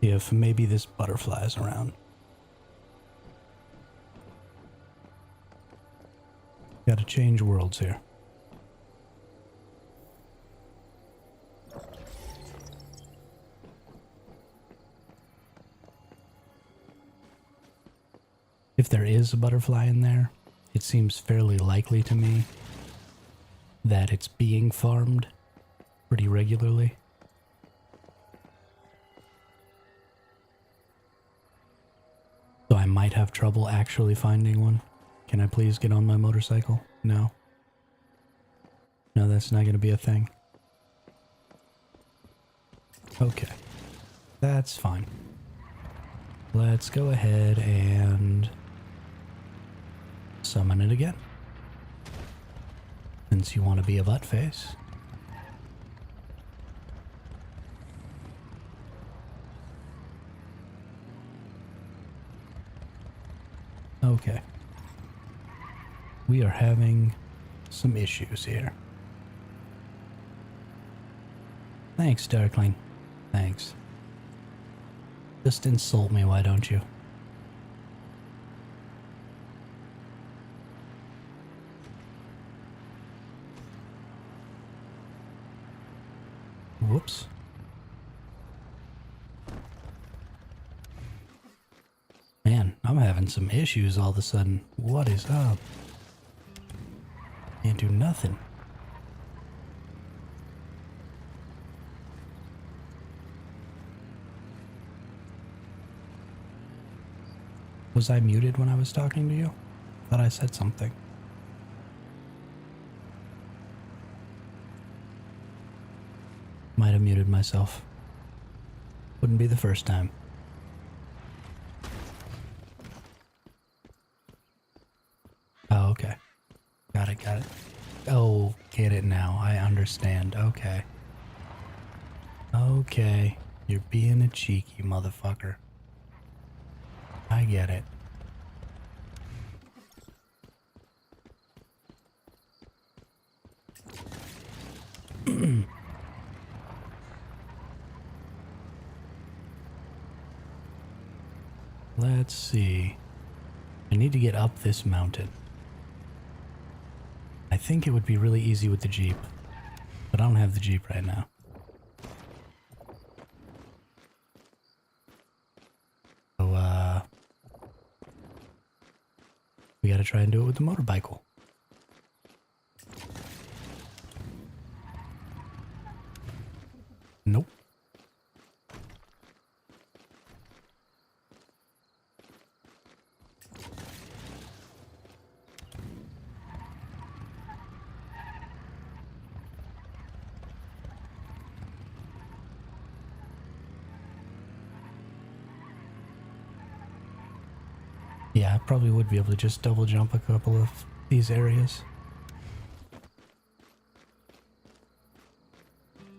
if maybe this butterfly is around. Gotta change worlds here. If there is a butterfly in there, it seems fairly likely to me that it's being farmed pretty regularly. So I might have trouble actually finding one. Can I please get on my motorcycle? No. No, that's not going to be a thing. Okay. That's fine. Let's go ahead and summon it again. Since you want to be a butt face. Okay. We are having some issues here. Thanks, Darkling. Thanks. Just insult me, why don't you? Whoops. Man, I'm having some issues all of a sudden. What is up? Can't do nothing. Was I muted when I was talking to you? Thought I said something. Might have muted myself. Wouldn't be the first time. Oh, okay. Got it, got it. Oh, get it now. I understand. Okay. Okay. You're being a cheeky motherfucker. I get it. Let's see. I need to get up this mountain. I think it would be really easy with the Jeep, but I don't have the Jeep right now. So, we gotta try and do it with the motorcycle. Nope. Yeah, I probably would be able to just double jump a couple of these areas.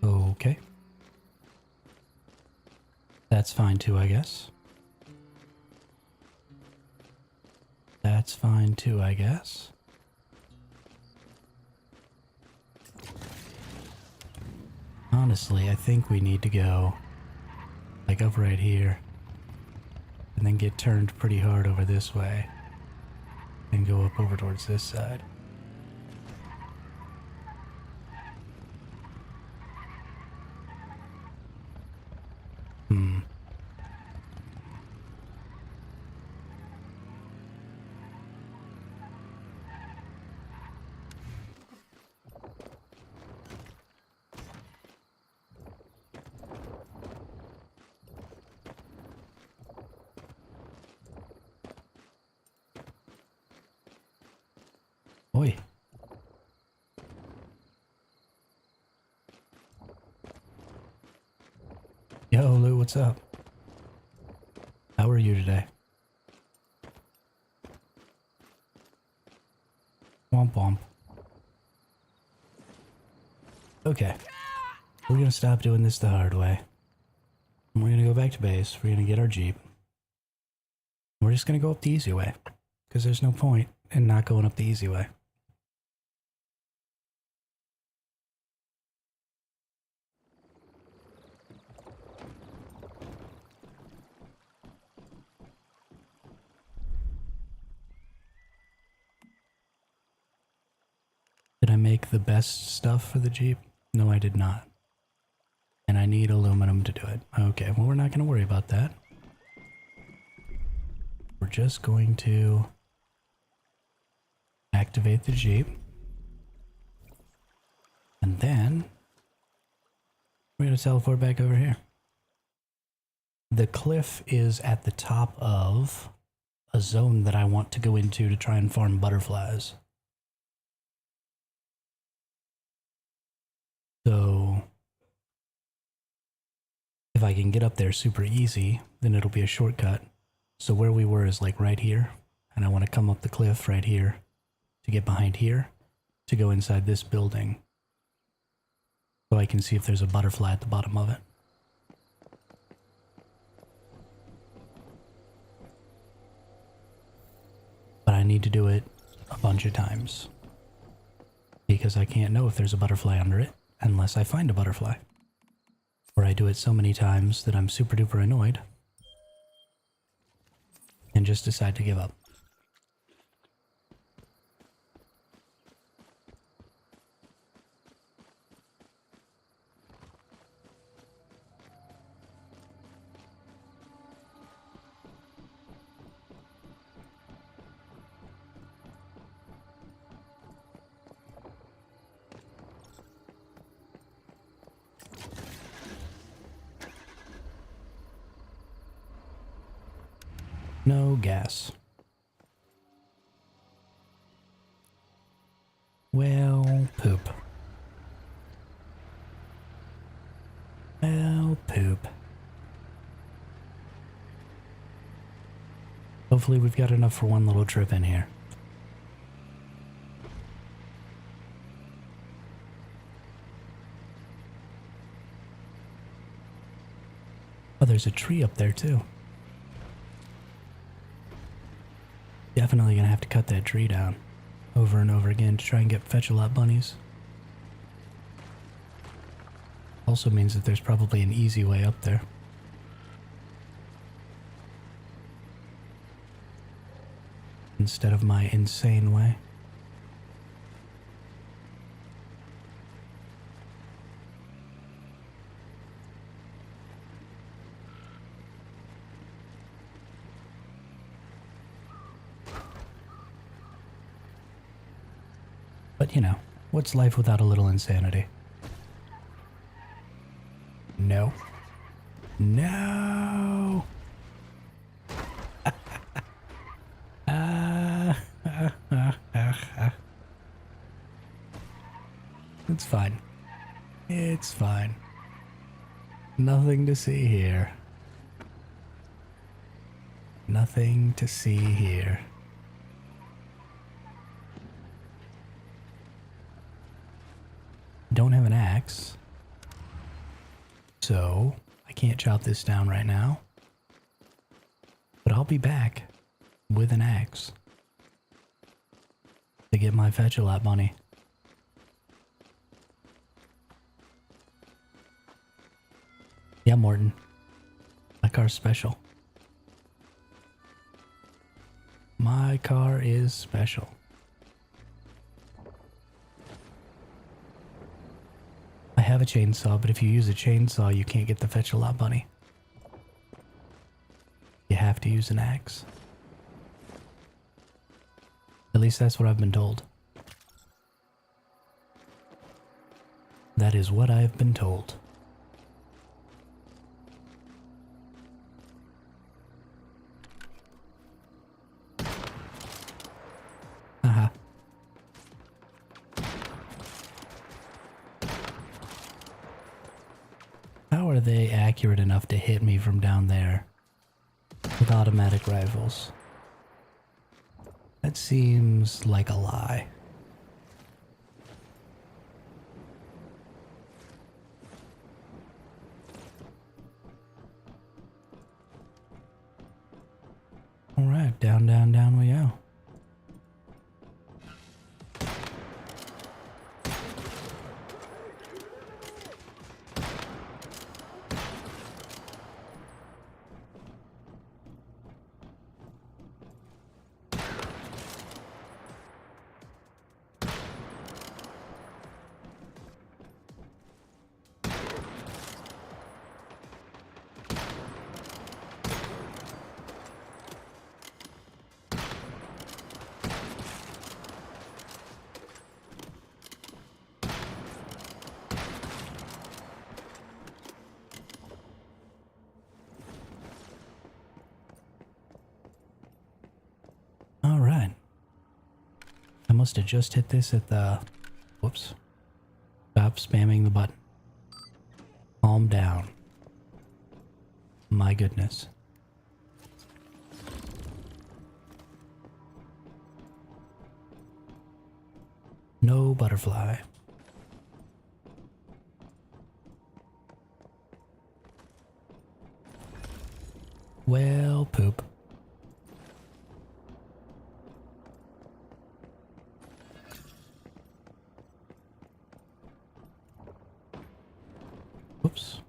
Okay. That's fine too, I guess. That's fine too, I guess. Honestly, I think we need to go like up right here and then get turned pretty hard over this way and go up over towards this side. Oi. Yo, Lou, what's up? How are you today? Womp womp. Okay. We're gonna stop doing this the hard way. And we're gonna go back to base. We're gonna get our Jeep. We're just gonna go up the easy way. Because there's no point in not going up the easy way. Did I make the best stuff for the Jeep? No, I did not. And I need aluminum to do it. Okay, well, we're not going to worry about that. We're just going to activate the Jeep. And then we're going to teleport back over here. The cliff is at the top of a zone that I want to go into to try and farm butterflies. So if I can get up there super easy, then it'll be a shortcut. So where we were is like right here, and I want to come up the cliff right here to get behind here to go inside this building so I can see if there's a butterfly at the bottom of it. But I need to do it a bunch of times. Because I can't know if there's a butterfly under it unless I find a butterfly. Or I do it so many times that I'm super duper annoyed and just decide to give up. No gas. Well, poop. Well, poop. Hopefully we've got enough for one little trip in here. Oh, there's a tree up there too. Definitely gonna have to cut that tree down over and over again to try and get fetch-a-lot bunnies. Also means that there's probably an easy way up there. Instead of my insane way. But you know, what's life without a little insanity? No. No! It's fine. It's fine. Nothing to see here. Nothing to see here. Don't have an axe, so I can't chop this down right now. But I'll be back with an axe to get my fetch-a-lot bunny. Yeah, Morton. My car's special. My car is special. I have a chainsaw, but if you use a chainsaw, you can't get the fetch-a-lot bunny. You have to use an axe. At least that's what I've been told. That is what I've been told. Haha. How are they accurate enough to hit me from down there with automatic rifles? That seems like a lie. Alright, down, down, down we go. Alright. I must have just hit this at the... Whoops. Stop spamming the button. Calm down. My goodness. No butterfly. Well, poop. Whoops.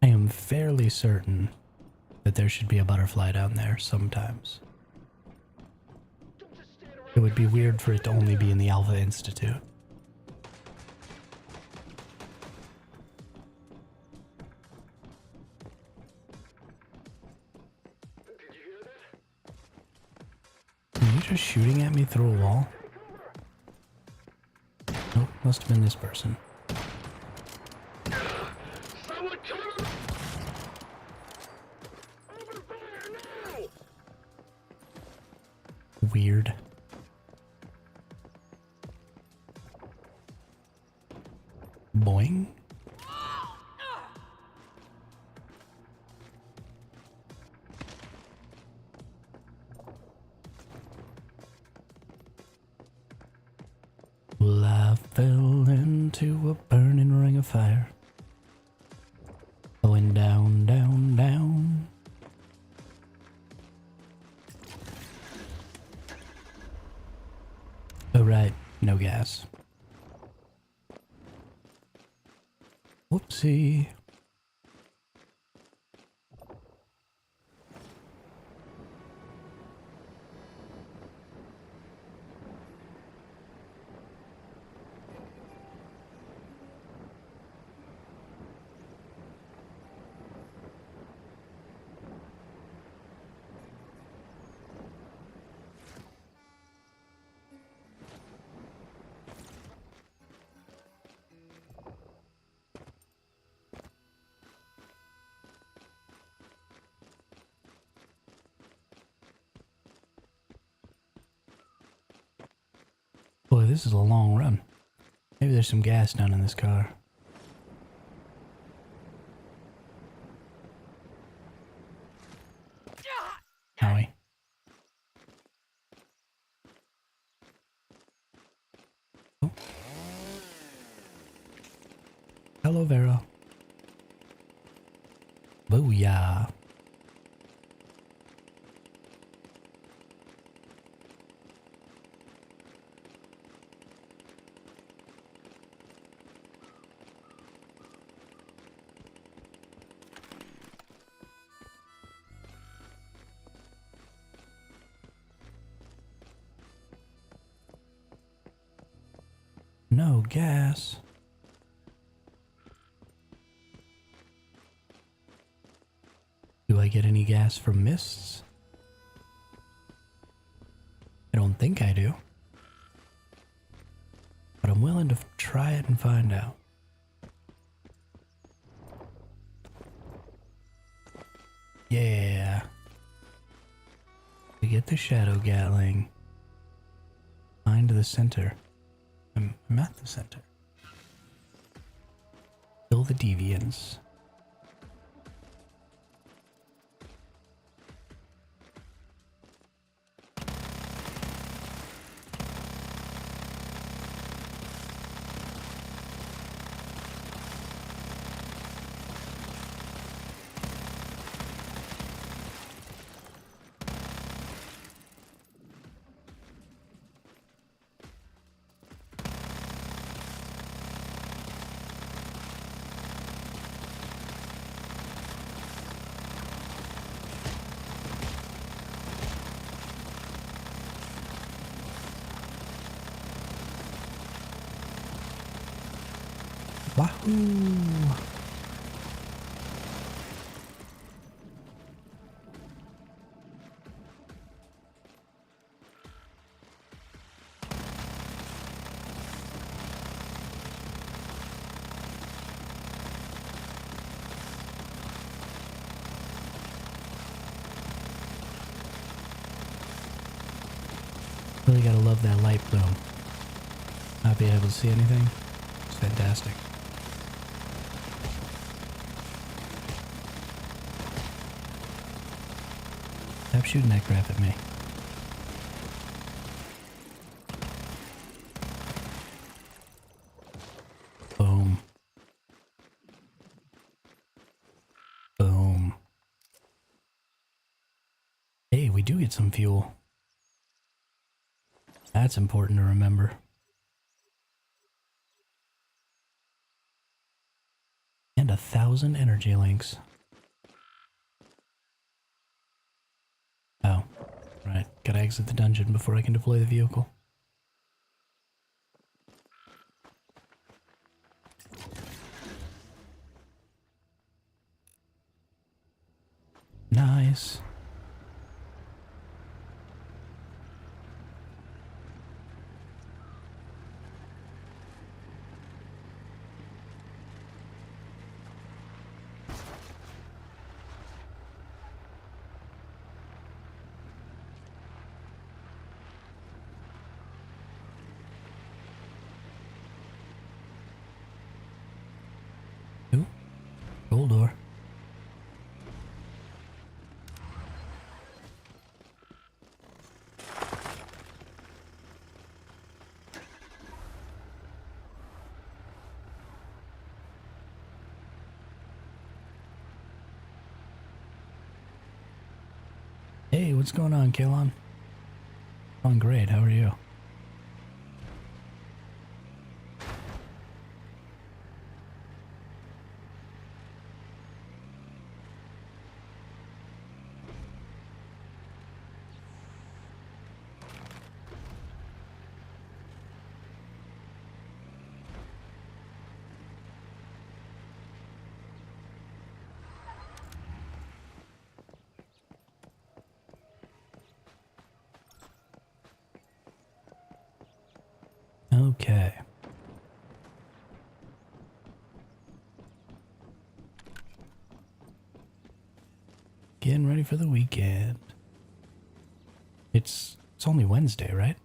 I am fairly certain that there should be a butterfly down there sometimes. Don't just stand around It would be gawking. weird for it to only be in the Alpha Institute. Did you hear that? Are you just shooting at me through a wall? Nope, must have been this person. Someone cover me! Open fire now! Weird. Boing. Well, I fell into a burning ring of fire. Going down, down, down. Oh, right. No gas. Whoopsie. Boy, this is a long run. Maybe there's some gas down in this car. Howie. Oh. Hello, Vera. Booyah. No gas. Do I get any gas from mists? I don't think I do. But I'm willing to try it and find out. Yeah. We get the Shadow Gatling. Find the center. I'm at the center. Kill the deviants. Wahoo! Really gotta love that light bloom. Not being able to see anything. It's fantastic. Stop shooting that crap at me. Boom. Boom. Hey, we do get some fuel. That's important to remember. And 1,000 energy links. Oh, right. Gotta exit the dungeon before I can deploy the vehicle. Nice. Ooh, gold door. Hey, what's going on, Kalon? Going great, how are you? Okay. Getting ready for the weekend. It's only Wednesday, right?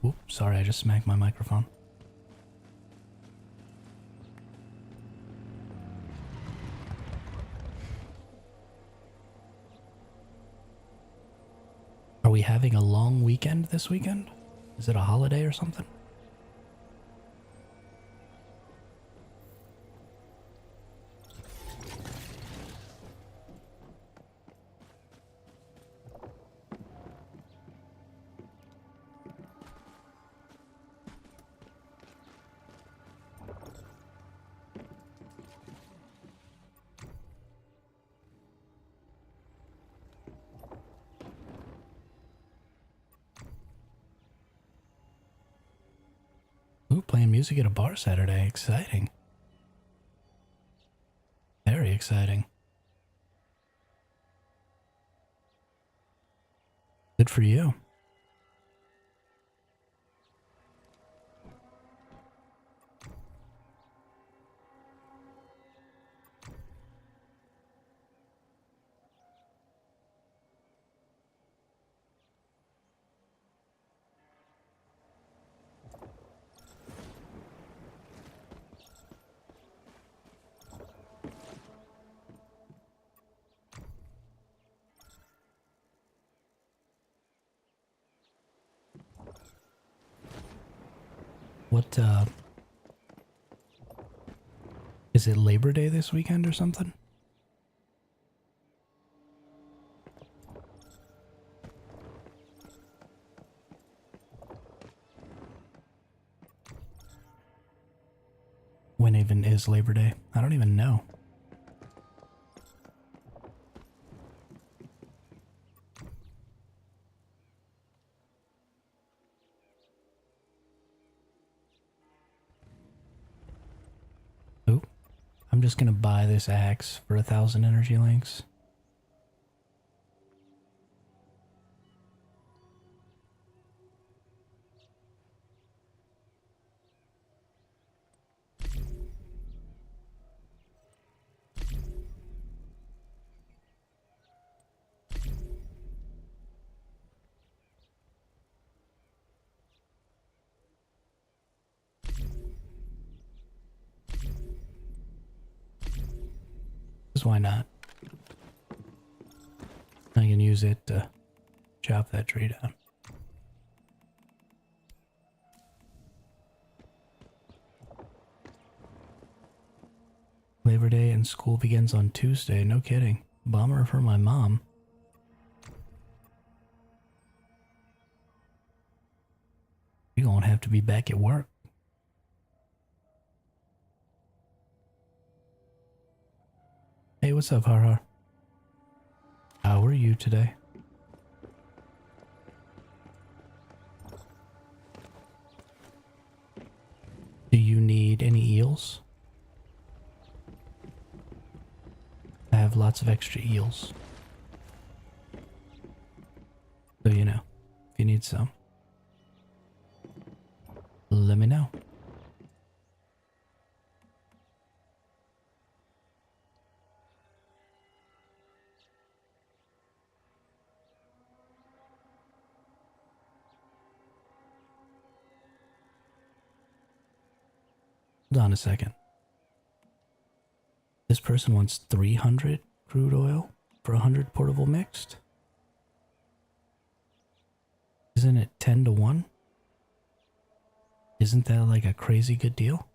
Oops, sorry, I just smacked my microphone. Are we having a long weekend this weekend? Is it a holiday or something? Ooh, playing music at a bar Saturday. Exciting. Very exciting. Good for you. What, is it Labor Day this weekend or something? When even is Labor Day? I don't even know. Ooh, I'm just gonna buy this axe for 1,000 energy links. Because why not? I can use it to chop that tree down. Labor Day and school begins on Tuesday. No kidding. Bummer for my mom. won't have to be back at work. Hey, what's up, Har? How are you today? Do you need any eels? I have lots of extra eels. So you know, if you need some, let me know. Hold on a second. This person wants 300 crude oil for 100 portable mixed? Isn't it 10 to 1? Isn't that like a crazy good deal?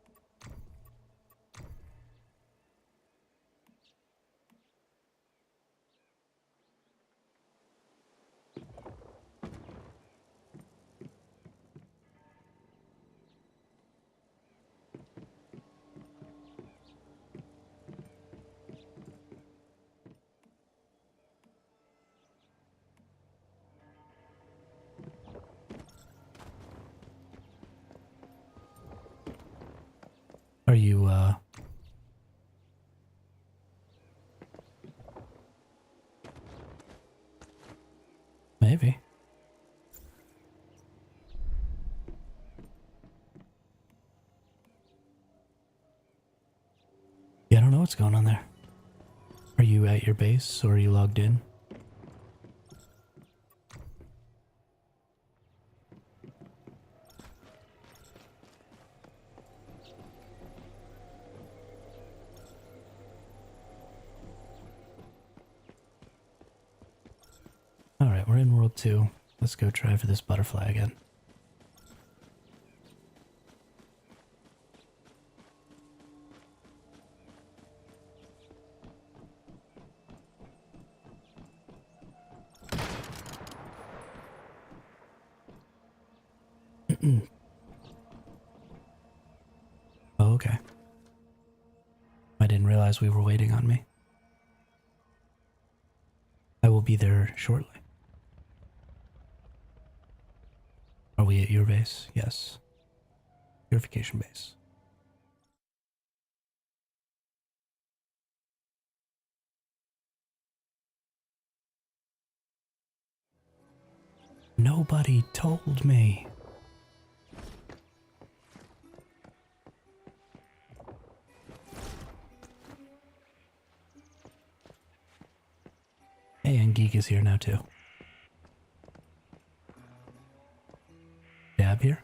Are you, maybe. Yeah, I don't know what's going on there. Are you at your base or are you logged in? Alright, we're in World 2. Let's go try for this butterfly again. Oh, okay. I didn't realize we were waiting on me. I will be there shortly. Are we at your base? Yes. Purification base. Nobody told me. Hey, and Geek is here now too. Dab here?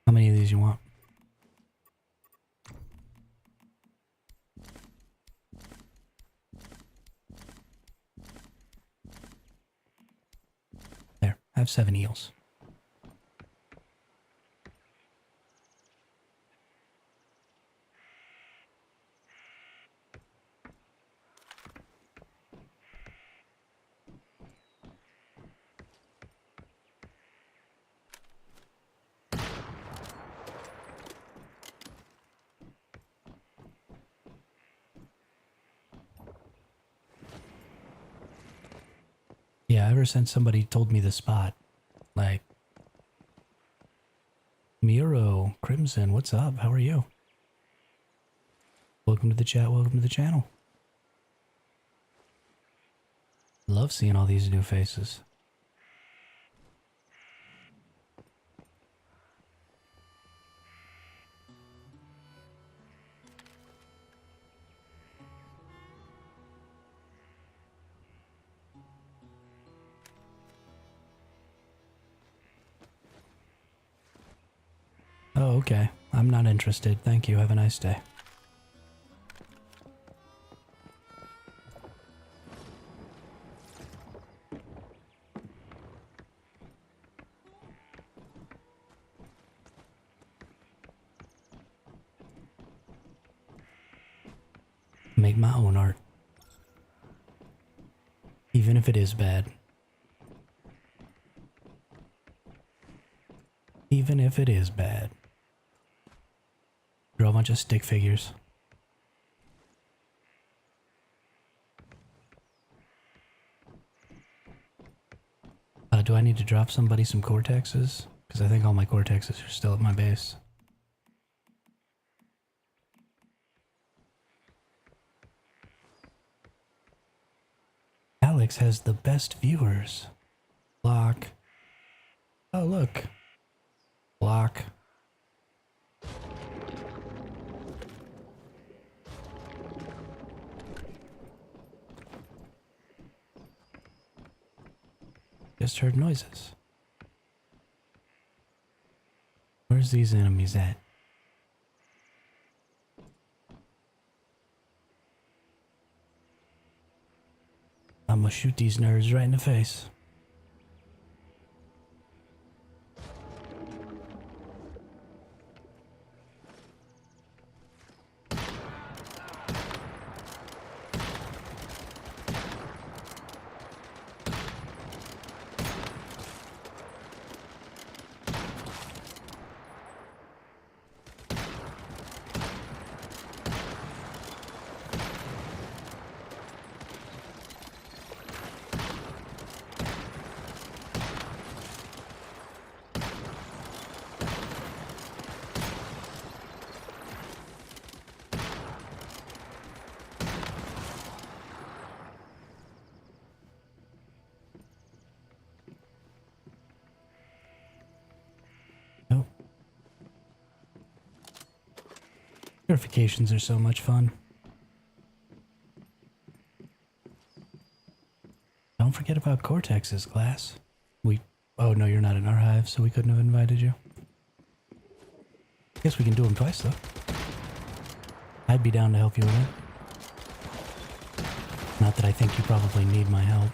How many of these you want? There, I have 7 eels. Yeah, ever since somebody told me the spot, like, Miro, Crimson, what's up? How are you? Welcome to the chat, welcome to the channel. Love seeing all these new faces. Oh, okay. I'm not interested. Thank you. Have a nice day. Make my own art. Even if it is bad. Even if it is bad. Draw a bunch of stick figures. Do I need to drop somebody some cortexes? Because I think all my cortexes are still at my base. Alex has the best viewers. Block. Oh, look. Block. Just heard noises. Where's these enemies at? I'm gonna shoot these nerds right in the face. Nope. Purifications are so much fun. Don't forget about Cortex's Glass. Oh no, you're not in our hive, so we couldn't have invited you. Guess we can do them twice though. I'd be down to help you with it. Not that I think you probably need my help.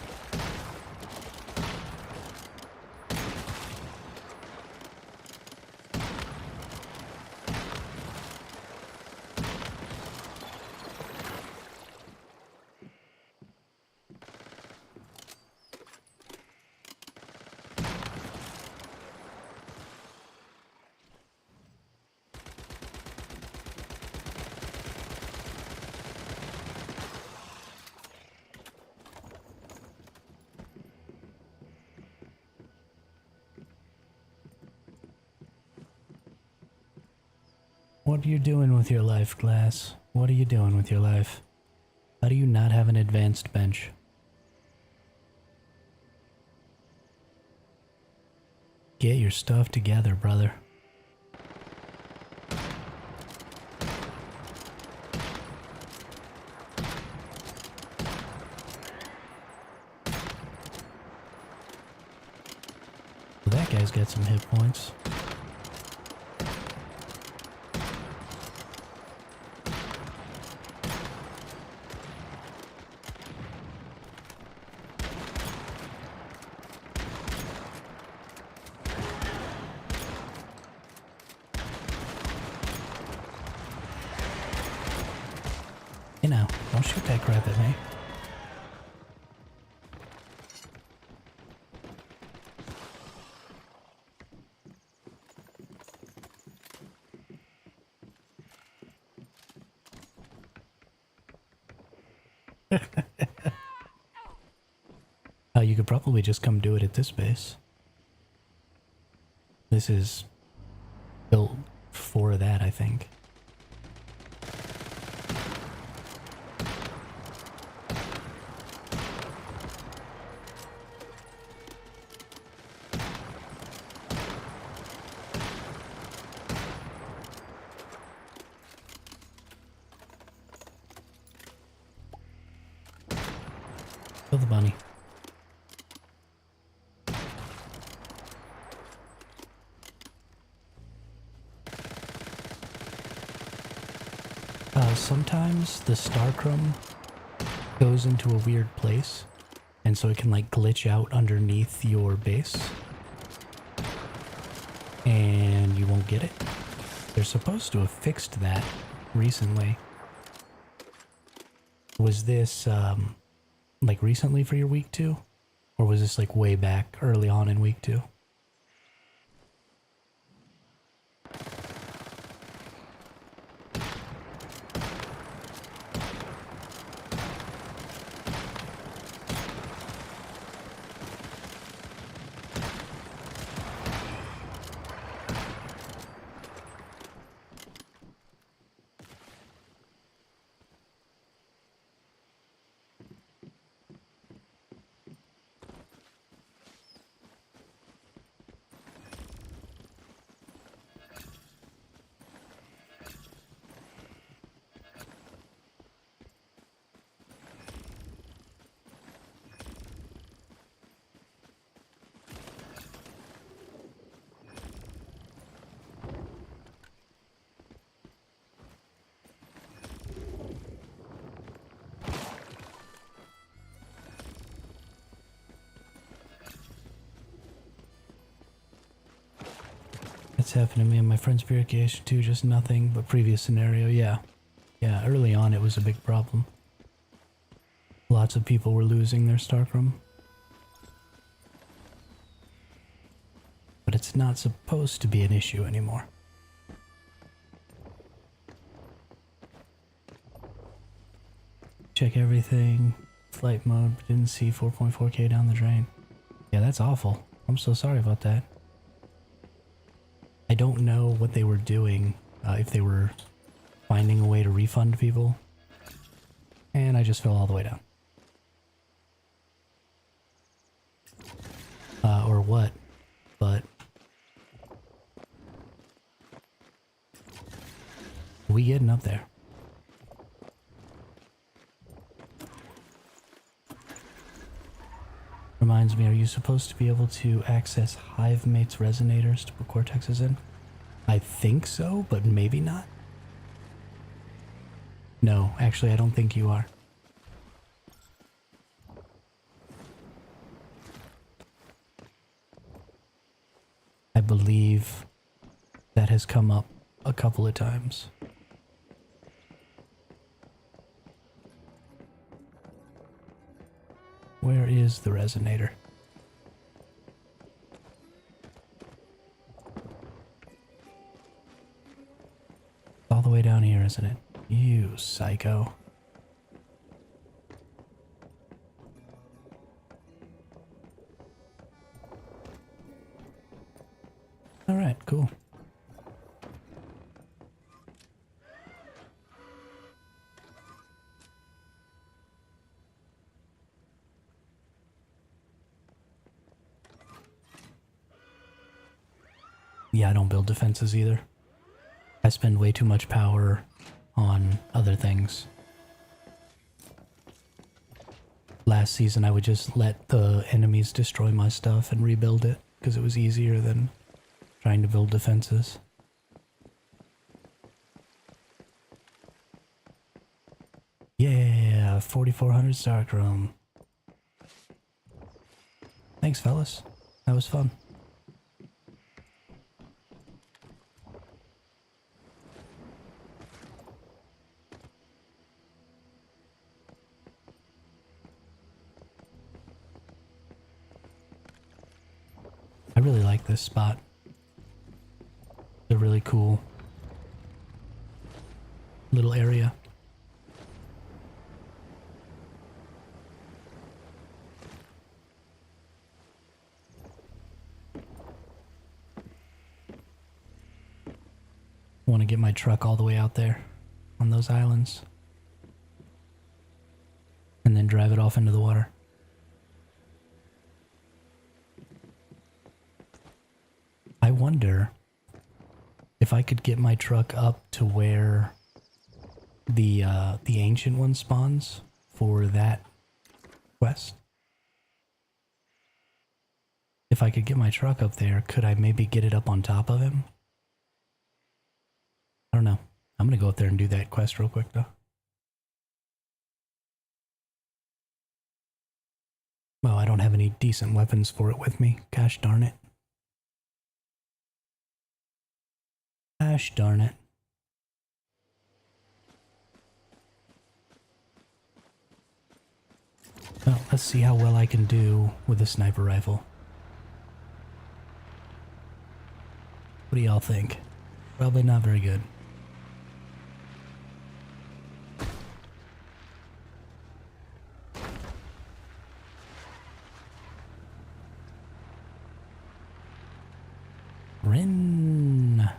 What are you doing with your life, Glass? What are you doing with your life? How do you not have an advanced bench? Get your stuff together, brother. Well, that guy's got some hit points. You know, don't shoot that crap at me. You could probably just come do it at this base. This is built for that, I think. Kill the bunny. Sometimes the Starcrum goes into a weird place, and so it can like glitch out underneath your base, and you won't get it. They're supposed to have fixed that recently. Was this, like recently for your week 2? Or was this like way back early on in week 2? That's happened to me and my friend's Purification too, just nothing but previous scenario, yeah. Yeah, early on it was a big problem. Lots of people were losing their Starkroom. But it's not supposed to be an issue anymore. Check everything. Flight mode, didn't see 4.4K down the drain. Yeah, that's awful. I'm so sorry about that. I don't know what they were doing, if they were finding a way to refund people. And I just fell all the way down. Or what, but... we getting up there. Reminds me, are you supposed to be able to access Hive Mate's resonators to put Cortexes in? I think so, but maybe not. No, actually I don't think you are. I believe that has come up a couple of times. Where is the resonator? All the way down here, isn't it? You psycho. Alright, cool. Yeah, I don't build defenses either. I spend way too much power on other things. Last season I would just let the enemies destroy my stuff and rebuild it, because it was easier than trying to build defenses. Yeah, 4400 Starchrome. Thanks, fellas. That was fun. I really like this spot. It's a really cool little area. I want to get my truck all the way out there on those islands and then drive it off into the water. I wonder if I could get my truck up to where the ancient one spawns for that quest. If I could get my truck up there, could I maybe get it up on top of him? I don't know. I'm gonna go up there and do that quest real quick though. Well, I don't have any decent weapons for it with me. Gosh darn it. Gosh darn it. Well, let's see how well I can do with a sniper rifle. What do y'all think? Probably not very good. Rin.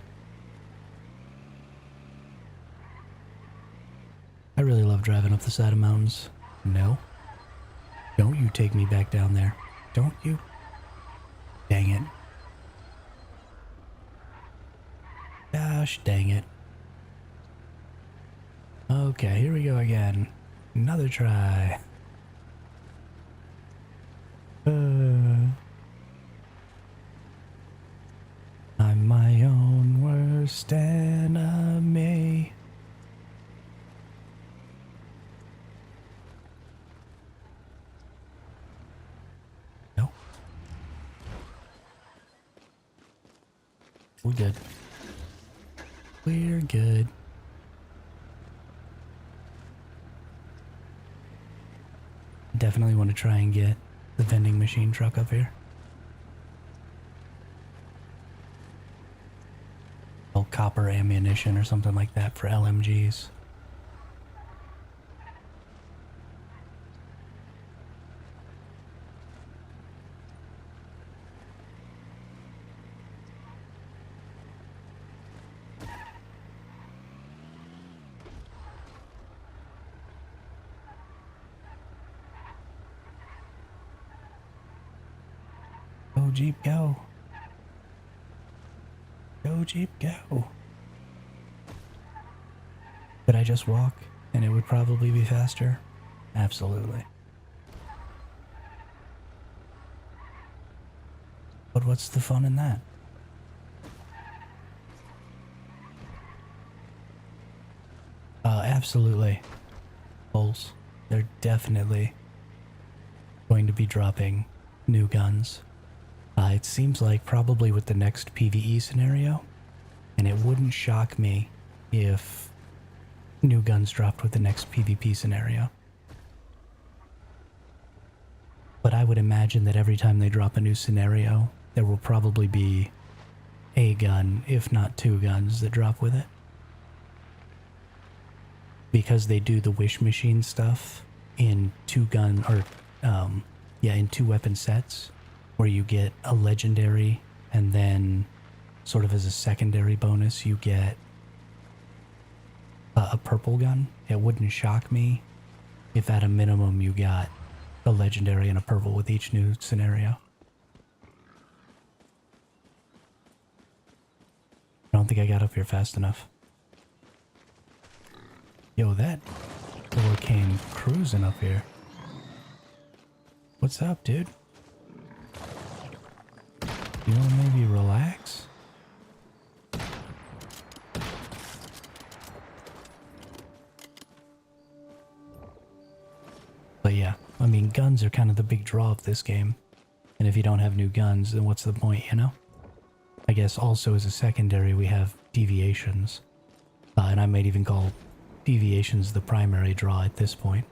I really love driving up the side of mountains. No. Don't you take me back down there. Don't you? Dang it. Gosh dang it. Okay, here we go again. Another try. I'm my own worst enemy. No. We're good. We're good. Definitely want to try and get the vending machine truck up here. Oh, copper ammunition or something like that for LMGs. Go Jeep, go. Go Jeep, go. Could I just walk and it would probably be faster? Absolutely. But what's the fun in that? Absolutely. Bulls. They're definitely going to be dropping new guns. It seems like probably with the next PvE scenario, and it wouldn't shock me if new guns dropped with the next PvP scenario. But I would imagine that every time they drop a new scenario, there will probably be a gun, if not two guns, that drop with it. Because they do the wish machine stuff in two weapon sets, where you get a legendary and then sort of as a secondary bonus you get a purple gun. It wouldn't shock me if at a minimum you got a legendary and a purple with each new scenario. I don't think I got up here fast enough. Yo, that door came cruising up here. What's up, dude? You wanna maybe relax? But yeah, I mean, guns are kind of the big draw of this game. And if you don't have new guns, then what's the point, you know? I guess also as a secondary we have deviations. And I might even call deviations the primary draw at this point.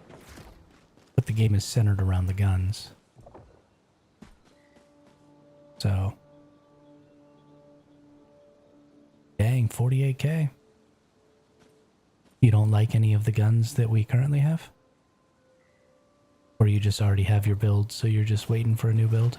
But the game is centered around the guns. So... Dang, 48k. You don't like any of the guns that we currently have? Or you just already have your build, so you're just waiting for a new build?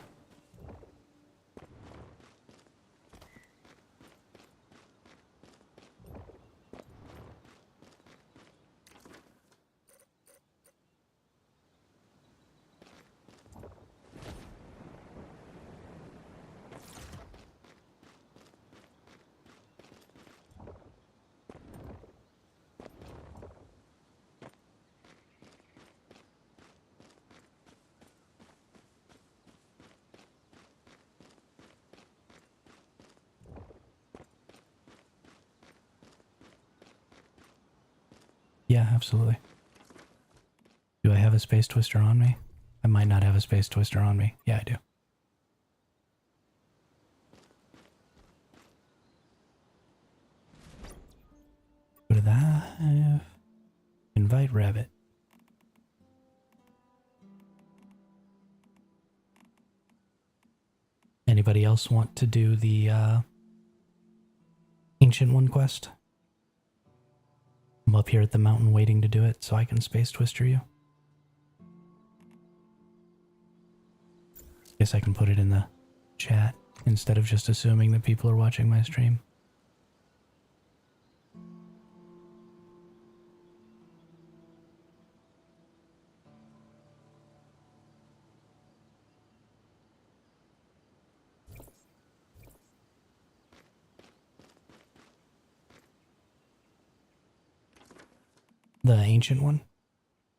Yeah, absolutely. Do I have a space twister on me? I might not have a space twister on me. Yeah, I do. Go to that. Invite rabbit. Anybody else want to do the Ancient One quest? I'm up here at the mountain waiting to do it so I can space twister you. Guess I can put it in the chat instead of just assuming that people are watching my stream. The Ancient One,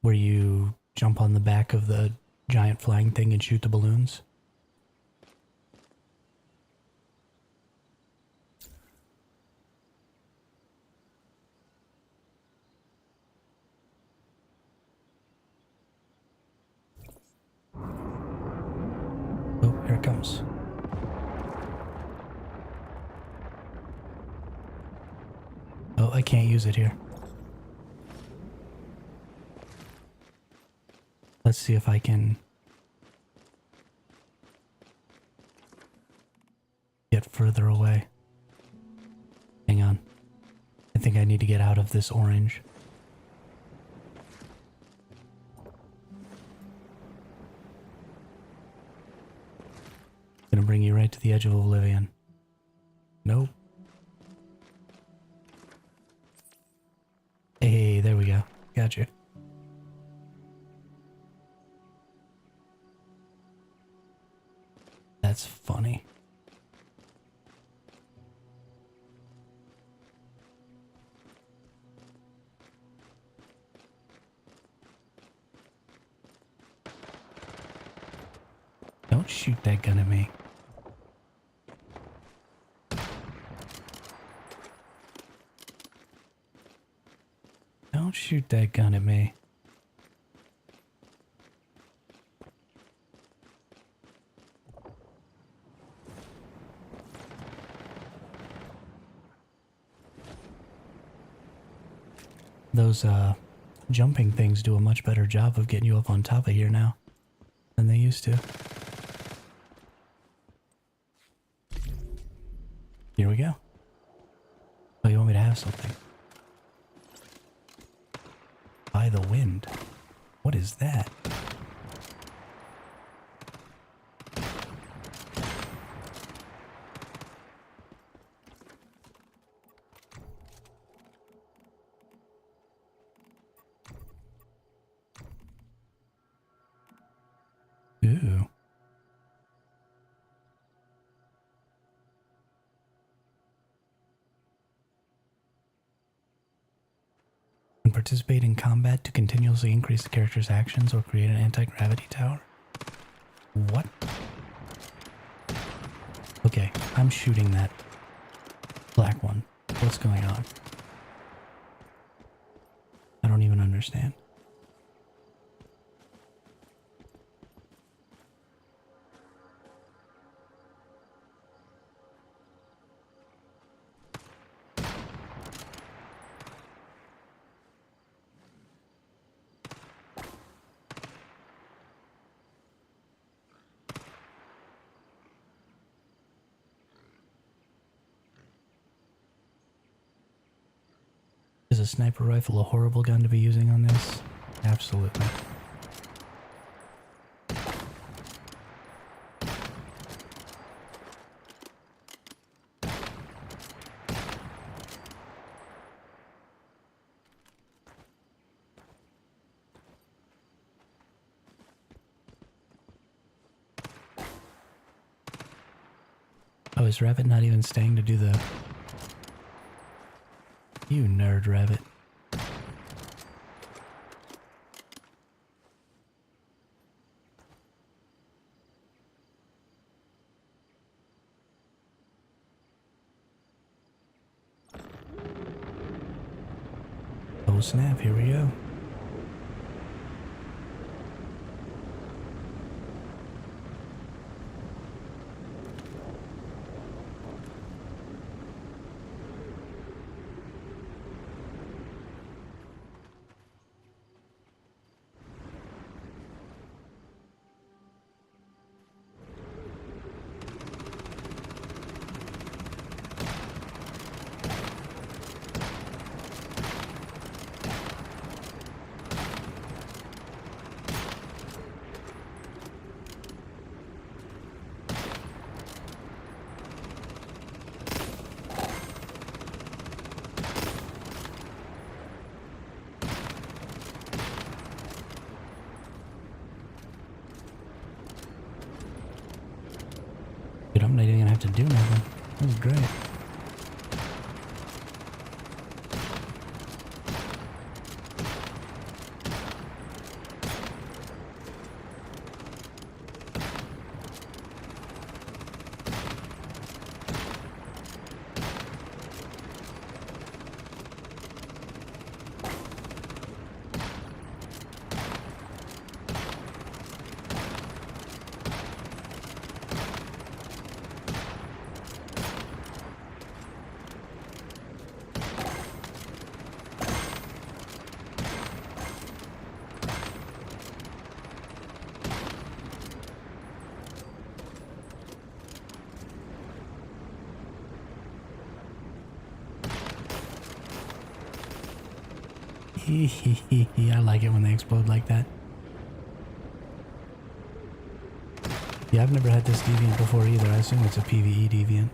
where you jump on the back of the giant flying thing and shoot the balloons. Oh, here it comes. Oh, I can't use it here. Let's see if I can get further away. Hang on. I think I need to get out of this orange. Gonna bring you right to the edge of oblivion. Nope. Hey, there we go. Gotcha. That's funny. Don't shoot that gun at me. Don't shoot that gun at me. Those jumping things do a much better job of getting you up on top of here now than they used to. Here we go. Oh, you want me to have something? By the wind. What is that? Ooh. When participate in combat to continuously increase the character's actions or create an anti-gravity tower. What? Okay, I'm shooting that black one. What's going on? I don't even understand. Is a sniper rifle a horrible gun to be using on this? Absolutely. Oh, is Rabbit not even staying to do the... You nerd, Rabbit. Oh snap, here we go. I'm not even gonna have to do nothing. This is great. I like it when they explode like that. Yeah, I've never had this deviant before either. I assume it's a PvE deviant.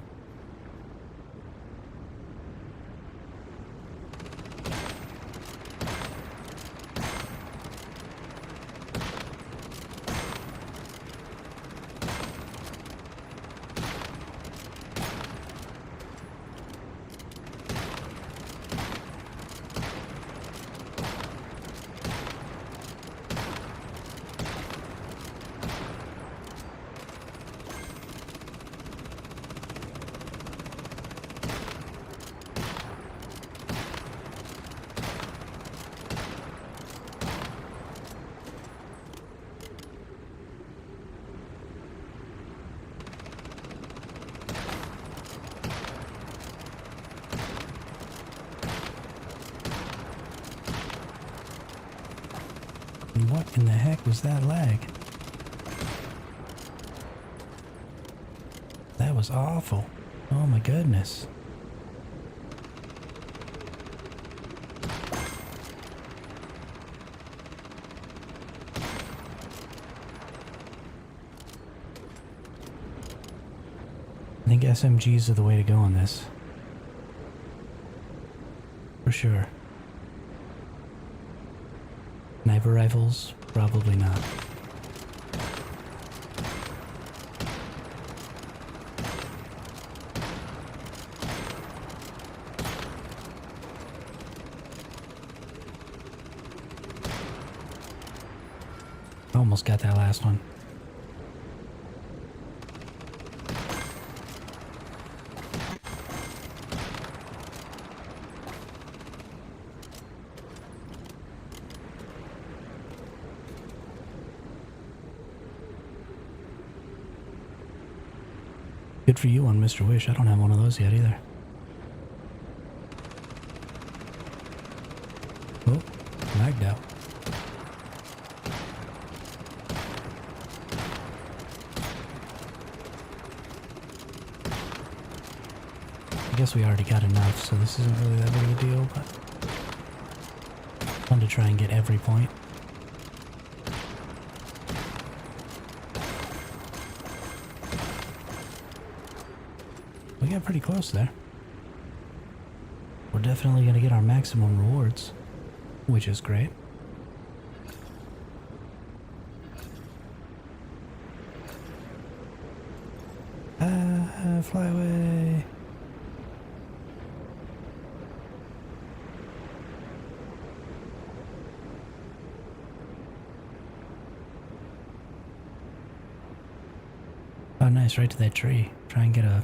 And what in the heck was that lag? That was awful. Oh my goodness. I think SMGs are the way to go on this. For sure. Sniper rifles? Probably not. Almost got that last one. Good for you on Mr. Wish. I don't have one of those yet either. Oh, lagged out. I guess we already got enough, so this isn't really that big of a deal, but fun to try and get every point. We got pretty close there. We're definitely going to get our maximum rewards, which is great. Fly away. Oh, nice, right to that tree. Try and get a...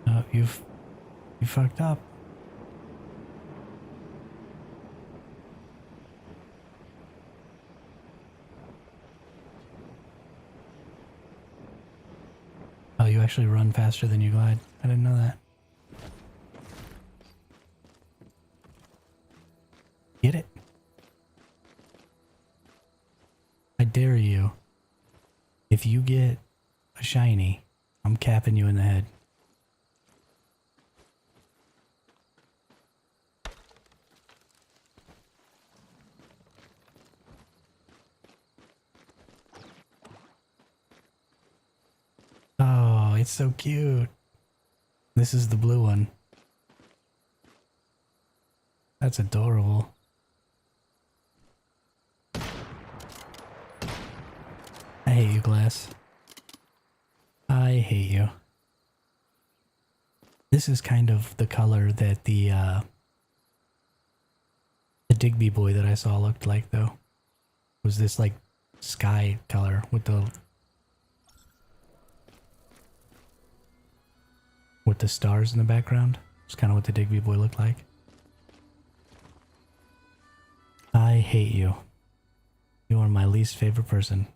Oh, you fucked up. Oh, you actually run faster than you glide. I didn't know that. Get it? I dare you. If you get a shiny, I'm capping you in the head. Oh, It's so cute. This is the blue one. That's adorable. I hate you, Glass. I hate you. This is kind of the color that the Digby boy that I saw looked like, though. Was this like sky color with the stars in the background? It's kind of what the Digby boy looked like. I hate you. You are my least favorite person.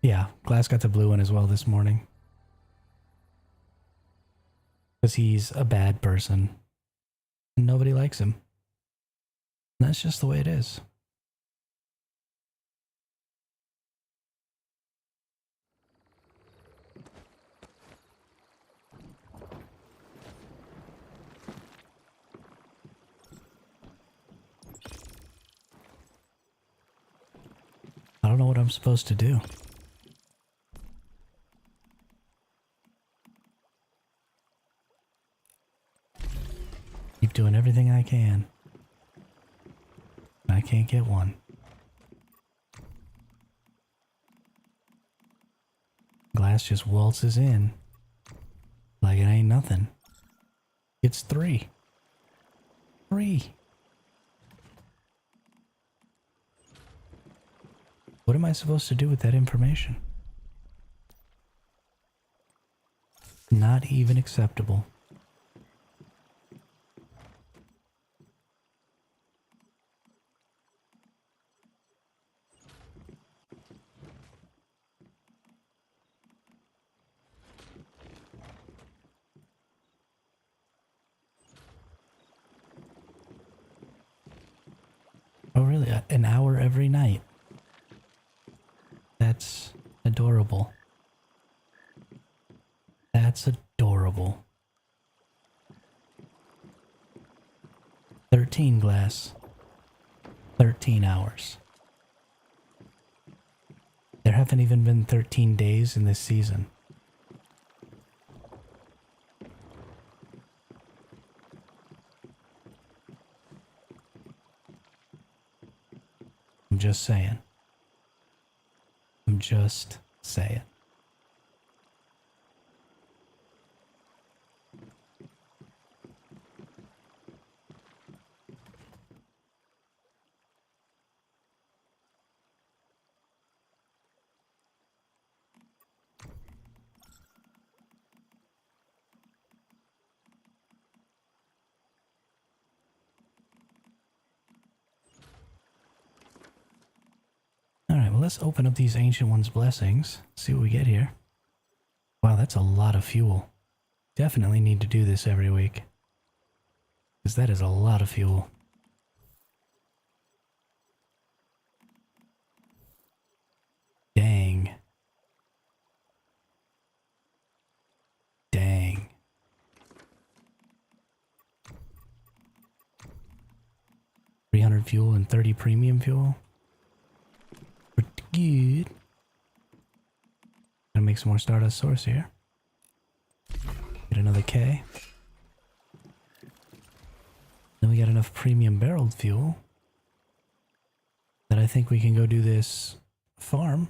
Yeah, Glass got the blue one as well this morning. Because he's a bad person. And nobody likes him. And that's just the way it is. I don't know what I'm supposed to do. Keep doing everything I can. I can't get one. Glass just waltzes in like it ain't nothing. It's 3. 3. What am I supposed to do with that information? Not even acceptable. Oh really? An hour every night? That's adorable. That's adorable. 13 Glass. 13 hours. There haven't even been 13 days in this season. I'm just saying. I'm just saying. Alright, well let's open up these Ancient Ones' blessings. See what we get here. Wow, that's a lot of fuel. Definitely need to do this every week. Because that is a lot of fuel. Dang. Dang. $300 fuel and 30 premium fuel. Pretty good. Gonna make some more Stardust Source here. Get another K. Then we got enough premium barreled fuel that I think we can go do this farm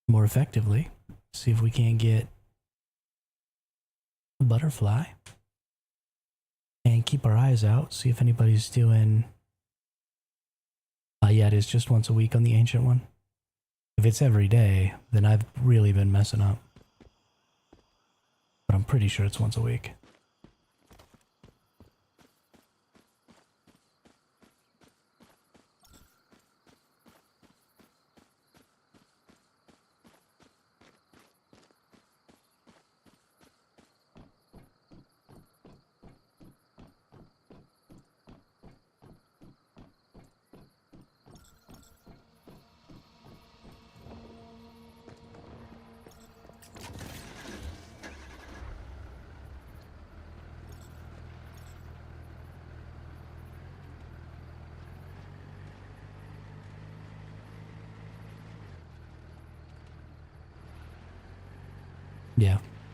more effectively. See if we can't get a butterfly. And keep our eyes out. See if anybody's doing... yeah, it is just once a week on the Ancient one. If it's every day, then I've really been messing up. But I'm pretty sure it's once a week.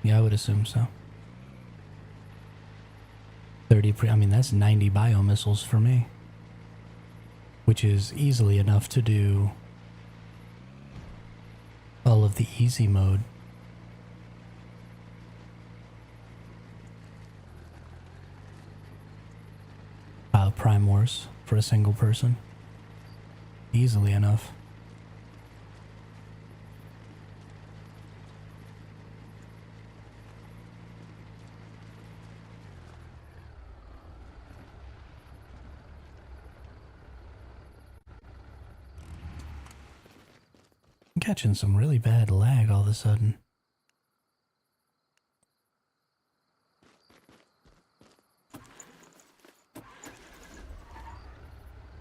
Yeah, I would assume so. 30 I mean, that's 90 biomissiles for me. Which is easily enough to do all of the easy mode. Prime Wars for a single person. Easily enough. I'm catching some really bad lag all of a sudden.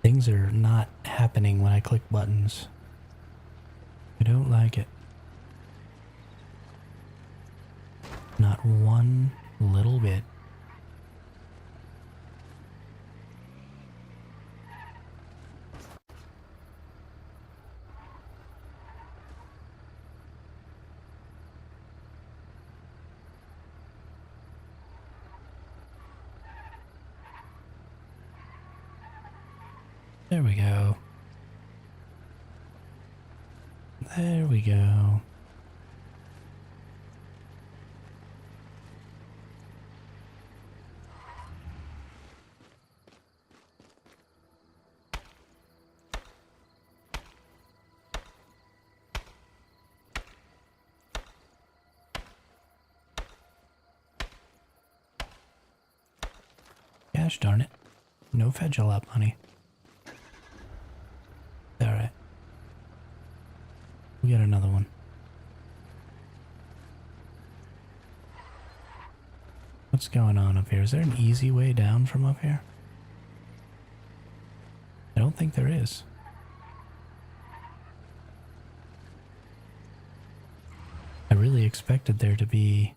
Things are not happening when I click buttons. I don't like it. Not one little bit. There we go. There we go. Gosh darn it. No federal up, honey. Alright. We got another one. What's going on up here? Is there an easy way down from up here? I don't think there is. I really expected there to be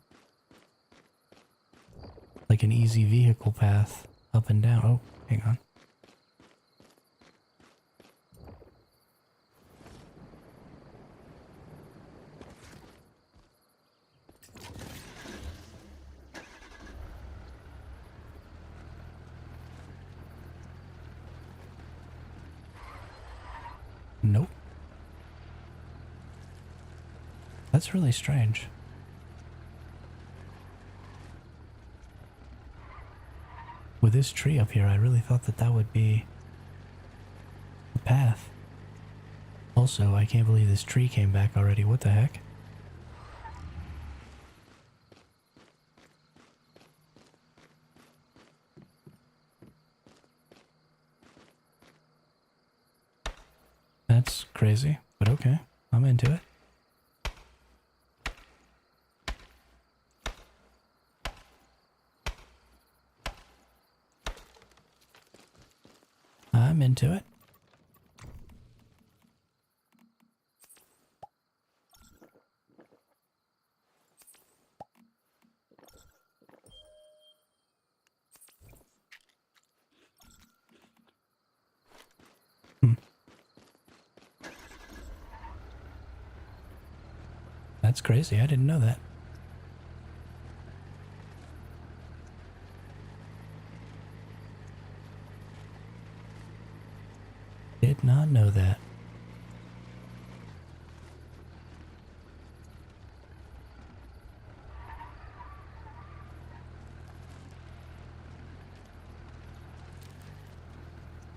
like an easy vehicle path up and down. Oh, hang on. Nope. That's really strange. With this tree up here, I really thought that that would be the path. Also, I can't believe this tree came back already. What the heck? That's crazy, but okay. I'm into it. I'm into it. That's crazy. I didn't know that. Did not know that.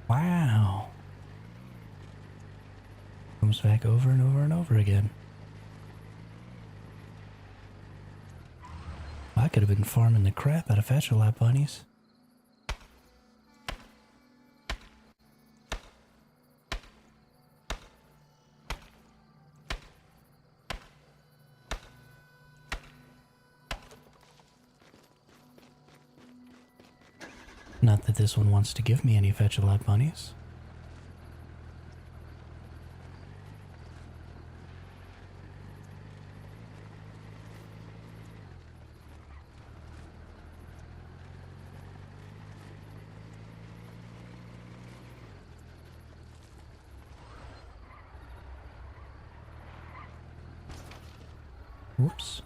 Wow. Comes back over and over and over again. I could have been farming the crap out of fetch-a-lap bunnies. Not that this one wants to give me any fetch-a-lap bunnies. Whoops.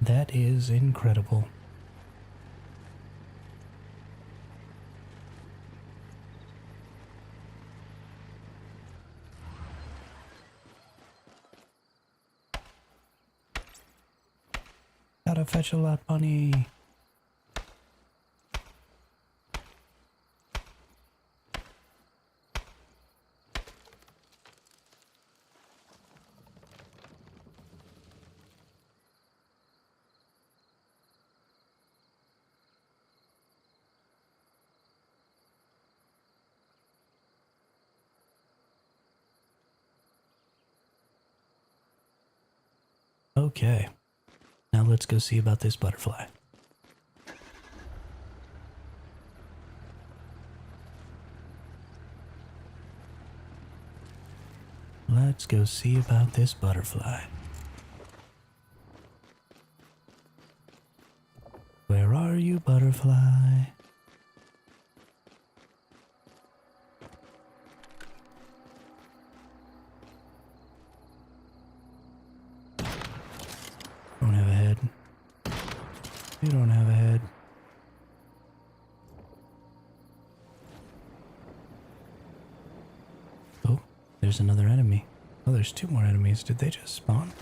That is incredible. Gotta fetch a lot money. Okay. Now let's go see about this butterfly. Let's go see about this butterfly. Where are you, butterfly? Don't have a head. You don't have a head. Oh, there's another enemy. Oh, there's two more enemies. Did they just spawn?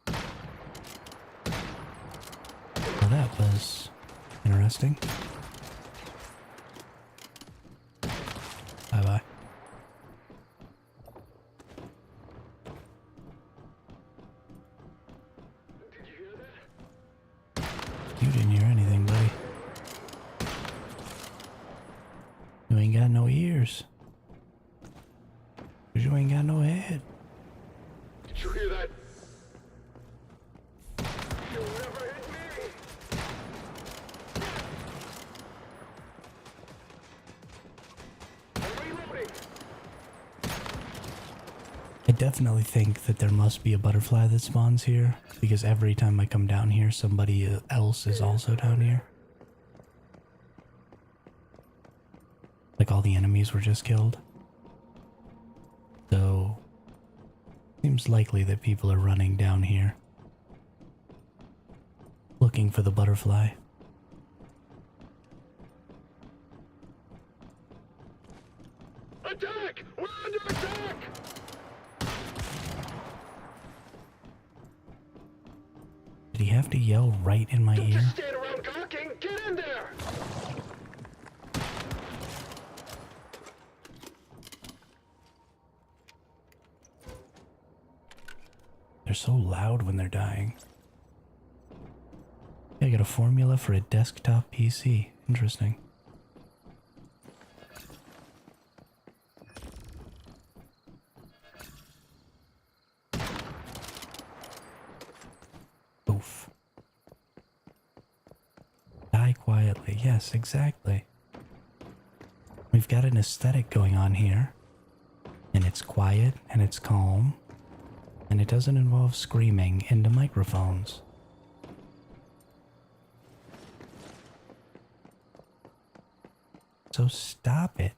Well, that was interesting. Bye-bye. Did you hear that? You didn't hear anything, buddy. You ain't got no ears. 'Cause you ain't got no head. Did you hear that? You'll never hit me! I'm reloading! I definitely think that there must be a butterfly that spawns here, because every time I come down here, somebody else is also down here. Like all the enemies were just killed. So, seems likely that people are running down here, looking for the butterfly. Attack! We're under attack! Did he have to yell right in my Don't ear? just stand around gawking! Get in there! They're so loud when they're dying. I got a formula for a desktop PC. Interesting. Oof. Die quietly. Yes, exactly. We've got an aesthetic going on here. And it's quiet and it's calm. And it doesn't involve screaming into microphones. So stop it.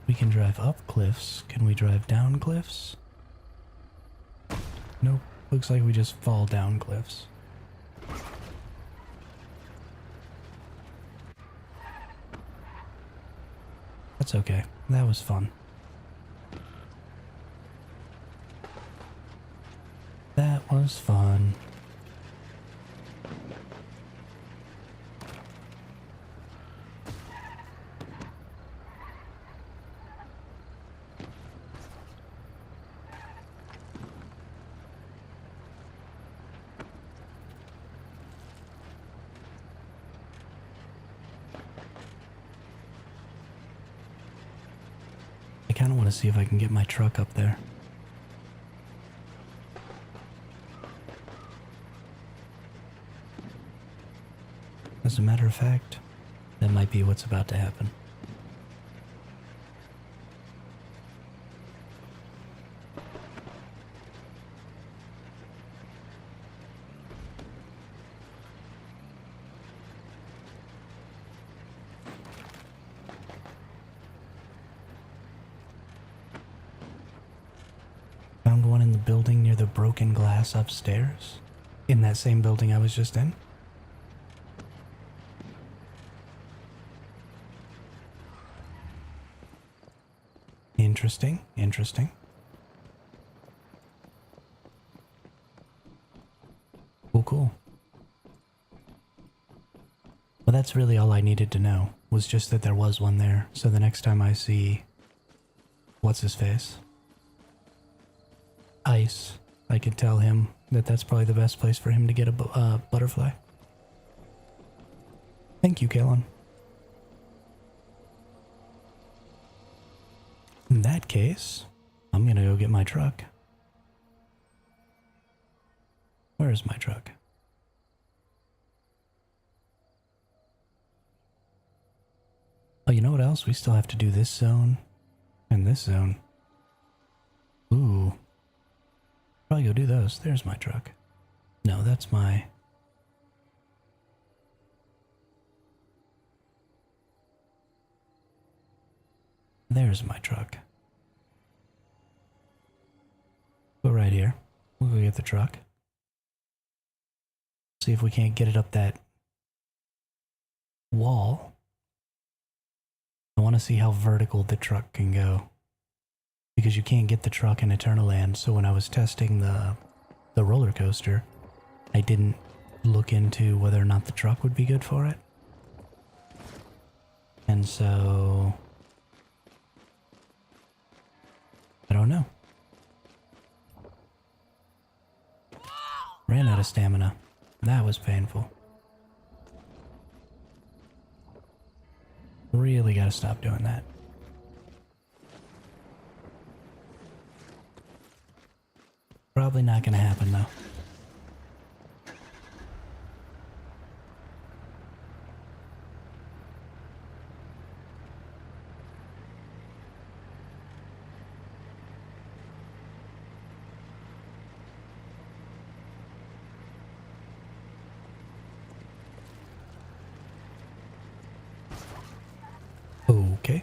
We can drive up cliffs. Can we drive down cliffs? Nope. Looks like we just fall down cliffs. That's okay. That was fun. That was fun. I kind of want to see if I can get my truck up there. As a matter of fact, that might be what's about to happen. found one in the building near the broken glass upstairs. In that same building I was just in. Interesting, interesting. Cool, cool. Well, that's really all I needed to know, was just that there was one there. So the next time I see... what's his face? Ice. I can tell him that that's probably the best place for him to get a butterfly. Thank you, Kalen. In that case, I'm gonna go get my truck. Where is my truck? Oh, you know what else? We still have to do this zone and this zone. Ooh. Probably go do those. There's my truck. No, that's my... There's my truck. Go right here. We'll go get the truck. See if we can't get it up that wall. I want to see how vertical the truck can go. Because you can't get the truck in Eternal Land, so when I was testing the roller coaster, I didn't look into whether or not the truck would be good for it. And so... I don't know. Ran out of stamina. That was painful. Really gotta stop doing that. Probably not gonna happen though. Okay.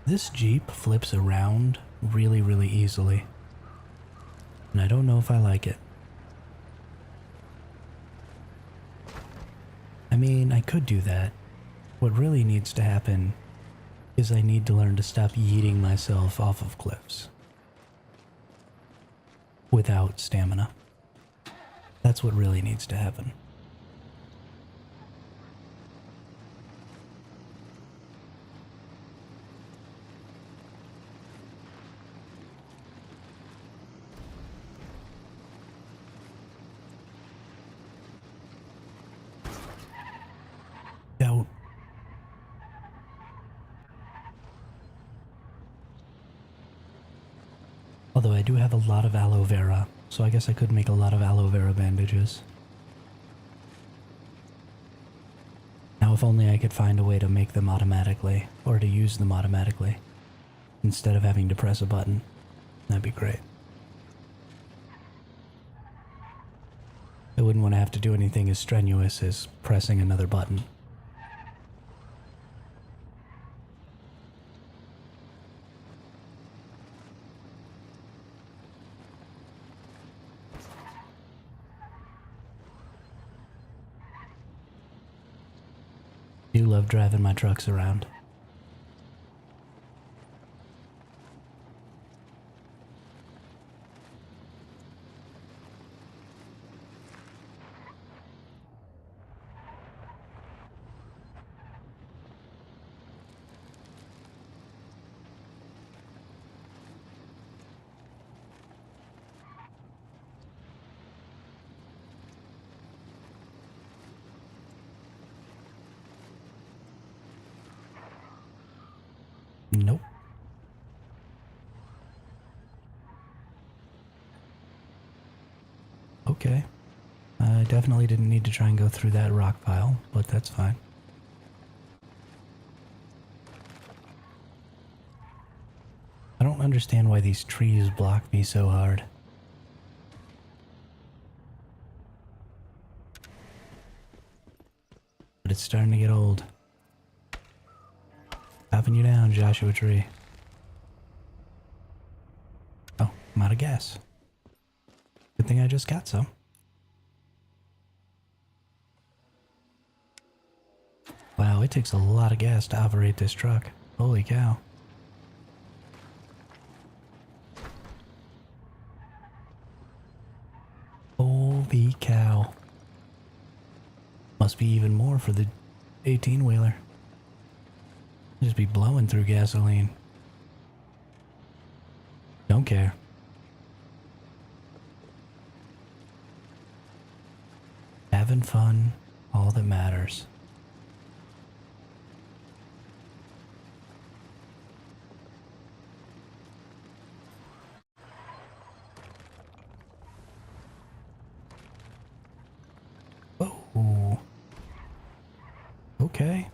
This Jeep flips around really, really easily. And I don't know if I like it. I mean, I could do that. What really needs to happen is I need to learn to stop yeeting myself off of cliffs. Without stamina. That's what really needs to happen. Now, although I do have a lot of aloe vera, so I guess I could make a lot of aloe vera bandages. Now if only I could find a way to make them automatically, or to use them automatically, instead of having to press a button. That'd be great. I wouldn't want to have to do anything as strenuous as pressing another button. I do love driving my trucks around. Nope. Okay. I definitely didn't need to try and go through that rock pile, but that's fine. I don't understand why these trees block me so hard. But it's starting to get old. Chopping you down, Joshua Tree. Oh, I'm out of gas. Good thing I just got some. Wow, it takes a lot of gas to operate this truck. Holy cow. Holy cow. Must be even more for the 18-wheeler. Just be blowing through gasoline. Don't care. Having fun, all that matters. Oh. Okay.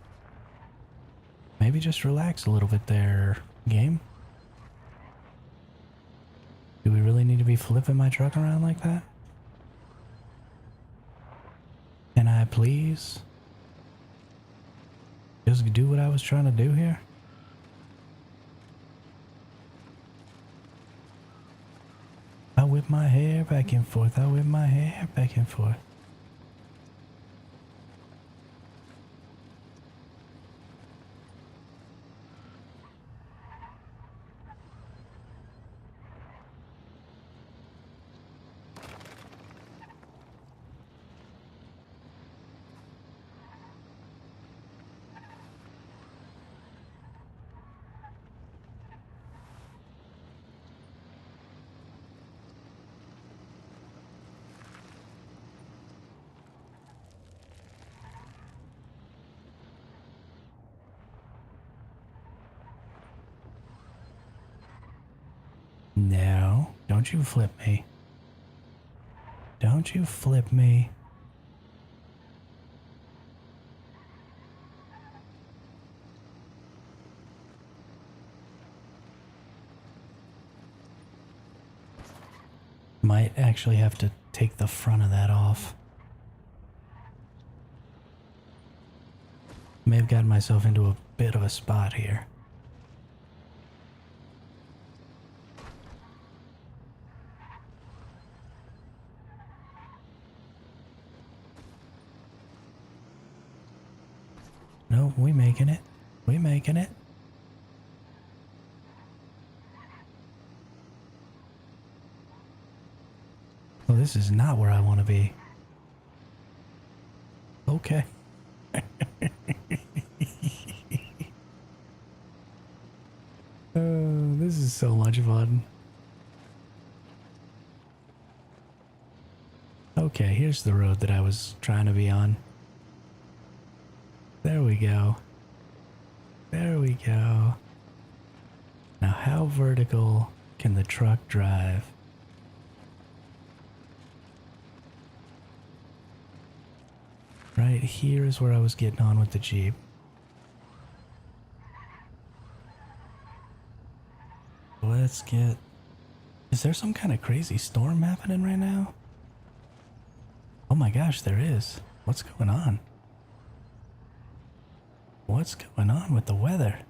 Maybe just relax a little bit there, game. Do we really need to be flipping my truck around like that? Can I please just do what I was trying to do here? I whip my hair back and forth. I whip my hair back and forth. No, don't you flip me. Don't you flip me. Might actually have to take the front of that off. May have gotten myself into a bit of a spot here. No, we making it. We making it. Well, this is not where I want to be. Okay. Oh, this is so much fun. Okay, here's the road that I was trying to be on. There we go. There we go. Now, how vertical can the truck drive? Right here is where I was getting on with the Jeep. Let's get... Is there some kind of crazy storm happening right now? Oh my gosh, there is. What's going on? What's going on with the weather?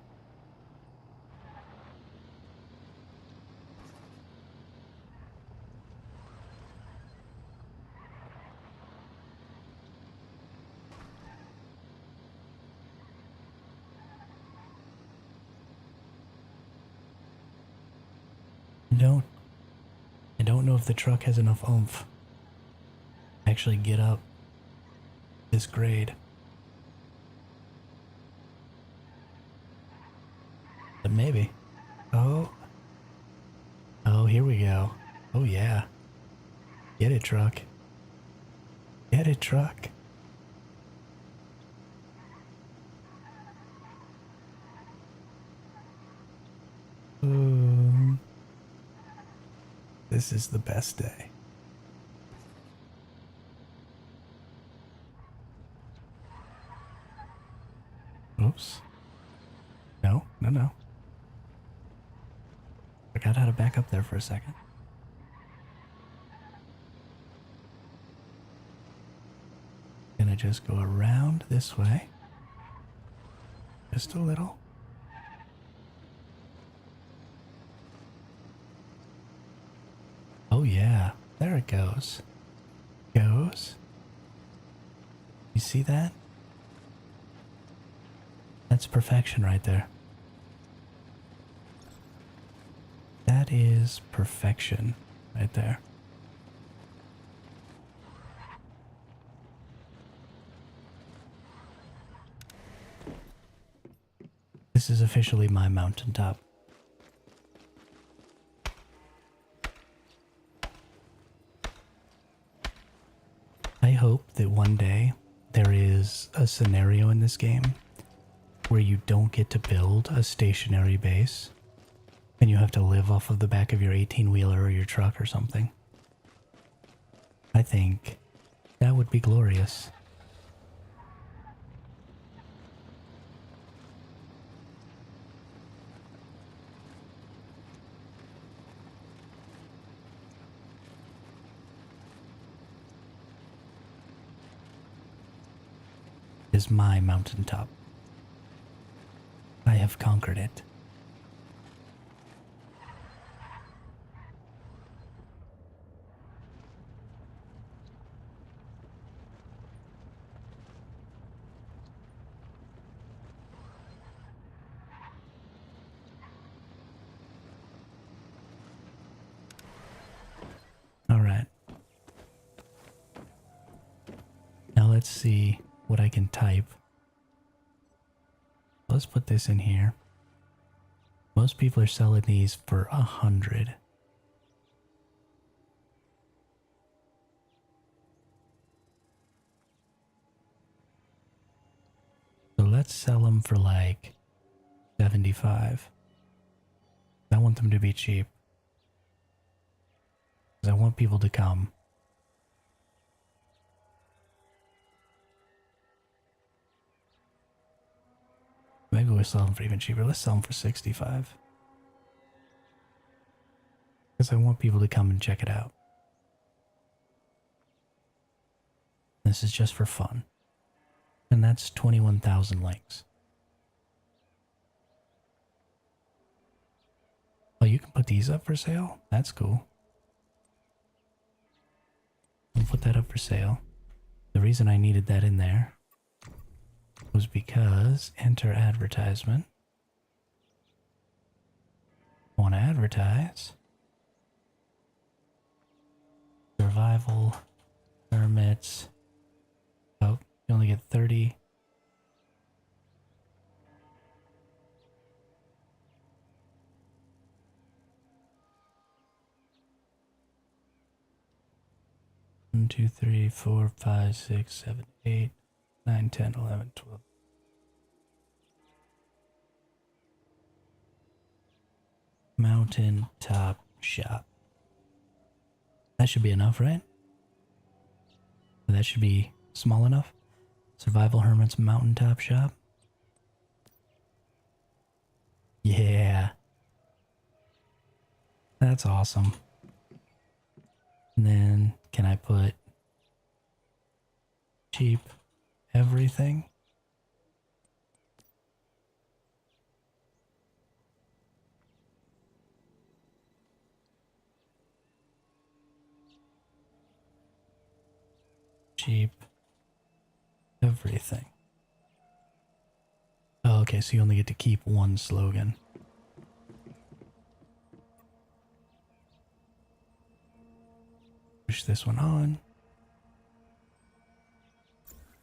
I don't know if the truck has enough oomph to actually get up this grade. But maybe. Oh. Oh, here we go. Oh yeah. Get it, truck. Get it, truck. This is the best day. Oops. No. Forgot how to back up there for a second. Gonna just go around this way. Just a little. There it goes. Goes. You see that? That's perfection right there. That is perfection right there. This is officially my mountaintop. I hope that one day there is a scenario in this game where you don't get to build a stationary base and you have to live off of the back of your 18-wheeler or your truck or something. I think that would be glorious. Is my mountaintop. I have conquered it. All right. Now let's see what I can type. Let's put this in here. Most people are selling these for 100. So let's sell them for like 75. I want them to be cheap. Because I want people to come. Maybe we'll sell them for even cheaper. Let's sell them for 65. Because I want people to come and check it out. This is just for fun. And that's 21,000 links. Oh, you can put these up for sale? That's cool. I'll put that up for sale. The reason I needed that in there was because enter advertisement. I want to advertise. Survival permits. Oh, you only get 30. One, 2, 3, 4, 5, 6, 7, 8, 9, 10, 11, 12. Mountain top shop. That should be enough, right? That should be small enough. Survival Hermit's mountaintop shop. Yeah. That's awesome. And then can I put cheap everything? Cheap everything. Oh, okay, so you only get to keep one slogan. Push this one on.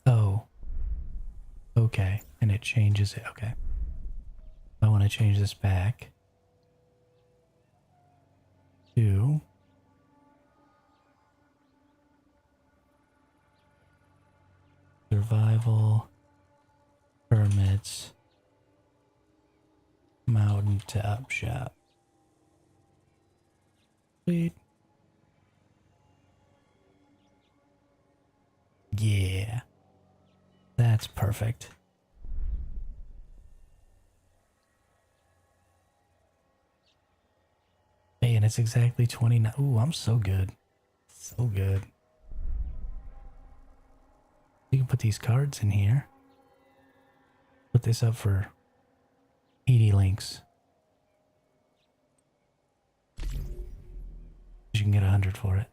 Oh. Okay, and it changes it. Okay. I want to change this back to survival permits mountaintop shop. Sweet. Yeah. That's perfect. Hey, and it's exactly 29. Ooh, I'm so good. So good. You can put these cards in here. Put this up for 80 links. You can get 100 for it.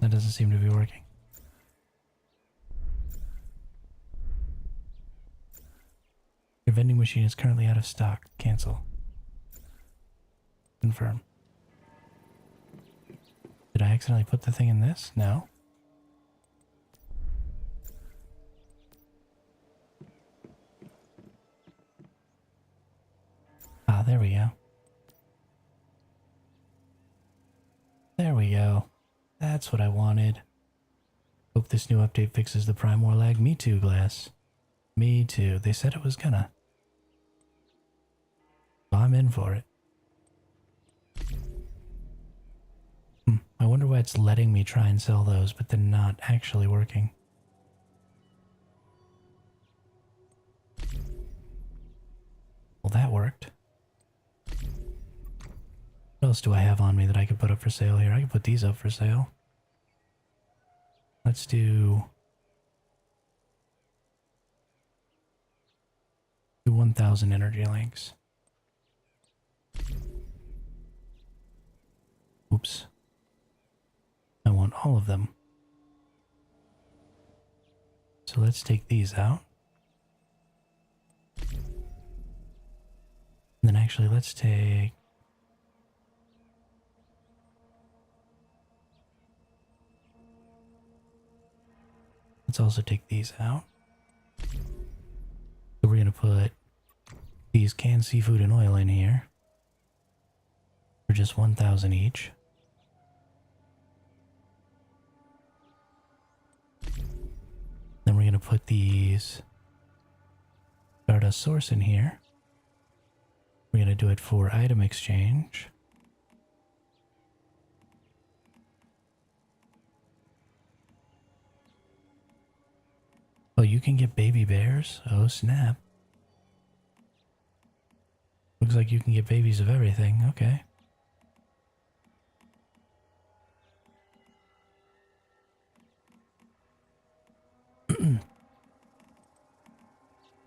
That doesn't seem to be working. Your vending machine is currently out of stock. Cancel. Confirm. Did I accidentally put the thing in this? No. Ah, there we go. There we go. That's what I wanted. Hope this new update fixes the Prime War lag. Me too, Glass. Me too. They said it was gonna. So I'm in for it. I wonder why it's letting me try and sell those, but then not actually working. Well, that worked. What else do I have on me that I could put up for sale here? I could put these up for sale. Let's do 1,000 energy links. Oops. I want all of them. So let's take these out. And then actually let's take... Let's also take these out. So we're going to put these canned seafood and oil in here for just 1,000 each. Then we're going to put these Stardust Source in here. We're going to do it for item exchange. Oh, you can get baby bears? Oh, snap. Looks like you can get babies of everything. Okay.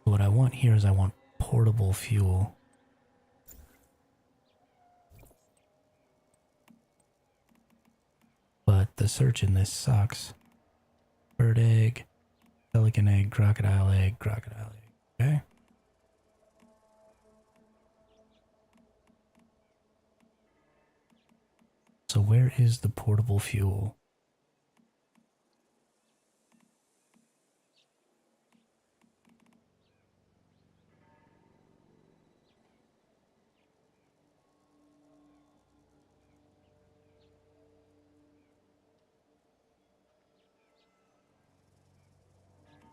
What I want here is I want portable fuel. But the search in this sucks. Bird egg, pelican egg, crocodile egg, crocodile egg. Okay. So where is the portable fuel?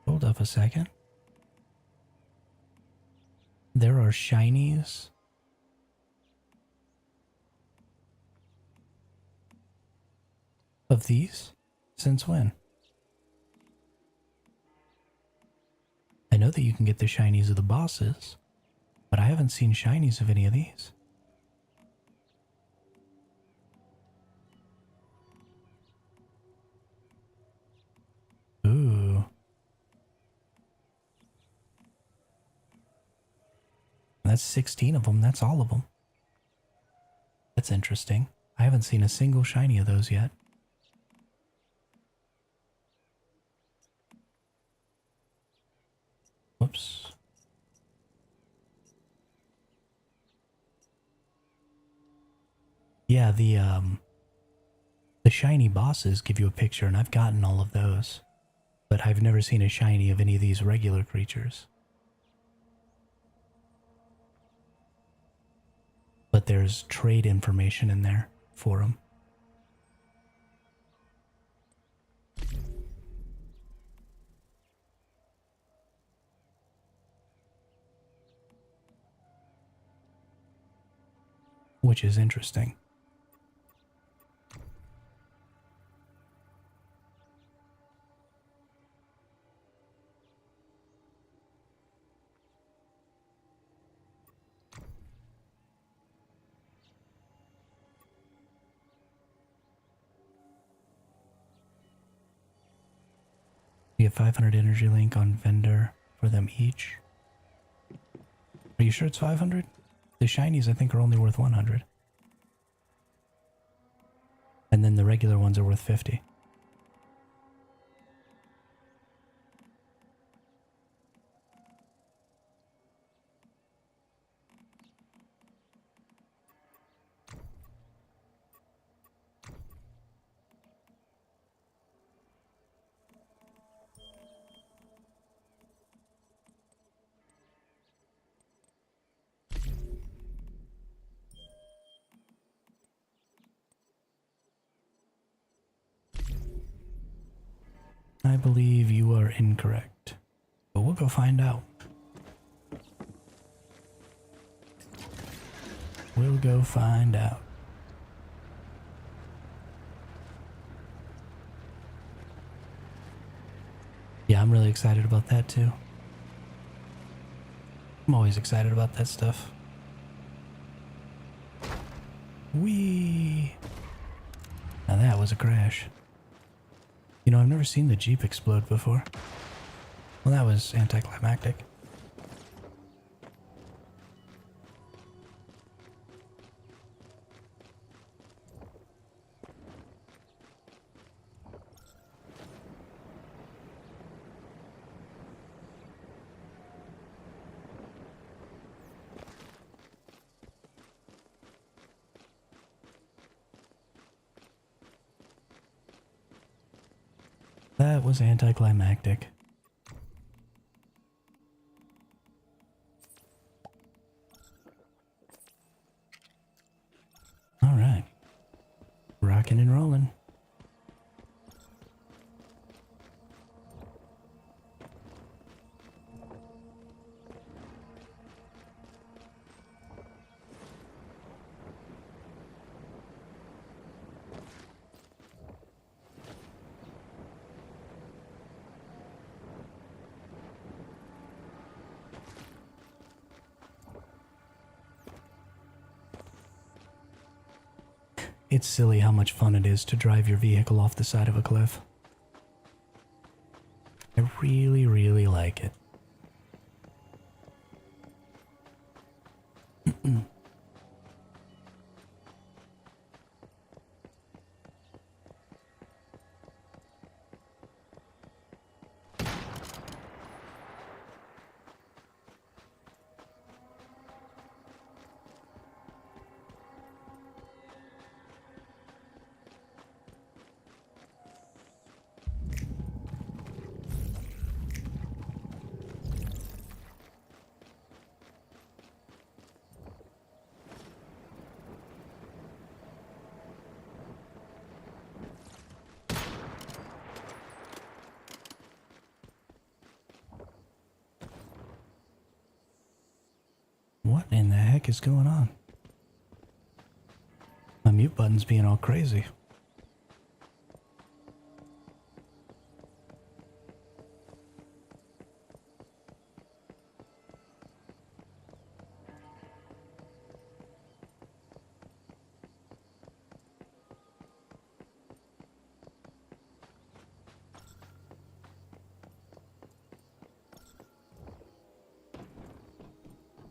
Hold up a second. There are shinies. Of these? Since when? I know that you can get the shinies of the bosses, but I haven't seen shinies of any of these. Ooh. That's 16 of them. That's all of them. That's interesting. I haven't seen a single shiny of those yet. Whoops. Yeah, the shiny bosses give you a picture, and I've gotten all of those. But I've never seen a shiny of any of these regular creatures. But there's trade information in there for them. Which is interesting. We have 500 energy link on vendor for them each. Are you sure it's 500? The shinies I think are only worth 100. And then the regular ones are worth 50. I believe you are incorrect. But we'll go find out. We'll go find out. Yeah, I'm really excited about that too. I'm always excited about that stuff. Whee! Now that was a crash. You know, I've never seen the Jeep explode before. Well, that was anticlimactic. That was anticlimactic. All right. Rocking and rolling. It's silly how much fun it is to drive your vehicle off the side of a cliff. I really, really like it. What in the heck is going on? My mute button's being all crazy.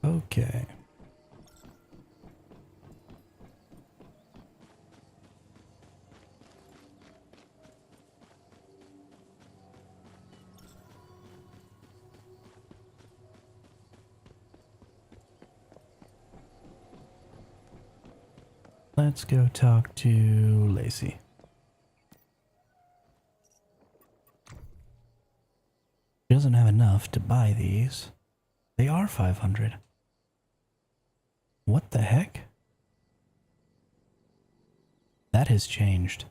Okay. Let's go talk to Lacey. She doesn't have enough to buy these. They are 500. What the heck? That has changed.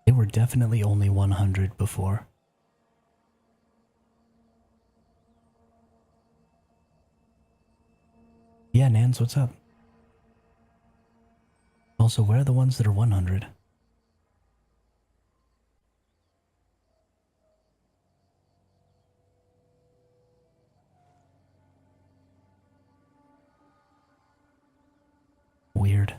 They were definitely only 100 before. Yeah, Nans, what's up? Also, where are the ones that are 100? Weird.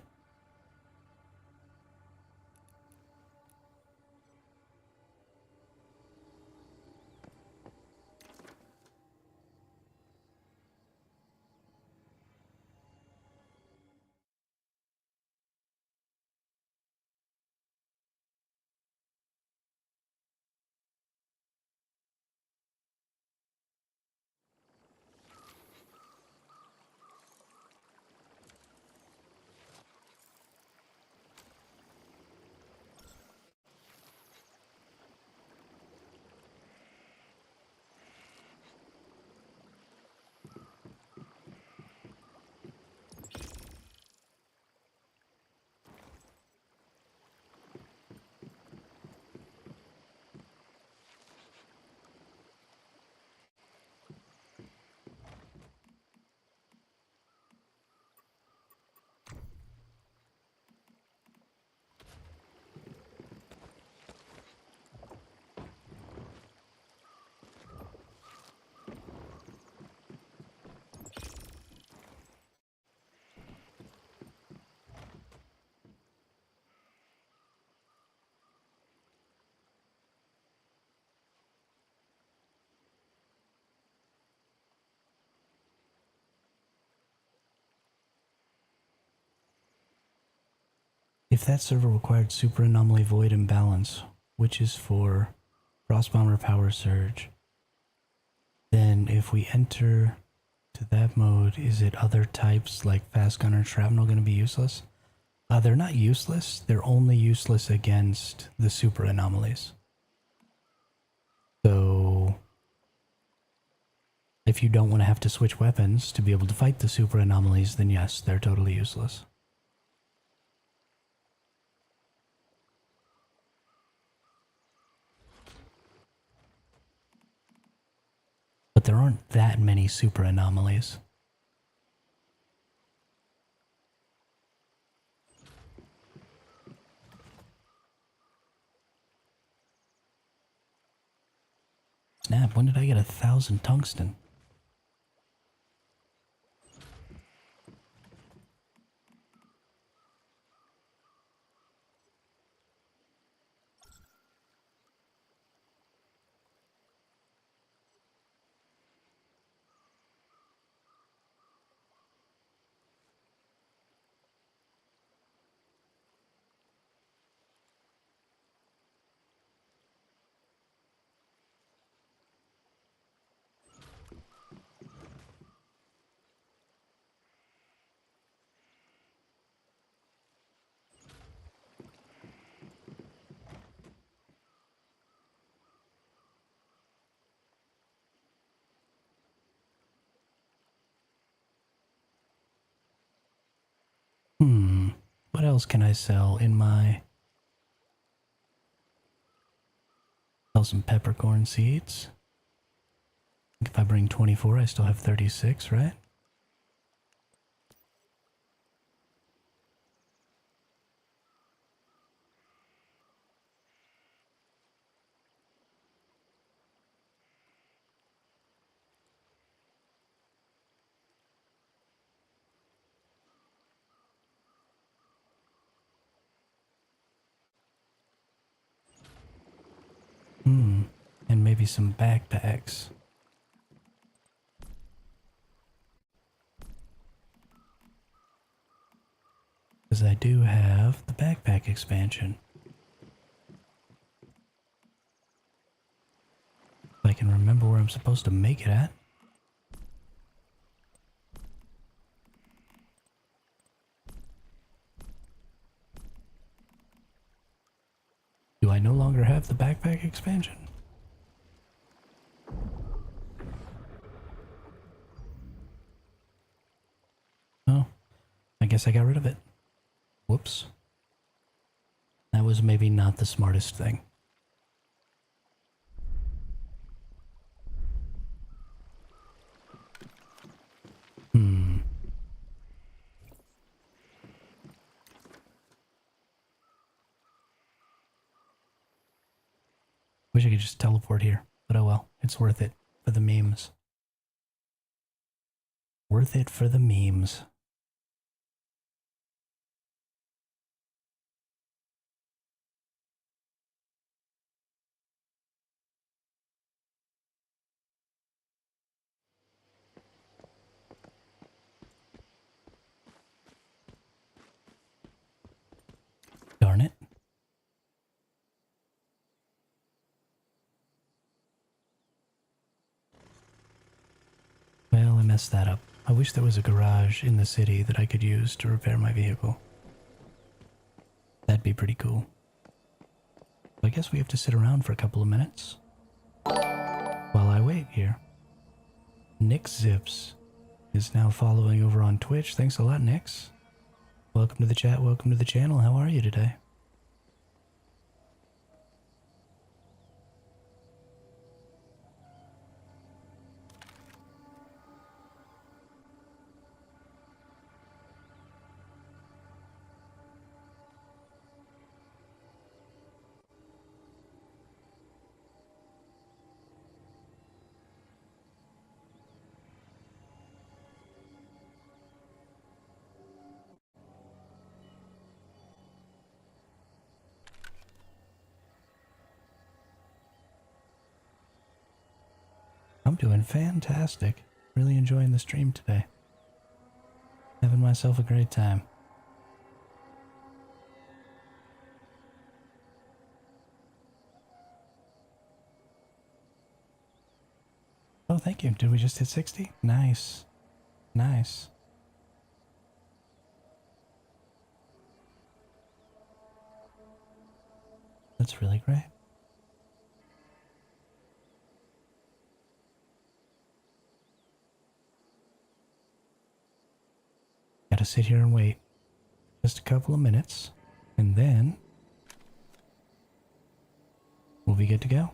If that server required super anomaly void imbalance, which is for frost bomber power surge, then if we enter to that mode, is it other types like fast gunner shrapnel going to be useless? They're not useless. They're only useless against the super anomalies. So if you don't want to have to switch weapons to be able to fight the super anomalies, then yes, they're totally useless. But there aren't that many super anomalies. Snap, when did I get 1,000 tungsten? What else can I sell in my... Sell some peppercorn seeds. If I bring 24, I still have 36, right? And maybe some backpacks. Because I do have the backpack expansion. If I can remember where I'm supposed to make it at. Do I no longer have the backpack expansion? Oh, I guess I got rid of it. Whoops. That was maybe not the smartest thing. Wish I could just teleport here, but oh well, it's worth it for the memes. Worth it for the memes. Darn it. Well, I messed that up. I wish there was a garage in the city that I could use to repair my vehicle. That'd be pretty cool. I guess we have to sit around for a couple of minutes while I wait here. Nick Zips is now following over on Twitch. Thanks a lot, Nix. Welcome to the chat. Welcome to the channel. How are you today? I'm doing fantastic. Really enjoying the stream today. Having myself a great time. Oh, thank you. Did we just hit 60? Nice. Nice. That's really great. Gotta sit here and wait just a couple of minutes, and then we'll be good to go.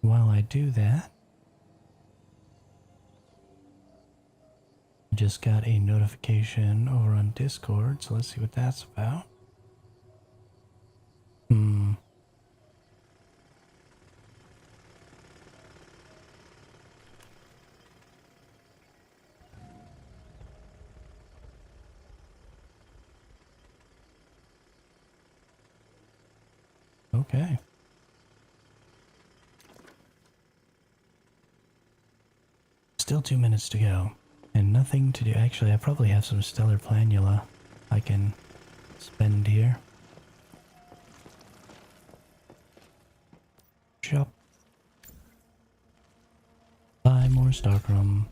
While I do that, I just got a notification over on Discord, so let's see what that's about. Okay. Still 2 minutes to go, and nothing to do. Actually, I probably have some stellar planula I can spend here. Shop. Buy more Starcrum.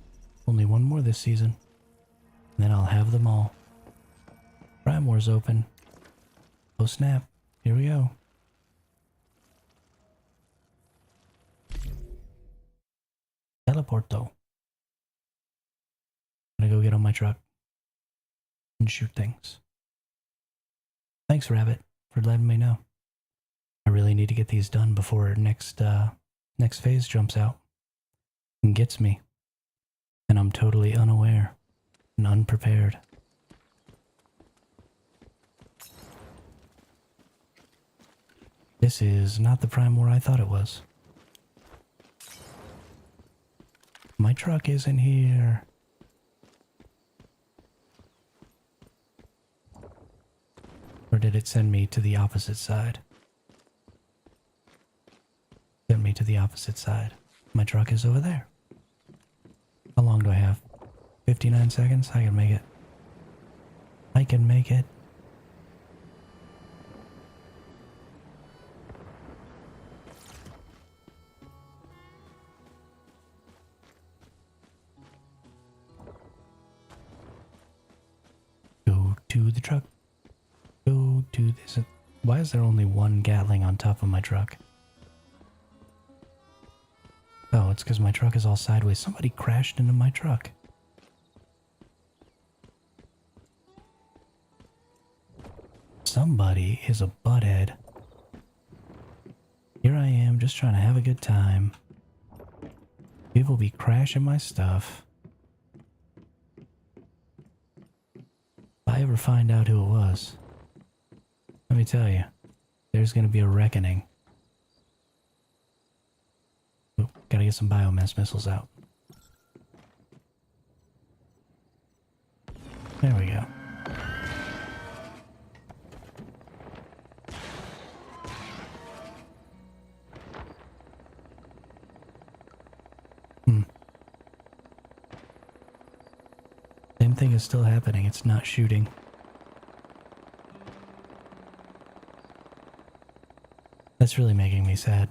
Only one more this season. And then I'll have them all. Prime War's open. Oh snap. Here we go. Teleporto. I'm gonna go get on my truck and shoot things. Thanks, Rabbit, for letting me know. I really need to get these done before next phase jumps out and gets me. And I'm totally unaware and unprepared. This is not the Prime War I thought it was. My truck isn't here. Or did it send me to the opposite side? Sent me to the opposite side. My truck is over there. How long do I have? 59 seconds? I can make it. I can make it. Go to the truck. Go to this. Why is there only one Gatling on top of my truck? Oh, it's because my truck is all sideways. Somebody crashed into my truck. Somebody is a butthead. Here I am, just trying to have a good time. People be crashing my stuff. If I ever find out who it was, let me tell you, there's going to be a reckoning. Oh, gotta get some biomass missiles out. There we go. Same thing is still happening. It's not shooting. That's really making me sad.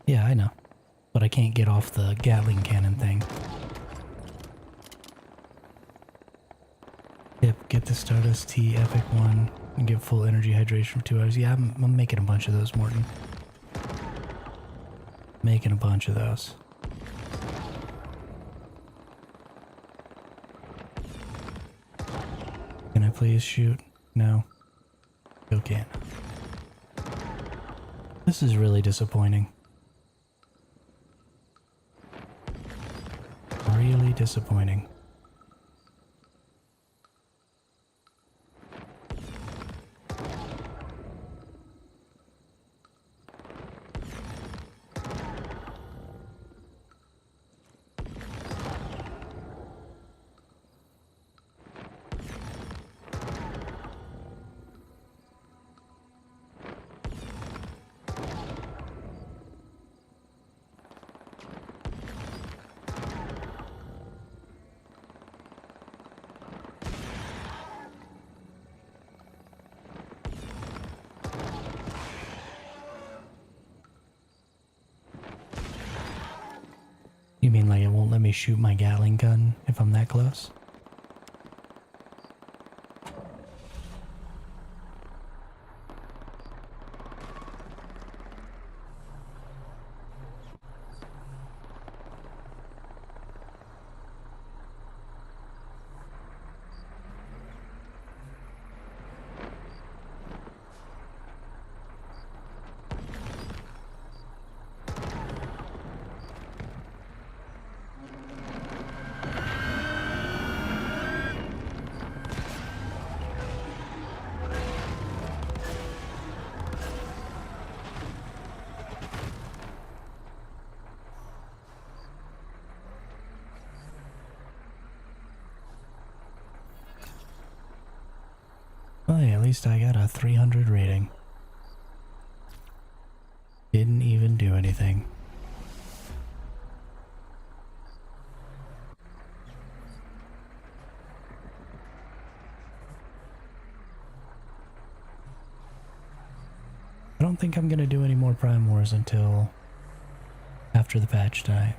Yeah, I know. But I can't get off the Gatling cannon thing. Yep, get the Stardust Tea Epic one and get full energy hydration for 2 hours. Yeah, I'm making a bunch of those, Morton. Making a bunch of those. please shoot? No. Still can't. This is really disappointing. Really disappointing. You mean like it won't let me shoot my Gatling gun if I'm that close? Well, hey, at least I got a 300 rating. Didn't even do anything. I don't think I'm gonna do any more Prime Wars until after the patch tonight.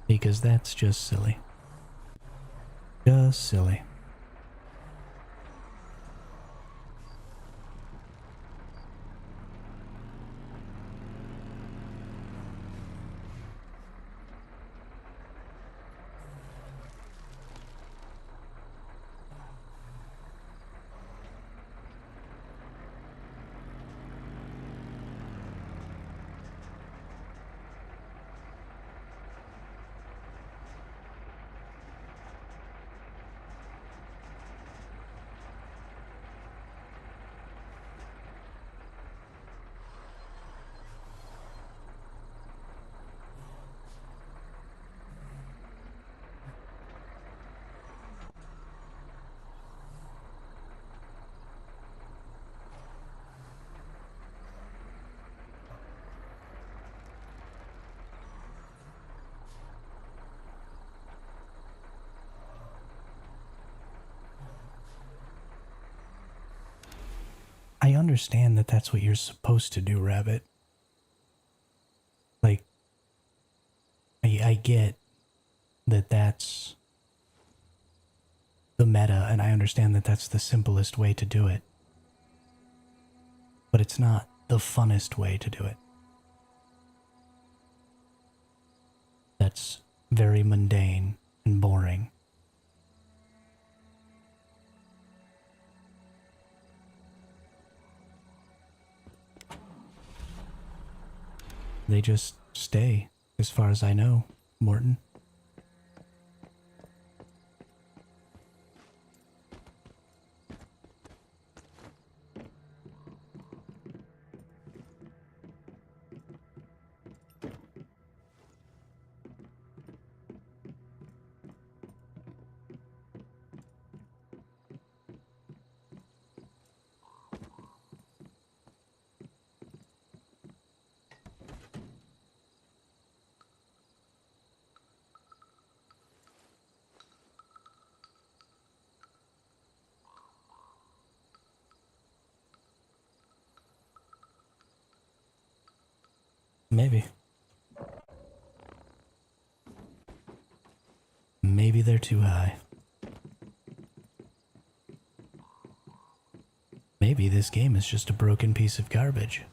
Because that's just silly. Just silly. I understand that that's what you're supposed to do, Rabbit. Like, I get that that's the meta, and I understand that that's the simplest way to do it. But it's not the funnest way to do it. That's very mundane and boring. They just stay, as far as I know, Morton. Maybe. Maybe they're too high. Maybe this game is just a broken piece of garbage.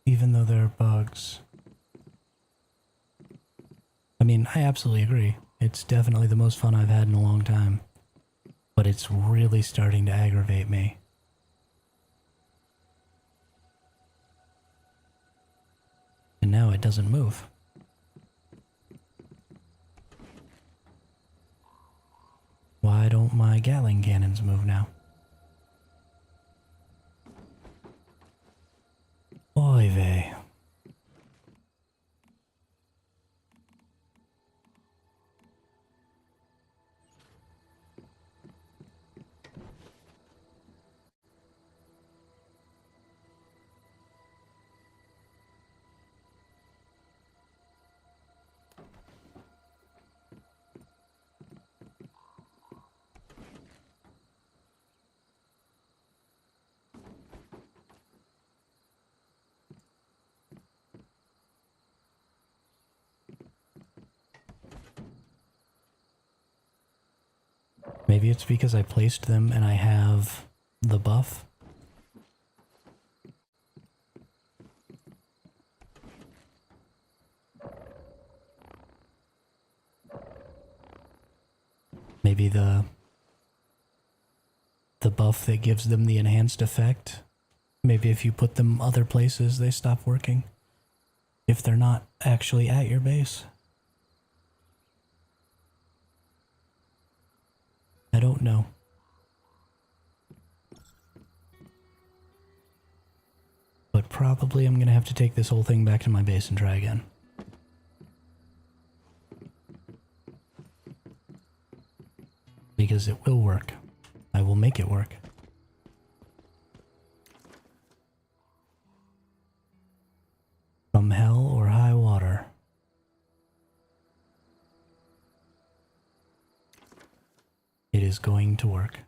Even though there are bugs. I mean, I absolutely agree. It's definitely the most fun I've had in a long time. But it's really starting to aggravate me. And now it doesn't move. Why don't my Gatling cannons move now? Oy vey. Maybe it's because I placed them and I have the buff. Maybe the buff that gives them the enhanced effect. Maybe if you put them other places, they stop working. If they're not actually at your base. I don't know. But probably I'm gonna have to take this whole thing back to my base and try again. Because it will work. I will make it work. From hell or high water. It is going to work.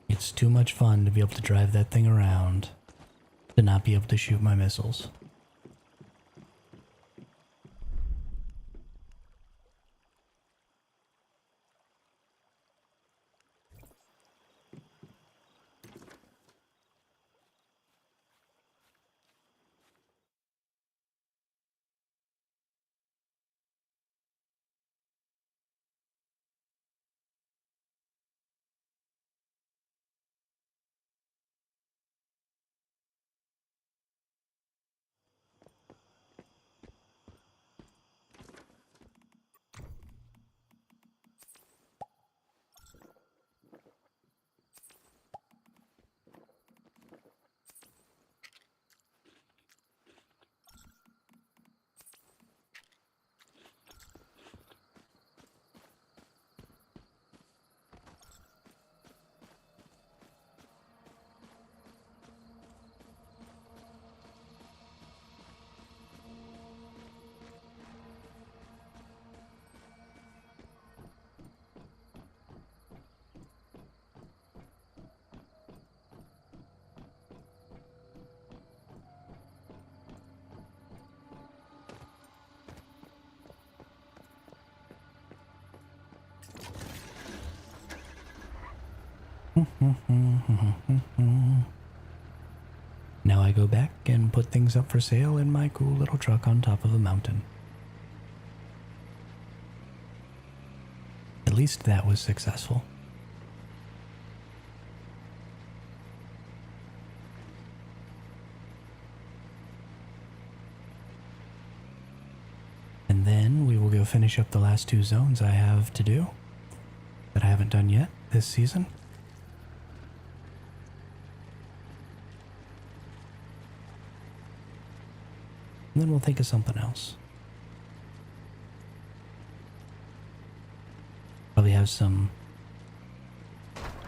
It's too much fun to be able to drive that thing around, to not be able to shoot my missiles. Now I go back and put things up for sale in my cool little truck on top of a mountain. At least that was successful. And then we will go finish up the last 2 zones I have to do that I haven't done yet this season. And then we'll think of something else. Probably have some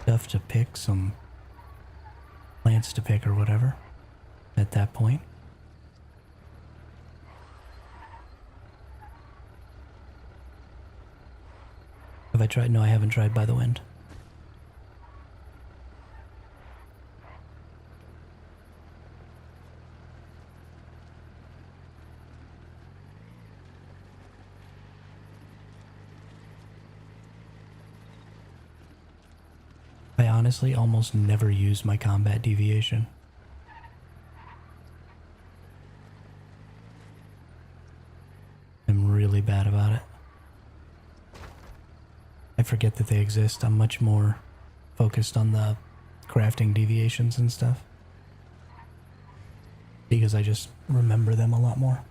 stuff to pick, some plants to pick or whatever at that point. Have I tried? No, I haven't tried By the Wind. I honestly almost never use my combat deviation. I'm really bad about it. I forget that they exist. I'm much more focused on the crafting deviations and stuff, because I just remember them a lot more.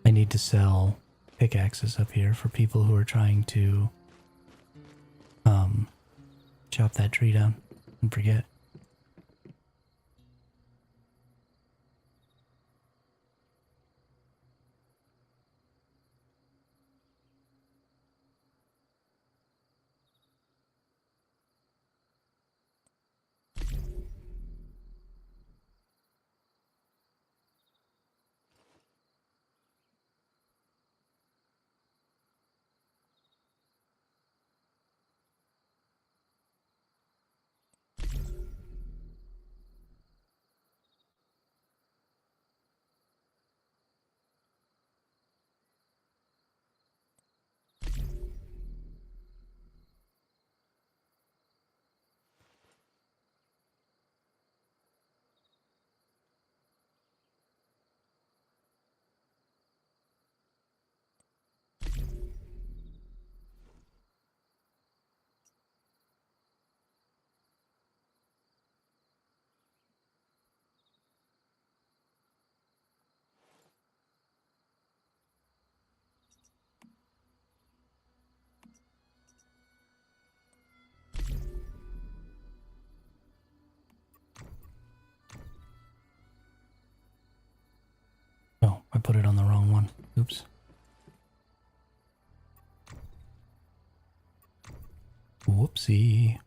I need to sell pickaxes up here for people who are trying to chop that tree down and forget. Oh, I put it on the wrong one. Oops. Whoopsie.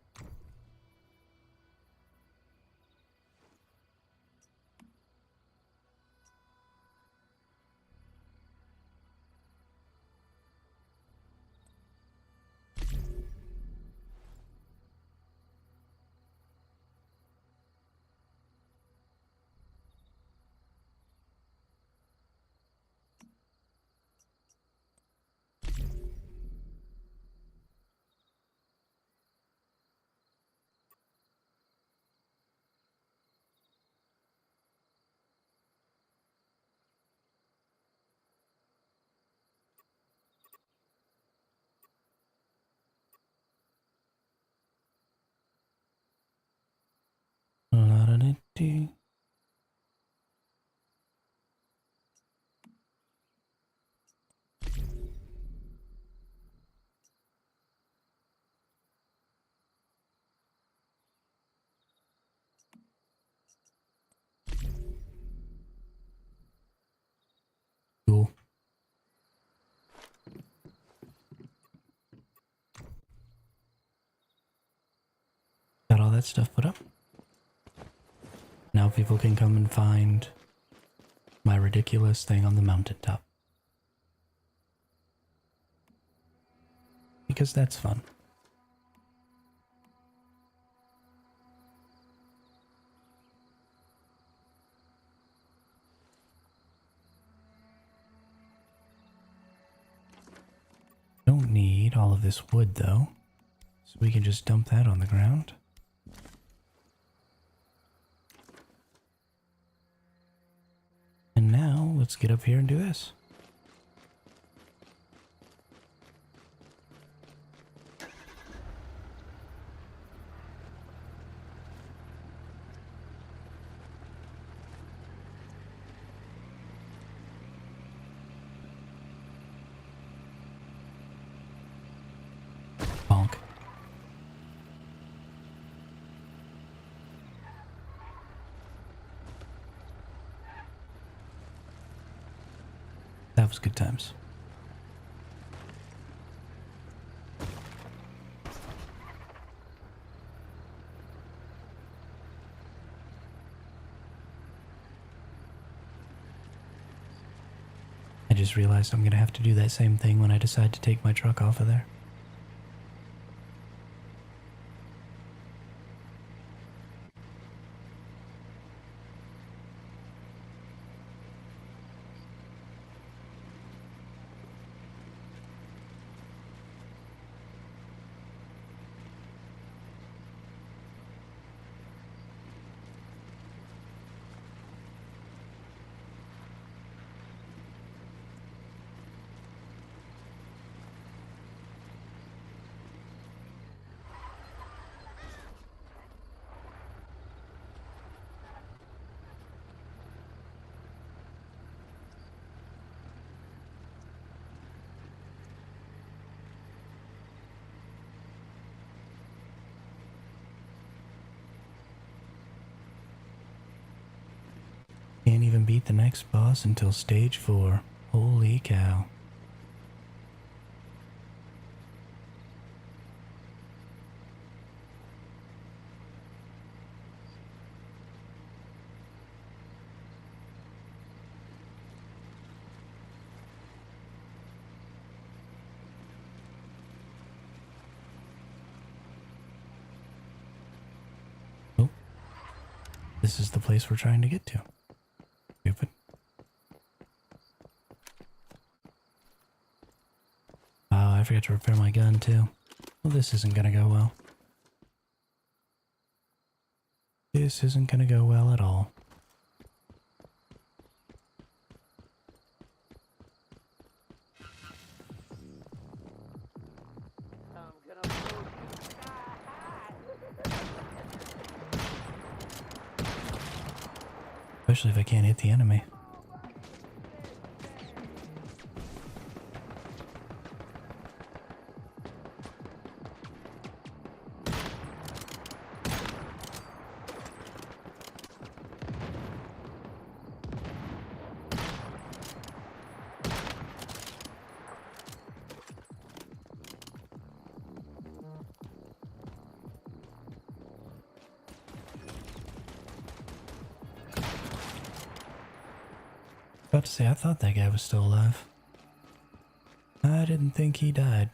La-da-da-dee. Cool. Got all that stuff put up. Now people can come and find my ridiculous thing on the mountaintop. Because that's fun. Don't need all of this wood though, so we can just dump that on the ground. And now let's get up here and do this. Bonk. That was good times. I just realized I'm going to have to do that same thing when I decide to take my truck off of there. Can't even beat the next boss until stage 4. Holy cow. Oh. This is the place we're trying to get to. Stupid. Oh, I forgot to repair my gun too. Well, this isn't gonna go well. This isn't gonna go well at all. Especially if I can't hit the enemy. About to say, I thought that guy was still alive. I didn't think he died.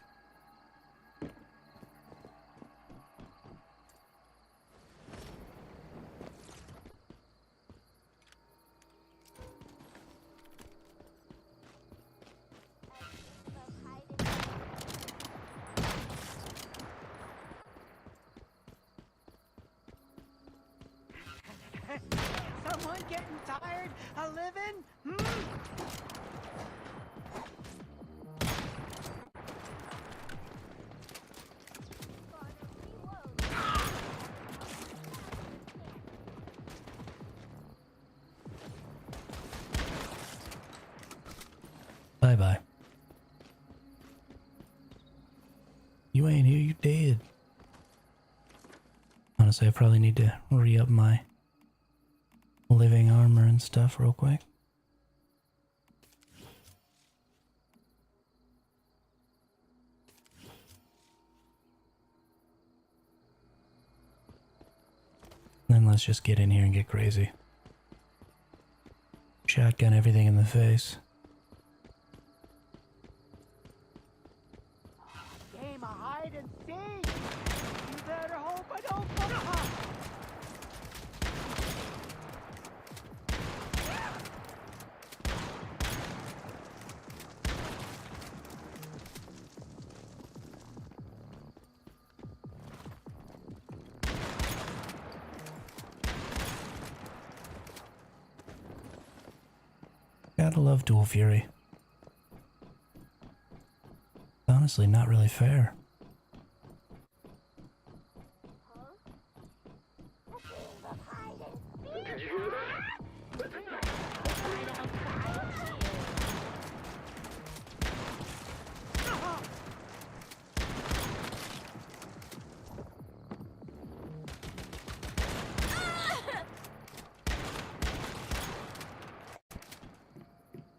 Someone getting tired of living? Bye-bye. You ain't here, you dead. Honestly, I probably need to re-up my living armor and stuff real quick. Then let's just get in here and get crazy. Shotgun everything in the face. Game of hide and seek. You better hope I don't fall. Gotta love Dual Fury. Honestly, not really fair. Did you hear that?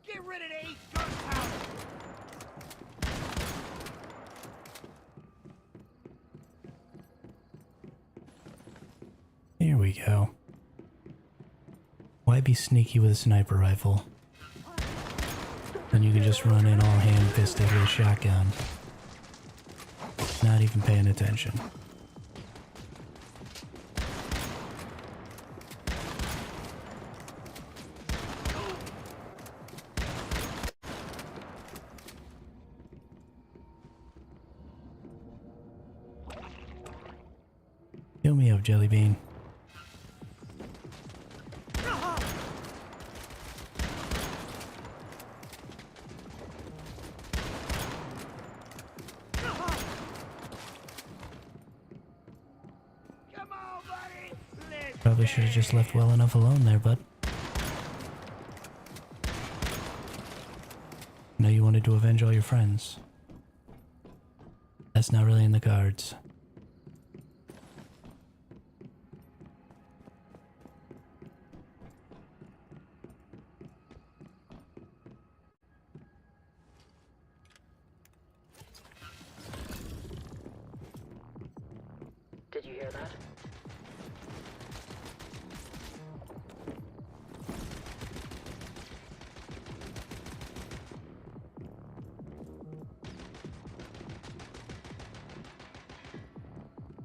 Get rid of the 8 gunpowder. Here we go. Why be sneaky with a sniper rifle? Then you can just run in all hand-fisted with a shotgun. Not even paying attention. Kill me up, Jelly Bean. Come on, buddy. Let's Probably should have just left well enough alone there, bud. Know you wanted to avenge all your friends. That's not really in the cards. Did you hear that?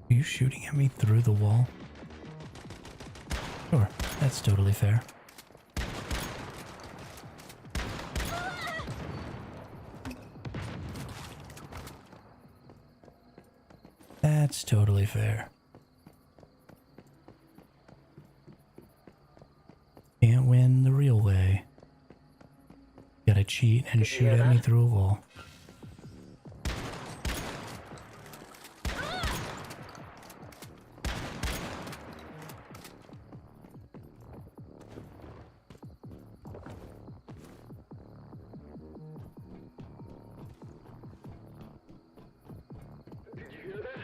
Are you shooting at me through the wall? Sure, that's totally fair. That's totally fair. Can't win the real way. Gotta cheat and Did you shoot hear at me that? through a wall. Did you hear that?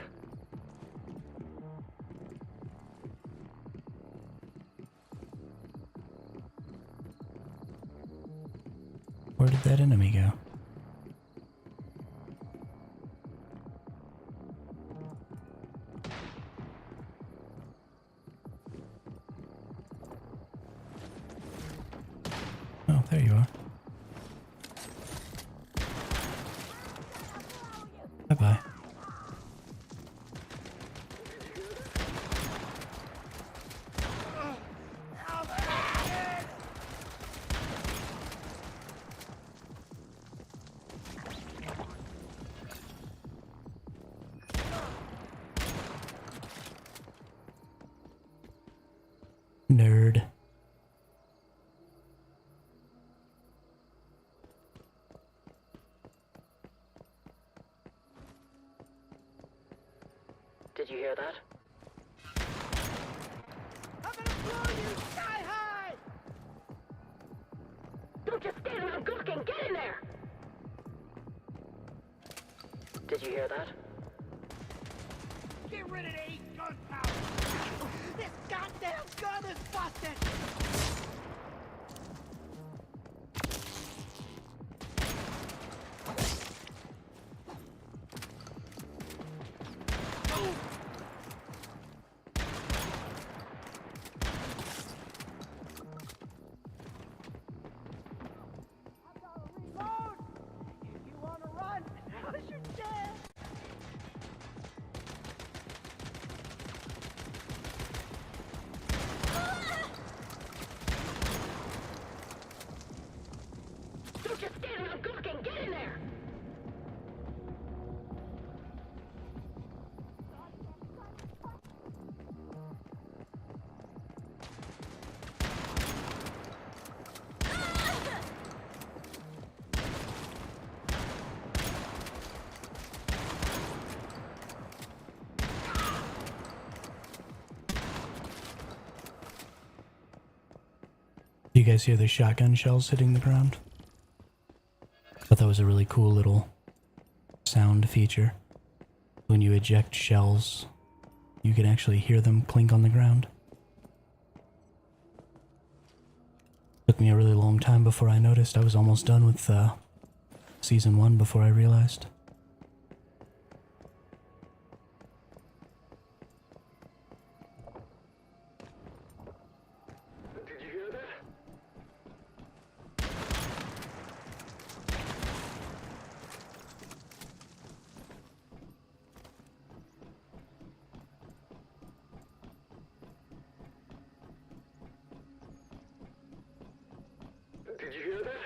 Where did that enemy go? Oh, there you are. Bye-bye. Nerd. Did you hear that? I'm gonna blow you sky high. Don't just stand around gawking! Get in there! Did you hear that? Get rid of the 8 gunpowder. This goddamn gun is busted. You guys hear the shotgun shells hitting the ground? I thought that was a really cool little sound feature. When you eject shells, you can actually hear them clink on the ground. Took me a really long time before I noticed. I was almost done with Season 1 before I realized. Did you hear that? Did you hear that?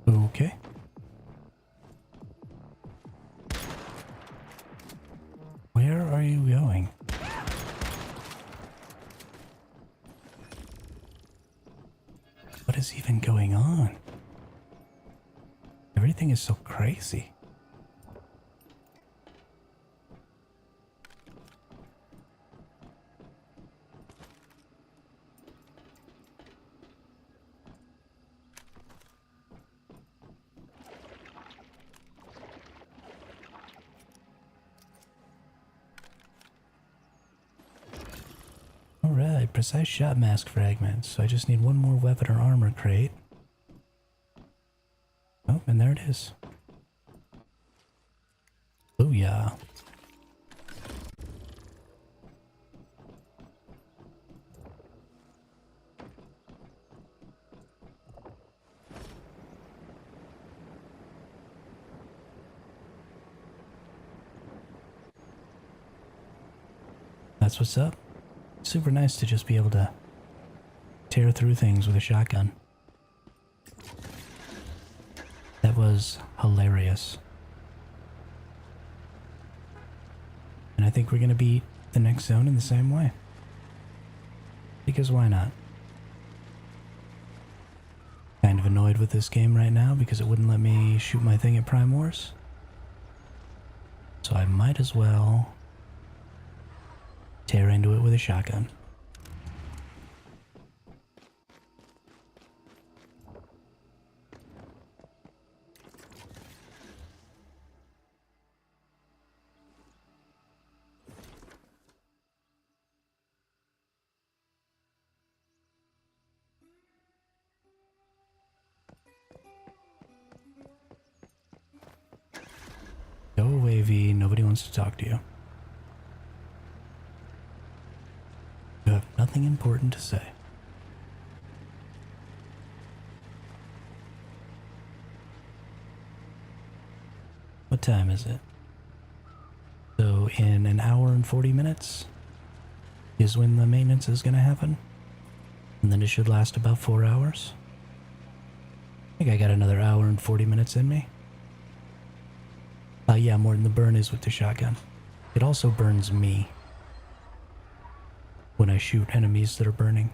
Okay. Where are you going? What is even going on? Everything is so crazy. Alright, precise shot mask fragments. So I just need one more weapon or armor crate. Oh, and there it is. Booyah. That's what's up. Super nice to just be able to tear through things with a shotgun. That was hilarious. And I think we're going to beat the next zone in the same way. Because why not? Kind of annoyed with this game right now because it wouldn't let me shoot my thing at Prime Wars. So I might as well tear into it with a shotgun. Go away, V. Nobody wants to talk to you. You have nothing important to say. What time is it? So in an hour and 40 minutes is when the maintenance is going to happen. And then it should last about 4 hours. I think I got another hour and 40 minutes in me. Yeah, more than the burn is with the shotgun. It also burns me when I shoot enemies that are burning.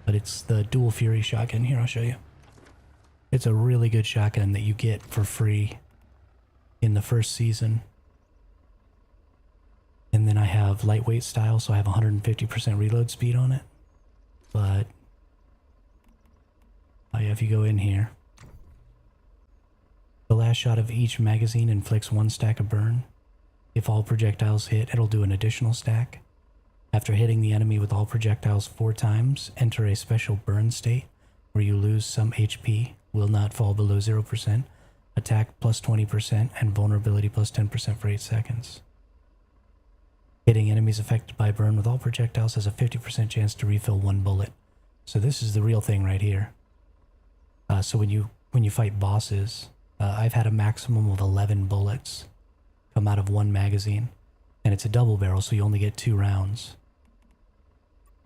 But it's the dual fury shotgun. Here, I'll show you. It's a really good shotgun that you get for free in the first season. And then I have lightweight style, so I have 150% reload speed on it. But yeah, if you go in here, the last shot of each magazine inflicts 1 stack of burn. If all projectiles hit, it'll do an additional stack. After hitting the enemy with all projectiles 4 times, enter a special burn state where you lose some HP, will not fall below 0%, attack plus 20%, and vulnerability plus 10% for 8 seconds. Hitting enemies affected by burn with all projectiles has a 50% chance to refill 1 bullet. So this is the real thing right here. So when you fight bosses, I've had a maximum of 11 bullets come out of 1 magazine, and it's a double barrel, so you only get 2 rounds.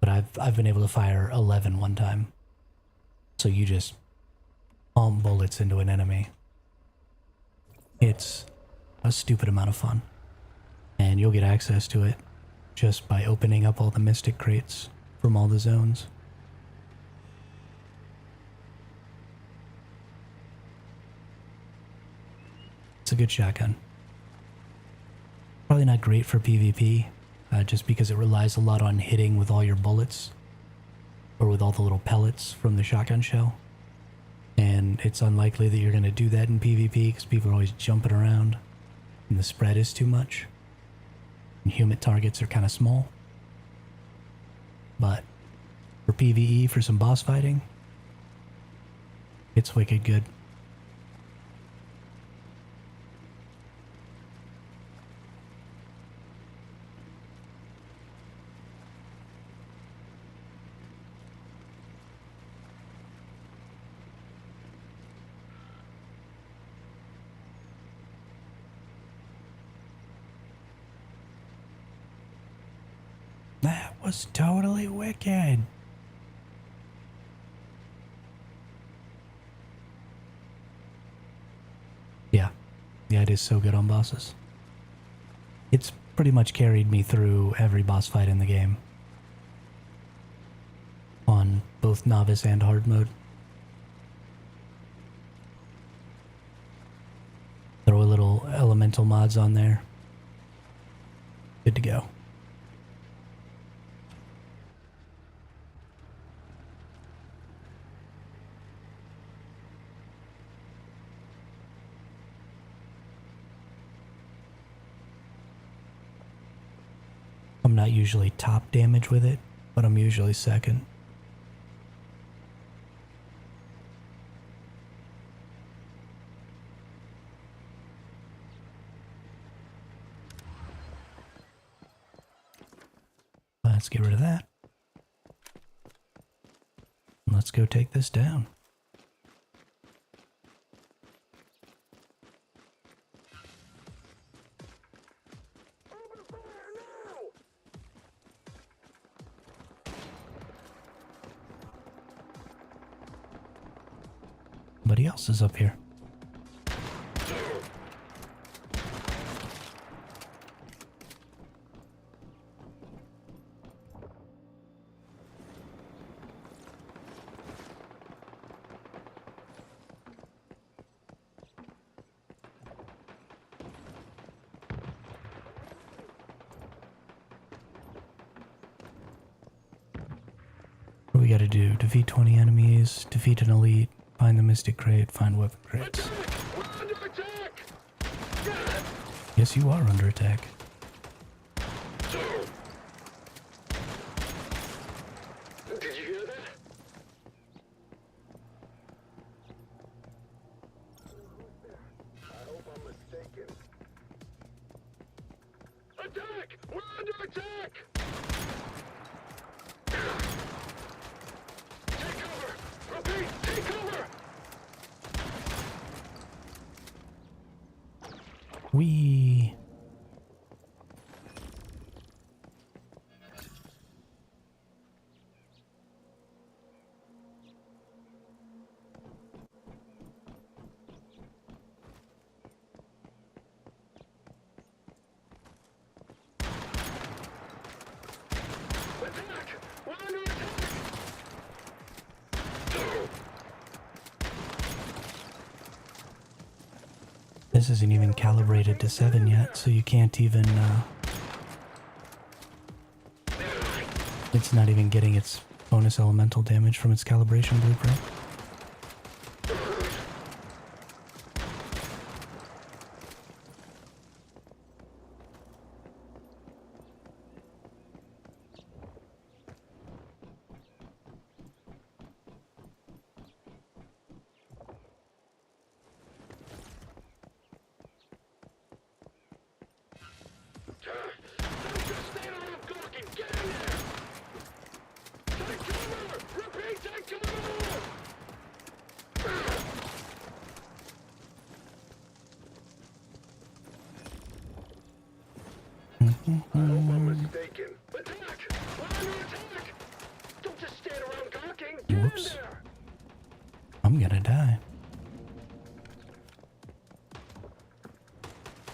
But I've been able to fire 11 one time. So you just palm bullets into an enemy. It's a stupid amount of fun, and you'll get access to it just by opening up all the mystic crates from all the zones. It's a good shotgun. Probably not great for PvP, just because it relies a lot on hitting with all your bullets, or with all the little pellets from the shotgun shell. And it's unlikely that you're going to do that in PvP, because people are always jumping around, and the spread is too much. And human targets are kind of small. But for PvE, for some boss fighting, it's wicked good. That was totally wicked. Yeah, it is so good on bosses. It's pretty much carried me through every boss fight in the game. On both novice and hard mode. Throw a little elemental mods on there. Good to go. I'm not usually top damage with it, but I'm usually second. Let's get rid of that. Let's go take this down. Somebody else is up here. What do we gotta do? Defeat 20 enemies, defeat an elite, find the mystic crate, find weapon crates. We're under attack! Yes, you are under attack. Did you hear that? I hope I'm mistaken. Attack! We're under attack! Take cover! Repeat, take cover! Whee! Attack! We're under attack! This isn't even calibrated to 7 yet, so you can't even, it's not even getting its bonus elemental damage from its calibration blueprint. Don't just stand around gawking! Get in there! Take cover! Repeat, take cover! I hope I'm mistaken. Attack! We're under attack! Don't just stand around gawking! Get Whoops. in there! I'm gonna die.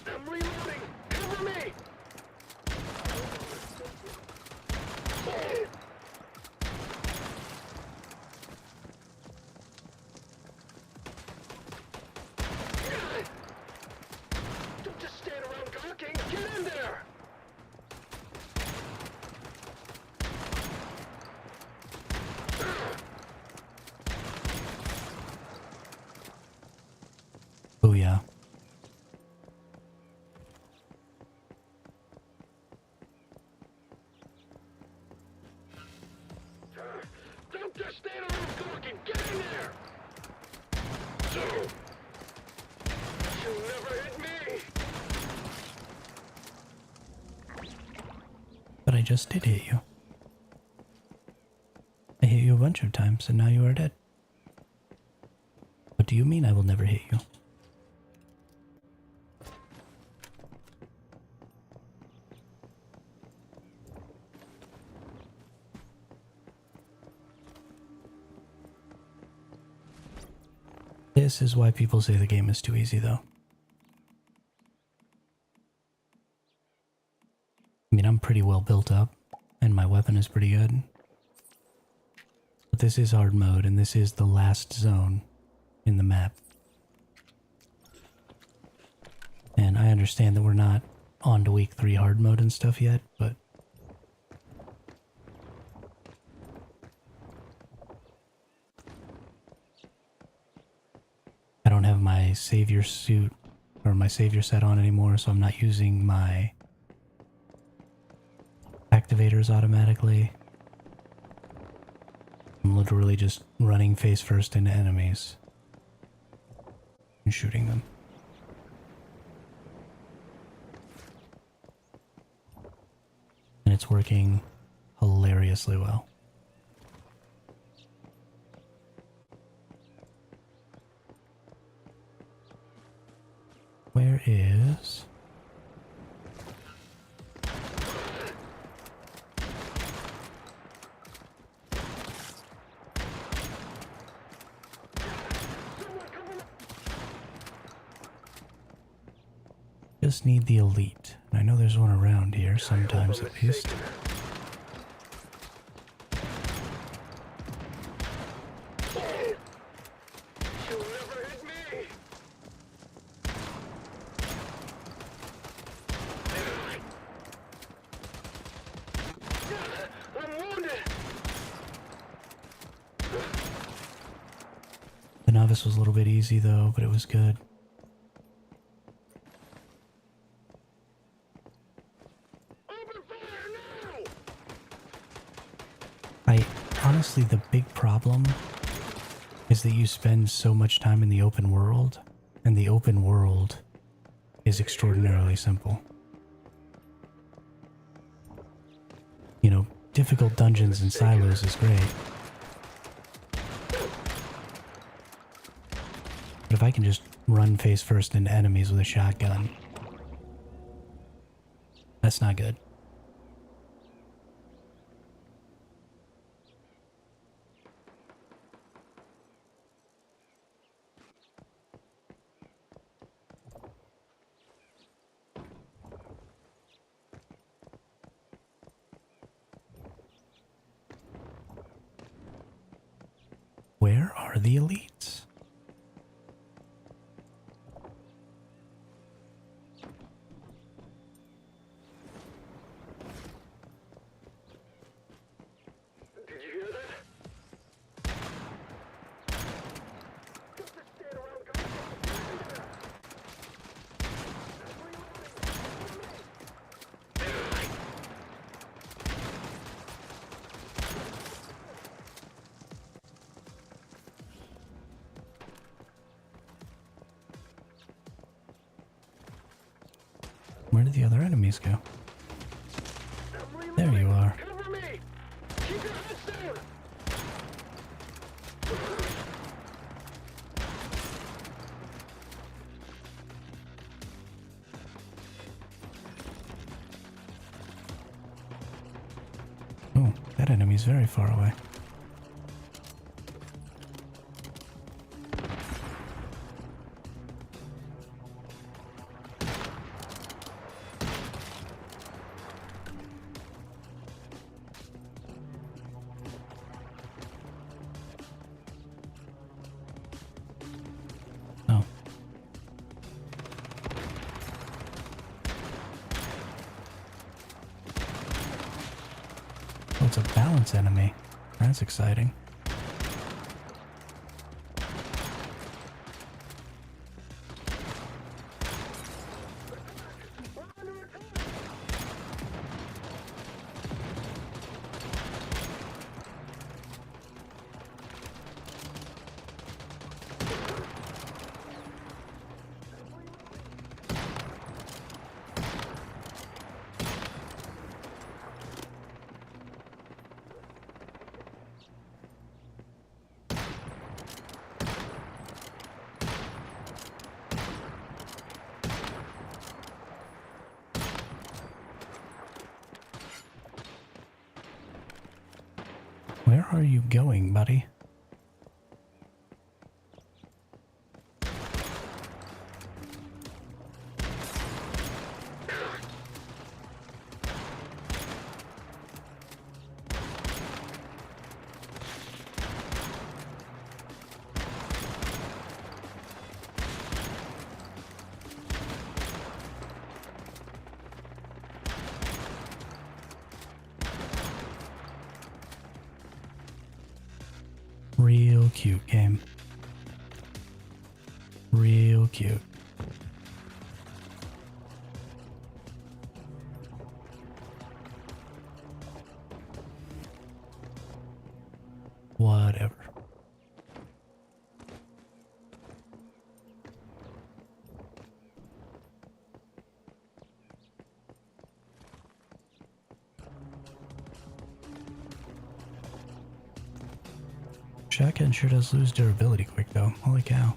I'm reloading! Cover me! Don't just stand around gawking. Get in there. Oh yeah. Don't just stand around gawking. Get in there. You'll never hit me. But I just did hit you. I hit you a bunch of times and now you are dead. What do you mean I will never hit you? This is why people say the game is too easy, though. I mean, I'm pretty well built up, and my weapon is pretty good. But this is hard mode, and this is the last zone in the map. And I understand that we're not on to week 3 hard mode and stuff yet, but... I don't have my savior suit, or my savior set on anymore, so I'm not using my activators automatically. I'm literally just running face first into enemies and shooting them. And it's working hilariously well. Where is... Just need the elite. And I know there's one around here sometimes at least. You'll never hit me. I'm wounded. The novice was a little bit easy though, but it was good. Open fire now. Honestly, the big problem is that you spend so much time in the open world, and the open world is extraordinarily simple. You know, difficult dungeons and silos is great. But if I can just run face first into enemies with a shotgun, that's not good. Where are the elites? Did you hear that? Don't just stand around gawking. Where did the other enemies go? There you are. Cover me. Keep your heads down. Oh, that enemy's very far away. Oh. it's a balance enemy. That's exciting. Where are you going, buddy? Real cute game. Real cute. Whatever. Shotgun sure does lose durability quick though. Holy cow.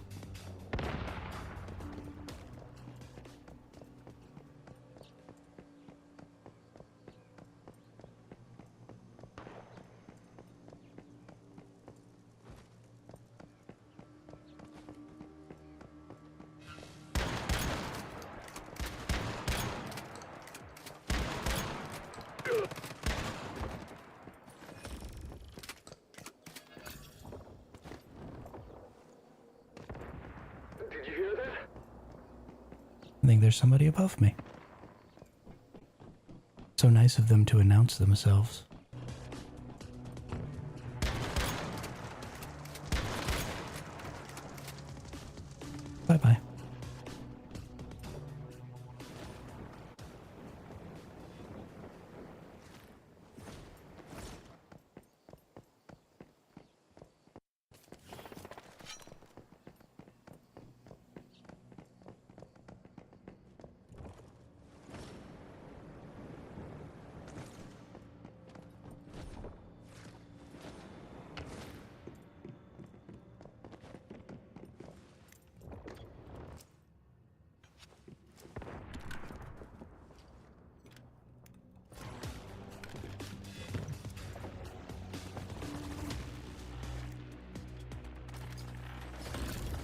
Did you hear that? I think there's somebody above me. So nice of them to announce themselves. Bye-bye.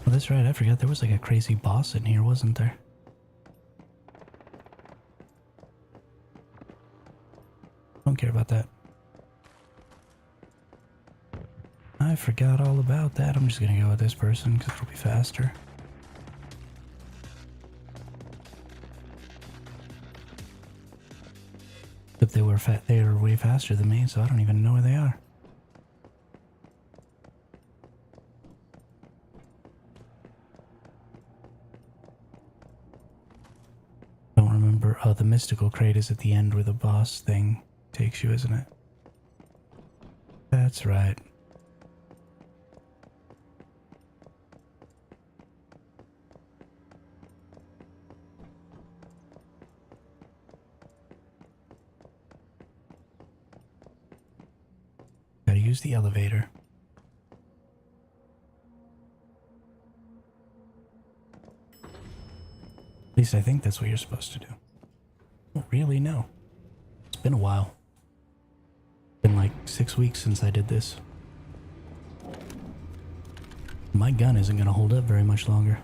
Oh, that's right, I forgot there was like a crazy boss in here, wasn't there? Don't care about that. I forgot all about that. I'm just gonna go with this person because it'll be faster. But they were way faster than me, so I don't even know where they are. Don't remember. Oh, the mystical crate is at the end where the boss thing takes you, isn't it? That's right. Gotta use the elevator. At least I think that's what you're supposed to do. I don't really know. It's been a while. Been like 6 weeks since I did this. My gun isn't gonna hold up very much longer.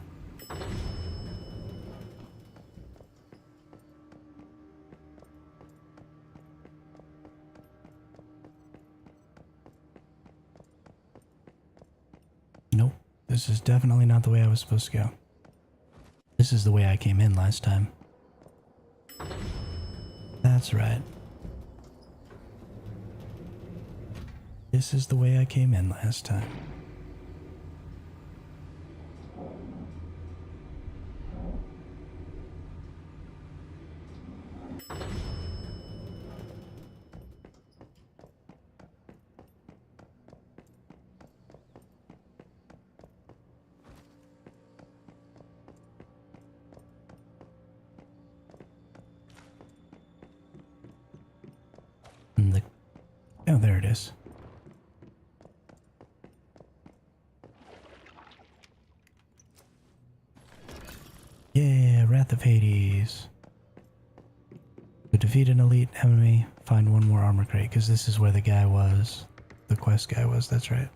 Nope, this is definitely not the way I was supposed to go. This is the way I came in last time. That's right. This is the way I came in last time. And the... Oh, there it is. Yeah, Wrath of Hades. To defeat an elite enemy, find one more armor crate, because this is where the guy was. The quest guy was, that's right.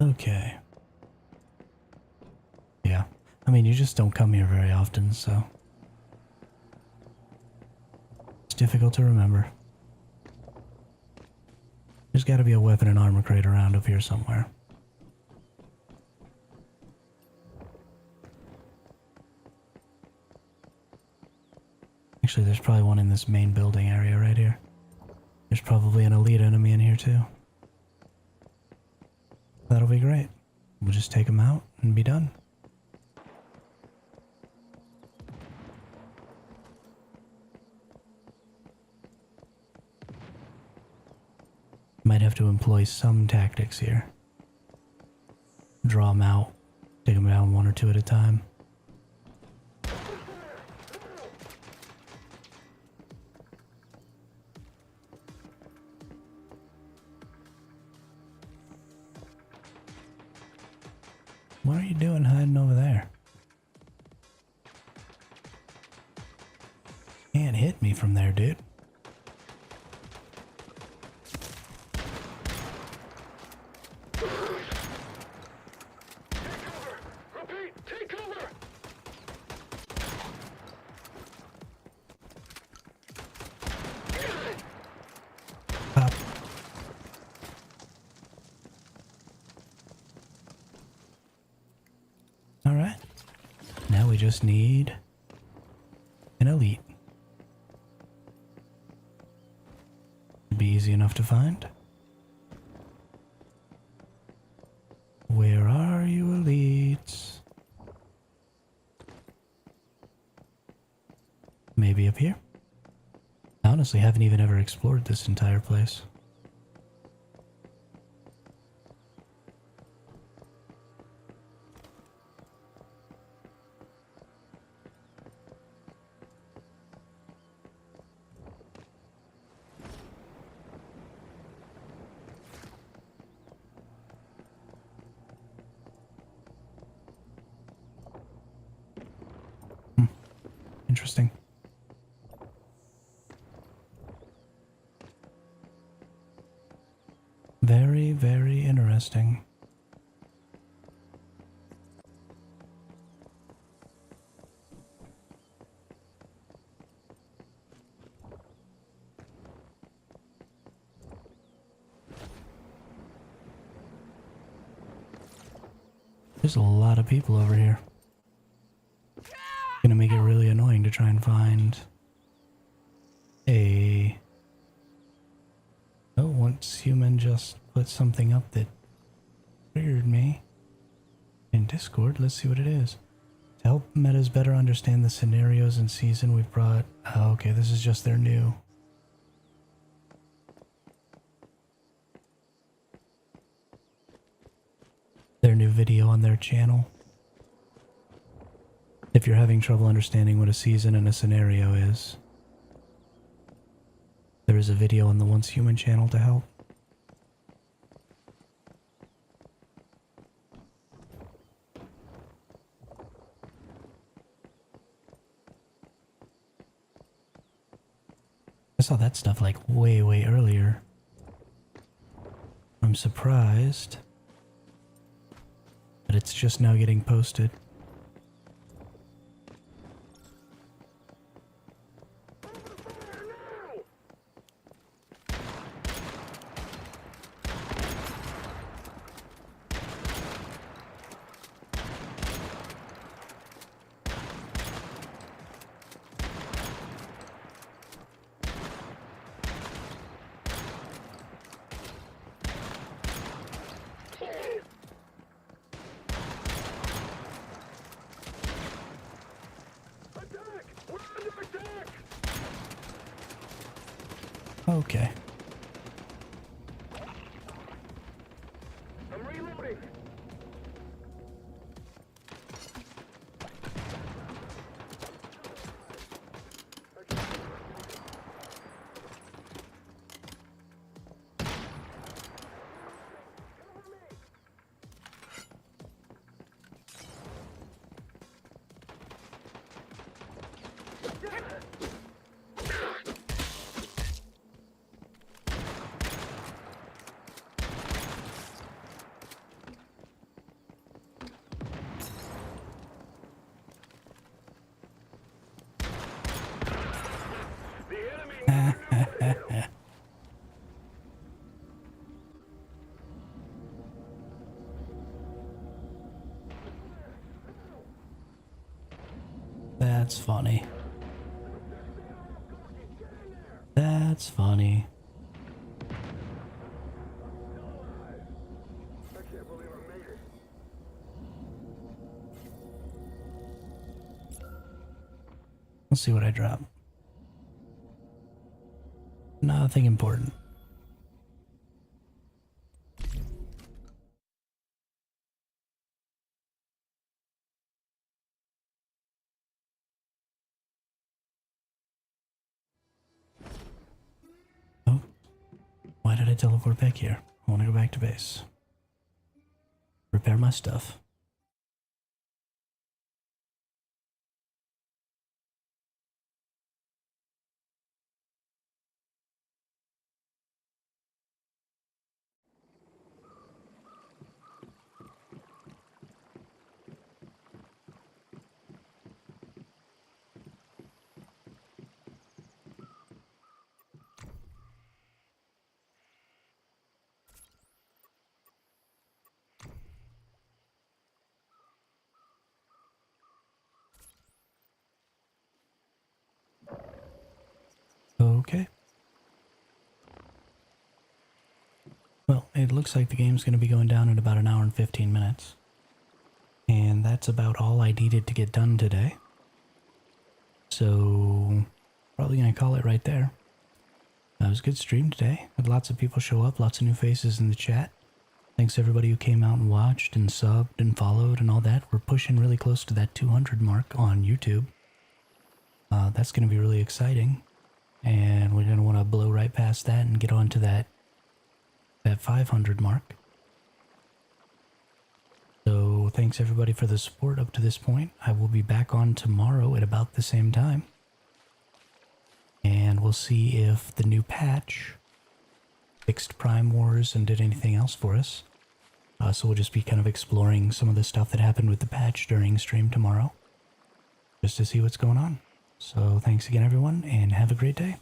Okay. Yeah. I mean, you just don't come here very often, so... It's difficult to remember. There's gotta be a weapon and armor crate around up here somewhere. Actually, there's probably one in this main building area right here. There's probably an elite enemy in here too. That'll be great. We'll just take them out and be done. Might have to employ some tactics here. Draw them out. Take them down one or two at a time. What are you doing hiding over there? Can't hit me from there, dude. Pop. Alright. Now we just need an elite. Should be easy enough to find. Where are you, elites? Maybe up here? I honestly haven't even ever explored this entire place. Interesting. Very, very interesting. There's a lot of people over here. Gonna make it really annoying to try and find a... Oh, once human just put something up that triggered me in Discord. Let's see what it is. To help metas better understand the scenarios and season, we've brought... Oh, okay, this is just their new... Their new video on their channel. If you're having trouble understanding what a season and a scenario is, there is a video on the Once Human channel to help. I saw that stuff like way, way earlier. I'm surprised that it's just now getting posted. Okay. I'm reloading. The enemy. That's funny. That's funny. I can't believe I made it. Let's see what I drop. Nothing important. Oh, why did I teleport back here? I want to go back to base. Repair my stuff. Okay. Well, it looks like the game's going to be going down in about an hour and 15 minutes. And that's about all I needed to get done today. So, probably going to call it right there. That was a good stream today. Had lots of people show up, lots of new faces in the chat. Thanks to everybody who came out and watched and subbed and followed and all that. We're pushing really close to that 200 mark on YouTube. That's going to be really exciting. And we're going to want to blow right past that and get on to that 500 mark. So thanks everybody for the support up to this point. I will be back on tomorrow at about the same time. And we'll see if the new patch fixed Prime Wars and did anything else for us. So we'll just be kind of exploring some of the stuff that happened with the patch during stream tomorrow. Just to see what's going on. So thanks again everyone and have a great day.